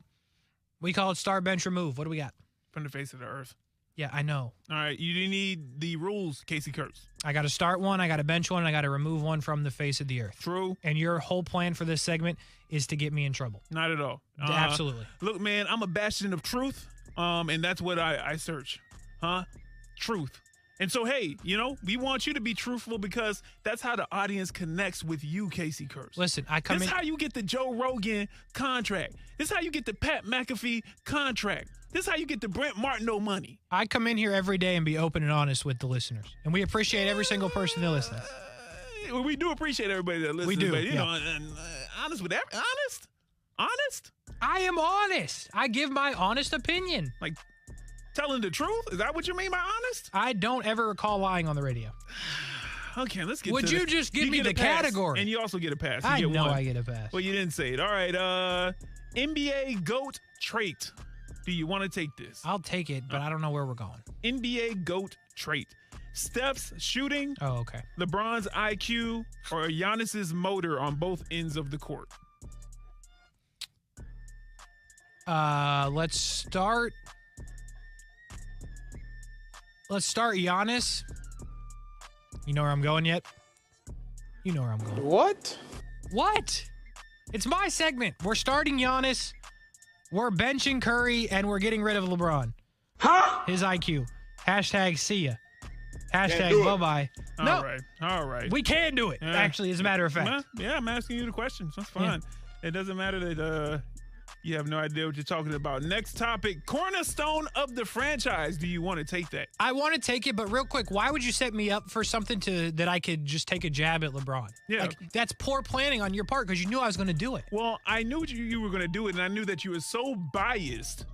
We call it Start, Bench, Remove. What do we got? From the face of the earth. Yeah, I know. All right, you need the rules, Casey Kurtz. I got to start one, I got to bench one, and I got to remove one from the face of the earth. True. And your whole plan for this segment is to get me in trouble. Not at all. Absolutely. Look, man, I'm a bastion of truth, and that's what I search. Truth. And so, hey, we want you to be truthful because that's how the audience connects with you, Casey Kurtz. Listen, This is how you get the Joe Rogan contract. This is how you get the Pat McAfee contract. This is how you get the Brent Martineau money. I come in here every day and be open and honest with the listeners. And we appreciate every single person that listens. We do appreciate everybody that listens. We do, But, yeah. honest with every, honest? I am honest. I give my honest opinion. Like, telling the truth? Is that what you mean by honest? I don't ever recall lying on the radio. Okay, let's get Would to you just give me the category? And you also get a pass. I You get know one. I get a pass. Well, you didn't say it. All right, NBA GOAT trait. Do you want to take this? I'll take it, but I don't know where we're going. NBA GOAT trait. Steph's shooting. Oh, okay. LeBron's IQ or Giannis's motor on both ends of the court. Let's start Giannis. You know where I'm going yet? You know where I'm going. What? What? It's my segment. We're starting Giannis. We're benching Curry, and we're getting rid of LeBron. His IQ. Hashtag see ya. Hashtag bye-bye. No. All right. We can do it, actually, as a matter of fact. Yeah, I'm asking you the questions. That's fine. Yeah. It doesn't matter that you have no idea what you're talking about. Next topic, cornerstone of the franchise. Do you want to take that? I want to take it, but real quick, why would you set me up for something that I could just take a jab at LeBron? Yeah. Like, that's poor planning on your part because you knew I was going to do it. Well, I knew you were going to do it, and I knew that you were so biased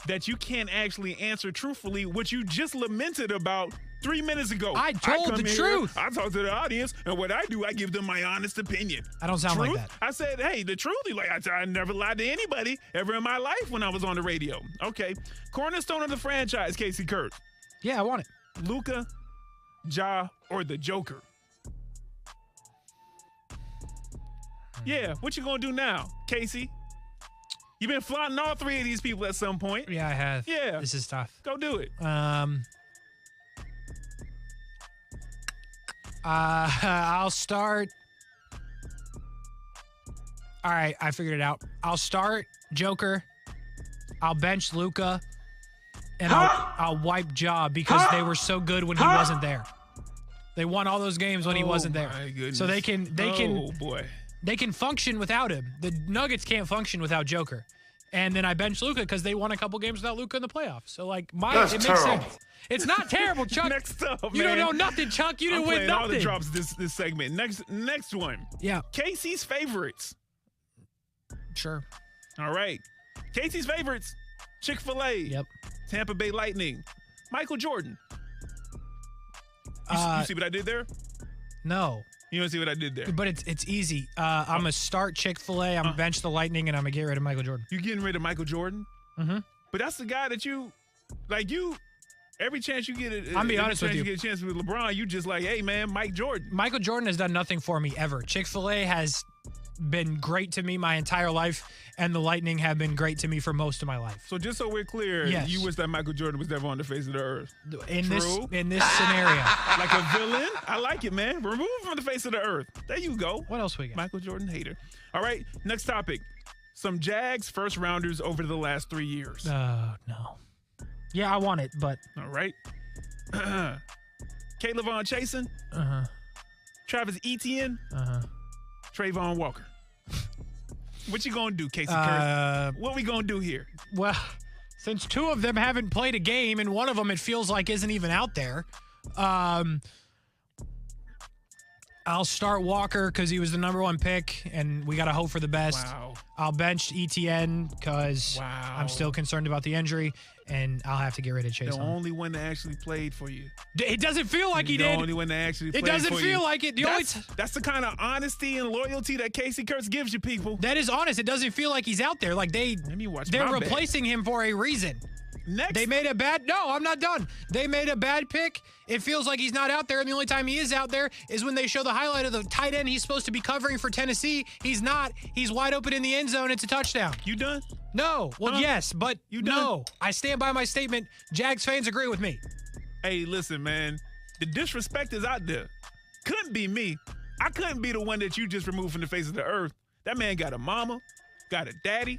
that you can't actually answer truthfully what you just lamented about 3 minutes ago. I told the truth. I talk to the audience, and what I do, I give them my honest opinion. I don't sound like that. I said, hey, the truth. Like I never lied to anybody ever in my life when I was on the radio. Okay. Cornerstone of the franchise, Casey Kurtz. Yeah, I want it. Luka, Ja, or the Joker? Yeah, what you gonna do now, Casey? You've been flaunting all three of these people at some point. Yeah, I have. Yeah. This is tough. Go do it. I'll start. All right, I figured it out. I'll start Joker. I'll bench Luka, and I'll wipe Ja because they were so good when he wasn't there. They won all those games when he wasn't there. My goodness. So they can. Oh boy. They can function without him. The Nuggets can't function without Joker. And then I bench Luka because they won a couple games without Luka in the playoffs. So it makes sense. It's not terrible, Chuck. Next up, you man. don't know nothing, Chuck. You didn't I'm win playing nothing. all the drops this segment. Next one. Yeah. Casey's favorites. Sure. All right. Casey's favorites. Chick-fil-A. Yep. Tampa Bay Lightning. Michael Jordan. You see what I did there? No. You don't see what I did there? But it's easy. I'm going to start Chick-fil-A. I'm going to bench the Lightning, and I'm going to get rid of Michael Jordan. You getting rid of Michael Jordan? Mm-hmm. But that's the guy that every chance you get it. I'm be honest with you. You get a chance with LeBron, you just like, hey, man, Mike Jordan. Michael Jordan has done nothing for me ever. Chick-fil-A has been great to me my entire life, and the Lightning have been great to me for most of my life. So just so we're clear, yes. You wish that Michael Jordan was never on the face of the earth. In this scenario. Like a villain? I like it, man. Remove him from the face of the earth. There you go. What else we got? Michael Jordan hater. All right, next topic. Some Jags first rounders over the last 3 years. No. Yeah, I want it, but. All right. Caleb Von Chasen. Uh-huh. Travis Etienne. Uh-huh. Trayvon Walker. What you gonna do, Casey Kurtz? What we gonna do here? Well, since two of them haven't played a game and one of them it feels like isn't even out there, I'll start Walker because he was the #1 pick and we got to hope for the best. Wow. I'll bench ETN because I'm still concerned about the injury, and I'll have to get rid of Chase. The only one that actually played for you. It doesn't feel like he did. The only one that actually played for you. It doesn't feel like it. That's the kind of honesty and loyalty that Casey Kurtz gives you, people. That is honest. It doesn't feel like he's out there. Like they're replacing him for a reason. Next. They made a bad. No, I'm not done. They made a bad pick. It feels like he's not out there, and the only time he is out there is when they show the highlight of the tight end he's supposed to be covering for Tennessee. He's not. He's wide open in the end zone. It's a touchdown. You done? No. Well, yes, but you done? No. I stand by my statement. Jags fans agree with me. Hey, listen, man. The disrespect is out there. Couldn't be me. I couldn't be the one that you just removed from the face of the earth. That man got a mama, got a daddy.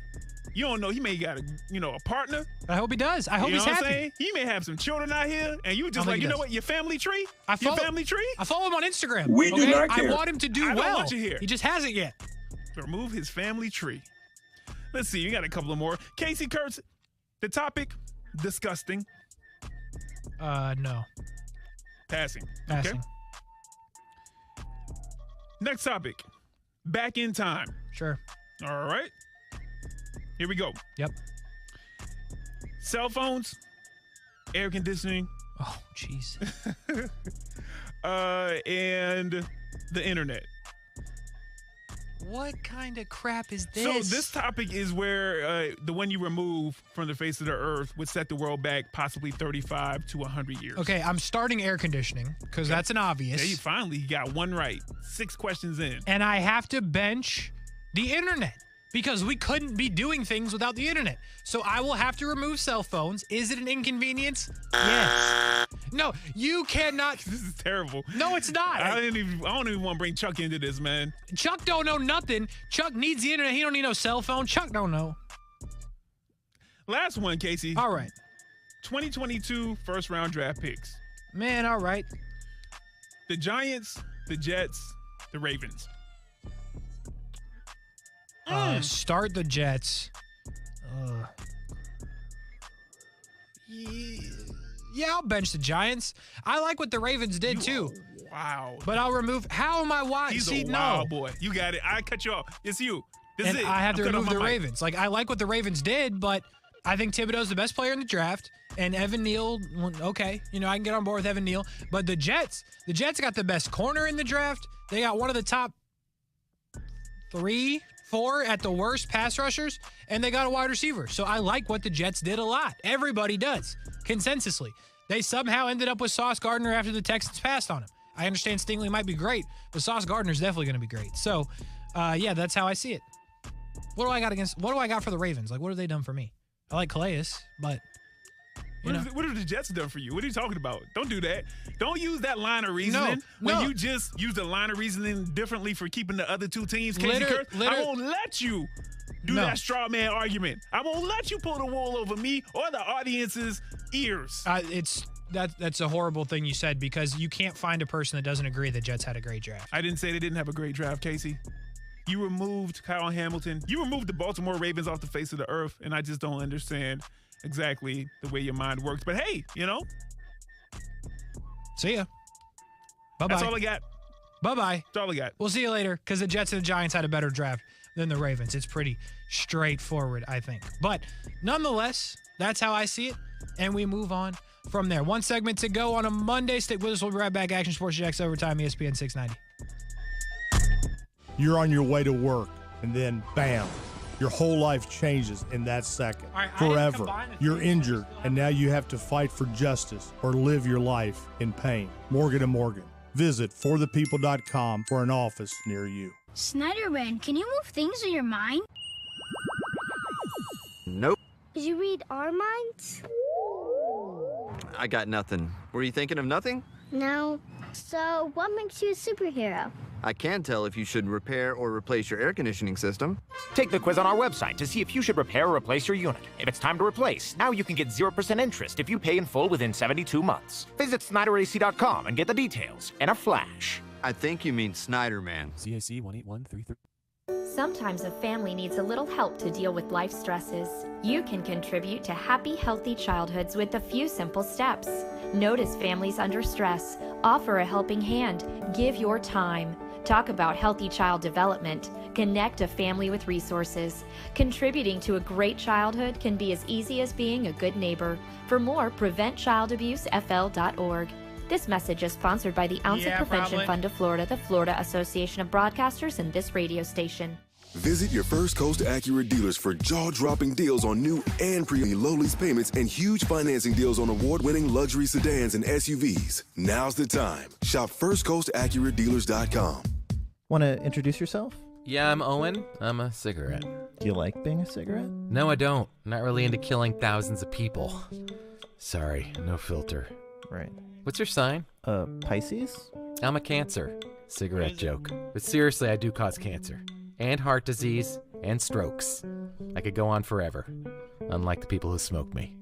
You don't know, he may got a partner. I hope he does. I hope he's happy. Saying? He may have some children out here, and you just like, you know what, your family tree? Your family tree? I follow him on Instagram. We do not care. I want him to do I well. don't want you here. He just hasn't yet. Remove his family tree. Let's see, you got a couple of more. Casey Kurtz, the topic, disgusting. No. Passing. Passing. Okay. Next topic, back in time. Sure. All right. Here we go. Yep. Cell phones, air conditioning. Oh, jeez. And the internet. What kind of crap is this? So this topic is where the one you remove from the face of the earth would set the world back possibly 35 to 100 years. Okay, I'm starting air conditioning because that's an obvious. Yeah, you finally got one right. 6 questions in. And I have to bench the internet because we couldn't be doing things without the internet. So I will have to remove cell phones. Is it an inconvenience? Yes. No, you cannot. This is terrible. No, it's not. I don't even want to bring Chuck into this, man. Chuck don't know nothing. Chuck needs the internet. He don't need no cell phone. Chuck don't know. Last one, Casey. All right. 2022 first round draft picks. Man, all right. The Giants, the Jets, the Ravens. Start the Jets. Yeah, I'll bench the Giants. I like what the Ravens did too. Wow. But I'll remove. How am I wide? He's a wild boy. You got it. I cut you off. It's you. This is it. I have to remove the mic. Ravens. Like, I like what the Ravens did, but I think Thibodeau's the best player in the draft. And Evan Neal, okay, I can get on board with Evan Neal. But the Jets got the best corner in the draft. They got one of the top 3, 4 at the worst pass rushers, and they got a wide receiver. So I like what the Jets did a lot. Everybody does, consensusly. They somehow ended up with Sauce Gardner after the Texans passed on him. I understand Stingley might be great, but Sauce Gardner's definitely going to be great. So, yeah, that's how I see it. What do I got for the Ravens? Like, what have they done for me? I like Calais, but what have the Jets done for you? What are you talking about? Don't do that. Don't use that line of reasoning when you just use the line of reasoning differently for keeping the other two teams. Casey Kurtz, I won't let you do that straw man argument. I won't let you pull the wool over me or the audience's ears. That's a horrible thing you said because you can't find a person that doesn't agree the Jets had a great draft. I didn't say they didn't have a great draft, Casey. You removed Kyle Hamilton. You removed the Baltimore Ravens off the face of the earth, and I just don't understand exactly the way your mind works. But hey, See ya. Bye-bye. That's all I got. Bye-bye. That's all I got. We'll see you later because the Jets and the Giants had a better draft than the Ravens. It's pretty straightforward, I think. But nonetheless, that's how I see it, and we move on from there. One segment to go on a Monday. Stick with us. We'll be right back. Action Sports Jax Overtime, ESPN 690. You're on your way to work, and then, bam, your whole life changes in that second. Forever. You're injured, and now you have to fight for justice or live your life in pain. Morgan & Morgan. Visit forthepeople.com for an office near you. Snyderman, can you move things in your mind? Nope. Did you read our minds? I got nothing. Were you thinking of nothing? No. So, what makes you a superhero? I can tell if you should repair or replace your air conditioning system. Take the quiz on our website to see if you should repair or replace your unit. If it's time to replace, now you can get 0% interest if you pay in full within 72 months. Visit SnyderAC.com and get the details in a flash. I think you mean Snyderman. CAC 18133. Sometimes a family needs a little help to deal with life stresses. You can contribute to happy, healthy childhoods with a few simple steps. Notice families under stress. Offer a helping hand. Give your time. Talk about healthy child development. Connect a family with resources. Contributing to a great childhood can be as easy as being a good neighbor. For more, preventchildabusefl.org. This message is sponsored by the Ounce of Prevention Fund of Florida, the Florida Association of Broadcasters, and this radio station. Visit your First Coast Acura dealers for jaw-dropping deals on new and low lease payments and huge financing deals on award-winning luxury sedans and SUVs. Now's the time. Shop FirstCoastAcuraDealers.com. Want to introduce yourself? Yeah, I'm Owen. I'm a cigarette. Do you like being a cigarette? No, I don't. I'm not really into killing thousands of people. Sorry, no filter. Right. What's your sign? Pisces? I'm a Cancer. Cigarette joke. But seriously, I do cause cancer. And heart disease. And strokes. I could go on forever. Unlike the people who smoke me.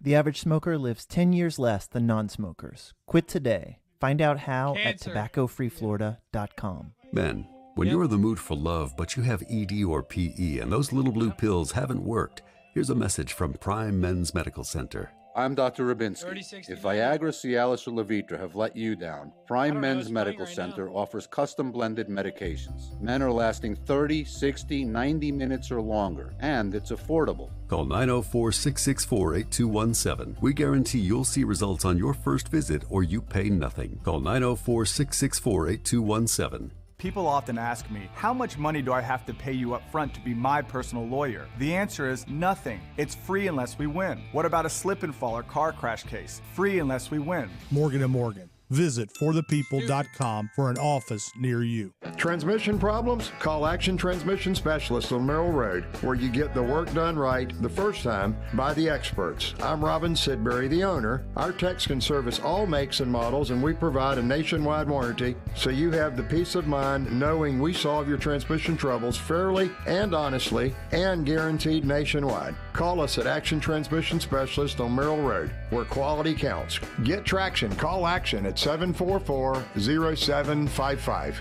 The average smoker lives 10 years less than non-smokers. Quit today. Find out how at tobaccofreeflorida.com. Ben, when you're in the mood for love, but you have ED or PE and those little blue pills haven't worked, here's a message from Prime Men's Medical Center. I'm Dr. Rabinski. If Viagra, Cialis, or Levitra have let you down, Prime Men's Medical Center offers custom blended medications. Men are lasting 30, 60, 90 minutes or longer, and it's affordable. Call 904-664-8217. We guarantee you'll see results on your first visit or you pay nothing. Call 904-664-8217. People often ask me, how much money do I have to pay you up front to be my personal lawyer? The answer is nothing. It's free unless we win. What about a slip and fall or car crash case? Free unless we win. Morgan & Morgan. Visit forthepeople.com for an office near you. Transmission problems? Call Action Transmission Specialists on Merrill Road, where you get the work done right the first time by the experts. I'm Robin Sidbury, the owner. Our techs can service all makes and models, and we provide a nationwide warranty, so you have the peace of mind knowing we solve your transmission troubles fairly and honestly and guaranteed nationwide. Call us at Action Transmission Specialist on Merrill Road, where quality counts. Get traction. Call Action at 744-0755.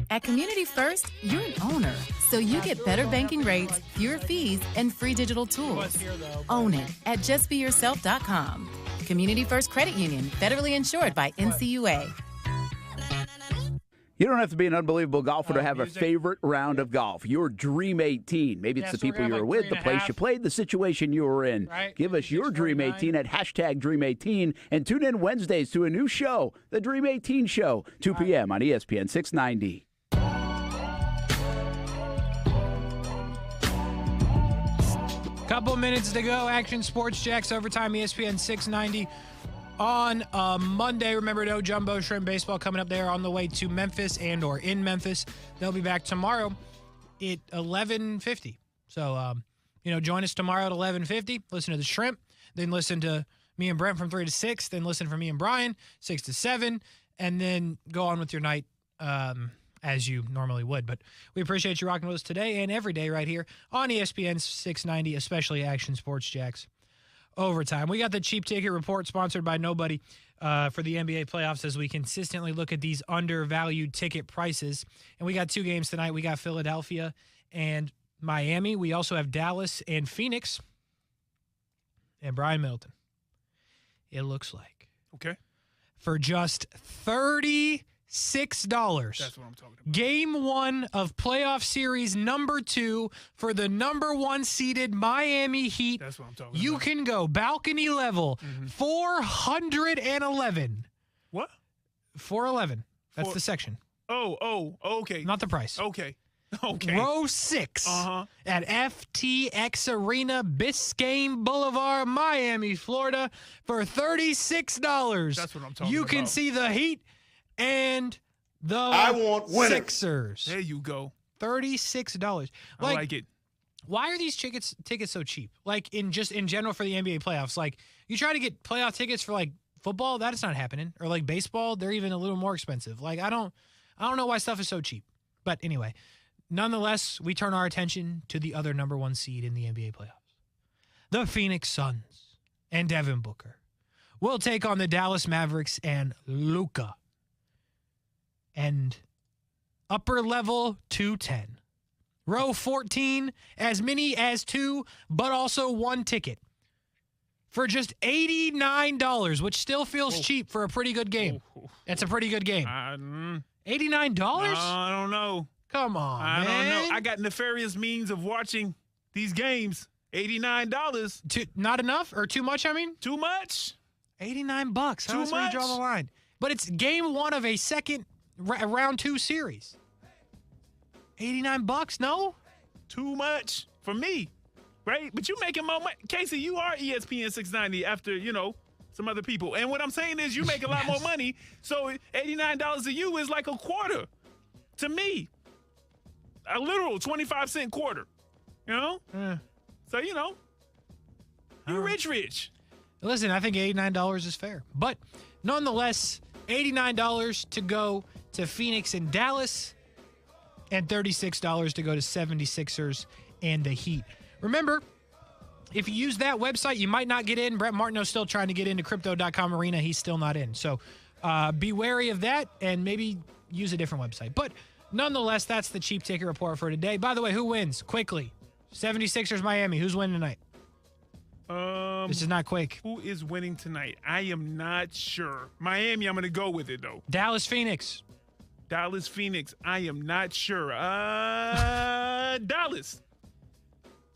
At Community First, you're an owner, so you get better banking rates, fewer fees, and free digital tools. Own it at justbeyourself.com. Community First Credit Union, federally insured by NCUA. You don't have to be an unbelievable golfer to have a favorite round of golf. Your Dream 18. Maybe it's the people you were with, the place you played, the situation you were in. Right. Give us your Dream 18 at hashtag Dream 18 and tune in Wednesdays to a new show, the Dream 18 Show, 2 p.m. on ESPN 690. Couple minutes to go. Action Sports Jax overtime, ESPN 690. On Monday, remember, no Jumbo Shrimp Baseball coming up there on the way to Memphis and or in Memphis. They'll be back tomorrow at 11:50. So, join us tomorrow at 11:50. Listen to the Shrimp. Then listen to me and Brent from 3 to 6. Then listen for me and Brian, 6 to 7. And then go on with your night as you normally would. But we appreciate you rocking with us today and every day right here on ESPN 690, especially Action Sports Jax overtime. We got the cheap ticket report sponsored by Nobody for the NBA playoffs as we consistently look at these undervalued ticket prices. And we got two games tonight. We got Philadelphia and Miami. We also have Dallas and Phoenix and Brian Middleton. It looks like. Okay. For just $36. That's what I'm talking about. Game 1 of playoff series number 2 for the number 1 seeded Miami Heat. That's what I'm talking You about. can go balcony level, 411. What? 411. That's the section. Oh, okay. Not the price. Okay. Row 6 at FTX Arena, Biscayne Boulevard, Miami, Florida for $36. That's what I'm talking You about. can see the Heat and the I want winners. Sixers. There you go. $36. I like it. Why are these tickets so cheap? Like in general for the NBA playoffs, like you try to get playoff tickets for like football, that's not happening. Or like baseball, they're even a little more expensive. Like I don't know why stuff is so cheap. But anyway, nonetheless, we turn our attention to the other number 1 seed in the NBA playoffs. The Phoenix Suns and Devin Booker will take on the Dallas Mavericks and Luka. And upper level 210. Row 14, as many as 2, but also 1 ticket. For just $89, which still feels cheap for a pretty good game. That's a pretty good game. $89? I don't know. Come on, I man. don't know. I got nefarious means of watching these games. $89. Not enough or too much, I mean? Too much. $89. How else do you draw the line? But it's game 1 of a second round 2 series. $89, no? Too much for me, right? But you making more money. Casey, you are ESPN 690 after, some other people. And what I'm saying is you make a lot more money, so $89 to you is like a quarter to me. A literal 25-cent quarter, So, you rich. Listen, I think $89 is fair. But nonetheless, $89 to go to Phoenix and Dallas and $36 to go to 76ers and the Heat. Remember, if you use that website, you might not get in. Brett Martineau's still trying to get into Crypto.com Arena. He's still not in. So be wary of that and maybe use a different website. But nonetheless, that's the cheap ticket report for today. By the way, who wins? Quickly. 76ers, Miami. Who's winning tonight? This is not quick. Who is winning tonight? I am not sure. Miami, I'm going to go with it, though. Dallas, Phoenix. I am not sure. Dallas.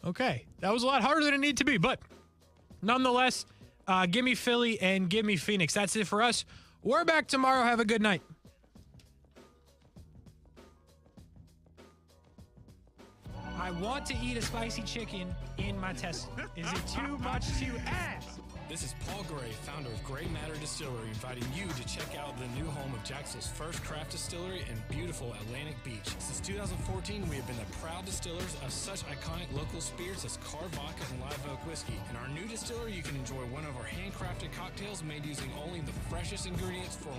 Okay. That was a lot harder than it needed to be. But nonetheless, give me Philly and give me Phoenix. That's it for us. We're back tomorrow. Have a good night. I want to eat a spicy chicken in my test. Is it too much to ask? This is Paul Gray, founder of Gray Matter Distillery, inviting you to check out the new home of Jacksonville's first craft distillery in beautiful Atlantic Beach. Since 2014, we have been the proud distillers of such iconic local spirits as Car Vodka and Live Oak Whiskey. In our new distillery, you can enjoy one of our handcrafted cocktails made using only the freshest ingredients for